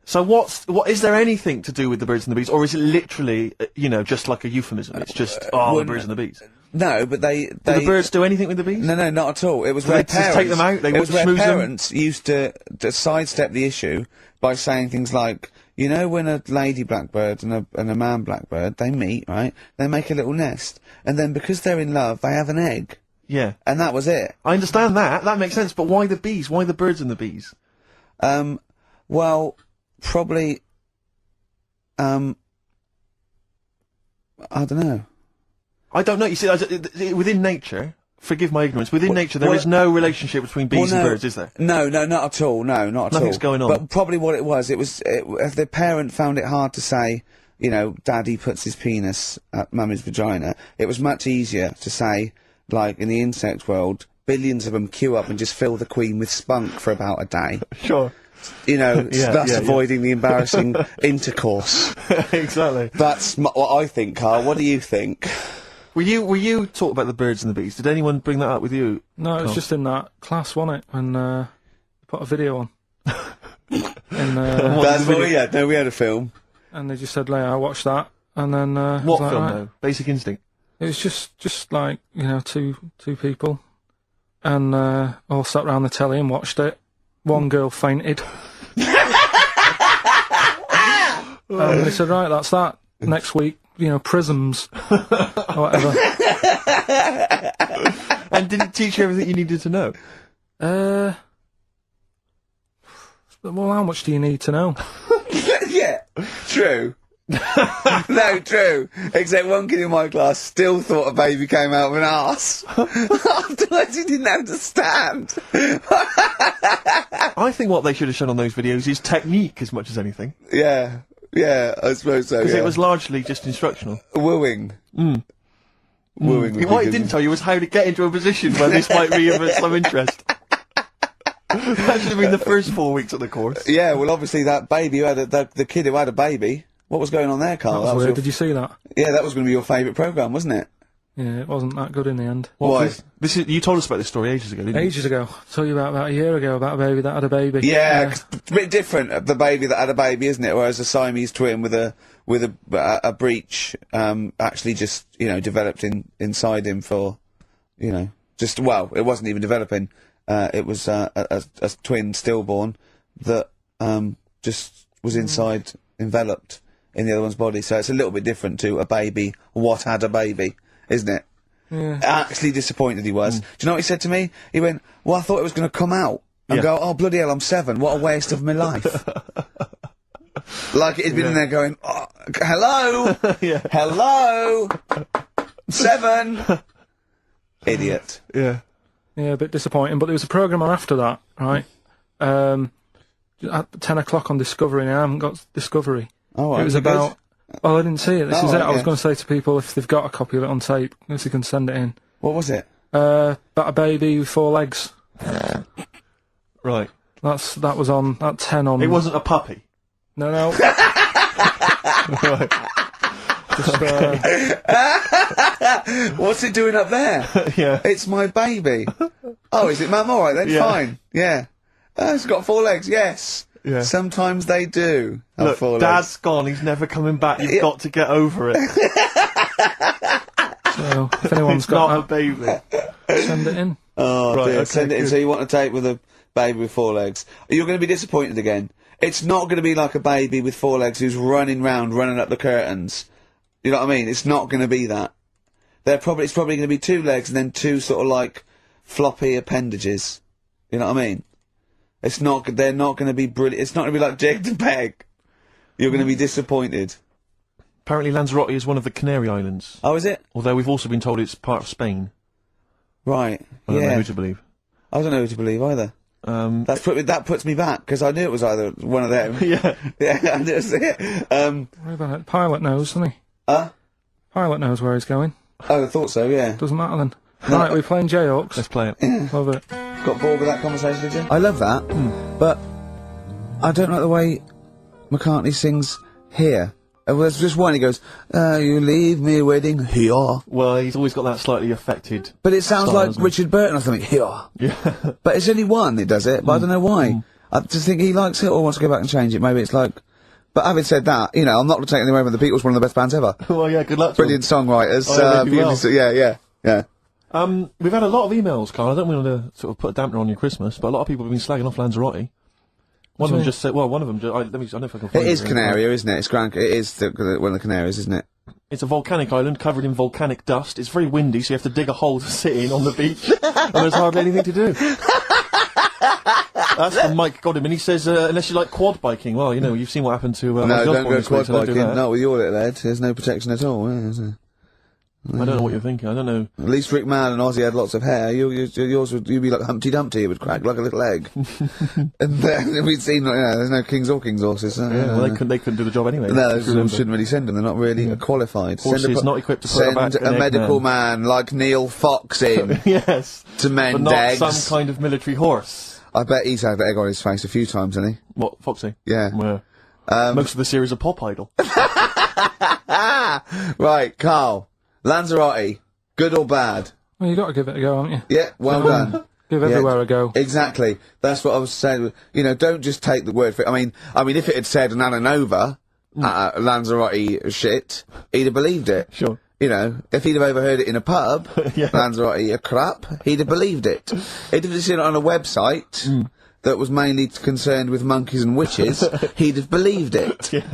So is there anything to do with the birds and the bees, or is it literally, just like a euphemism? It's just, the birds and the bees. No, but they... Do the birds do anything with the bees? No, not at all. It was where parents... just take them out? It was where parents used to sidestep the issue by saying things like, when a lady blackbird and a man blackbird, they meet, right? They make a little nest. And then because they're in love, they have an egg. Yeah. And that was it. I understand that. That makes sense. But why the bees? Why the birds and the bees? Well, probably... I don't know. I don't know. You see, within nature, forgive my ignorance, within nature there is no relationship between bees and birds, is there? No, not at all. No, not at all. Nothing's going on. But probably what it was, if the parent found it hard to say, daddy puts his penis at mummy's vagina, it was much easier to say, like in the insect world, billions of them queue up and just fill the queen with spunk for about a day. Sure. Thus avoiding the embarrassing intercourse. Exactly. That's what I think, Karl. What do you think? Were you talking about the birds and the bees? Did anyone bring that up with you? No, it was just in that class, wasn't it? When put a video on. That's what we had. No, we had a film. And they just said, I watched that, and then what film though? Basic Instinct. It was just like two people, and all sat round the telly and watched it. One girl fainted. And they said, right, that's that. Next week, prisms or whatever. And did it teach you everything you needed to know? Well, how much do you need to know? Yeah, true. No, true. Except one kid in my class still thought a baby came out of an arse. Afterwards he didn't understand. I think what they should have shown on those videos is technique as much as anything. Yeah, I suppose so, because it was largely just instructional. Wooing. Wooing. What it didn't tell you was how to get into a position where this might be of some interest. That should have been the first 4 weeks of the course. Yeah, well obviously that baby who had the kid who had a baby, what was going on there, Karl? That was weird. Did you see that? Yeah, that was going to be your favourite programme, wasn't it? Yeah, it wasn't that good in the end. Why? You told us about this story ages ago, didn't you? Ages ago. I told you about a year ago about a baby that had a baby. Yeah, it's a bit different, the baby that had a baby, isn't it? Whereas a Siamese twin with a breach, actually just, developed inside him for, it wasn't even developing. It was a twin stillborn that just was enveloped in the other one's body. So it's a little bit different to a baby what had a baby, isn't it? Yeah. Actually disappointed he was. Do you know what he said to me? He went, well, I thought it was going to come out. And go, oh, bloody hell, I'm 7. What a waste of my life. Like he'd been in there going, oh, hello? Hello? 7? Idiot. Yeah. Yeah, a bit disappointing, but there was a programme on after that, right? At 10 o'clock on Discovery, and I haven't got Discovery. Oh, it was about... good? Oh, I didn't see it. This is it. I was yeah. going to say to people, if they've got a copy of it on tape, if they can send it in. What was it? About a baby with 4 legs. Right. That was on, at 10 on... It wasn't a puppy? No. Right. Just, what's it doing up there? Yeah. It's my baby. Oh, is it Mum? All right then, fine. Yeah. It's got 4 legs, yes. Yeah. Sometimes they do have Look, 4 legs. Dad's gone, he's never coming back, you've got to get over it. So, if anyone's It's got not a baby. send it in. Oh, Right, dear. okay, Send it in. good. So you want to tape with a baby with 4 legs. You're going to be disappointed again. It's not going to be like a baby with 4 legs who's running up the curtains. You know what I mean? It's not going to be that. It's probably going to be 2 legs and then 2 sort of like floppy appendages. You know what I mean? They're not going to be brilliant. It's not going to be like Jake the Peg. You're going to be disappointed. Apparently Lanzarote is one of the Canary Islands. Oh, is it? Although we've also been told it's part of Spain. Right. I don't know Yeah. who to believe. I don't know who to believe either. That puts me back, because I knew it was either one of them. Yeah. Yeah, I knew it was it. Worry about it. Pilot knows, doesn't he? Pilot knows where he's going. Oh, I thought so, yeah. Doesn't matter then. Right, we're playing J-Hawks. Let's play it. Love it. Got bored with that conversation, did you? I love that, but I don't like the way McCartney sings here. There's just one, he goes, you leave me waiting here. Well, he's always got that slightly affected. But it sounds style, like doesn't it? Richard Burton or something, here. Yeah. But it's only one that does it, but I don't know why. I just think he likes it or wants to go back and change it. Maybe it's like... But having said that, you know, I'm not taking away from the Beatles, one of the best bands ever. Well, yeah, good luck to Brilliant songwriters. Oh, yeah, they do well. Yeah. We've had a lot of emails, Carl. I don't want to sort of put a dampener on your Christmas, but a lot of people have been slagging off Lanzarote. One of them just said, well, one of them, I don't know if I can find It is really. Canaria, isn't it? It is one of the Canaries, isn't it? It's a volcanic island covered in volcanic dust. It's very windy, so you have to dig a hole to sit in on the beach, and there's hardly anything to do. That's from Mike Godham, and he says, unless you like quad biking, well, you know, you've seen what happened to No, Ozzy don't Osbourne go this week, quad so don't do biking. that. Not with your little head. There's no protection at all, is there? I don't know what you're thinking. I don't know. At least Rick Mann and Ozzy had lots of hair. Yours would, you'd be like Humpty Dumpty. It would crack like a little egg. And then we'd seen, there's no kings or kings horses. Yeah, well, they couldn't do the job anyway. No, if you remember. shouldn't really send them. They're not really qualified. Horses not equipped to put back Send an a egg medical man like Neil Fox in Yes. to But mend not eggs. some kind of military horse. I bet he's had the egg on his face a few times, hasn't he? What, Foxy? Yeah. Well, most of the series are Pop Idol. Right, Karl. Lanzarote. Good or bad? Well, you got to give it a go, haven't you? Yeah, well done. Give everywhere a go. Exactly. That's what I was saying. You know, don't just take the word for it. I mean, if it had said an Alanova, Lanzarote shit, he'd have believed it. Sure. You know, if he'd have overheard it in a pub, Yeah. Lanzarote a crap, he'd have believed it. If he'd seen it on a website that was mainly concerned with monkeys and witches, he'd have believed it. Yeah.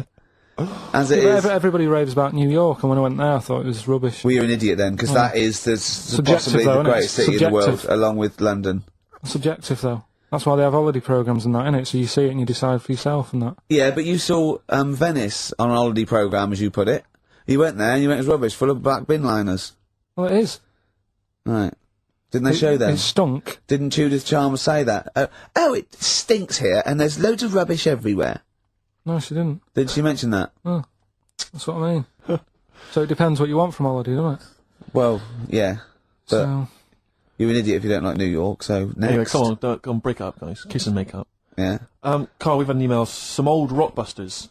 As it is. Everybody raves about New York, and when I went there, I thought it was rubbish. Well, you're an idiot then, because that is possibly though, the innit? greatest city in the world, Subjective. along with London. Subjective, though. That's why they have holiday programmes and that, innit? So you see it and you decide for yourself and that. Yeah, but you saw Venice on a holiday programme, as you put it. You went there and you went, it was rubbish, full of black bin liners. Well, it is. Right. Didn't they show them? It stunk. Didn't Judith Chalmers say that? Oh, it stinks here, and there's loads of rubbish everywhere. No, she didn't. Did she mention that? Oh, that's what I mean. So it depends what you want from holiday, doesn't it? Well, yeah. But So, you're an idiot if you don't like New York, so next. Anyway, come on, break up, guys. Kiss and make up. Yeah. Carl, we've had an email. Some old Rockbusters.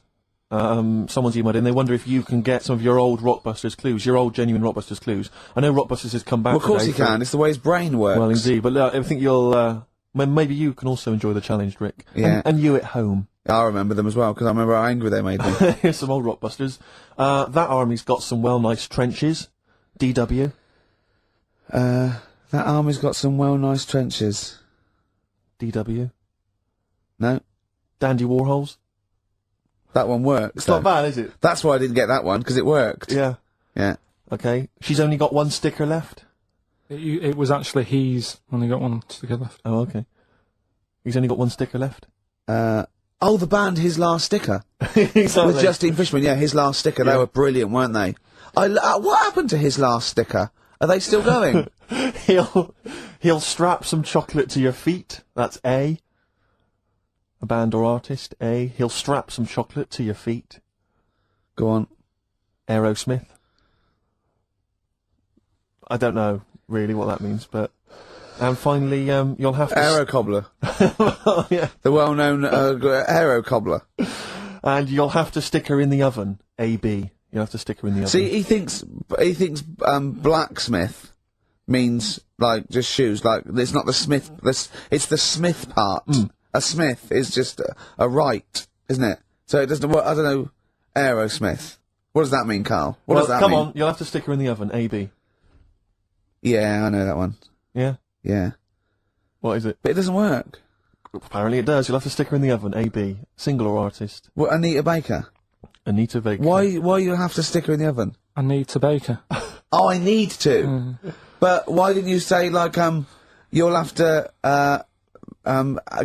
Someone's emailed in. They wonder if you can get some of your old Rockbusters clues, your old genuine Rockbusters clues. I know Rockbusters has come back. Well, of course today he can. It's the way his brain works. Well, indeed. But I think you'll. Maybe you can also enjoy the challenge, Rick. Yeah. And you at home. I remember them as well, because I remember how angry they made me. Here's some old Rockbusters. That army's got some nice trenches. DW. That army's got some nice trenches. DW. No? Dandy Warhols. That one works. It's not bad, is it? That's why I didn't get that one, because it worked. Yeah. Yeah. Okay. She's only got one sticker left. it was actually he's only got one sticker left. Oh, okay. He's only got one sticker left. The band His Last Sticker. Exactly. With Justine Fishman, yeah, His Last Sticker. They Yeah. were brilliant, weren't they? What happened to His Last Sticker? Are they still going? He'll strap some chocolate to your feet. That's A. A band or artist. A. He'll strap some chocolate to your feet. Go on. Aerosmith. I don't know really what that means, but... And finally, you'll have to... Aero Cobbler. Yeah. The well-known Aero Cobbler. And you'll have to stick her in the oven. A-B. You'll have to stick her in the oven. See, he thinks blacksmith means, like, just shoes. Like, it's not the smith, it's the smith part. A smith is just a right, isn't it? So it doesn't, I don't know, Aerosmith. What does that mean, Karl? What does that come mean? on, you'll have to stick her in the oven. A-B. Yeah, I know that one. Yeah? Yeah. What is it? But it doesn't work. Apparently it does. You'll have to stick her in the oven. A-B. Single or artist. What, Anita Baker? Anita Baker. Why you have to stick her in the oven? I need to bake her. Oh, I need to. But why didn't you say, like, you'll have to,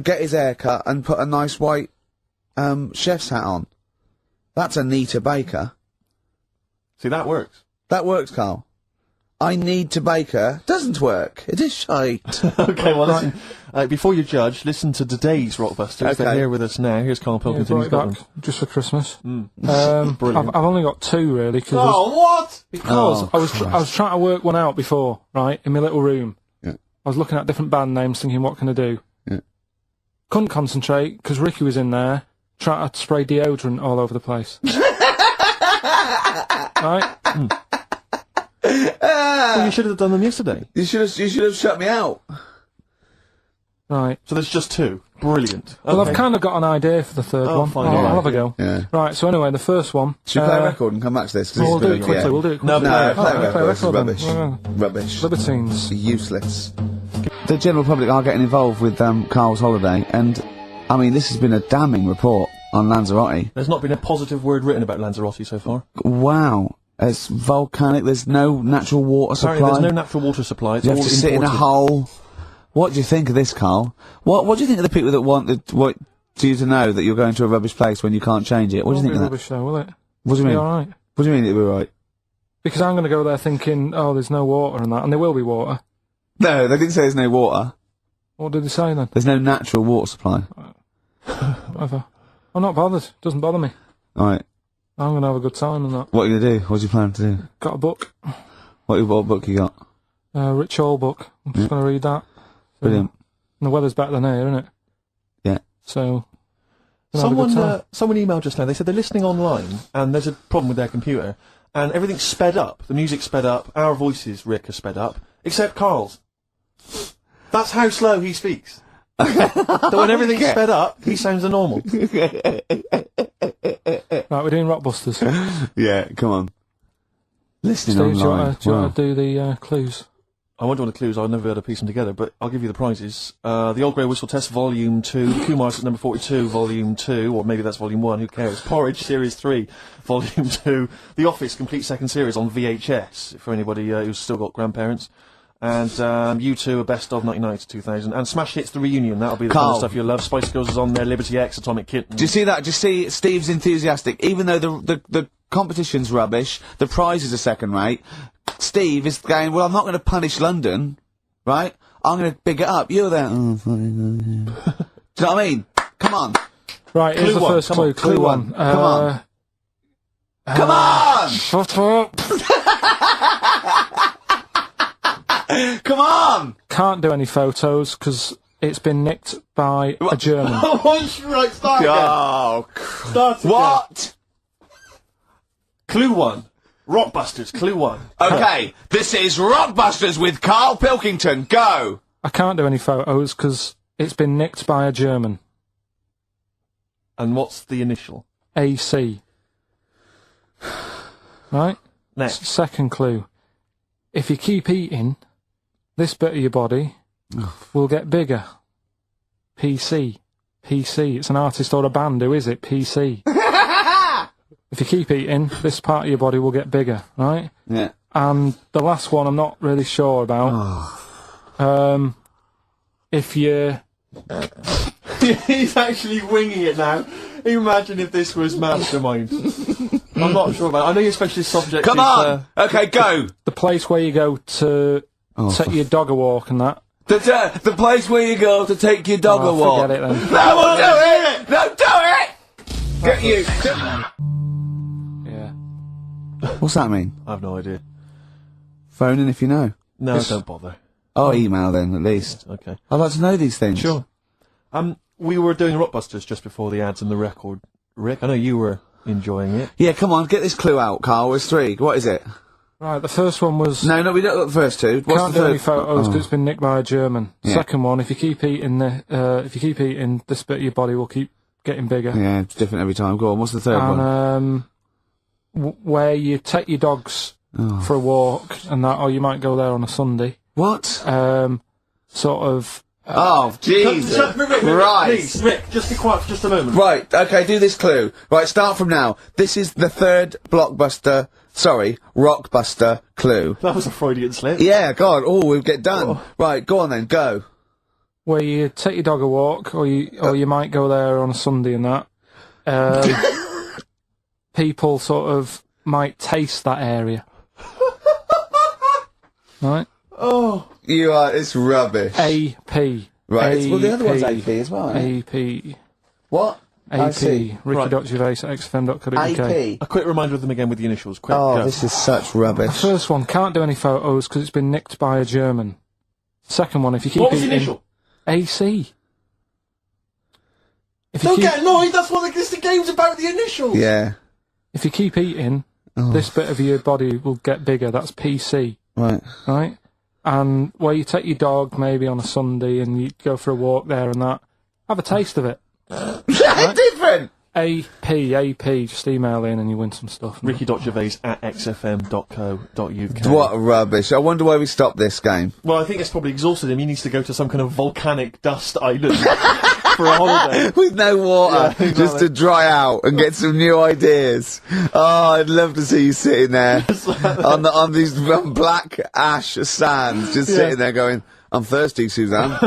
get his hair cut and put a nice white, chef's hat on? That's Anita Baker. See, that works. That works, Karl. I need to bake her. Doesn't work. It is shite. Okay, well, listen. Before you judge, listen to today's Rockbusters. Okay. They're here with us now. Here's Karl Pilkington. Brought He's it got back them. just for Christmas. Brilliant. I've only got 2 really because what? I was trying to work one out before, right, in my little room. Yeah. I was looking at different band names, thinking, what can I do? Yeah. Couldn't concentrate because Ricky was in there trying to spray deodorant all over the place. Right? Well, you should have done them yesterday. You should have shut me out. Right. So there's just 2. Brilliant. Well, Okay. I've kind of got an idea for the third one. fine, I'll yeah. have a go. Yeah. Right, so anyway, the first one. Should we play a record and come back to this? 'Cause We'll it's do been it a- quickly, yeah. we'll do it No, quickly. No, Yeah. play a Okay, record. This is record then. rubbish. Yeah. Rubbish. Libertines. Useless. The general public are getting involved with Karl's holiday, and I mean, this has been a damning report on Lanzarote. There's not been a positive word written about Lanzarote so far. Wow. It's volcanic, there's no natural water supply. Apparently there's no natural water supply. It's You have all to sit in a imported. hole. What do you think of this, Karl? What do you think of the people that want you to know that you're going to a rubbish place when you can't change it? What do you think of that? Rubbish show, will it? What do you mean? Be alright. What do you mean it'll be right? Because I'm going to go there thinking, oh, there's no water and that, and there will be water. No, they didn't say there's no water. What did they say then? There's no natural water supply. Whatever. I'm not bothered. Doesn't bother me. Alright. I'm going to have a good time and that. What are you going to do? What do you plan to do? Got a book. What book you got? Rich Hall book. I'm just going to read that. Brilliant. And the weather's better than here, isn't it? Yeah. So, gonna have a good time. Someone emailed just now. They said they're listening online and there's a problem with their computer and everything's sped up. The music's sped up. Our voices, Rick, are sped up, except Karl's. That's how slow he speaks. So when everything's sped up, he sounds normal. Right, we're doing Rockbusters. Yeah, come on. Listening Steve, do you online. want to do the clues? I won't do all the clues, I'll never be able to piece them together, but I'll give you the prizes. The Old Grey Whistle Test Volume 2, Kumar's at number 42, Volume 2, or maybe that's Volume 1, who cares? Porridge Series 3, Volume 2, The Office Complete Second Series on VHS, for anybody who's still got grandparents. And U2, a best of 1990 to 2000. And Smash Hits, the reunion, that'll be the kind Karl. of stuff you'll love. Spice Girls is on there, Liberty X, Atomic Kitten. Do you see that? Do you see Steve's enthusiastic? Even though the competition's rubbish, the prizes are second rate, Steve is going, well, I'm not going to punish London, right? I'm going to big it up. You're there. Oh, do you know what I mean? Come on. Right, here's Clue the one, first come clue. on. Clue Clue one. one. Come on. Come on! Shut up! Come on! Can't do any photos because it's been nicked by a German. Right, start again. Oh, Start again. what? Clue 1. Rockbusters, Clue 1. Okay, this is Rockbusters with Karl Pilkington. Go! I can't do any photos because it's been nicked by a German. And what's the initial? AC. Right? Next. Second clue. If you keep eating, this bit of your body will get bigger. PC. PC. It's an artist or a band. Who is it? PC. If you keep eating, this part of your body will get bigger, right? Yeah. And the last one I'm not really sure about. If you... He's actually winging it now. Imagine if this was Mastermind. I'm not sure about it. I know your specialist subject Come is... on! Okay, go! The place where you go to take your dog a walk and that. The place where you go to take your dog a walk. Forget it then. No, we'll do it! No, do it! Get you! Yeah. What's that mean? I have no idea. Phone in if you know. No, don't bother. Oh, email then, at least. Okay. I'd like to know these things. Sure. We were doing Rockbusters just before the ads and the record. Rick, I know you were enjoying it. Yeah, come on, get this clue out, Karl. There's 3. What is it? Right, the first one was... No, we don't got the first 2. What's Can't the do third? any photos because it's been nicked by a German. Yeah. Second one, if you keep eating, this bit of your body will keep getting bigger. Yeah, it's different every time. Go on, what's the third one? And where you take your dogs for a walk and that, or you might go there on a Sunday. What? Sort of... Oh, Jesus. Right. Please, Rick, just be quiet for just a moment. Right, okay, do this clue. Right, start from now. This is the third Rockbuster clue. That was a Freudian slip. Yeah, God, we'll get done. Right, go on then, go. Where you take your dog a walk, or you might go there on a Sunday and that. People sort of might taste that area. Right? Oh. You are, it's rubbish. AP. Right, well, the other one's AP as well, AP. What? AP. Ricky.Gervais at XFM.co.uk. AP. A quick reminder of them again with the initials. Quick, This is such rubbish. The first one, can't do any photos because it's been nicked by a German. Second one, if you keep What was the eating... initial? AC. Don't get annoyed, that's what the game's about, the initials! Yeah. If you keep eating, this bit of your body will get bigger. That's PC. Right. Right? And where you take your dog maybe on a Sunday and you go for a walk there and that, have a taste of it. Right? Different! AP, just email in and you win some stuff. Ricky.Gervais at xfm.co.uk. What rubbish. I wonder why we stopped this game. Well, I think it's probably exhausted him. He needs to go to some kind of volcanic dust island for a holiday. With no water, Yeah, exactly. just to dry out and get some new ideas. Oh, I'd love to see you sitting there on these black ash sands, just sitting there going, I'm thirsty, Suzanne.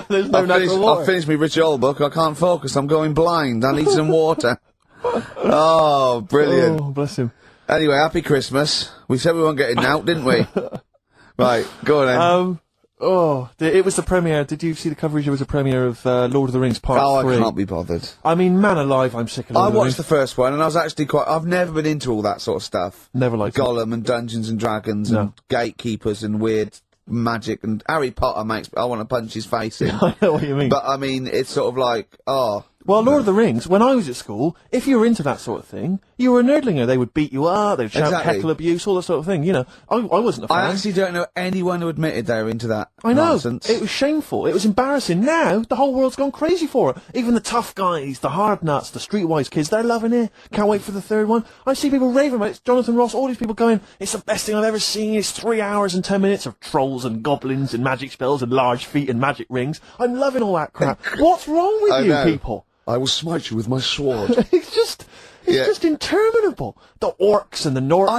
There's no natural water. I've finished my Rich Old book. I can't focus. I'm going blind. I need some water. Oh, brilliant. Oh, bless him. Anyway, happy Christmas. We said we weren't getting out, didn't we? Right, go on then. It was the premiere. Did you see the coverage? It was a premiere of Lord of the Rings Part 3. I can't be bothered. I mean, man alive, I'm sick of Lord I of the watched Rings. the first one, and I was actually I've never been into all that sort of stuff. Never liked it. Gollum and Dungeons and Dragons and gatekeepers and weird magic and Harry Potter I want to punch his face in. I know what you mean. But I mean, it's sort of like, Well, Lord of the Rings, when I was at school, if you were into that sort of thing, you were a nerdlinger. They would beat you up, they'd shout heckle abuse, all that sort of thing. You know, I wasn't a fan. I actually don't know anyone who admitted they were into that I know. nonsense. It was shameful. It was embarrassing. Now, the whole world's gone crazy for it. Even the tough guys, the hard nuts, the streetwise kids, they're loving it. Can't wait for the third one. I see people raving about it. It's Jonathan Ross, all these people going, it's the best thing I've ever seen. It's 3 hours and 10 minutes of trolls and goblins and magic spells and large feet and magic rings. I'm loving all that crap. What's wrong with you people? I will smite you with my sword. It's just interminable. The orcs and the Norks.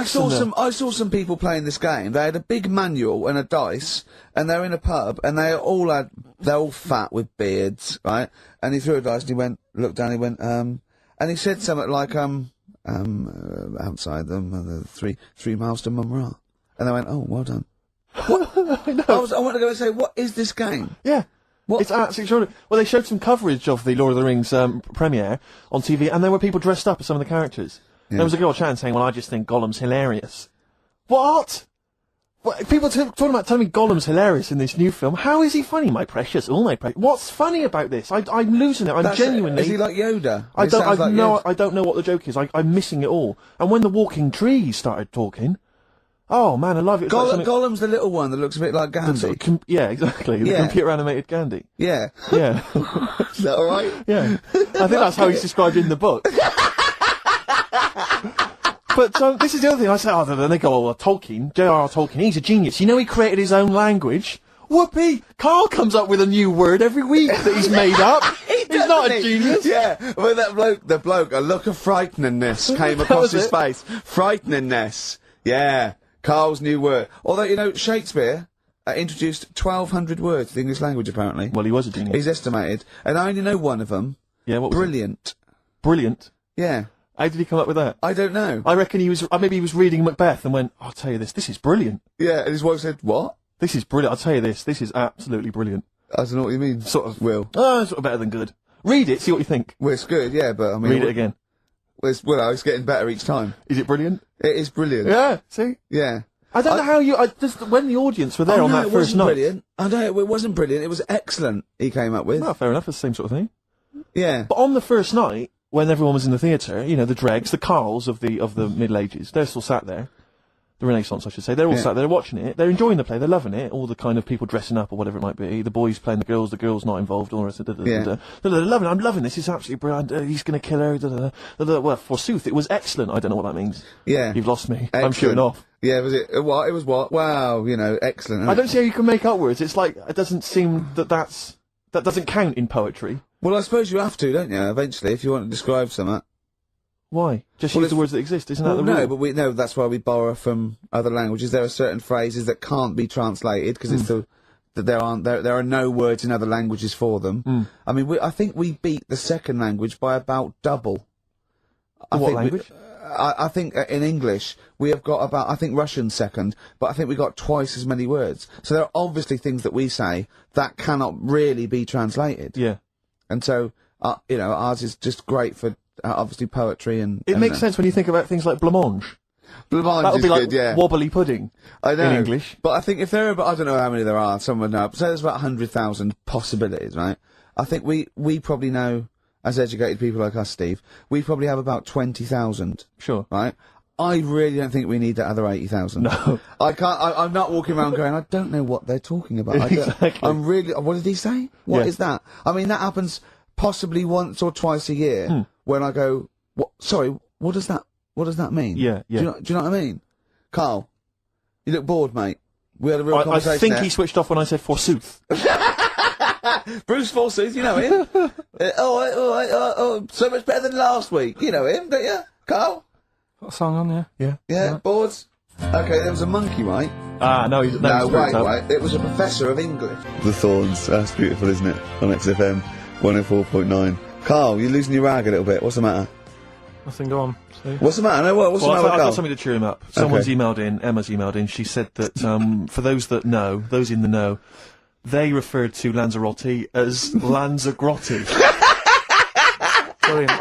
I saw some people playing this game. They had a big manual and a dice, and they're in a pub, and they're all fat with beards, right? And he threw a dice, and he looked down, and he said something like, outside them, 3 miles to Mumra. And they went, oh, well done. What? I know. I want to go and say, what is this game? Yeah. What? It's absolutely extraordinary. Well, they showed some coverage of the Lord of the Rings premiere on TV, and there were people dressed up as some of the characters. Yeah. There was a girl chatting saying, well, I just think Gollum's hilarious. What? People talking about telling me Gollum's hilarious in this new film. How is he funny, my precious? Oh, my precious. What's funny about this? I'm losing it. I'm genuinely... Is he like Yoda? I don't know what the joke is. I'm missing it all. And when the walking trees started talking... Oh man, I love it. Gollum's the little one that looks a bit like Gandhi. Yeah, exactly. The computer animated Gandhi. Yeah. Yeah. Is that alright? Yeah. I think that's how he's described in the book. But this is the other thing. I say, then they go, well, Tolkien, J.R.R. Tolkien, he's a genius. You know he created his own language? Whoopee! Karl comes up with a new word every week that he's made up. He's not a genius. Yeah, well, the bloke, a look of frighteningness came across his face. Frighteningness. Yeah. Karl's new word. Although, you know, Shakespeare introduced 1,200 words to the English language, apparently. Well, he was a genius. He's estimated. And I only know one of them. Yeah, what was Brilliant. It? Brilliant? Yeah. How did he come up with that? I don't know. I reckon maybe he was reading Macbeth and went, I'll tell you this is brilliant. Yeah, and his wife said, what? This is brilliant. I'll tell you this is absolutely brilliant. I don't know what you mean. Sort of. Will. Oh, sort of better than good. Read it, see what you think. Well, it's good, yeah, but I mean... Read it again. Well, it's getting better each time. Is it brilliant? It is brilliant. Yeah, see? Yeah. I don't know how when the audience were there on that first night. Brilliant. I know it wasn't brilliant. It was excellent. He came up with. Well, fair enough. It's the same sort of thing. Yeah. But on the first night, when everyone was in the theatre, you know, the dregs, the Karls of the Middle Ages, they're still sat there. The Renaissance, I should say. They're all sat there watching it. They're enjoying the play. They're loving it. All the kind of people dressing up or whatever it might be. The boys playing the girls not involved. All the rest of it. They're loving it. I'm loving this. It's absolutely brilliant. He's going to kill her. Well, forsooth, it was excellent. I don't know what that means. Yeah. You've lost me. Excellent. I'm shooting off. Yeah, was it what? It was what? Wow, you know, excellent. I don't see how you can make up words. It's like, it doesn't seem that doesn't count in poetry. Well, I suppose you have to, don't you, eventually, if you want to describe something. Why? Just use the words that exist, isn't that the rule? No, but that's why we borrow from other languages. There are certain phrases that can't be translated, because it's that there are no words in other languages for them. I mean, I think we beat the second language by about double. What language? I think in English we have got about, I think Russian's second, but I think we got twice as many words. So there are obviously things that we say that cannot really be translated. Yeah. And so, you know, ours is just great for, obviously poetry and... It makes sense when you think about things like blancmange. Blancmange That would is be like good, yeah. wobbly pudding. I know. In English. But I think if there are, I don't know how many there are, someone would know, but say there's about 100,000 possibilities, right? I think we probably know, as educated people like us, Steve, we probably have about 20,000. Sure. Right? I really don't think we need that other 80,000. No. I'm not walking around going, I don't know what they're talking about. Exactly. I'm really, what did he say? What is that? I mean, that happens possibly once or twice a year when I go, sorry, what does that mean? Yeah, yeah. Do you know what I mean? Carl, you look bored, mate. We had a real I conversation think there. he switched off when I said forsooth. Bruce Forsyth, you know him. So much better than last week. You know him, don't you, Carl? Got a song on, yeah. Yeah. Yeah, boards. Okay, there was a monkey, right? No, he's wait. It was a professor of English. The Thorns. That's beautiful, isn't it? On XFM 104.9. Carl, you're losing your rag a little bit. What's the matter? Nothing, go on. See? What's the matter? No, what's the matter with I've Carl? got something to cheer him up. Someone's emailed in, Emma's emailed in, she said that, for those that know, those in the know, they referred to Lanzarote as Lanzagrotte. Brilliant.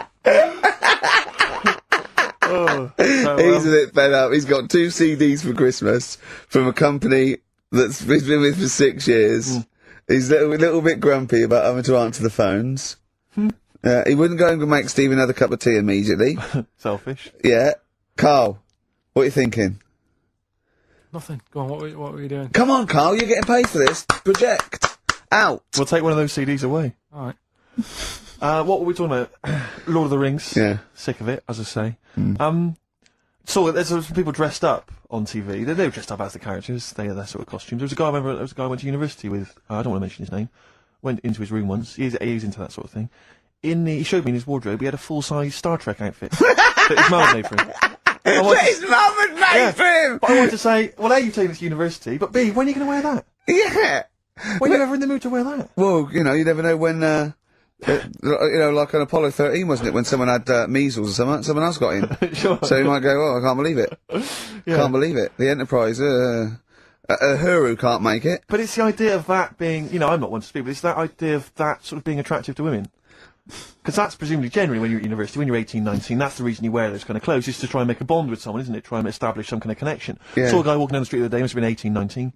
He's a bit fed up. He's got 2 CDs for Christmas from a company that's he's been with for 6 years. He's a little bit grumpy about having to answer the phones. He wouldn't go and make Steve another cup of tea immediately. Selfish. Yeah. Carl, what are you thinking? Nothing. Go on, what were you doing? Come on, Carl, you're getting paid for this. Project. Out. We'll take one of those CDs away. Alright. What were we talking about? Lord of the Rings. Yeah. Sick of it, as I say. So there's some people dressed up on TV. They were dressed up as the characters. They had their sort of costumes. There was a guy I went to university with. I don't want to mention his name. Went into his room once. He's into that sort of thing. He showed me in his wardrobe. He had a full-size Star Trek outfit that his mum had made for him. His mum had made for him! But I wanted to say, well, A, you've taken this to university, but B, when are you going to wear that? Yeah. When are you ever in the mood to wear that? Well, you know, you never know when, you know, like on Apollo 13, wasn't it, when someone had measles or something, someone else got in. Sure. So you might go, oh, I can't believe it. Yeah. Can't believe it. The Enterprise, Uhuru can't make it. But it's the idea of that being, you know, I'm not one to speak, but it's that idea of that sort of being attractive to women. Because that's presumably generally when you're at university, when you're 18, 19, that's the reason you wear those kind of clothes, is to try and make a bond with someone, isn't it? Try and establish some kind of connection. Yeah. Saw a guy walking down the street the other day, must have been 18, 19,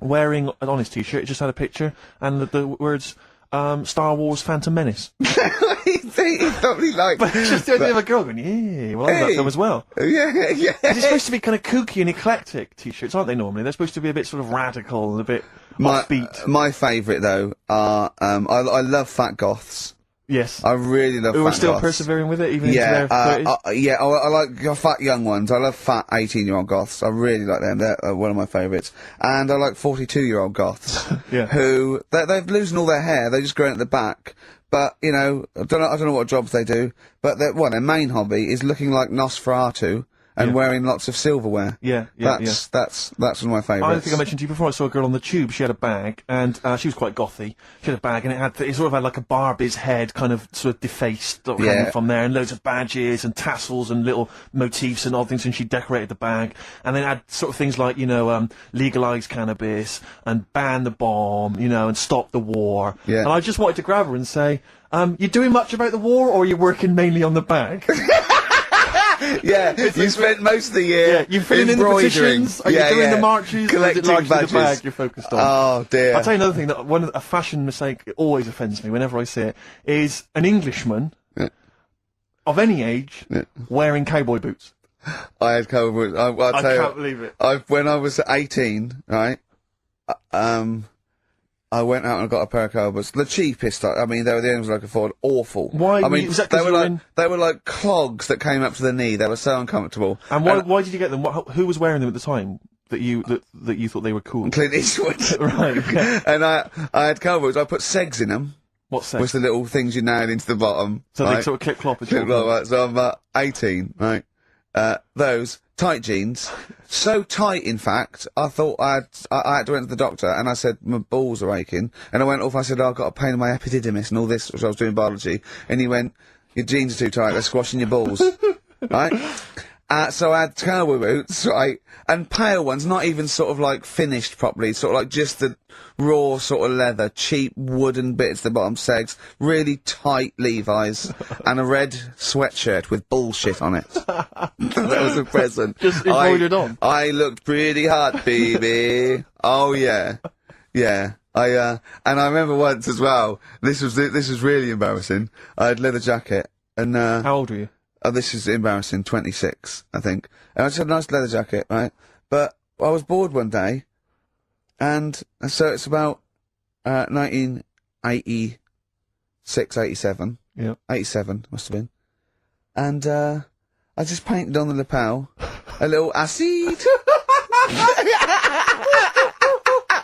wearing on his t-shirt, it just had a picture, and the words, Star Wars Phantom Menace. He's probably like... But it's just the idea of a girl going, yeah, well, I love that film as well. Yeah, yeah. It's supposed to be kind of kooky and eclectic t-shirts, aren't they, normally? They're supposed to be a bit sort of radical and a bit offbeat. My favourite, though, are, I love fat goths. Yes. I really love Who fat are still goths. persevering with it, even into their 30s? Yeah, I like your fat young ones. I love fat 18-year-old goths. I really like them. They're one of my favourites. And I like 42-year-old goths. Yeah. Who, they've losing all their hair. They're just growing at the back. But, you know, I don't know what jobs they do. But their main hobby is looking like Nosferatu and wearing lots of silverware. Yeah. That's one of my favourites. I think I mentioned to you before, I saw a girl on the tube, she had a bag, and she was quite gothy. She had a bag, and it sort of had like a Barbie's head, kind of sort of defaced hanging from there, and loads of badges and tassels and little motifs and odd things, and she decorated the bag. And then had sort of things like, you know, legalise cannabis, and ban the bomb, you know, and stop the war. Yeah. And I just wanted to grab her and say, you doing much about the war, or are you working mainly on the bag? Yeah, you spent most of the year you're filling in the petitions, are you doing the marches, collecting or is it largely badges. the bag you're focused on? Oh dear. I'll tell you another thing, that a fashion mistake that always offends me whenever I see it, is an Englishman of any age wearing cowboy boots. I had cowboy boots. I can't believe it. When I was 18, right, I went out and got a pair of cowboy boots. The cheapest, I mean, they were the only ones I could afford. Awful. Why? I mean, was that 'cause they were like clogs that came up to the knee. They were so uncomfortable. And why did you get them? Who was wearing them at the time that you thought they were cool? Clint Eastwood. Right. Okay. And I had cowboy boots. I put segs in them. What's that? Which the little things you nail into the bottom. So right? they sort of clip-clop as Clip like that. So I'm 18, right? Those tight jeans, so tight in fact, I thought I had to went to the doctor and I said my balls are aching, and I went off. I said I've got a pain in my epididymis and all this, which I was doing biology, and he went, your jeans are too tight, they're squashing your balls. right? So I had cowboy boots, right? And pale ones, not even sort of like finished properly, sort of like just the raw sort of leather, cheap wooden bits, the bottom segs, really tight Levi's, and a red sweatshirt with bullshit on it. That was a present. Just embroidered on. I looked pretty hot, baby. Oh yeah. Yeah. And I remember once as well, this was really embarrassing. I had leather jacket, and, How old were you? oh, this is embarrassing, 26, I think. And I just had a nice leather jacket, right? But I was bored one day, and so it's about, 1986, 87. Yeah. 87, must have been. And, I just painted on the lapel a little acid.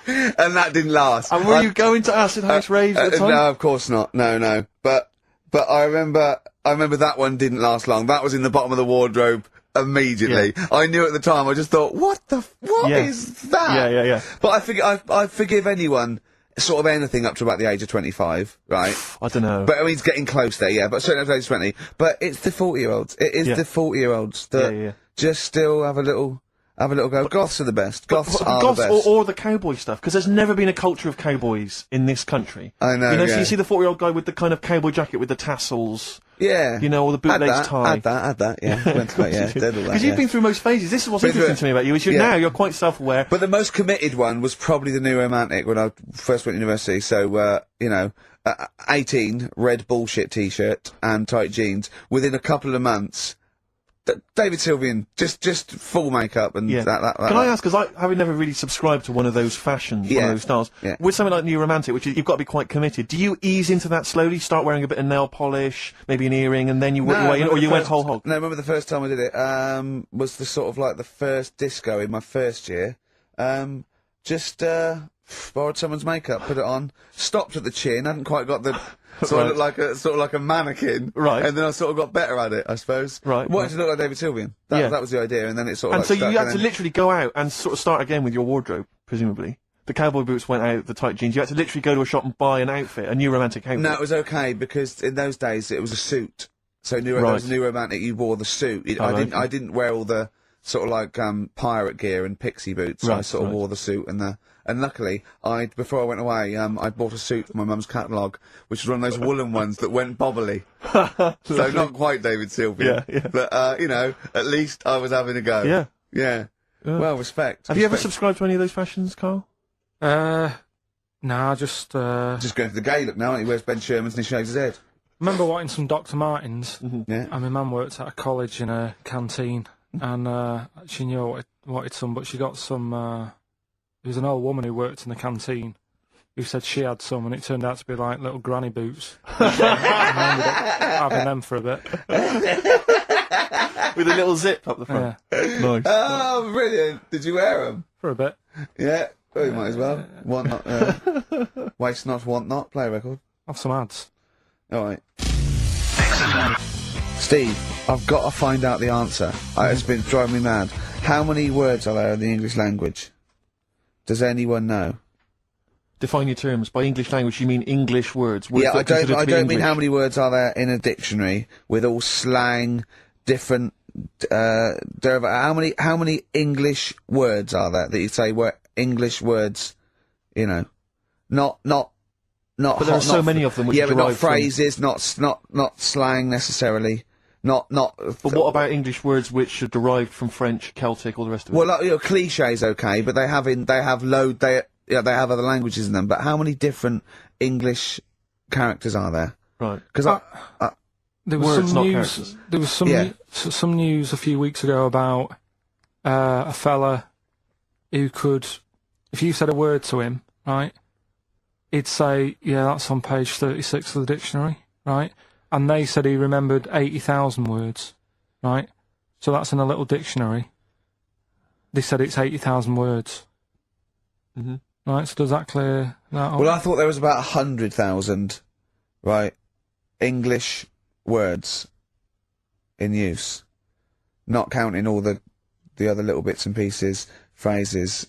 And that didn't last. And were you going to acid house raves at the time? No, of course not. No. But I remember that one didn't last long. That was in the bottom of the wardrobe immediately. Yeah. I knew at the time. I just thought, what Yeah. is that? Yeah. But I forgive anyone sort of anything up to about the age of 25, right? I don't know. But I mean, it's getting close there, yeah. But certainly up to the age of 20. But it's the 40-year-olds. It is the 40-year-olds that just still have a little go. Goths are the best. Goths are the best. Or the cowboy stuff, because there's never been a culture of cowboys in this country. I know, so yeah. you see the 40-year-old guy with the kind of cowboy jacket with the tassels, Yeah. or the bootlegs tie. Had that, yeah. Went to that, yeah. Did all that, Because you've been through most phases. This is what's interesting to me about you, is now you're quite self-aware. But the most committed one was probably the New Romantic when I first went to university. So, 18, red bullshit t-shirt and tight jeans. Within a couple of months, David Sylvian, just full makeup and that. Can I ask, because having never really subscribed to one of those fashions, one of those styles, with something like New Romantic, which you've got to be quite committed, do you ease into that slowly, start wearing a bit of nail polish, maybe an earring, and then you work your way in, or you went whole hog? No, I remember the first time I did it, was the sort of like the first disco in my first year. Borrowed someone's makeup, put it on, stopped at the chin, hadn't quite got the... So I looked like a mannequin. Right. And then I sort of got better at it, I suppose. Right. Wanted to look like David Sylvian. That was the idea, and then it sort of And so you had to literally go out and sort of start again with your wardrobe, presumably. The cowboy boots went out, the tight jeans. You had to literally go to a shop and buy an outfit, a New Romantic outfit. No, it was okay, because in those days it was a suit. So there was a New Romantic, you wore the suit. I didn't wear all the sort of like, pirate gear and pixie boots. I sort of wore the suit and luckily, before I went away, I bought a suit from my mum's catalogue, which was one of those woolen ones that went bobbly. So not quite David Sylvian. Yeah. But, at least I was having a go. Yeah. Yeah. Well, respect. Have you ever subscribed to any of those fashions, Karl? Nah, just going for the gay look now, he wears Ben Sherman's and he shaves his head. remember wanting some Dr. Martens. Yeah. And my mum worked at a college in a canteen, and she knew I wanted some, but she got some. There was an old woman who worked in the canteen who said she had some, and it turned out to be like little granny boots. And I ended up having them for a bit. With a little zip up the front. Yeah. Nice. Oh, brilliant. Did you wear them? For a bit. Yeah. Well, you might as well. Want not, waste not, want not. Play a record. Have some ads. All right. Steve, I've got to find out the answer. It's been driving me mad. How many words are there in the English language? Does anyone know? Define your terms. By English language, you mean English words. Yeah, I that are considered to be don't mean English. how many words are there in a dictionary with all slang, different how many English words are there that you say were English words? You know, not. But there are so many of them. Which But not derive from- phrases, not slang necessarily. Not. But what about English words which are derived from French, Celtic, all the rest of it? Well, like, cliches, okay, but they have other languages in them. But how many different English characters are there? Right. Because there was words, some not news. characters. There was some news a few weeks ago about a fella who could, if you said a word to him, right, he'd say, "Yeah, that's on page 36 of the dictionary," right? And they said he remembered 80,000 words, right? So that's in a little dictionary. They said it's 80,000 words. Mm-hmm. Right, so does that clear that up? well, I thought there was about 100,000, right, English words in use, not counting all the other little bits and pieces, phrases,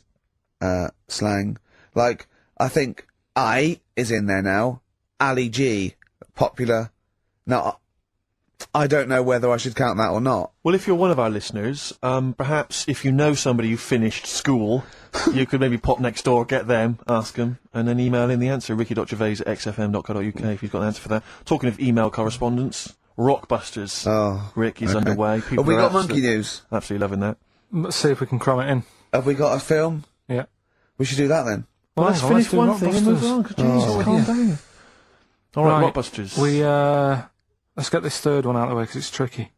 slang. Like, I think I is in there now. Ali G, popular. No, I don't know whether I should count that or not. Well, if you're one of our listeners, perhaps if you know somebody who finished school, you could maybe pop next door, get them, ask them, and then email in the answer, ricky.gervais@xfm.co.uk if you've got an answer for that. Talking of email correspondence, Rockbusters, Rick, is underway. Have we got monkey news? Absolutely loving that. Let's see if we can cram it in. Have we got a film? Yeah. We should do that then. Well, let's finish do one thing and move Rockbusters. on, 'cause Jesus, calm down. All right, Rockbusters. Let's get this third one out of the way because it's tricky.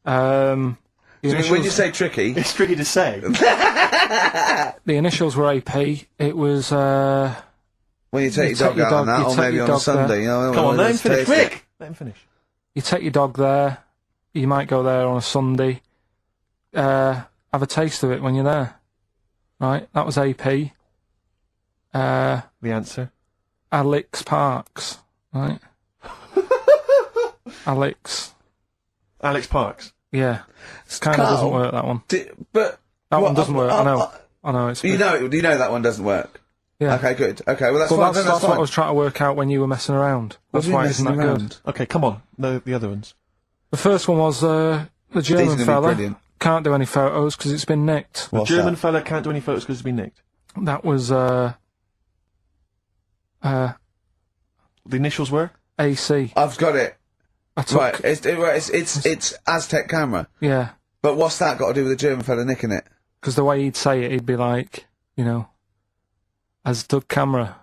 When you say tricky, it's tricky to say. The initials were AP. It was, when you take your dog out on that, or maybe on a Sunday, you know. Come on, let him finish. Rick! Let him finish. You take your dog there. You might go there on a Sunday. Have a taste of it when you're there. Right? That was AP. The answer? Alex Parks. Right? Alex Parks. Yeah. It kind of doesn't work, that one. But that one doesn't work, I know. It's you know that one doesn't work. Yeah. Okay, good. Okay, well that's fine. That's fine. what I was trying to work out when you were messing around. That's why it's not good. Okay, come on. No, the other ones. The first one was the German fella brilliant. can't do any photos because it's been nicked. The German fella can't do any photos because it's been nicked. That was the initials were AC. I've got it. Right, it's Aztec camera. Yeah. But what's that got to do with the German fella nicking it? Because the way he'd say it, he'd be like, you know, Aztec camera.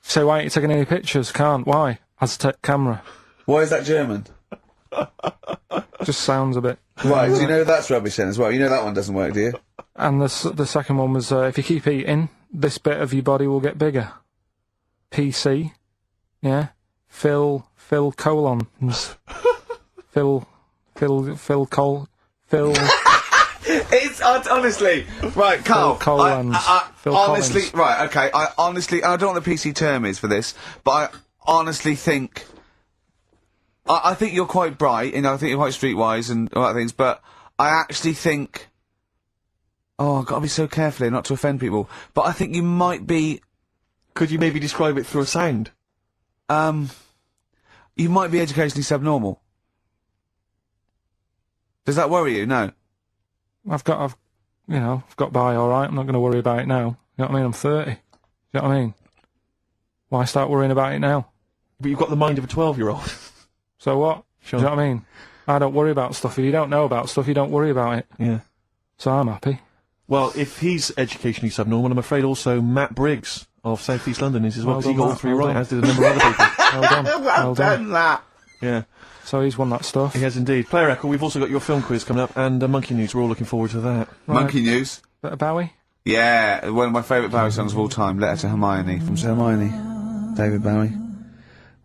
So why aren't you taking any pictures? Can't. Why? Aztec camera. Why is that German? Just sounds a bit. Right, do you know that's rubbish then as well? You know that one doesn't work, do you? And the second one was, if you keep eating, this bit of your body will get bigger. PC. Yeah. Phil colons. Phil. It's honestly right, Karl. Honestly, right, okay. I don't know what the PC term is for this, but I honestly think. I think you're quite bright, and I think you're quite streetwise and all that things, but I actually think. Oh, I've got to be so careful here not to offend people, but I think you might be. Could you maybe describe it through a sound? You might be educationally subnormal. Does that worry you? No. I've got by all right. I'm not going to worry about it now. You know what I mean? I'm 30. You know what I mean? Why start worrying about it now? But you've got the mind of a 12-year-old. So what? Sure. Do you know what I mean? I don't worry about stuff. If you don't know about stuff, you don't worry about it. Yeah. So I'm happy. Well, if he's educationally subnormal, I'm afraid also Matt Briggs of South East London is as well, because he got all three right, as did a number of other people. Well done. That. Yeah. So he's won that stuff. He has indeed. Player Echo, we've also got your film quiz coming up, and Monkey News. We're all looking forward to that. Right. Monkey News. Bit of Bowie? Yeah, one of my favourite Bowie songs of all time, Letter to Hermione, from Hermione. David Bowie.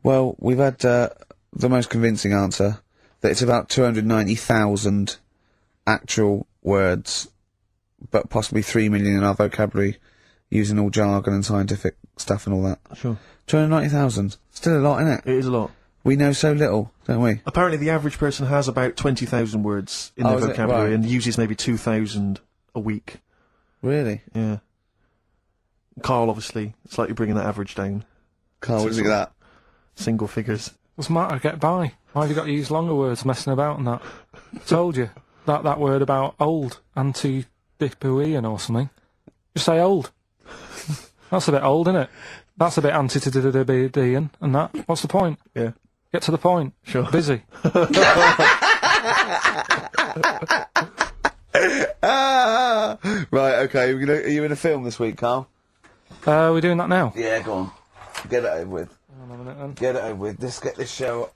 Well, we've had the most convincing answer, that it's about 290,000 actual words, but possibly 3 million in our vocabulary, using all jargon and scientific stuff and all that. Sure. 290,000. Still a lot, isn't it? It is a lot. We know so little, don't we? Apparently the average person has about 20,000 words in their vocabulary, right, and uses maybe 2,000 a week. Really? Yeah. Karl, obviously, slightly bringing that average down. Karl, what do you think of that? Single figures. What's the matter? Get by. Why have you got to use longer words messing about and that? Told you. That word about old. Anti-dipuian or something. Just say old. That's a bit old, isn't it? That's a bit anti-dipuian and that. What's the point? Yeah. Get to the point. Sure. Busy. Right, okay. Are you in a film this week, Karl? We're doing that now? Yeah, go on. Get it over with. Hang on a minute then. Get it over with. Let's get this show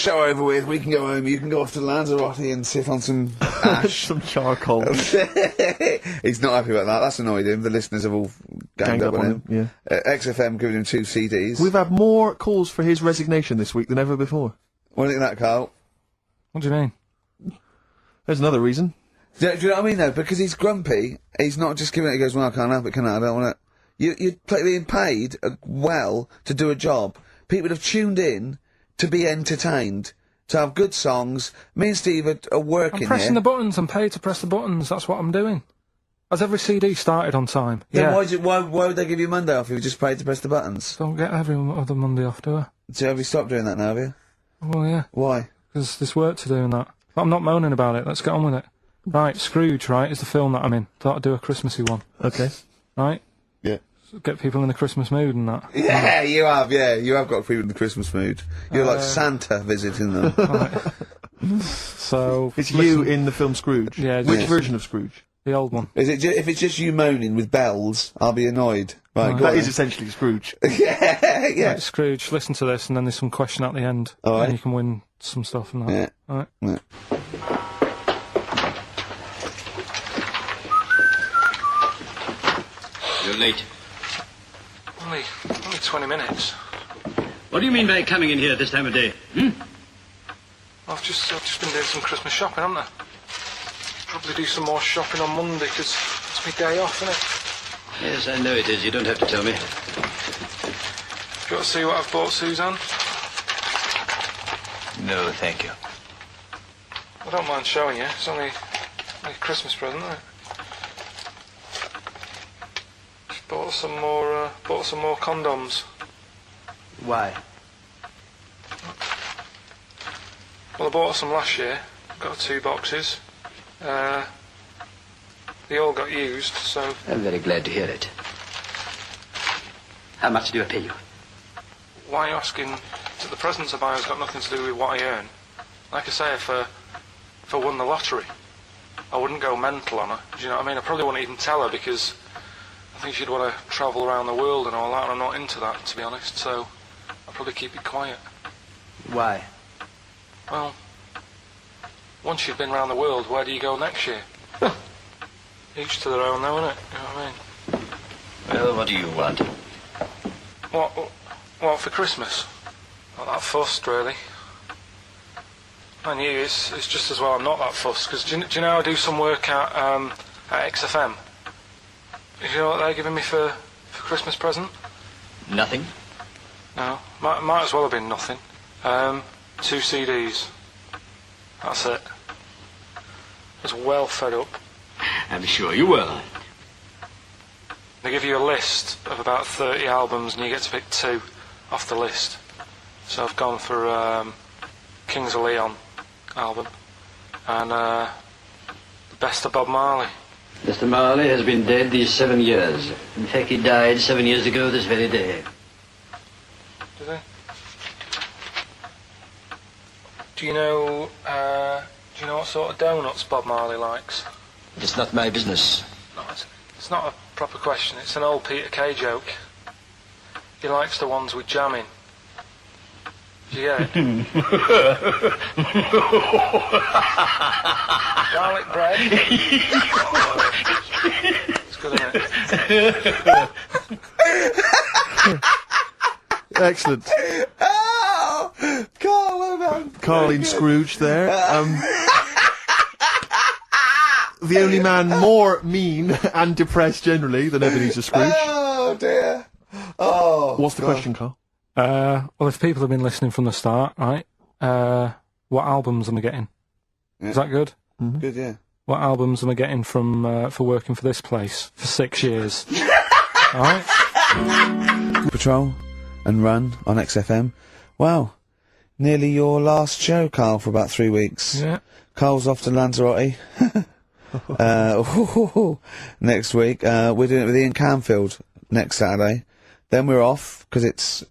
over with. We can go home. You can go off to Lanzarote and sit on some ash. Some charcoal. He's not happy about that. That's annoyed him. The listeners have all ganged up on him. Yeah. XFM giving him 2 CDs. We've had more calls for his resignation this week than ever before. What do you think of that, Karl? What do you mean? There's another reason. Do you know what I mean, though? Because he's grumpy. He's not just giving it. He goes, well, I can't have it, can I? I don't want it. You're being paid well to do a job. People have tuned in to be entertained, to have good songs. Me and Steve are working. I'm pressing the buttons. I'm paid to press the buttons. That's what I'm doing. Has every CD started on time? Then why would they give you Monday off if you just paid to press the buttons? Don't get every other Monday off, do I? So have you stopped doing that now, have you? Well, yeah. Why? Because there's work to do and that. But I'm not moaning about it. Let's get on with it. Right, Scrooge, right, is the film that I'm in. Thought I'd do a Christmassy one. Okay. Right? Yeah. Get people in the Christmas mood and that. Yeah, you have got people in the Christmas mood. You're like Santa visiting them. Right. So... It's you in the film Scrooge. Yeah. Which version of Scrooge? The old one. Is it if it's just you moaning with bells, I'll be annoyed. Right, go That on is then. essentially Scrooge. yeah. Right, Scrooge, listen to this, and then there's some question at the end. All right. And you can win some stuff and that. Yeah. All right. Yeah. You're late. Only 20 minutes. What do you mean by coming in here this time of day? I've just been doing some Christmas shopping, haven't I? Probably do some more shopping on Monday, because it's my day off, isn't it? Yes, I know it is. You don't have to tell me. Got to see what I've bought Suzanne? No, thank you. I don't mind showing you. It's only a Christmas present, isn't it? Just bought some more condoms. Why? Well, I bought some last year. Got 2 boxes. They all got used, so... I'm very glad to hear it. How much do I pay you? Why are you asking? The presents I buy has got nothing to do with what I earn. Like I say, if I won the lottery, I wouldn't go mental on her. Do you know what I mean? I probably wouldn't even tell her, because I think she'd want to travel around the world and all that, and I'm not into that, to be honest, so I'll probably keep it quiet. Why? Well, once you've been around the world, where do you go next year? Each to their own, though, innit? You know what I mean? Well, what do you want? What for Christmas? Not that fussed, really. And you, it's just as well I'm not that fussed, because do you know I do some work at XFM? Do you know what they're giving me for Christmas present? Nothing? No, might as well have been nothing. 2 CDs. That's it. I was well fed up. I'm sure you will. They give you a list of about 30 albums and you get to pick 2 off the list. So I've gone for Kings of Leon album and the best of Bob Marley. Mr. Marley has been dead these 7 years. In fact, he died 7 years ago this very day. Did he? Do you know what sort of donuts Bob Marley likes? It's not my business. No, it's not a proper question. It's an old Peter Kay joke. He likes the ones with jam in. Did you get it? Garlic bread. It's good, isn't it? Excellent. Oh! Carl, well done. Karl in Scrooge there. The only man more mean and depressed generally than Ebenezer Scrooge. Oh, dear. Oh. What's the question, Karl? Well, if people have been listening from the start, right, what albums am I getting? Yeah. Is that good? Mm-hmm. Good, yeah. What albums am I getting from for working for this place for 6 years? All right. Patrol and Run on XFM. Wow. Nearly your last show, Carl, for about 3 weeks. Yeah. Carl's off to Lanzarote. Next week. We're doing it with Ian Canfield next Saturday. Then we're off, because it's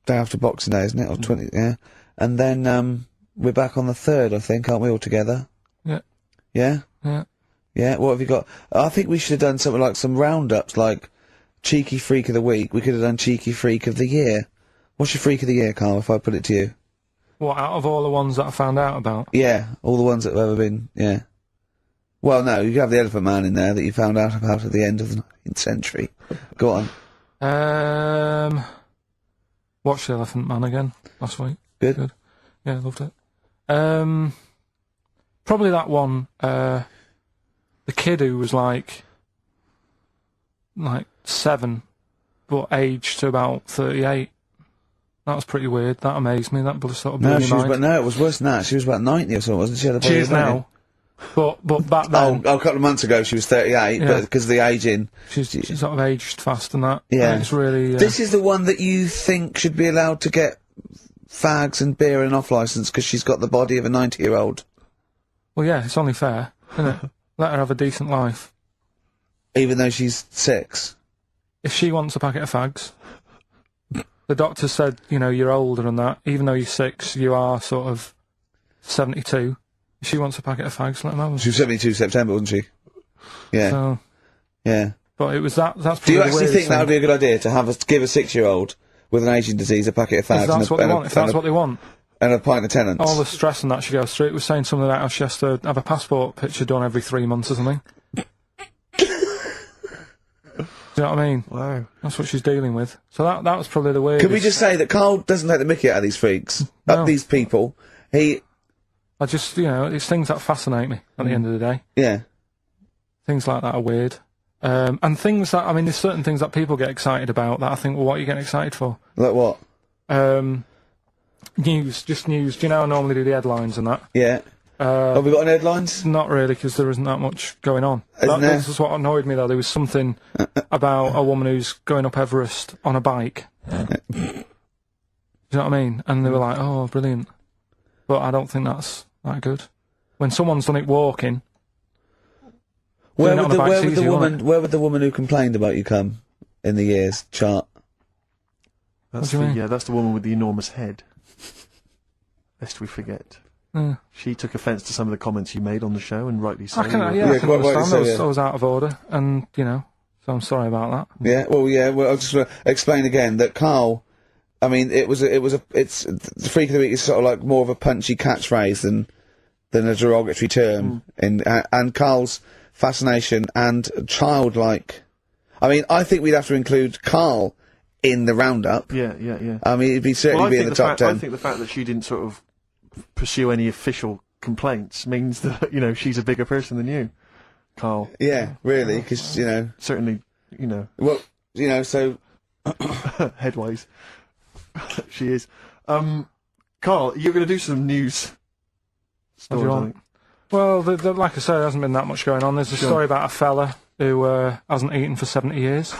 day after Boxing Day, isn't it? Or 20, yeah. And then, we're back on the 3rd, I think, aren't we, all together? Yeah. Yeah? Yeah. Yeah, what have you got? I think we should have done something like some roundups, like Cheeky Freak of the Week. We could have done Cheeky Freak of the Year. What's your Freak of the Year, Carl, if I put it to you? What, out of all the ones that I found out about? Yeah, all the ones that have ever been, yeah. Well, no, you have the Elephant Man in there that you found out about at the end of the 19th century. Go on. Watched The Elephant Man again last week. Good. Yeah, loved it. Probably that one, the kid who was like 7, but aged to about 38. That was pretty weird. That amazed me. That sort of blew my mind. No, it was worse than that. She was about 90 or something, wasn't she? She is now. But back then... Oh, a couple of months ago she was 38, Yeah. but because of the aging... She's sort of aged fast and that. Yeah. And it's really... This is the one that you think should be allowed to get fags and beer and off licence because she's got the body of a 90-year-old. Well, yeah, it's only fair, isn't it? Let her have a decent life. Even though she's 6. If she wants a packet of fags, the doctor said, you know, you're older than that. Even though you're 6, you are sort of 72. If she wants a packet of fags, let her have. She was 72 September, wasn't she? Yeah. So, yeah. but it was that. That's. Do you probably the actually weirdest think that would thing. be a good idea to give a 6-year-old with an aging disease a packet of fags If that's what they want. If that's what they want. and a pint of Tennants? All the stress and that she goes through. It was saying something about how she has to have a passport picture done every 3 months or something. Do you know what I mean? Wow. That's what she's dealing with. So that was probably the weirdest. Can we just say that Karl doesn't take the mickey out of these freaks, No. these people? I just, you know, it's things that fascinate me at the end of the day. Yeah. Things like that are weird. And things that, I mean, there's certain things that people get excited about that I think, well, what are you getting excited for? Like what? News, just news. Do you know how I normally do the headlines and that? Yeah. Have we got any headlines? Not really, because there isn't that much going on. Isn't there? This is what annoyed me, though. There was something about a woman who's going up Everest on a bike. Do you know what I mean? And they were like, oh, brilliant. But I don't think that's that good. When someone's done it walking... Where doing it would, on a bike's easy, isn't it? where would the woman who complained about you come in the years chart? That's do you mean? Yeah, that's the woman with the enormous head. Lest we forget. She took offence to some of the comments you made on the show, and rightly so. I can Yeah, understand. quite rightly so, I was out of order, and, you know, so I'm sorry about that. Yeah, well, I'll just explain again that Karl, I mean, it's the freak of the week is sort of like more of a punchy catchphrase than a derogatory term, and Karl's fascination and childlike, I mean, I think we'd have to include Karl in the roundup. Yeah. I mean, it'd certainly be in the top 10. I think the fact that she didn't sort of pursue any official complaints means that, you know, she's a bigger person than you, Karl. Yeah, really, because, you know... Certainly, you know... Well, you know, so... headwise. She is. Karl, you're going to do some news stories, I think. Well, like I said, there hasn't been that much going on. There's a story about a fella who hasn't eaten for 70 years.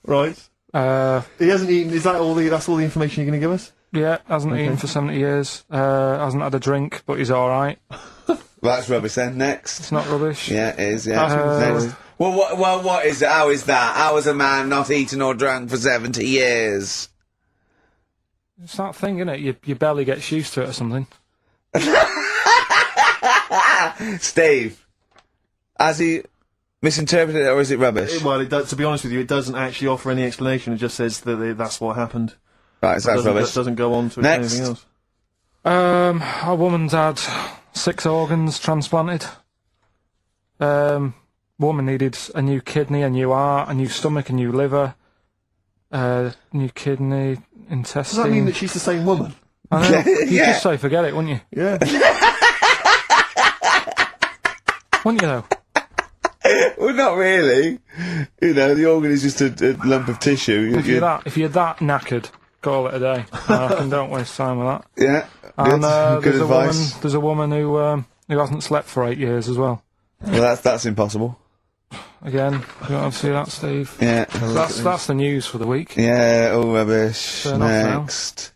Right. He hasn't eaten. Is that all? That's all the information you're going to give us? Yeah, hasn't eaten for 70 years. Hasn't had a drink, but he's all right. That's rubbish then. Next. It's not rubbish. Yeah, it is, yeah. Next. Well, what is it? How is that? How is a man not eaten or drunk for 70 years? It's that thing, isn't it? Your belly gets used to it or something. Steve, has he misinterpreted it, or is it rubbish? Well, it does, to be honest with you, it doesn't actually offer any explanation. It just says that that's what happened. Right, so that's rubbish. It doesn't go on to Next. anything else. A woman's had 6 organs transplanted. Woman needed a new kidney, a new heart, a new stomach, a new liver, new kidney, intestine. Does that mean that she's the same woman? I know. You'd just say forget it, wouldn't you? Yeah. Wouldn't you, though? Well, not really. You know, the organ is just a lump of tissue. If you're that knackered, call it a day. I reckon don't waste time with that. Yeah. And good advice. there's a woman who hasn't slept for 8 years as well. Well, that's impossible. Again, you want to see that, Steve? Yeah. That's the news for the week. Yeah, all rubbish. Turn off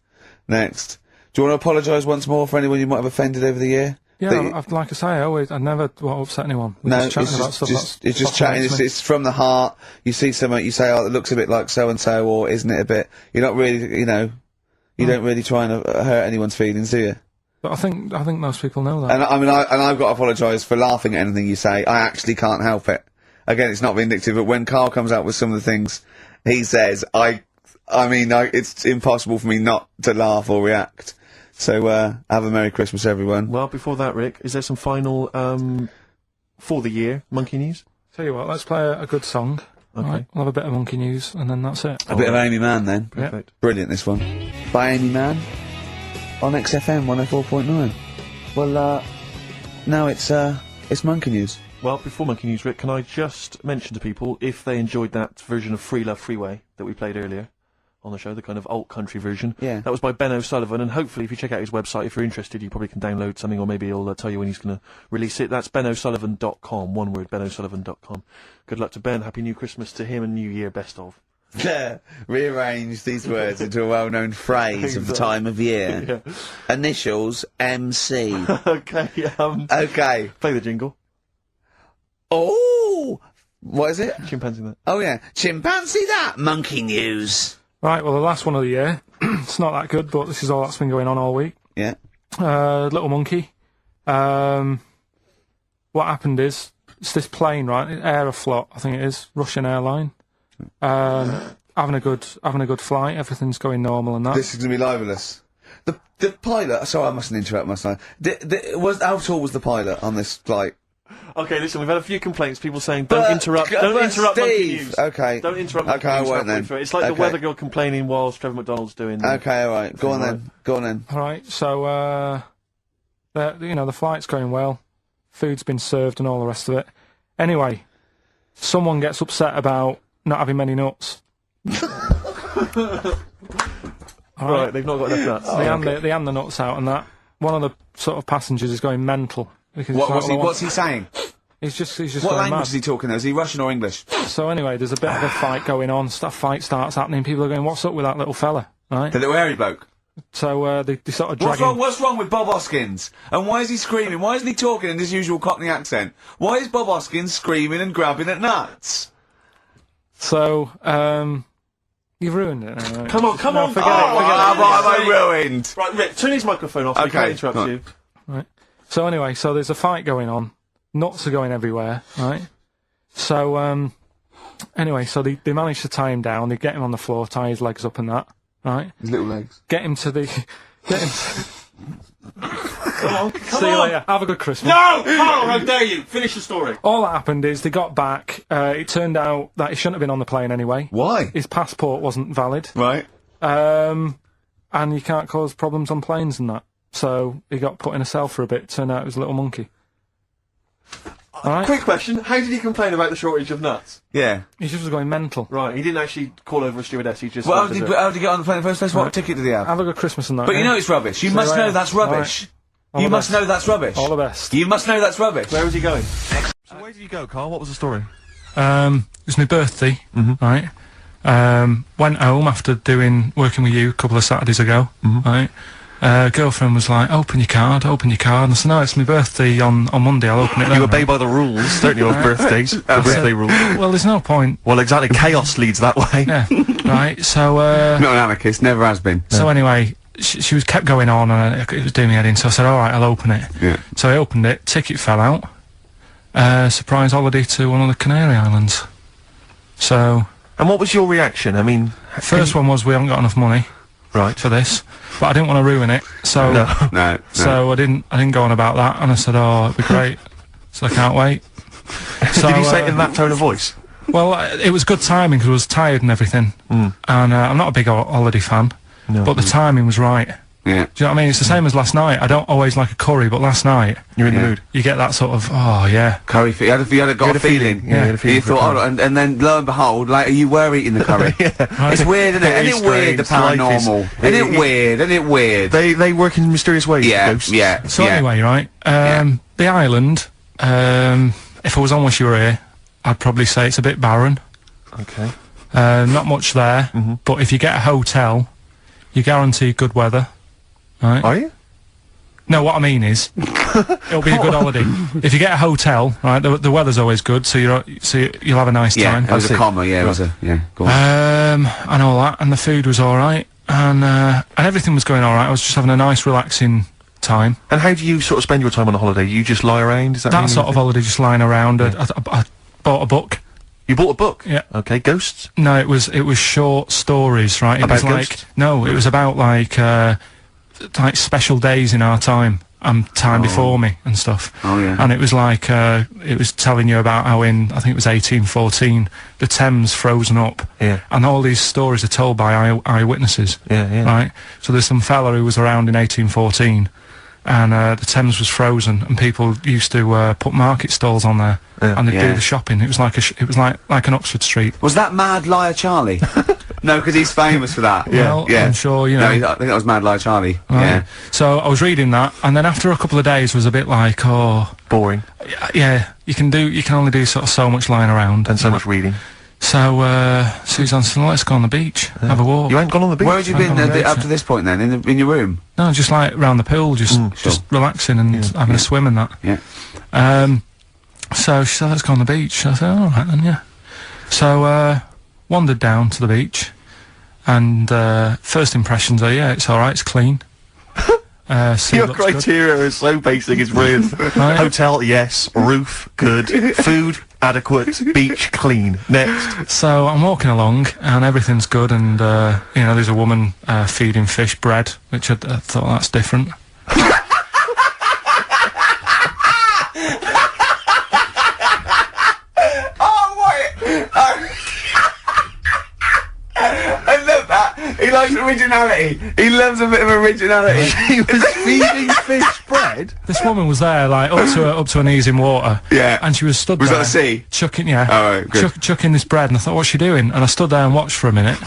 Next. Do you want to apologise once more for anyone you might have offended over the year? Yeah, like I say, I never want to upset anyone. We're No, just chatting about stuff it's just chatting. It's from the heart. You see something, you say, "Oh, it looks a bit like so and so," or "Isn't it a bit?" You're not really, you know, you don't really try and hurt anyone's feelings, do you? But I think most people know that. And I mean, I've got to apologise for laughing at anything you say. I actually can't help it. Again, it's not vindictive, but when Karl comes out with some of the things he says, it's impossible for me not to laugh or react. So, have a Merry Christmas, everyone. Well, before that, Rick, is there some final, for the year, Monkey News? Tell you what, let's play a good song. Okay. Right, we'll have a bit of Monkey News, and then that's it. A bit of Amy Mann, then. Perfect. Brilliant, this one. By Amy Mann, on XFM 104.9. Well, now it's Monkey News. Well, before Monkey News, Rick, can I just mention to people, if they enjoyed that version of Free Love Freeway that we played earlier on the show, the kind of alt-country version. Yeah. That was by Ben O'Sullivan, and hopefully if you check out his website, if you're interested, you probably can download something, or maybe he'll tell you when he's going to release it. That's benosullivan.com, one word, benosullivan.com. Good luck to Ben, Happy New Christmas to him, and New Year, best of. Rearrange these words into a well-known phrase of the time of year. Yeah. Initials MC. Okay, Okay. play the jingle. Oh! What is it? Chimpanzee that. Oh yeah. Chimpanzee that! Monkey news. Right, well, the last one of the year. It's not that good, but this is all that's been going on all week. Yeah. Little monkey. What happened is, it's this plane, right? Aeroflot, I think it is, Russian airline. Having a good flight. Everything's going normal and that. This is gonna be libelous. The pilot. Sorry, I mustn't interrupt myself. How tall was the pilot on this flight? Okay, listen, we've had a few complaints, people saying, don't interrupt Monkey Steve! News. Okay. Don't interrupt Monkey Okay, I News. won't then. It's like the Okay. weather girl complaining whilst Trevor McDonald's doing... Okay, alright. Go on then. Go on then. Alright, so, the flight's going well. Food's been served and all the rest of it. Anyway, someone gets upset about not having many nuts. Right, they've not got enough nuts. They hand the nuts out and that. One of the sort of passengers is going mental. Because What's he saying? He's just What going language mad. is he talking? Is he Russian or English? So anyway, there's a bit of a fight going on. Fight starts happening. People are going, "What's up with that little fella?" Right? The little hairy bloke. So they sort of drag him. What's wrong with Bob Hoskins? And why is he screaming? Why isn't he talking in his usual Cockney accent? Why is Bob Hoskins screaming and grabbing at nuts? So you've ruined it. Come on, forget it. What have I ruined? Right, Rick, turn his microphone off. We Okay, can't interrupt right. you. Right. So anyway, so there's a fight going on. Nuts are going everywhere, right? So, anyway, so they manage to tie him down. They get him on the floor, tie his legs up and that, right? His little legs. Get him to the... Come on, come See you on. later. Have a good Christmas. No! Karl, how dare you! Finish the story. All that happened is they got back. It turned out that he shouldn't have been on the plane anyway. Why? His passport wasn't valid. Right. And you can't cause problems on planes and that. So he got put in a cell for a bit. Turned out it was a little monkey. Alright? Quick question, how did he complain about the shortage of nuts? Yeah. He just was going mental. Right, he didn't actually call over a stewardess, he just... Well, wanted to- how did he get on the plane in the first place? What ticket did he have? Have a good Christmas and that. But you yeah? know it's rubbish. You See must you know later. that's rubbish. All You the must best. know that's rubbish. All the best. You must know that's rubbish. Where was he going? So where did you go, Karl? What was the story? It was my birthday, right? Went home after working with you a couple of Saturdays ago, right? Girlfriend was like, open your card, and I said, no, it's my birthday on Monday, I'll open it then. You obey by the rules, don't you, of birthdays? The birthday rules. Well, there's no point. Well, exactly, chaos leads that way. Yeah, right, so, Not an anarchist, never has been. so anyway, she was kept going on, and it was doing me head in, so I said, alright, I'll open it. Yeah. So I opened it, ticket fell out, surprise holiday to one of the Canary Islands. So, And what was your reaction? I mean... first one was we haven't got enough money. Right. For this, but I didn't want to ruin it, so No. so I didn't go on about that, and I said, "Oh, it'd be great." So I can't wait. So, Did you say it in that tone of voice? Well, it was good timing because I was tired and everything, and I'm not a big holiday fan, but the timing was right. Yeah. Do you know what I mean? It's the same as last night. I don't always like a curry, but last night You're in the mood. you get that sort of Curry. You had a feeling. Yeah, you had a feeling You for a thought, curry. and then lo and behold, like you were eating the curry. It's weird, isn't it? Very Isn't it weird, the strange. Life is- paranormal? Isn't it weird? Isn't it weird? They work in mysterious ways, Yeah, ghosts. yeah. So anyway, right? The island. If I was on with you were here, I'd probably say it's a bit barren. Okay. Not much there, but if you get a hotel, you're guaranteed good weather. Right? Are you? No, what I mean is, it'll be a good holiday. If you get a hotel, right, the weather's always good, so you'll have a nice Yeah, time. it was a comma, yeah, it was a, yeah, go on. And all that, and the food was alright, and everything was going alright. I was just having a nice, relaxing time. And how do you sort of spend your time on a holiday? You just lie around? Is that That sort of holiday, just lying around. I bought a book. You bought a book? Yeah. Okay, ghosts? No, it was short stories, right? It About was like ghosts? no, it was about like special days in our time and time before me and stuff. Oh, yeah. And it was like it was telling you about how in I think it was 1814 the Thames frozen up. Yeah. And all these stories are told by eyewitnesses. Yeah, yeah. Right. So there's some fella who was around in 1814. And the Thames was frozen, and people used to put market stalls on there, and they'd do the shopping. It was like like an Oxford Street. Was that Mad Liar Charlie? No, because he's famous for that. Well, I'm sure, you know. No, I think that was Mad Liar Charlie. Right. Yeah. So I was reading that, and then after a couple of days was a bit like, oh, Boring. yeah, you can only do sort of so much lying around And so much reading. So, Suzanne said, let's go on the beach, have a walk. You ain't gone on the beach? Where had you been up to this point then? In your room? No, just like round the pool, just relaxing and having a swim and that. Yeah. So she said, let's go on the beach. I said, alright then, yeah. So, wandered down to the beach, and first impressions are, yeah, it's alright, it's clean. Your criteria is so basic, it's brilliant. Right. Hotel, yes. Roof, good. Food, adequate. Beach, clean. Next. So I'm walking along, and everything's good, and, you know, there's a woman feeding fish bread, which I thought that's different. I love that. He likes originality. He loves a bit of originality. He was feeding fish bread? This woman was there, like, up to her knees in water. Yeah. And she was stood Was there. that the sea? Chucking, yeah. Oh, right, good. Chucking this bread, and I thought, what's she doing? And I stood there and watched for a minute,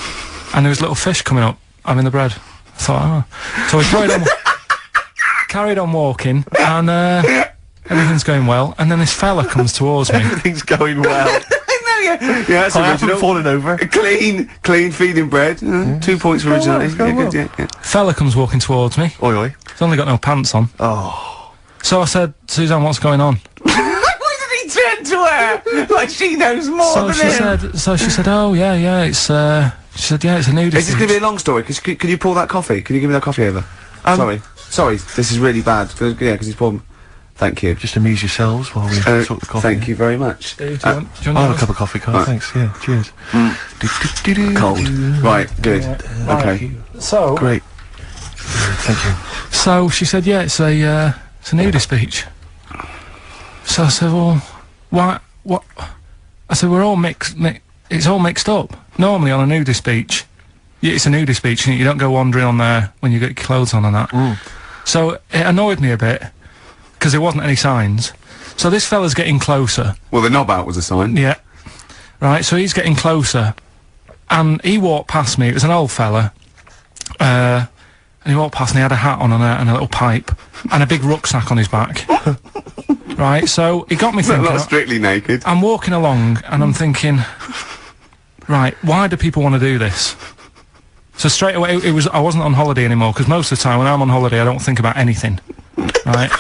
and there was little fish coming up, having the bread. I thought, oh. So we carried on walking, and, everything's going well, and then this fella comes towards me. Everything's going well. Yeah, that's I original. haven't fallen over. Clean feeding bread. 2 points for originality. Yeah, good, yeah. Fella comes walking towards me. Oi, oi. He's only got no pants on. Oh. So I said, Suzanne, what's going on? Why did he turn to her? Like she knows more than him. So she said, oh, yeah, it's, she said, yeah, it's a nudity. Is this going to be a long story? Could you pour that coffee? Can you give me that coffee over? Sorry, this is really bad. Yeah, because he's poured... Thank you. Just amuse yourselves while we talk the coffee. Thank you very much. Do you want I'll have a cup of coffee, Karl. Right. Thanks, yeah, cheers. Cold. Right, good. Yeah. Okay. So... Great. Thank you. So she said, yeah, it's a nudist beach. So I said, well, what? I said, we're all it's all mixed up. Normally on a nudist beach, it's a nudist beach, and you don't go wandering on there when you get your clothes on and that. So it annoyed me a bit, because there wasn't any signs. So this fella's getting closer. Well, the knob out was a sign. Yeah. Right, so he's getting closer. And he walked past me, it was an old fella. And he walked past and he had a hat on and a little pipe. And a big rucksack on his back. Right, so he got me thinking... Not strictly naked. I'm walking along and I'm thinking... Right, why do people want to do this? So straight away, I wasn't on holiday anymore, because most of the time when I'm on holiday I don't think about anything. Right?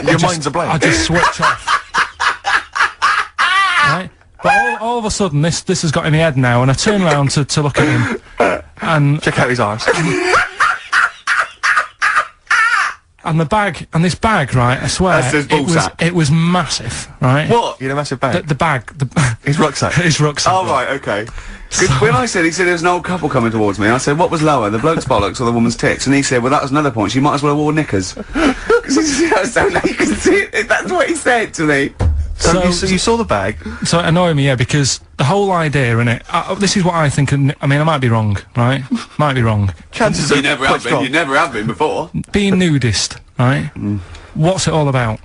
Your mind's a blank. I just switch off. Right? But all of a sudden, this has got in my head now, and I turn around to look at him, and... Check out his arse. And this bag, right, I swear, it was massive, right? What? You had a massive bag? The bag. His rucksack? His rucksack. Oh, right, okay. When he said there was an old couple coming towards me, I said, what was lower, the bloke's bollocks or the woman's tits? And he said, well, that was another point, she might as well have worn knickers. Because so now you can see it, that's what he said to me. So you saw the bag? So it annoyed me, yeah, because the whole idea in it, this is what I think, I mean, I might be wrong, right? Might be wrong. Chances are you never have been before. Being nudist, right? What's it all about?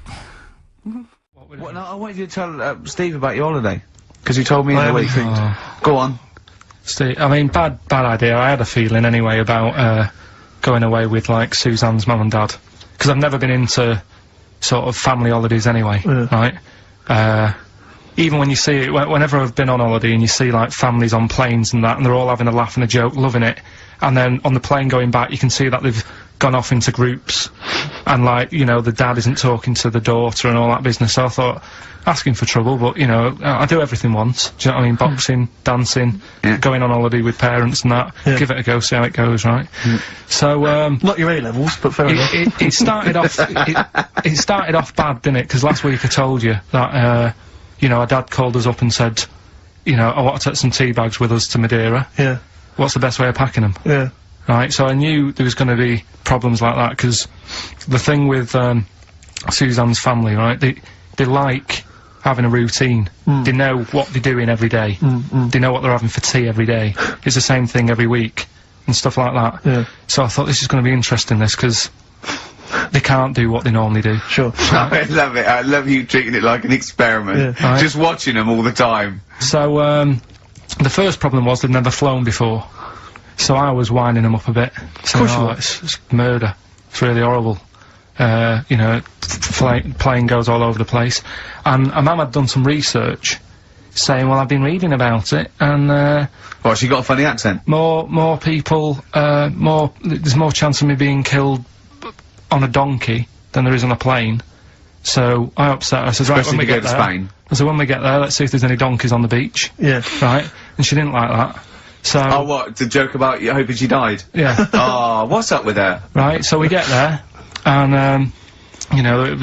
Well, no, I wanted you to tell Steve about your holiday. Because you told me in the week. Go on. Steve, I mean, bad idea. I had a feeling anyway about going away with, like, Suzanne's mum and dad. Because I've never been into sort of family holidays anyway, right? Even when you see it, whenever I've been on holiday and you see, like, families on planes and that, and they're all having a laugh and a joke, loving it, and then on the plane going back, you can see that they've gone off into groups, and, like, you know, the dad isn't talking to the daughter and all that business. So I thought, asking for trouble, but, you know, I do everything once. Do you know what I mean? Boxing, dancing, going on holiday with parents and that. Give it a go, see how it goes, right? So, not your A-levels, but fair enough. It started off, it started off bad, didn't it? Because last week I told you that, you know, our dad called us up and said, you know, I want to take some tea bags with us to Madeira. Yeah. What's the best way of packing them? Yeah. Right, so I knew there was going to be problems like that, because the thing with, Suzanne's family, right, they like having a routine. They know what they're doing every day. They know what they're having for tea every day. It's the same thing every week, and stuff like that. Yeah. So I thought this is going to be interesting, this, because they can't do what they normally do. Sure. I love it. I love you treating it like an experiment. Yeah. Right. Just watching them all the time. So, the first problem was they'd never flown before. So I was winding them up a bit. Saying, it's murder. It's really horrible. You know, plane goes all over the place. And Mum had done some research, saying, well, I've been reading about it, and, Well, she got a funny accent. more people, there's more chance of me being killed on a donkey than there is on a plane. So I upset her. I said, right, when we get there, Spain. I said, when we get there, let's see if there's any donkeys on the beach. Yeah. Right? And she didn't like that. So. Oh, what? The joke about you hoping she died? Yeah. Oh, what's up with her? Right, so we get there, and, you know,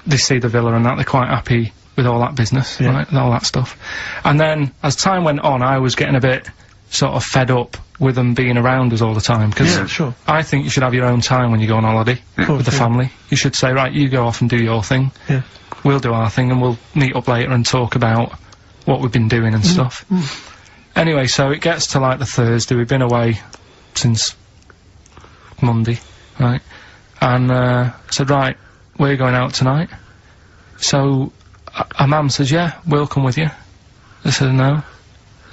they see the villa and that, they're quite happy with all that business, right, and all that stuff. And then, as time went on, I was getting a bit sort of fed up with them being around us all the time, because I think you should have your own time when you go on holiday with the family. You should say, right, you go off and do your thing, we'll do our thing, and we'll meet up later and talk about what we've been doing and stuff. Anyway, so it gets to, like, the Thursday, we've been away since Monday, right, and I said, right, we're going out tonight. So our mum says, yeah, we'll come with you. I said, no,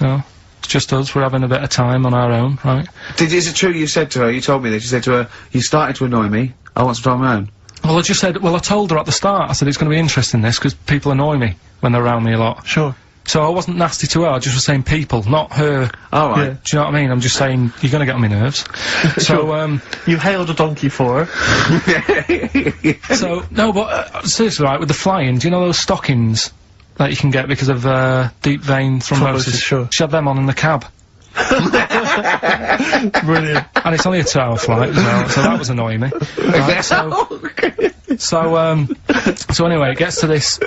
it's just us, we're having a bit of time on our own, right? Is it true you said to her, you told me this, you said to her, you started to annoy me, I want some time on my own? Well, I just said, well, I told her at the start, I said, it's going to be interesting this, because people annoy me when they're around me a lot. Sure. So I wasn't nasty to her, I just was saying people, not her. Oh, right. Yeah. Do you know what I mean? I'm just saying, you're gonna get on my nerves. So, you hailed a donkey for her. So, no, but, seriously, right, with the flying, do you know those stockings that you can get because of, deep vein thrombosis? Sure. She had them on in the cab. Brilliant. And it's only a 2-hour flight as well, so that was annoying me. Right, so anyway, it gets to this,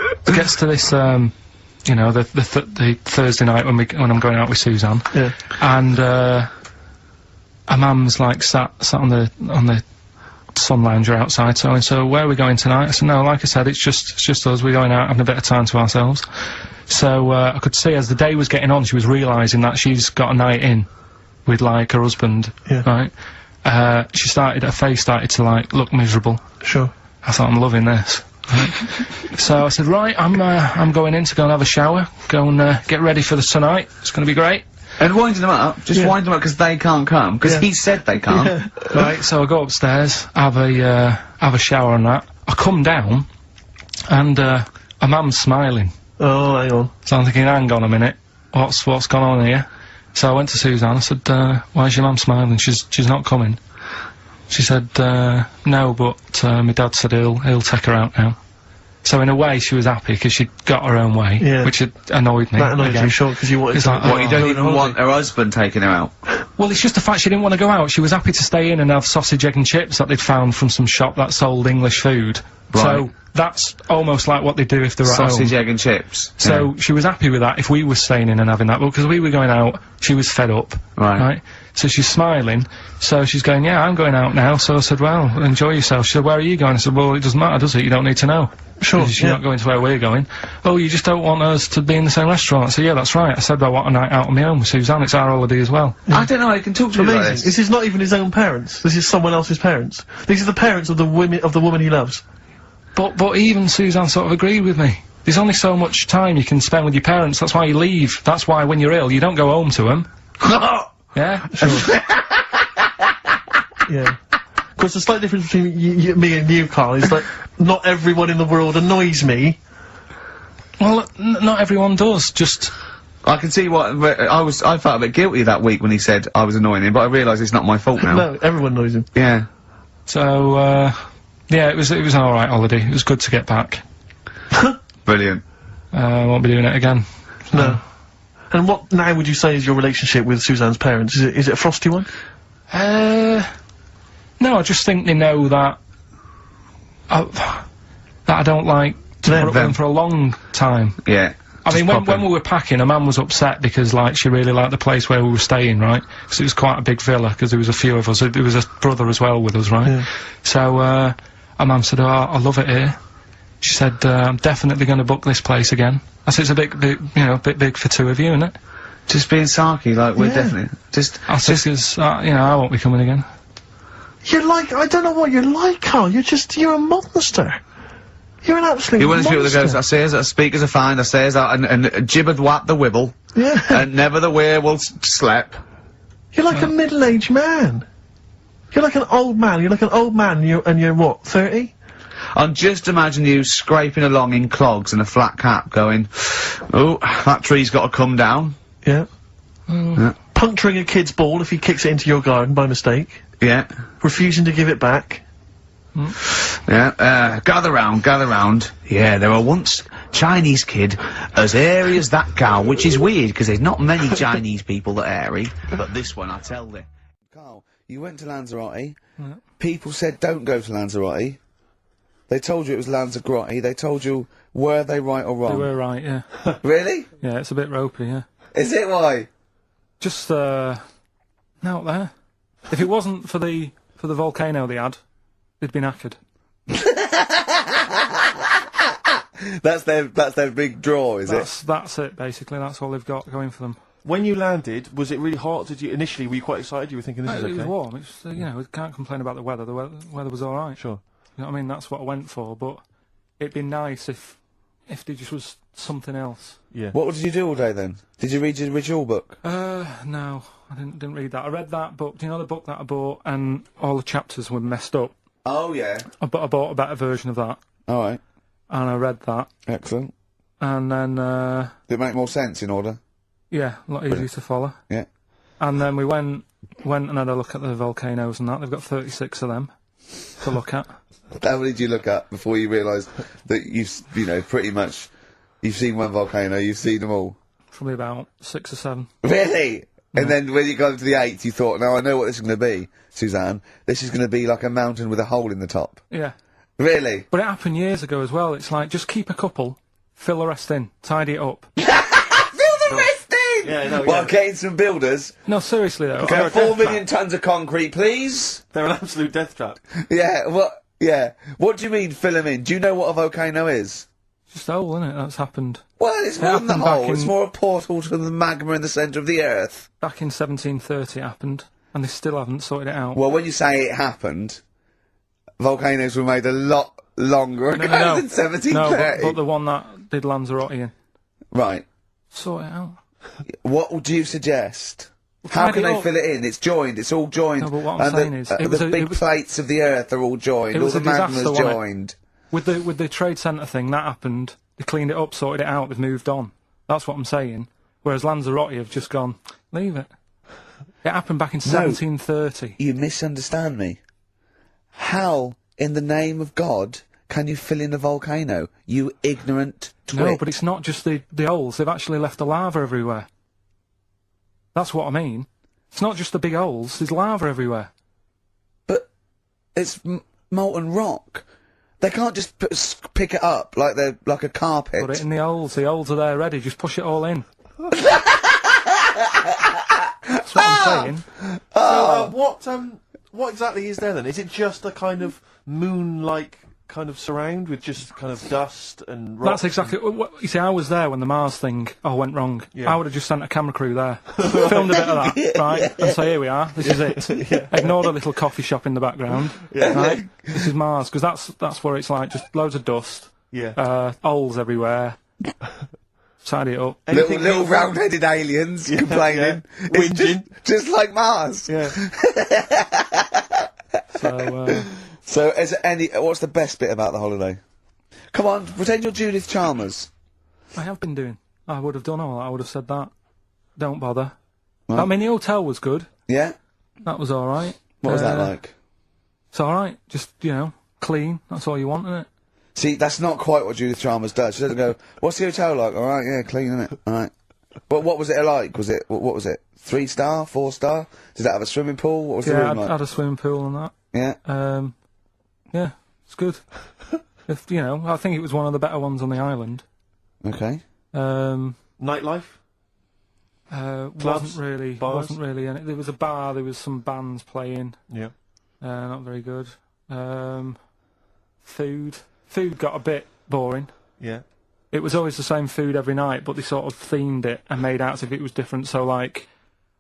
you know, the Thursday night when I'm going out with Suzanne. Yeah. And, her mum's, like, sat on the sun lounger outside, so where are we going tonight? I said, no, like I said, it's just us, we're going out having a bit of time to ourselves. So, I could see as the day was getting on, she was realising that she's got a night in with, like, her husband, right? Her face started to, like, look miserable. Sure. I thought, I'm loving this. Right. So I said, right, I'm going in to go and have a shower, go and, get ready for the tonight, it's gonna be great. And winding them up, just wind them up because they can't come, because he said they can't. Right, so I go upstairs, have a shower and that. I come down, and, a mum's smiling. Oh, hang on. So I'm thinking, hang on a minute, what's gone on here? So I went to Suzanne, I said, why's your mum smiling? She's not coming. She said, no, but, my dad said he'll take her out now. So in a way, she was happy, because she'd got her own way, which had annoyed me. That annoyed you, sure, because you wanted to... Like, what, you don't even want her husband taking her out? Well, it's just the fact she didn't want to go out. She was happy to stay in and have sausage, egg and chips that they'd found from some shop that sold English food. Right. So, that's almost like what they do if they're at home. Sausage, egg and chips. So, she was happy with that if we were staying in and having that, but because we were going out, she was fed up. Right? So she's smiling, so she's going, yeah, I'm going out now, so I said, well, enjoy yourself. She said, where are you going? I said, well, it doesn't matter, does it? You don't need to know. Sure, you're not going to where we're going. Oh, you just don't want us to be in the same restaurant. I said, yeah, that's right. I said, I want a night out on my own with Suzanne, it's our holiday as well. I don't know, I can talk to you about this. This is not even his own parents. This is someone else's parents. These are the parents of the woman he loves. But even Suzanne sort of agreed with me. There's only so much time you can spend with your parents, that's why you leave. That's why when you're ill, you don't go home to them. Yeah? Sure. Yeah. Of course, the slight difference between me and you, Karl, is that not everyone in the world annoys me. Well, not everyone does, just... I can see what, I felt a bit guilty that week when he said I was annoying him, but I realise it's not my fault now. No, everyone annoys him. Yeah. So, yeah, it was an alright holiday. It was good to get back. Brilliant. Won't be doing it again. No. And what now would you say is your relationship with Suzanne's parents? Is it a frosty one? No, I just think they know that I don't like to put up with them for a long time. Yeah. I mean, when we were packing, her mum was upset because, like, she really liked the place where we were staying, right? Because it was quite a big villa, because there was a few of us. There was a brother as well with us, right? Yeah. So, our mum said, oh, I love it here. She said, I'm definitely going to book this place again. I said, it's a bit big for two of you, isn't it? Just being sarky, like, we're definitely... I said, because, you know, I won't be coming again. You're like, I don't know what you're like, Karl. You're a monster. You're an absolute You're one of those people that monster. goes, I say as that speakers are fine, I say as that, and jibbered whap the wibble. Yeah. And never the wear will slap. You're like a middle-aged man. You're like an old man. You're like an old man, and you're what, 30? And just imagine you scraping along in clogs and a flat cap going, oh, that tree's got to come down. Yeah. Yeah. Puncturing a kid's ball if he kicks it into your garden by mistake. Yeah. Refusing to give it back. Yeah, gather round. Yeah, there were once Chinese kid as hairy as that cow, which is weird, because there's not many Chinese people that are hairy, but this one, I tell you. Karl, you went to Lanzarote. Yeah. People said don't go to Lanzarote. They told you it was Lanzarote. They told you, were they right or wrong? They were right, yeah. Really? Yeah, it's a bit ropey, yeah. Is it? Why? Just, out there. If it wasn't for the volcano they had, they'd be knackered. That's their big draw, is it? That's it, basically. That's all they've got going for them. When you landed, was it really hot? Initially, were you quite excited? You were thinking this is okay? It was warm. It's, you know, we can't complain about the weather. The weather was all right. Sure. You know what I mean? That's what I went for. But it'd be nice if there just was something else. Yeah. What did you do all day then? Did you read your ritual book? No, I didn't read that. I read that book. Do you know the book that I bought? And all the chapters were messed up. Oh yeah. I bought a better version of that. All right. And I read that. Excellent. And then Did it make more sense in order? yeah, a lot easier to follow. Yeah. And then we went and had a look at the volcanoes and that. They've got 36 of them to look at. How many did you look at before you realised that you know, pretty much, you've seen one volcano, you've seen them all? Probably about 6 or 7. Really? Yeah. And then when you got to the 8th, you thought, now I know what this is going to be, Suzanne. This is going to be like a mountain with a hole in the top. Yeah. Really? But it happened years ago as well. It's like, just keep a couple, fill the rest in, tidy it up. Fill the rest in! Yeah, no, Well, yeah. getting some builders. No, seriously though. Okay, 4 million tons of concrete, please. They're an absolute death trap. Yeah, what? Yeah. What do you mean, fill them in? Do you know what a volcano is? Just a hole, innit? That's happened. Well, it's more than the happened back hole. It's in- more a portal to the magma in the centre of the earth. Back in 1730 it happened, and they still haven't sorted it out. Well, when you say it happened, volcanoes were made a lot longer ago than No, 1730. but the one that did Lanzarote in. Right. Sort it out. What would you suggest? How tidy can they up. fill it in? It's joined. It's all joined. No, but what I'm and saying is, it was the a- big it was- plates of the earth are all joined. It All was the a disaster, magma's wasn't it? joined. With the Trade Centre thing, that happened. They cleaned it up, sorted it out, they've moved on. That's what I'm saying. Whereas Lanzarote have just gone, leave it. It happened back in 1730. You misunderstand me. How, in the name of God, can you fill in a volcano? You ignorant twit. No, but it's not just the holes. They've actually left the lava everywhere. That's what I mean. It's not just the big holes. There's lava everywhere. But it's molten rock. They can't just pick it up like they're like a carpet. Put it in the holes. The holes are there ready. Just push it all in. That's what I'm saying. So, what exactly is there then? Is it just a kind of moon-like kind of surround with just kind of dust and rocks? That's exactly what you see. I was there when the Mars thing went wrong. Yeah. I would have just sent a camera crew there, filmed a bit of that, right, and say, here we are. This is it. Ignore the little coffee shop in the background. Right? This is Mars, because that's where it's like just loads of dust, holes everywhere. Tidy it up. Little round-headed aliens complaining. Yeah. It's Whinging. just like Mars. Yeah. So, is there any? What's the best bit about the holiday? Come on, pretend you're Judith Chalmers. I have been doing. I would have done all that. I would have said that. Don't bother. Right. I mean, the hotel was good. Yeah. That was all right. What was that like? It's all right. Just clean. That's all you want, isn't it? See, that's not quite what Judith Chalmers does. She doesn't go, "What's the hotel like?" All right, yeah, clean, isn't it? All right. But what was it like? Was it what was it? 3-star, 4-star? Did it have a swimming pool? What was the room like? I had a swimming pool and that. Yeah. Yeah, it's good. I think it was one of the better ones on the island. Okay. Nightlife? Wasn't really. Bars? Wasn't really. There was a bar. There was some bands playing. Yeah. Not very good. Food got a bit boring. Yeah. It was always the same food every night, but they sort of themed it and made out as if it was different. So, like,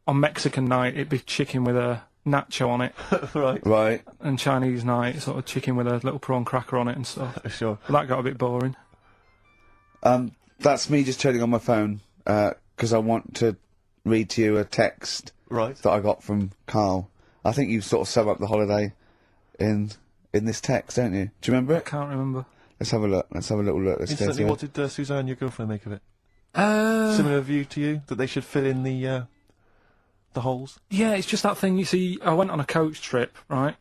on Mexican night, it'd be chicken with a nacho on it. Right. And Chinese night, sort of chicken with a little prawn cracker on it and stuff. Sure. But that got a bit boring. That's me just turning on my phone, because I want to read to you a text Right. that I got from Karl. I think you sort of sum up the holiday in in this text, don't you? Do you remember I it? can't remember. Let's have a look. Let's have a little look. Let's go Instantly, through what did Suzanne, your girlfriend, make of it? Uh, Similar view to you, that they should fill in the holes? Yeah, it's just that thing, you see, I went on a coach trip, right?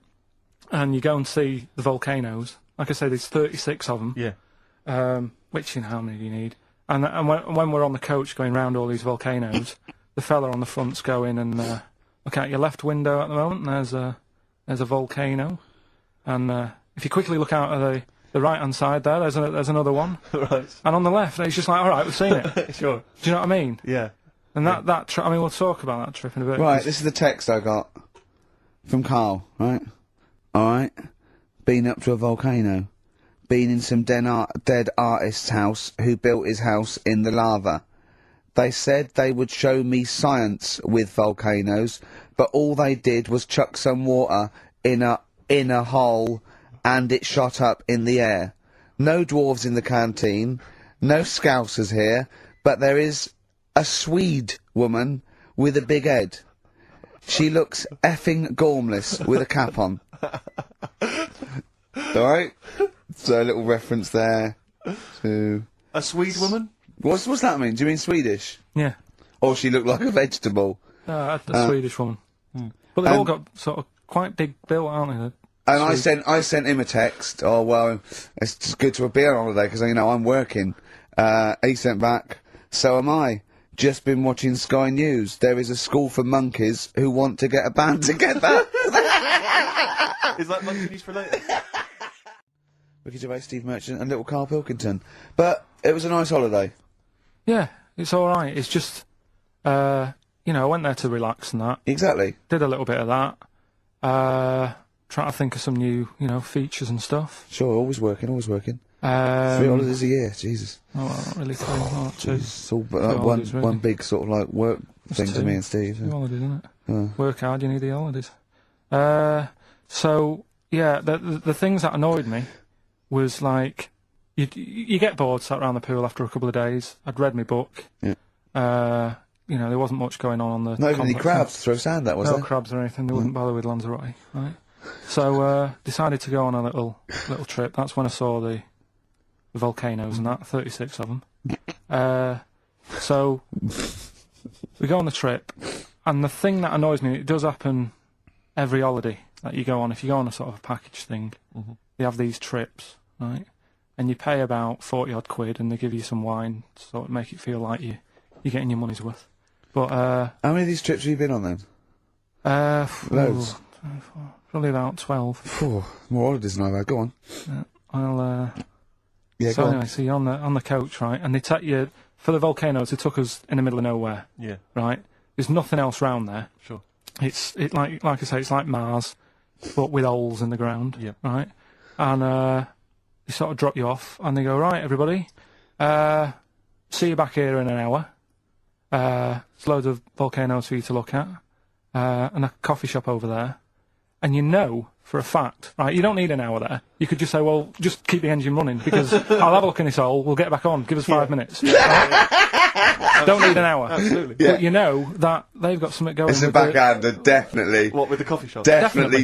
And you go and see the volcanoes. Like I say, there's 36 of them. Yeah. Which, you know, how many do you need? And when we're on the coach going round all these volcanoes, the fella on the front's going and look out your left window at the moment, and there's a volcano. And if you quickly look out at the right-hand side there, there's another one. Right. And on the left, it's just like, all right, we've seen it. Sure. Do you know what I mean? Yeah. And that trip, I mean, we'll talk about that trip in a bit. Right, this is the text I got from Karl, right? Alright. Been up to a volcano. Been in some dead artist's house who built his house in the lava. They said they would show me science with volcanoes, but all they did was chuck some water in a hole and it shot up in the air. No dwarves in the canteen, no scousers here, but there is a Swede woman with a big head. She looks effing gormless with a cap on. Alright? So a little reference there to... A Swede woman? What's that mean? Do you mean Swedish? Yeah. Or she looked like a vegetable? A Swedish woman. But they've all got sort of quite big bill, aren't they? And I sent him a text. Oh well, it's just good to be on holiday because you know I'm working. He sent back. So am I. Just been watching Sky News. There is a school for monkeys who want to get a band together. Is that monkey news for later? Ricky Gervais, Steve Merchant, and little Karl Pilkington. But it was a nice holiday. Yeah, it's all right. It's just, you know, I went there to relax and that. Exactly. Did a little bit of that. Trying to think of some new, you know, features and stuff. Sure, always working, always working. 3 holidays a year, Jesus. Oh, well, not really 3, not 2. It's all holidays, really. one big sort of like work thing to 2. me and Steve. 2 holidays, isn't it? Yeah. Work hard, you need the holidays. So, yeah, the things that annoyed me was like, you get bored sat around the pool after a couple of days. I'd read my book. Yeah. You know, there wasn't much going on the... Not even any crabs to throw sand at, was no there? No crabs or anything. They wouldn't bother with Lanzarote, right? So, decided to go on a little trip. That's when I saw the volcanoes and that, 36 of them. So, we go on the trip, and the thing that annoys me, it does happen every holiday that you go on. If you go on a sort of a package thing, they have these trips, right? And you pay about 40-odd quid, and they give you some wine to sort of make it feel like you're getting your money's worth. But, how many of these trips have you been on then? Loads. Probably about 12. More holidays than I've had. Go on. Yeah, so anyway, so you're on the coach, right? And they take you for the volcanoes. They took us in the middle of nowhere. Yeah. Right. There's nothing else round there. Sure. It's like I say, it's like Mars, but with holes in the ground. Yeah. Right. And they sort of drop you off, and they go, right, everybody, see you back here in an hour. There's loads of volcanoes for you to look at, and a coffee shop over there. And you know for a fact, right, you don't need an hour there. You could just say, well, just keep the engine running, because I'll have a look in this hole, we'll get back on, give us 5 minutes. Right? Don't need an hour. Absolutely. Yeah. But you know that they've got something going. It's a backhander, definitely. What, with the coffee shop? Definitely,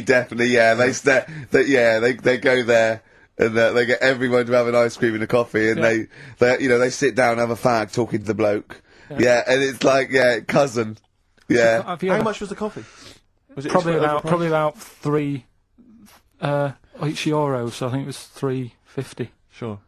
yeah. They go there. And they get everyone to have an ice cream and a coffee, and they sit down and have a fag talking to the bloke. Yeah, and it's like, cousin. Yeah. How much was the coffee? Was it probably about 3 each euros, so I think it was $3.50. Sure.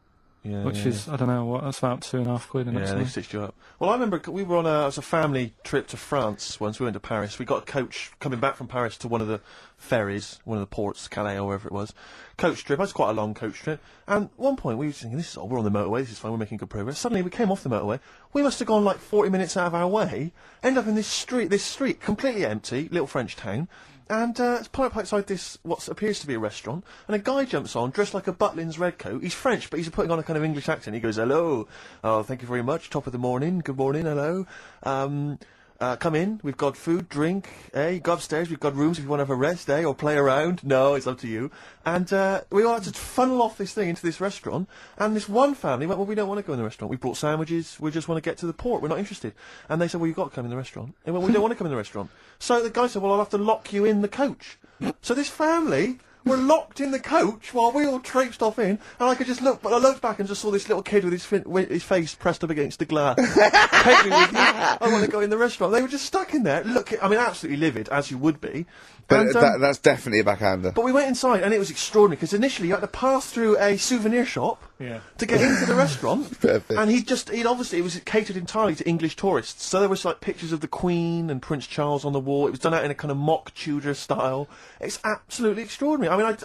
Yeah. Which is, I don't know, that's about 2.5 quid. Yeah, they stitched you up. Well, I remember we were on it was a family trip to France once. We went to Paris. We got a coach coming back from Paris to one of the ferries, one of the ports, Calais or wherever it was. Coach trip. It was quite a long coach trip. And at one point we were thinking, we're on the motorway, this is fine, we're making good progress. Suddenly we came off the motorway. We must have gone like 40 minutes out of our way, end up in this street, completely empty, little French town. And it's pulled up outside this, what appears to be a restaurant, and a guy jumps on, dressed like a Butlins redcoat. He's French, but he's putting on a kind of English accent. He goes, hello, oh, thank you very much, top of the morning, good morning, hello. Come in, we've got food, drink, go upstairs, we've got rooms if you want to have a rest, or play around. No, it's up to you. And we all had to funnel off this thing into this restaurant, and this one family went, well, we don't want to go in the restaurant. We brought sandwiches, we just want to get to the port, we're not interested. And they said, well, you've got to come in the restaurant. They went, we don't want to come in the restaurant. So the guy said, well, I'll have to lock you in the coach. So this family were locked in the coach while we all traipsed off in, and I could just look, but I looked back and just saw this little kid with his face pressed up against the glass. Take me with you. I want to go in the restaurant. They were just stuck in there. Absolutely livid, as you would be. But that's definitely a backhander. But we went inside, and it was extraordinary, because initially you had to pass through a souvenir shop to get into the restaurant. Perfect. And it was catered entirely to English tourists. So there was like pictures of the Queen and Prince Charles on the wall. It was done out in a kind of mock Tudor style. It's absolutely extraordinary. I mean,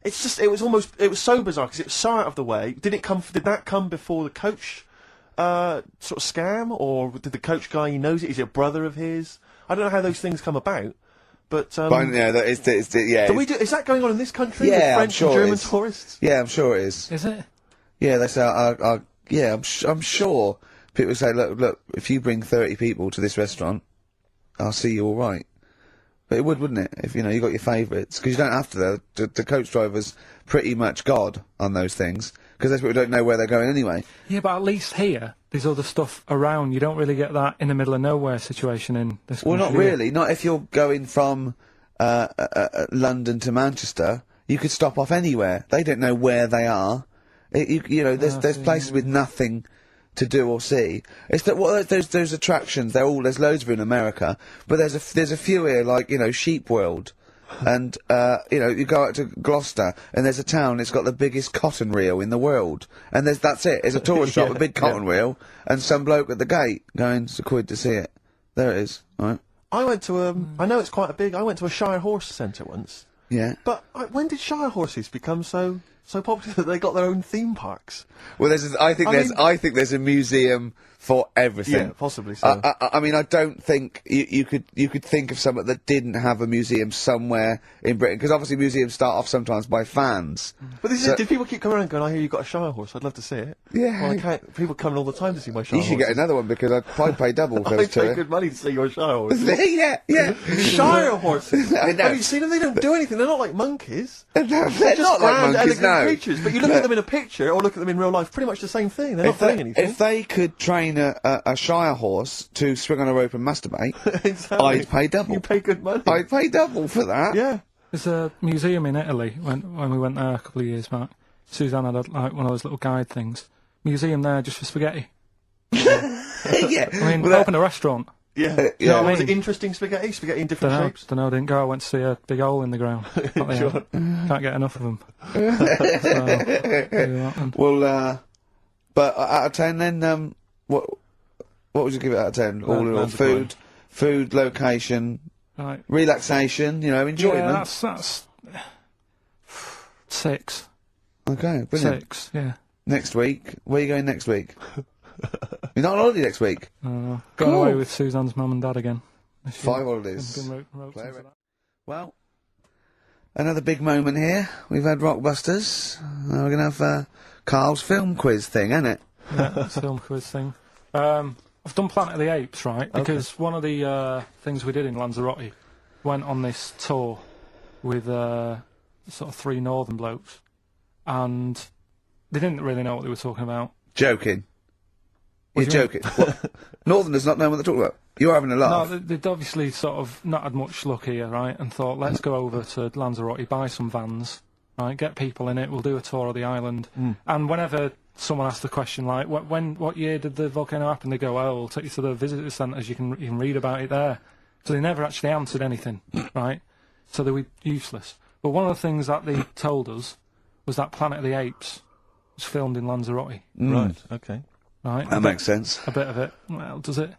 it was so bizarre, because it was so out of the way. Did that come before the coach, sort of scam? Or did the coach guy, he knows it? Is it a brother of his? I don't know how those things come about. But yeah, is that going on in this country? Yeah, with French I'm sure and German it is. tourists? Yeah, I'm sure it is. Is it? Yeah, they say, I'm sure people say, look, if you bring 30 people to this restaurant, I'll see you all right. But it wouldn't it? If, you got your favourites. Because you don't have to, though. The coach driver's pretty much God on those things. Because those people don't know where they're going anyway. Yeah, but at least here, there's other stuff around. You don't really get that in the middle of nowhere situation in this country. Well, not really. Not if you're going from London to Manchester. You could stop off anywhere. They don't know where they are. There's places with nothing to do or see. It's that those attractions. There's loads of in America, but there's a few here, like Sheep World. And, you go out to Gloucester, and there's a town, it's got the biggest cotton reel in the world. And that's it. There's a tourist shop, a big cotton reel, and some bloke at the gate going, it's £1 to see it. There it is, right? I went to, I know it's quite I went to a Shire Horse Centre once. Yeah. But when did Shire horses become so popular that they got their own theme parks? Well, I think there's a museum for everything. Yeah, possibly so. I mean, I don't think you could think of something that didn't have a museum somewhere in Britain, because obviously museums start off sometimes by fans. But did people keep coming around going, I hear you've got a Shire horse, I'd love to see it? Yeah. Well, I can't. People come all the time to see my Shire horse. You should get another one, because I'd pay double for I'd those pay two. good money to see your Shire horse. yeah. Shire horses. I know. Have you seen them? They don't do anything. They're not like monkeys. They're not like monkeys, no. Creatures. But you look at them in a picture or look at them in real life, pretty much the same thing. They're not doing anything. If they could train a Shire horse to swing on a rope and masturbate, exactly. I'd pay double. You pay good money. I'd pay double for that. Yeah. There's a museum in Italy when we went there a couple of years back. Suzanne had one of those little guide things. Museum there just for spaghetti. Yeah. I mean, open a restaurant. Yeah. Yeah. Was it interesting spaghetti? Spaghetti in different shapes? Don't know, didn't go. I went to see a big hole in the ground. Sure. Can't get enough of them. Well, but out of 10 then, what would you give it out of 10? All in all, food, location, right. Relaxation, enjoyment. Yeah, that's 6. Okay, brilliant. 6, yeah. Next week, where are you going next week? You're not on holiday next week? Going Cool. away with Suzanne's mum and dad again. 5 holidays. Wrote Play something it. like Well, another big moment here. We've had Rockbusters. Now we're going to have Karl's film quiz thing, isn't it? that. Yeah, film quiz thing. I've done Planet of the Apes, right? Because one of the things we did in Lanzarote went on this tour with sort of 3 northern blokes, and they didn't really know what they were talking about. Joking. What You're do you joking. What? Northerners not know what they're talking about. You're having a laugh. No, they'd obviously sort of not had much luck here, right? And thought, let's go over to Lanzarote, buy some vans, right? Get people in it. We'll do a tour of the island. And whenever someone asks the question like, what year did the volcano happen? They go, we'll take you to the visitor centres. You can read about it there. So they never actually answered anything, right? So they were useless. But one of the things that they told us was that Planet of the Apes was filmed in Lanzarote. Right. Okay. Right. That makes sense. A bit of it. Well, does it?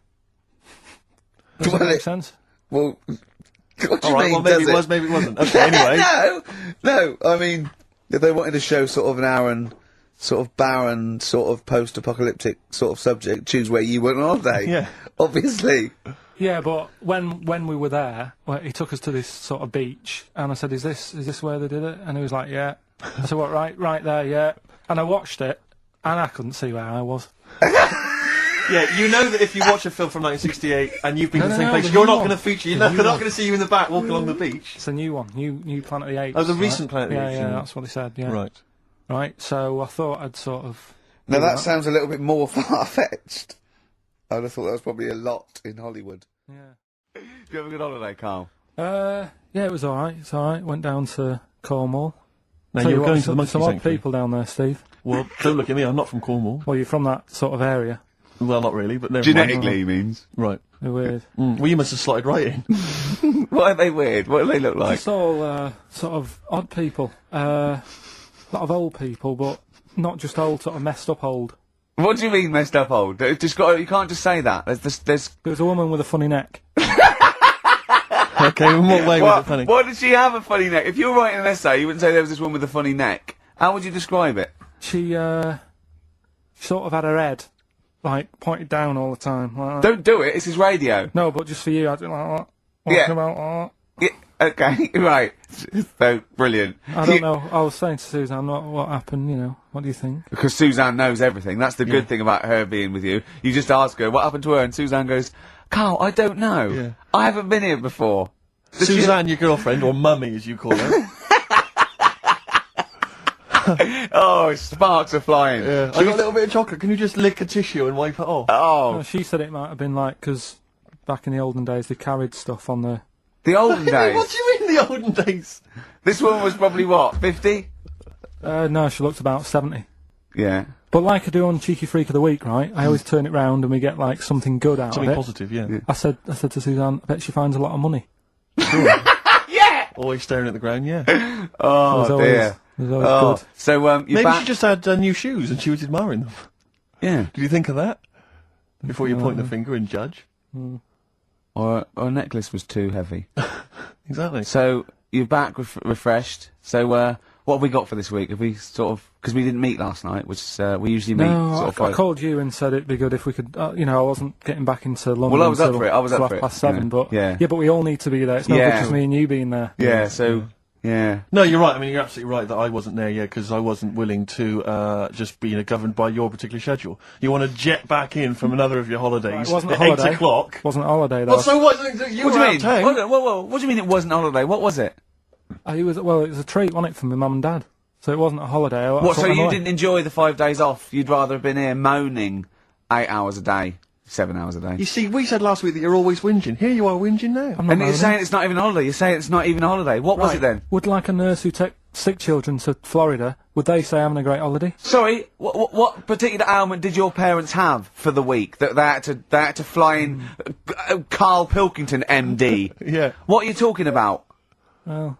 Does it make sense? Well, what do you Alright, mean, well, maybe does it was, maybe it wasn't. Okay, anyway. No, I mean, if they wanted to show sort of an Aaron, sort of barren, sort of post-apocalyptic sort of subject, choose where you went on holiday. Yeah. Obviously. Yeah, but when we were there, he took us to this sort of beach, and I said, "Is this where they did it?" And he was like, "Yeah." I said, "What? Right there, yeah." And I watched it, and I couldn't see where I was. Yeah, you know that if you watch a film from 1968 and you've been to the same place, the you're new not one. going to feature. They're not going to see you in the back walking along the beach. It's a new one, new Planet of the Apes. Oh, the right? recent Planet of the Apes. Yeah, that's what they said. Yeah. Right. Right. So I thought I'd sort of. Now that sounds a little bit more far-fetched. I'd have thought that was probably a lot in Hollywood. Yeah. Did you have a good holiday, Karl? Yeah, it was alright. It's alright. Went down to Cornwall. Now, Tell you're you going what, to the monkey some odd sanctuary. people down there, Steve. Well, don't look at me, I'm not from Cornwall. Well, you're from that sort of area. Well, not really, but never Genetically, he means. mind. Right. They're weird. Well, you must have slotted right in. What are they weird? What do they look like? It's all sort of odd people. A lot of old people, but not just old, sort of messed up old. What do you mean messed up old? You can't just say that. There's There's a woman with a funny neck. Okay, in what way was it funny? Why did she have a funny neck? If you were writing an essay, you wouldn't say there was this woman with a funny neck. How would you describe it? She sort of had her head, like, pointed down all the time. Like that. Don't do it, it's his radio. No, but just for you, I do like that. Yeah. Talking about that. Yeah, okay, right. So, brilliant. I don't know. I was saying to Suzanne, what happened, you know. What do you think? Because Suzanne knows everything. That's the good thing about her being with you. You just ask her, what happened to her? And Suzanne goes, Karl, I don't know. Yeah. I haven't been here before. Suzanne, your girlfriend, or mummy as you call her. Oh, sparks are flying. Yeah. I got a little bit of chocolate. Can you just lick a tissue and wipe it off? Oh, She said it might have been like, because back in the olden days, they carried stuff on the... the olden days. What do you mean the olden days? This woman was probably what, 50? No, she looked about 70. Yeah. But like I do on Cheeky Freak of the Week, right? I always turn it round and we get, like, something good out Something of it. positive, yeah. I said to Suzanne, I bet she finds a lot of money. Yeah! Always staring at the ground, yeah. Oh, dear. There's always good. So, you're Maybe back. she just had new shoes and she was admiring them. Yeah. Did you think of that? Before you point the finger and judge? Or a necklace was too heavy. Exactly. So, you're back refreshed. So, what have we got for this week? Have we sort of... Because we didn't meet last night, which we usually meet No, sort I of... called you and said it'd be good if we could, you know, I wasn't getting back into London Well, I was up until for it, I was up till for it, 7:30, yeah. but... Yeah. Yeah, but we all need to be there. It's no Yeah. good just me and you being there. Yeah, so... Yeah. No, you're right. I mean, you're absolutely right that I wasn't there yet because I wasn't willing to just be governed by your particular schedule. You want to jet back in from another of your holidays It wasn't a at holiday. 8 o'clock. It wasn't a holiday, though. Well, so what? You What were do you out mean? of town. Hold on, whoa. What do you mean it wasn't a holiday? What was it? It was a treat, wasn't it, for my mum and dad? So it wasn't a holiday. What, so you away. didn't enjoy the 5 days off? You'd rather have been here moaning 8 hours a day, 7 hours a day? You see, we said last week that you're always whinging. Here you are whinging now. I'm not And you're moaning. saying it's not even a holiday. You're saying it's not even a holiday. What was it then? Would like a nurse who takes sick children to Florida, would they say having a great holiday? Sorry, what particular ailment did your parents have for the week that they had to fly in Karl Pilkington, MD? Yeah. What are you talking about? Well,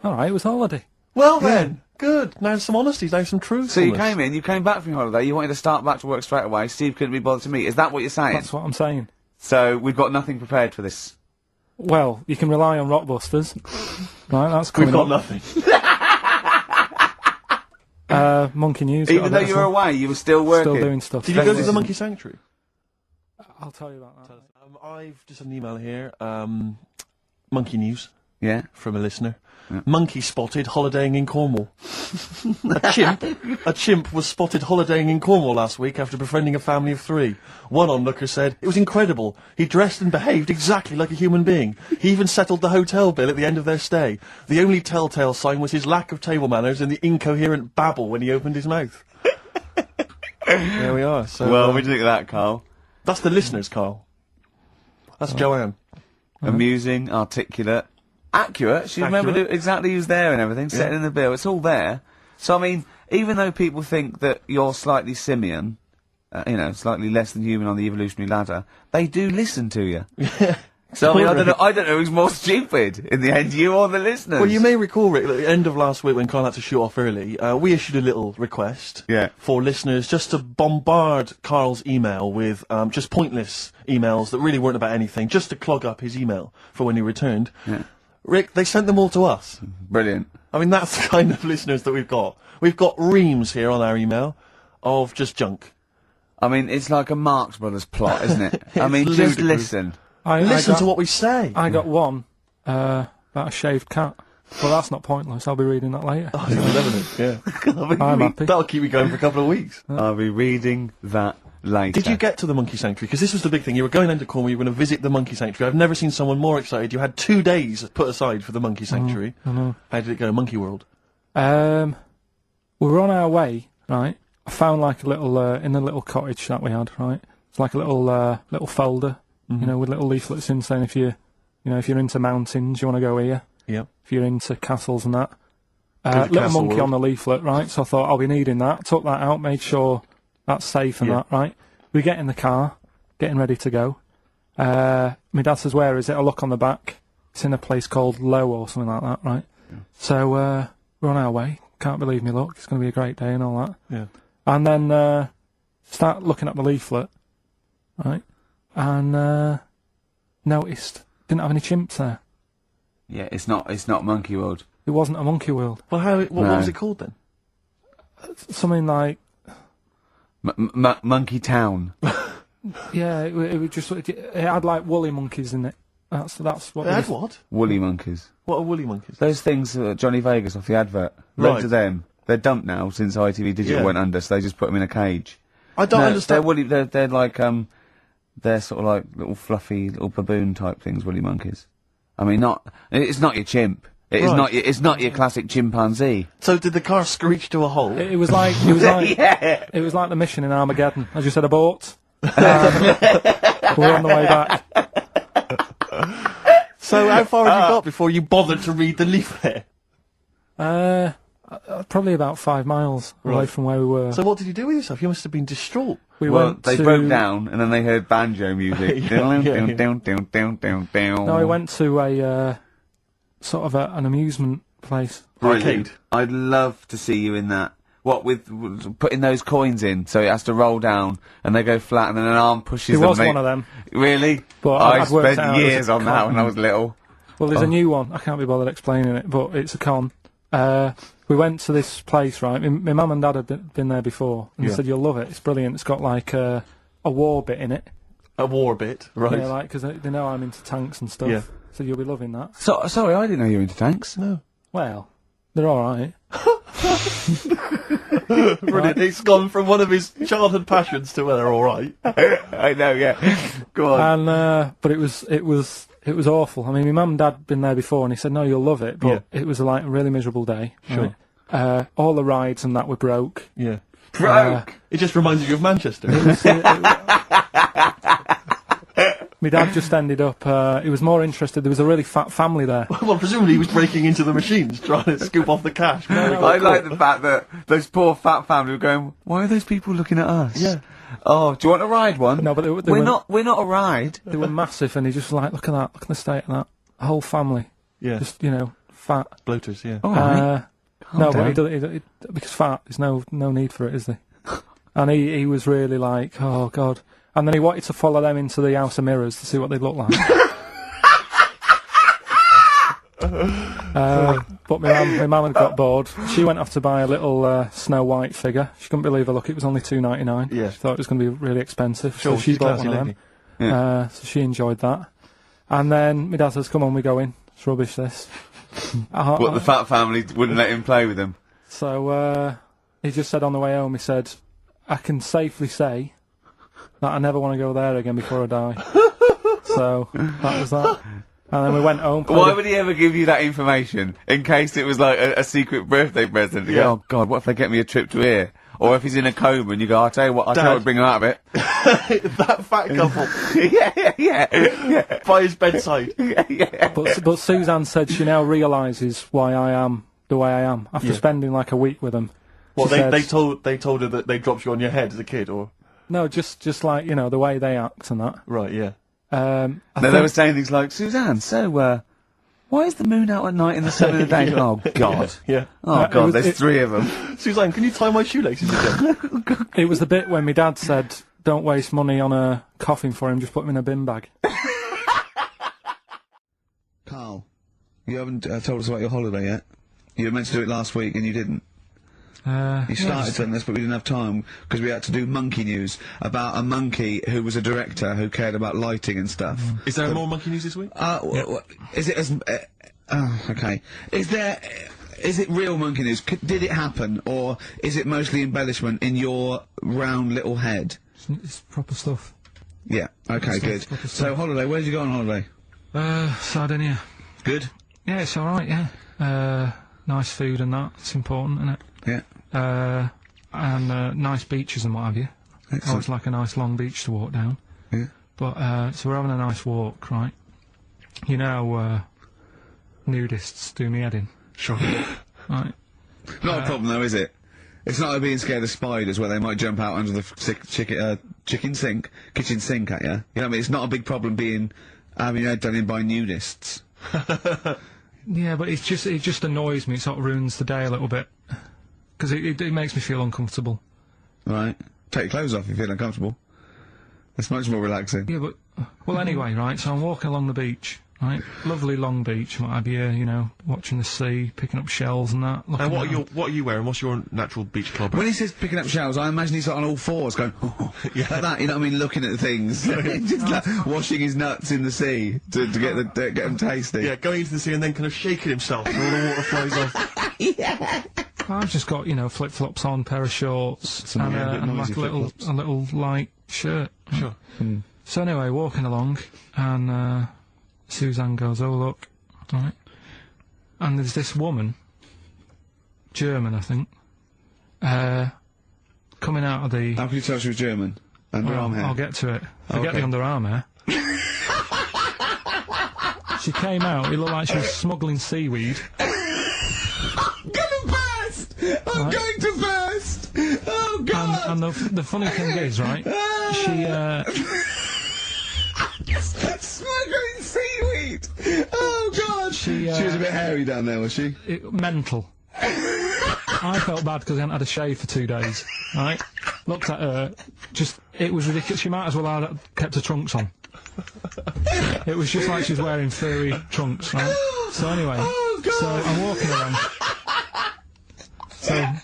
alright, it was a holiday. Well then, good. Now some honesty, now some truth. So you came back from your holiday, you wanted to start back to work straight away, Steve couldn't be bothered to meet. Is that what you're saying? That's what I'm saying. So we've got nothing prepared for this. Well, you can rely on Rockbusters. Right, that's coming We've got up. nothing. Monkey News. Even though you were away, you were still working. Still doing stuff. Did you go to the monkey sanctuary? I'll tell you about that. I've just had an email here. Monkey News Yeah. from a listener. Monkey spotted holidaying in Cornwall. A chimp was spotted holidaying in Cornwall last week after befriending a family of 3. One onlooker said, "It was incredible. He dressed and behaved exactly like a human being. He even settled the hotel bill at the end of their stay. The only telltale sign was his lack of table manners and the incoherent babble when he opened his mouth." There we are. So, Well, what do you think of that, Karl? that's the listeners, Karl. That's Joanne. Amusing, articulate, accurate. She remembered exactly who's there and everything, setting in the bill. It's all there. So, I mean, even though people think that you're slightly simian, you know, slightly less than human on the evolutionary ladder, they do listen to you. So, I mean, I don't know who's more stupid in the end, you or the listeners. Well, you may recall, Rick, at the end of last week when Karl had to shoot off early, we issued a little request for listeners just to bombard Karl's email with just pointless emails that really weren't about anything, just to clog up his email for when he returned. Yeah. Rick, they sent them all to us. Brilliant. I mean, that's the kind of listeners that we've got. We've got reams here on our email of just junk. I mean, it's like a Marx Brothers plot, isn't it? I mean, just ludicrous. listen. Listen to what we say. I got one about a shaved cat. Well, that's not pointless. I'll be reading that later. Oh, it's 11, yeah. I'm happy. That'll keep you going for a couple of weeks. I'll be reading that later. Did you get to the monkey sanctuary? Because this was the big thing. You were going into Cornwall, you were going to visit the monkey sanctuary. I've never seen someone more excited. You had 2 days put aside for the monkey sanctuary. I know. How did it go, Monkey World? We were on our way, right? I found like a little, in the little cottage that we had, right? It's like a little folder, you know, with little leaflets in saying if you're into mountains, you want to go here. Yeah. If you're into castles and that. Go to Little Castle monkey World. on the leaflet, right? So I thought I'll be needing that. Took that out, made sure that's safe and Yeah. that, right? We get in the car, getting ready to go. My dad says, "Where is it?" I look on the back. It's in a place called Low or something like that, right? Yeah. So we're on our way. Can't believe me luck. It's going to be a great day and all that. Yeah. And then start looking at the leaflet, right? And noticed didn't have any chimps there. Yeah, it's not Monkey World. It wasn't a monkey world. Well, what No. was it called then? Something like, Monkey Town. yeah, it was just, it had like woolly monkeys in it. That's what. They it had was. what? Woolly monkeys. What are woolly monkeys? Those things, Johnny Vegas off the advert. Loads Right. of them. They're dumped now since ITV Digital Yeah. went under, so they just put them in a cage. I don't No, understand. They're woolly. They're like they're sort of like little fluffy little baboon type things. Woolly monkeys. I mean, it's not your chimp. It is Right. not. It's not your classic chimpanzee. So did the car screech to a halt? It was like Yeah. it was like the mission in Armageddon. I just said abort. We're on the way back. So how far had you got before you bothered to read the leaflet? Probably about 5 miles away Right. from where we were. So what did you do with yourself? You must have been distraught. we Well, went they to, broke down and then they heard banjo music. Yeah, yeah, yeah. No, we went to a sort of an amusement place. Arcade. I'd love to see you in that. What with putting those coins in, so it has to roll down and they go flat, and then an arm pushes It them. was one of them. Really? But I I'd worked spent out it was years a on that when I was little. Well, there's a new one. I can't be bothered explaining it, but it's a con. We went to this place, right? My mum and dad had been there before, and Yeah. they said, "You'll love it. It's brilliant. It's got like a war bit in it." A war bit, right? Yeah, like because they know I'm into tanks and stuff. Yeah. So you'll be loving that. So sorry, I didn't know you were into tanks. No. Well, they're all right. Brilliant. It's gone from one of his childhood passions to where they're all right. I know, yeah. Go on. And but it was awful. I mean, my mum and dad had been there before, and he said, "No, you'll love it." But Yeah. it was like a really miserable day. Sure. Right? All the rides and that were broke. Yeah. Broke. It just reminds you of Manchester. My dad just ended up. He was more interested. There was a really fat family there. Well, presumably he was breaking into the machines, trying to scoop off the cash. I like the fact that those poor fat family were going, why are those people looking at us? Yeah. Oh, do you want to ride one? No, but they we're not a ride. They were massive, and he just was like, look at that, look at the state of that whole family. Yeah. Just fat. Bloaters, yeah. All right. No, down. but because fat, there's no need for it, is there? And he was really like, oh god. And then he wanted to follow them into the House of Mirrors to see what they'd look like. But my mum had got bored. She went off to buy a little Snow White figure. She couldn't believe her luck. It was only $2.99. Yeah. She thought it was going to be really expensive. Sure, so she she's a bought one classy of lady. them. So she enjoyed that. And then my dad says, come on, we go in. It's rubbish, this. What, the fat family wouldn't let him play with them? So he just said on the way home, he said, I can safely say that I never want to go there again before I die. So that was that. And then we went home. Why would he ever give you that information? In case it was like a secret birthday present. You go, oh God, what if they get me a trip to here? Or if he's in a coma and you go, I'll tell you what, bring him out of it. That fat couple yeah. by his bedside. But Suzanne said she now realises why I am the way I am after Yeah. spending like a week with them. Well, She said- they told her that they dropped you on your head as a kid, or No, just like the way they act and that. right? Yeah. I No, think- they were saying things like, Suzanne, so, why is the moon out at night and the sun in the day? Yeah. Oh, God. Yeah. Oh, it God, was- there's it- 3 of them. Suzanne, can you tie my shoelaces again? It was the bit when my dad said, "Don't waste money on a coffin for him. Just put him in a bin bag." Karl, you haven't told us about your holiday yet. You were meant to do it last week and you didn't. You started on this, but we didn't have time because we had to do monkey news about a monkey who was a director who cared about lighting and stuff. Is there more monkey news this week? Is it as? Okay. Is it real monkey news? Did it happen, or is it mostly embellishment in your round little head? It's proper stuff. Yeah. Okay. Good. So holiday. Where did you go on holiday? Sardinia. Good. Yeah, it's all right. Yeah. Nice food and that. It's important, isn't it? Yeah. And nice beaches and what have you. Excellent. Always like a nice long beach to walk down. Yeah. But so we're having a nice walk, right? nudists do me head in. Sure. Right. Not a problem though, is it? It's not like being scared of spiders where they might jump out under the kitchen sink at you. You know what I mean? It's not a big problem having your head done in by nudists. Yeah, but it just annoys me. It sort of ruins the day a little bit. Because it makes me feel uncomfortable. Right. Take your clothes off if you feel uncomfortable. It's much more relaxing. Yeah, but... Well, anyway, right, so I'm walking along the beach, right? Lovely long beach, what have you, you know, watching the sea, picking up shells and that. And what are you wearing? What's your natural beach club? When he says picking up shells, I imagine he's on all fours going, yeah, like that, you know what I mean, looking at things. Just like washing his nuts in the sea to get them tasty. Yeah, going into the sea and then kind of shaking himself and all the water flows off. Yeah. I've just got, you know, flip-flops on, pair of shorts, and like a little light shirt. Sure. So anyway, walking along, and Suzanne goes, "Oh look," right, and there's this woman, German, I think, coming out of the... How can you tell she was German? Underarm hair? I'll get to it. Forget the underarm hair. She came out, it looked like she was smuggling seaweed. I'm gonna burst! I'm going to burst! Oh God! And the funny thing is, right, she, smuggling seaweed! Oh God! She was a bit hairy down there, was she? Mental. I felt bad because I hadn't had a shave for 2 days, right? Looked at her, it was ridiculous. She might as well have kept her trunks on. It was just like she was wearing furry trunks, right? So anyway, so I'm walking around. Yeah,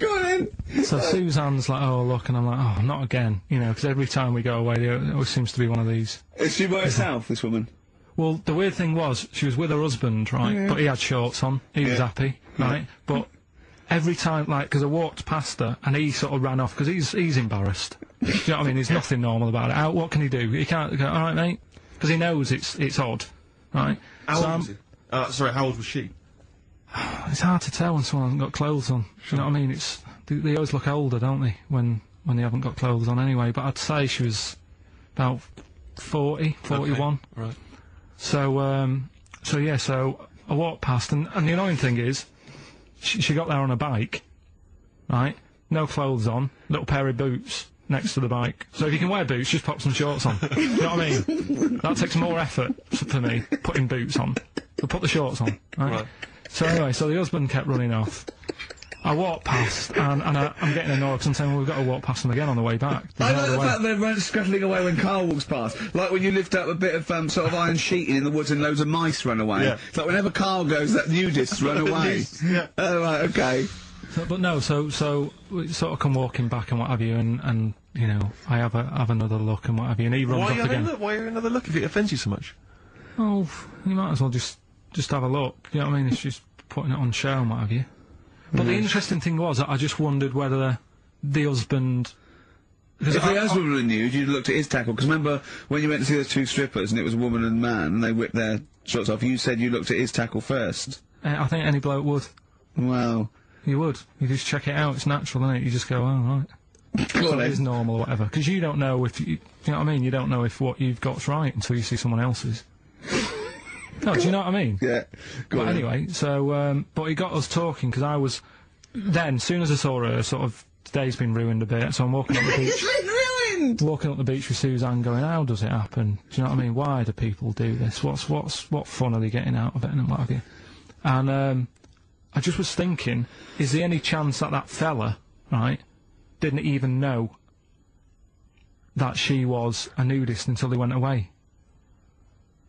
go on then. So Suzanne's like, "Oh look," and I'm like, "Oh, not again," you know, because every time we go away, there always seems to be one of these. Is she by herself, this woman? Well, the weird thing was, she was with her husband, right? Yeah. But he had shorts on. He was happy, right? But every time, like, because I walked past her, and he sort of ran off, because he's embarrassed. Do you know what I mean? There's nothing normal about it. What can he do? He can't go, "Alright, mate," because he knows it's odd, right? How old was he? Sorry, how old was she? It's hard to tell when someone hasn't got clothes on. You know what I mean? They always look older, don't they, when they haven't got clothes on anyway. But I'd say she was about 40, 41. Okay. Right. So I walked past, and the annoying thing is, she got there on a bike, right? No clothes on, little pair of boots next to the bike. So if you can wear boots, just pop some shorts on. Do you know what I mean? That takes more effort for me, putting boots on. So put the shorts on, right? So anyway, so the husband kept running off. I walked past, and I'm getting annoyed because I'm saying, "Well, we've got to walk past them again on the way back." I like the fact they're scuttling away when Karl walks past. Like when you lift up a bit of sort of iron sheeting in the woods and loads of mice run away. Yeah. It's like whenever Karl goes, that nudists run away. Yeah. Oh, right, okay. But no, so we sort of come walking back and what have you, and you know, I have another look and what have you, and he runs off again. Why another look if it offends you so much? Oh, you might as well just have a look. You know what I mean? It's just putting it on show and what have you. But the interesting thing was, I just wondered whether the husband... If the husband were nude, you'd looked at his tackle, because remember when you went to see those two strippers and it was a woman and man and they whipped their shorts off, you said you looked at his tackle first. I think any bloke would. Wow. You would. You just check it out, it's natural, isn't it? You just go, "Oh, right." So it is normal or whatever. Because you don't know if you know what I mean? You don't know if what you've got's right until you see someone else's. No, do you know what I mean? Yeah. But anyway, so, but he got us talking, because I was... Then, as soon as I saw her, sort of, today's been ruined a bit, so I'm walking up the beach... It's been ruined! Walking up the beach with Suzanne going, "How does it happen? Do you know what I mean? Why do people do this? What fun are they getting out of it, and what have you?" And, I just was thinking, is there any chance that fella, right, didn't even know that she was a nudist until they went away?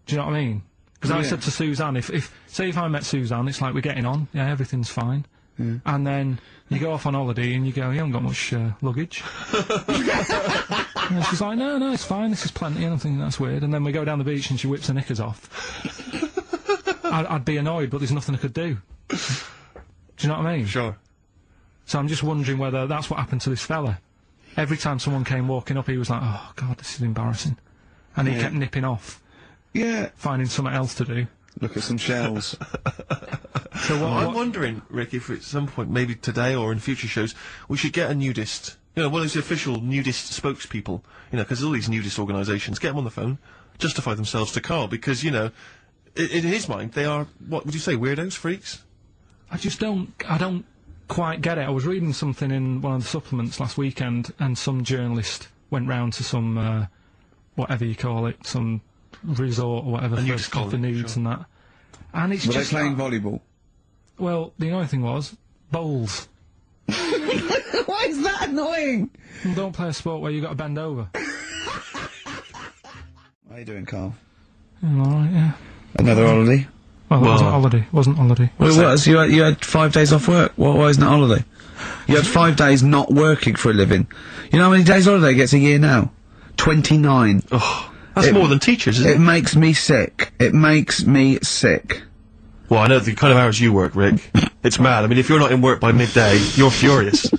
Do you know what I mean? Because I said to Suzanne, say if I met Suzanne, it's like we're getting on, yeah, everything's fine. Yeah. And then you go off on holiday and you go, "You haven't got much luggage." And she's like, no, it's fine, this is plenty. And I'm thinking, that's weird. And then we go down the beach and she whips her knickers off. I'd be annoyed, but there's nothing I could do. Do you know what I mean? Sure. So I'm just wondering whether that's what happened to this fella. Every time someone came walking up, he was like, "Oh, God, this is embarrassing." And he kept nipping off. Yeah. Finding something else to do. Look at some shells. So I'm wondering, Rick, if at some point, maybe today or in future shows, we should get a nudist You know, one of those official nudist spokespeople. You know, because all these nudist organisations get them on the phone, justify themselves to Karl because you know, in his mind they are what would you say, weirdos, freaks? I don't quite get it. I was reading something in one of the supplements last weekend, and some journalist went round to some whatever you call it, some resort or whatever for nudes and that. And it's Were just they playing volleyball? Well, the annoying thing was bowls. Why is that annoying? Well, don't play a sport where you got to bend over. How you doing, Karl? Alright, yeah. Another holiday? Well, it wasn't holiday. It wasn't holiday. Well, it was. You had 5 days off work. Why isn't it holiday? You had 5 days not working for a living. You know how many days holiday gets a year now? 29. Oh, that's more than teachers, isn't it? It makes me sick. It makes me sick. Well, I know the kind of hours you work, Rick. It's mad. I mean, if you're not in work by midday, you're furious.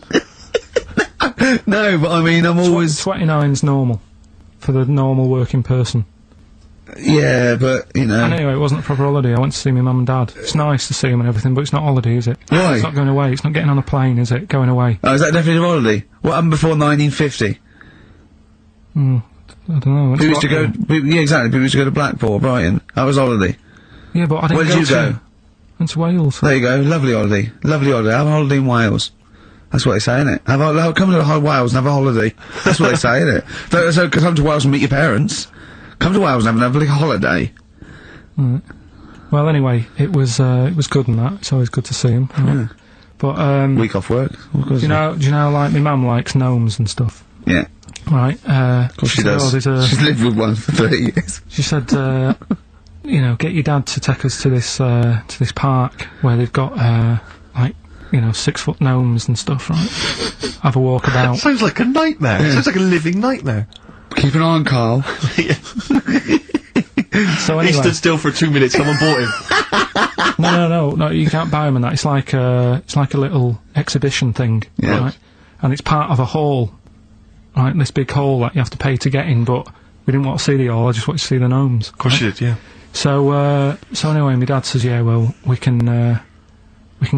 No, but I mean, I'm always... 29's normal. For the normal working person. Yeah, but, you know... And anyway, it wasn't a proper holiday. I went to see my mum and dad. It's nice to see them and everything, but it's not holiday, is it? Why? It's not going away. It's not getting on a plane, is it? Going away. Oh, is that definitely a holiday? What happened before 1950? I don't know. People used to go... Yeah, exactly. People used to go to Blackpool or Brighton. That was holiday. Yeah, but I didn't Where did you go? Went to Wales. There you go. Lovely holiday. Lovely holiday. Have a holiday in Wales. That's what they say, innit? Come to Wales and have a holiday. That's what they say, innit? So come to Wales and meet your parents. Come to Wales and have a lovely holiday. Right. Well, anyway, it was good and that. It's always good to see him. Right? Yeah. But week off work. Do you know, like my mum likes gnomes and stuff. Yeah. Right. Of course she does. She's lived with one for 30 years. She said, you know, get your dad to take us to this park where they've got like, you know, 6-foot gnomes and stuff, right? Have a walk about. Sounds like a nightmare. Yeah. Sounds like a living nightmare. Keep an eye on Karl. So anyway, he stood still for 2 minutes. Someone bought him. No. You can't buy them and that. It's like a little exhibition thing, yeah. Right? And it's part of a hall, right? This big hall that you have to pay to get in. But we didn't want to see the hall. I just wanted to see the gnomes. Of course you did, yeah. So anyway, my dad says, yeah, well, we can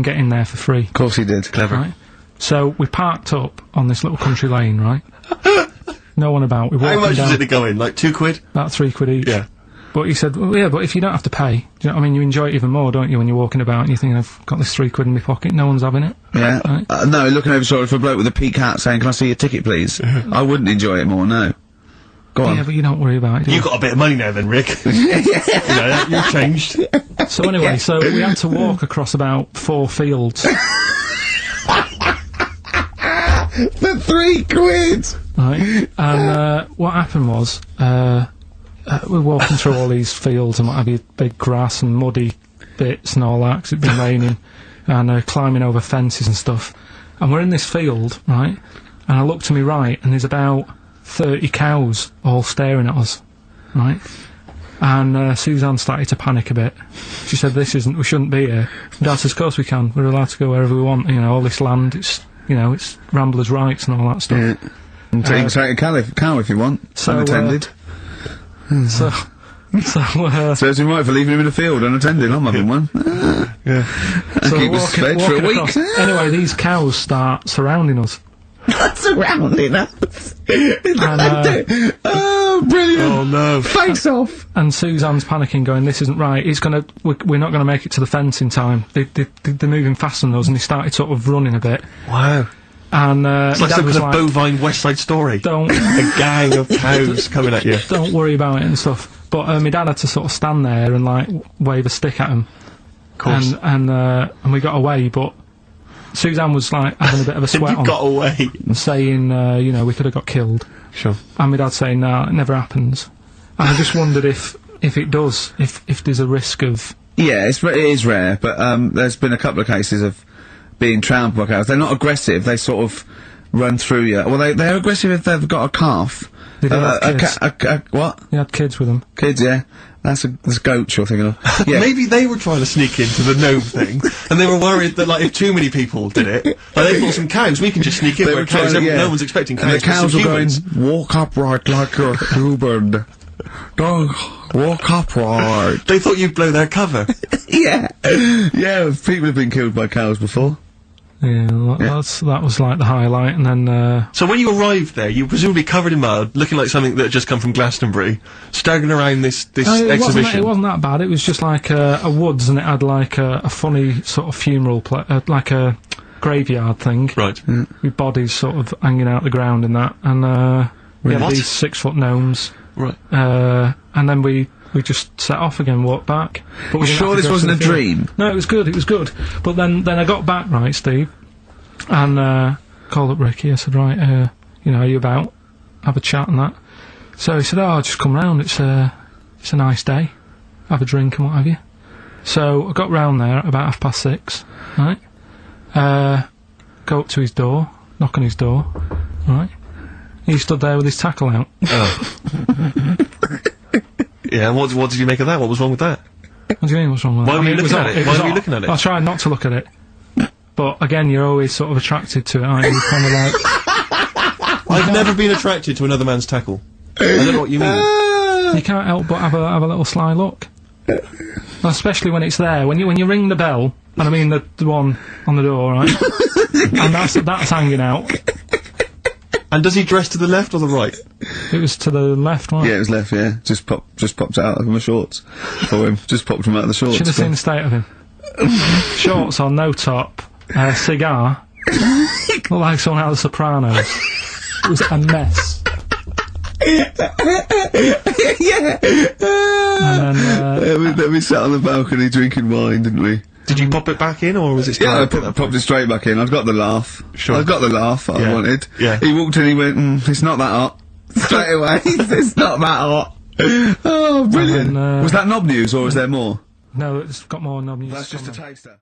get in there for free. Of course he did. Clever. Right? So we parked up on this little country lane, right? No one about. We walked How much down. did it go in? Like £2? About £3 each. Yeah. But he said, well, yeah, but if you don't have to pay, do you know what I mean? You enjoy it even more, don't you, when you're walking about and you think, I've got this £3 in my pocket, no one's having it. Yeah. Right? No, looking over shoulder for a bloke with a peak hat saying, can I see your ticket, please? I wouldn't enjoy it more, no. Go on. Yeah, but you don't worry about it, do you? You got a bit of money now then, Rick. You know, you're changed. So anyway, so we had to walk across about 4 fields. For £3! Right, and what happened was, we're walking through all these fields and what have you, big grass and muddy bits and all that, 'cause it'd been raining, and climbing over fences and stuff. And we're in this field, right, and I look to my right, and there's about 30 cows all staring at us, right? And Suzanne started to panic a bit. She said, we shouldn't be here. Dad says, of course we can, we're allowed to go wherever we want, you know, all this land, it's ramblers' rights and all that stuff. Yeah. And so you can take a cow if you want, unattended. So Serves him right for leaving him in the field unattended. I'm having one. Yeah. So keep us fed for a week. Across. Anyway, these cows start surrounding us. Surrounding us. And, oh, brilliant. Oh, no. Face off. And Suzanne's panicking, going, this isn't right. We're not going to make it to the fence in time. They're moving faster than us, and they started sort of running a bit. Wow. And it's like some kind of bovine West Side Story. A gang of cows coming at you. Don't worry about it and stuff. But my dad had to sort of stand there and like wave a stick at him. Of course. And we got away, but Suzanne was like having a bit of a sweat on. Got away. Saying, you know, we could have got killed. Sure. And my dad saying, nah, it never happens. And I just wondered if it does, if there's a risk of... Yeah, it is rare, but there's been a couple of cases of being trampled by cows. They're not aggressive, they sort of run through you. Well, they're aggressive if they've got a calf. They did have kids. What? They had kids with them. Kids, yeah. That's goats you're thinking of. Yeah. Maybe they were trying to sneak into the gnome thing, and they were worried that, like, if too many people did it, like, they thought some cows, we can just sneak in where cows, no one's expecting cows. And the cows were going, walk upright like a human. Don't walk upright. They thought you'd blow their cover. Yeah. Yeah, people have been killed by cows before. Yeah, that was like the highlight, and then. So when you arrived there, you were presumably covered in mud, looking like something that had just come from Glastonbury, staggering around this exhibition. It wasn't that bad. It was just like a woods, and it had like a funny sort of funeral, like a graveyard thing. Right. With bodies sort of hanging out the ground and that, and we had these 6-foot gnomes. Right. And then we just set off again, walked back. But You sure this wasn't a dream? No, it was good. But then I got back, right, Steve, and called up Ricky. I said, right, are you about? Have a chat and that. So he said, oh, just come round. It's a nice day. Have a drink and what have you. So I got round there at about 6:30, right? Go up to his door, knock on his door, right? He stood there with his tackle out. Oh. Yeah, and what did you make of that? What was wrong with that? What do you mean, what's wrong with that? Why were you looking at it? Why were you looking at it? I tried not to look at it. But again, you're always sort of attracted to it, aren't you? Kind of like... I've never been attracted to another man's tackle. I don't know what you mean. You can't help but have a little sly look. Especially when it's there. When you ring the bell, and I mean the one on the door, right? And that's hanging out. And does he dress to the left or the right? It was to the left, right? Yeah, it was left, yeah. Just popped out of my shorts for him. Just popped him out of the shorts. Should have seen the state of him. Shorts on, no top, cigar. Looked like someone out of The Sopranos. It was a mess. Yeah. And then, we sat on the balcony drinking wine, didn't we? Did you pop it back in, or was it still... Yeah, I popped it straight back in. I've got the laugh. Sure. I've got the laugh I wanted. Yeah. He walked in, he went, it's not that hot. Straight away, it's not that hot. Oh, brilliant. And then, was that knob news, or is there more? no, it's got more knob news. That's just a taster.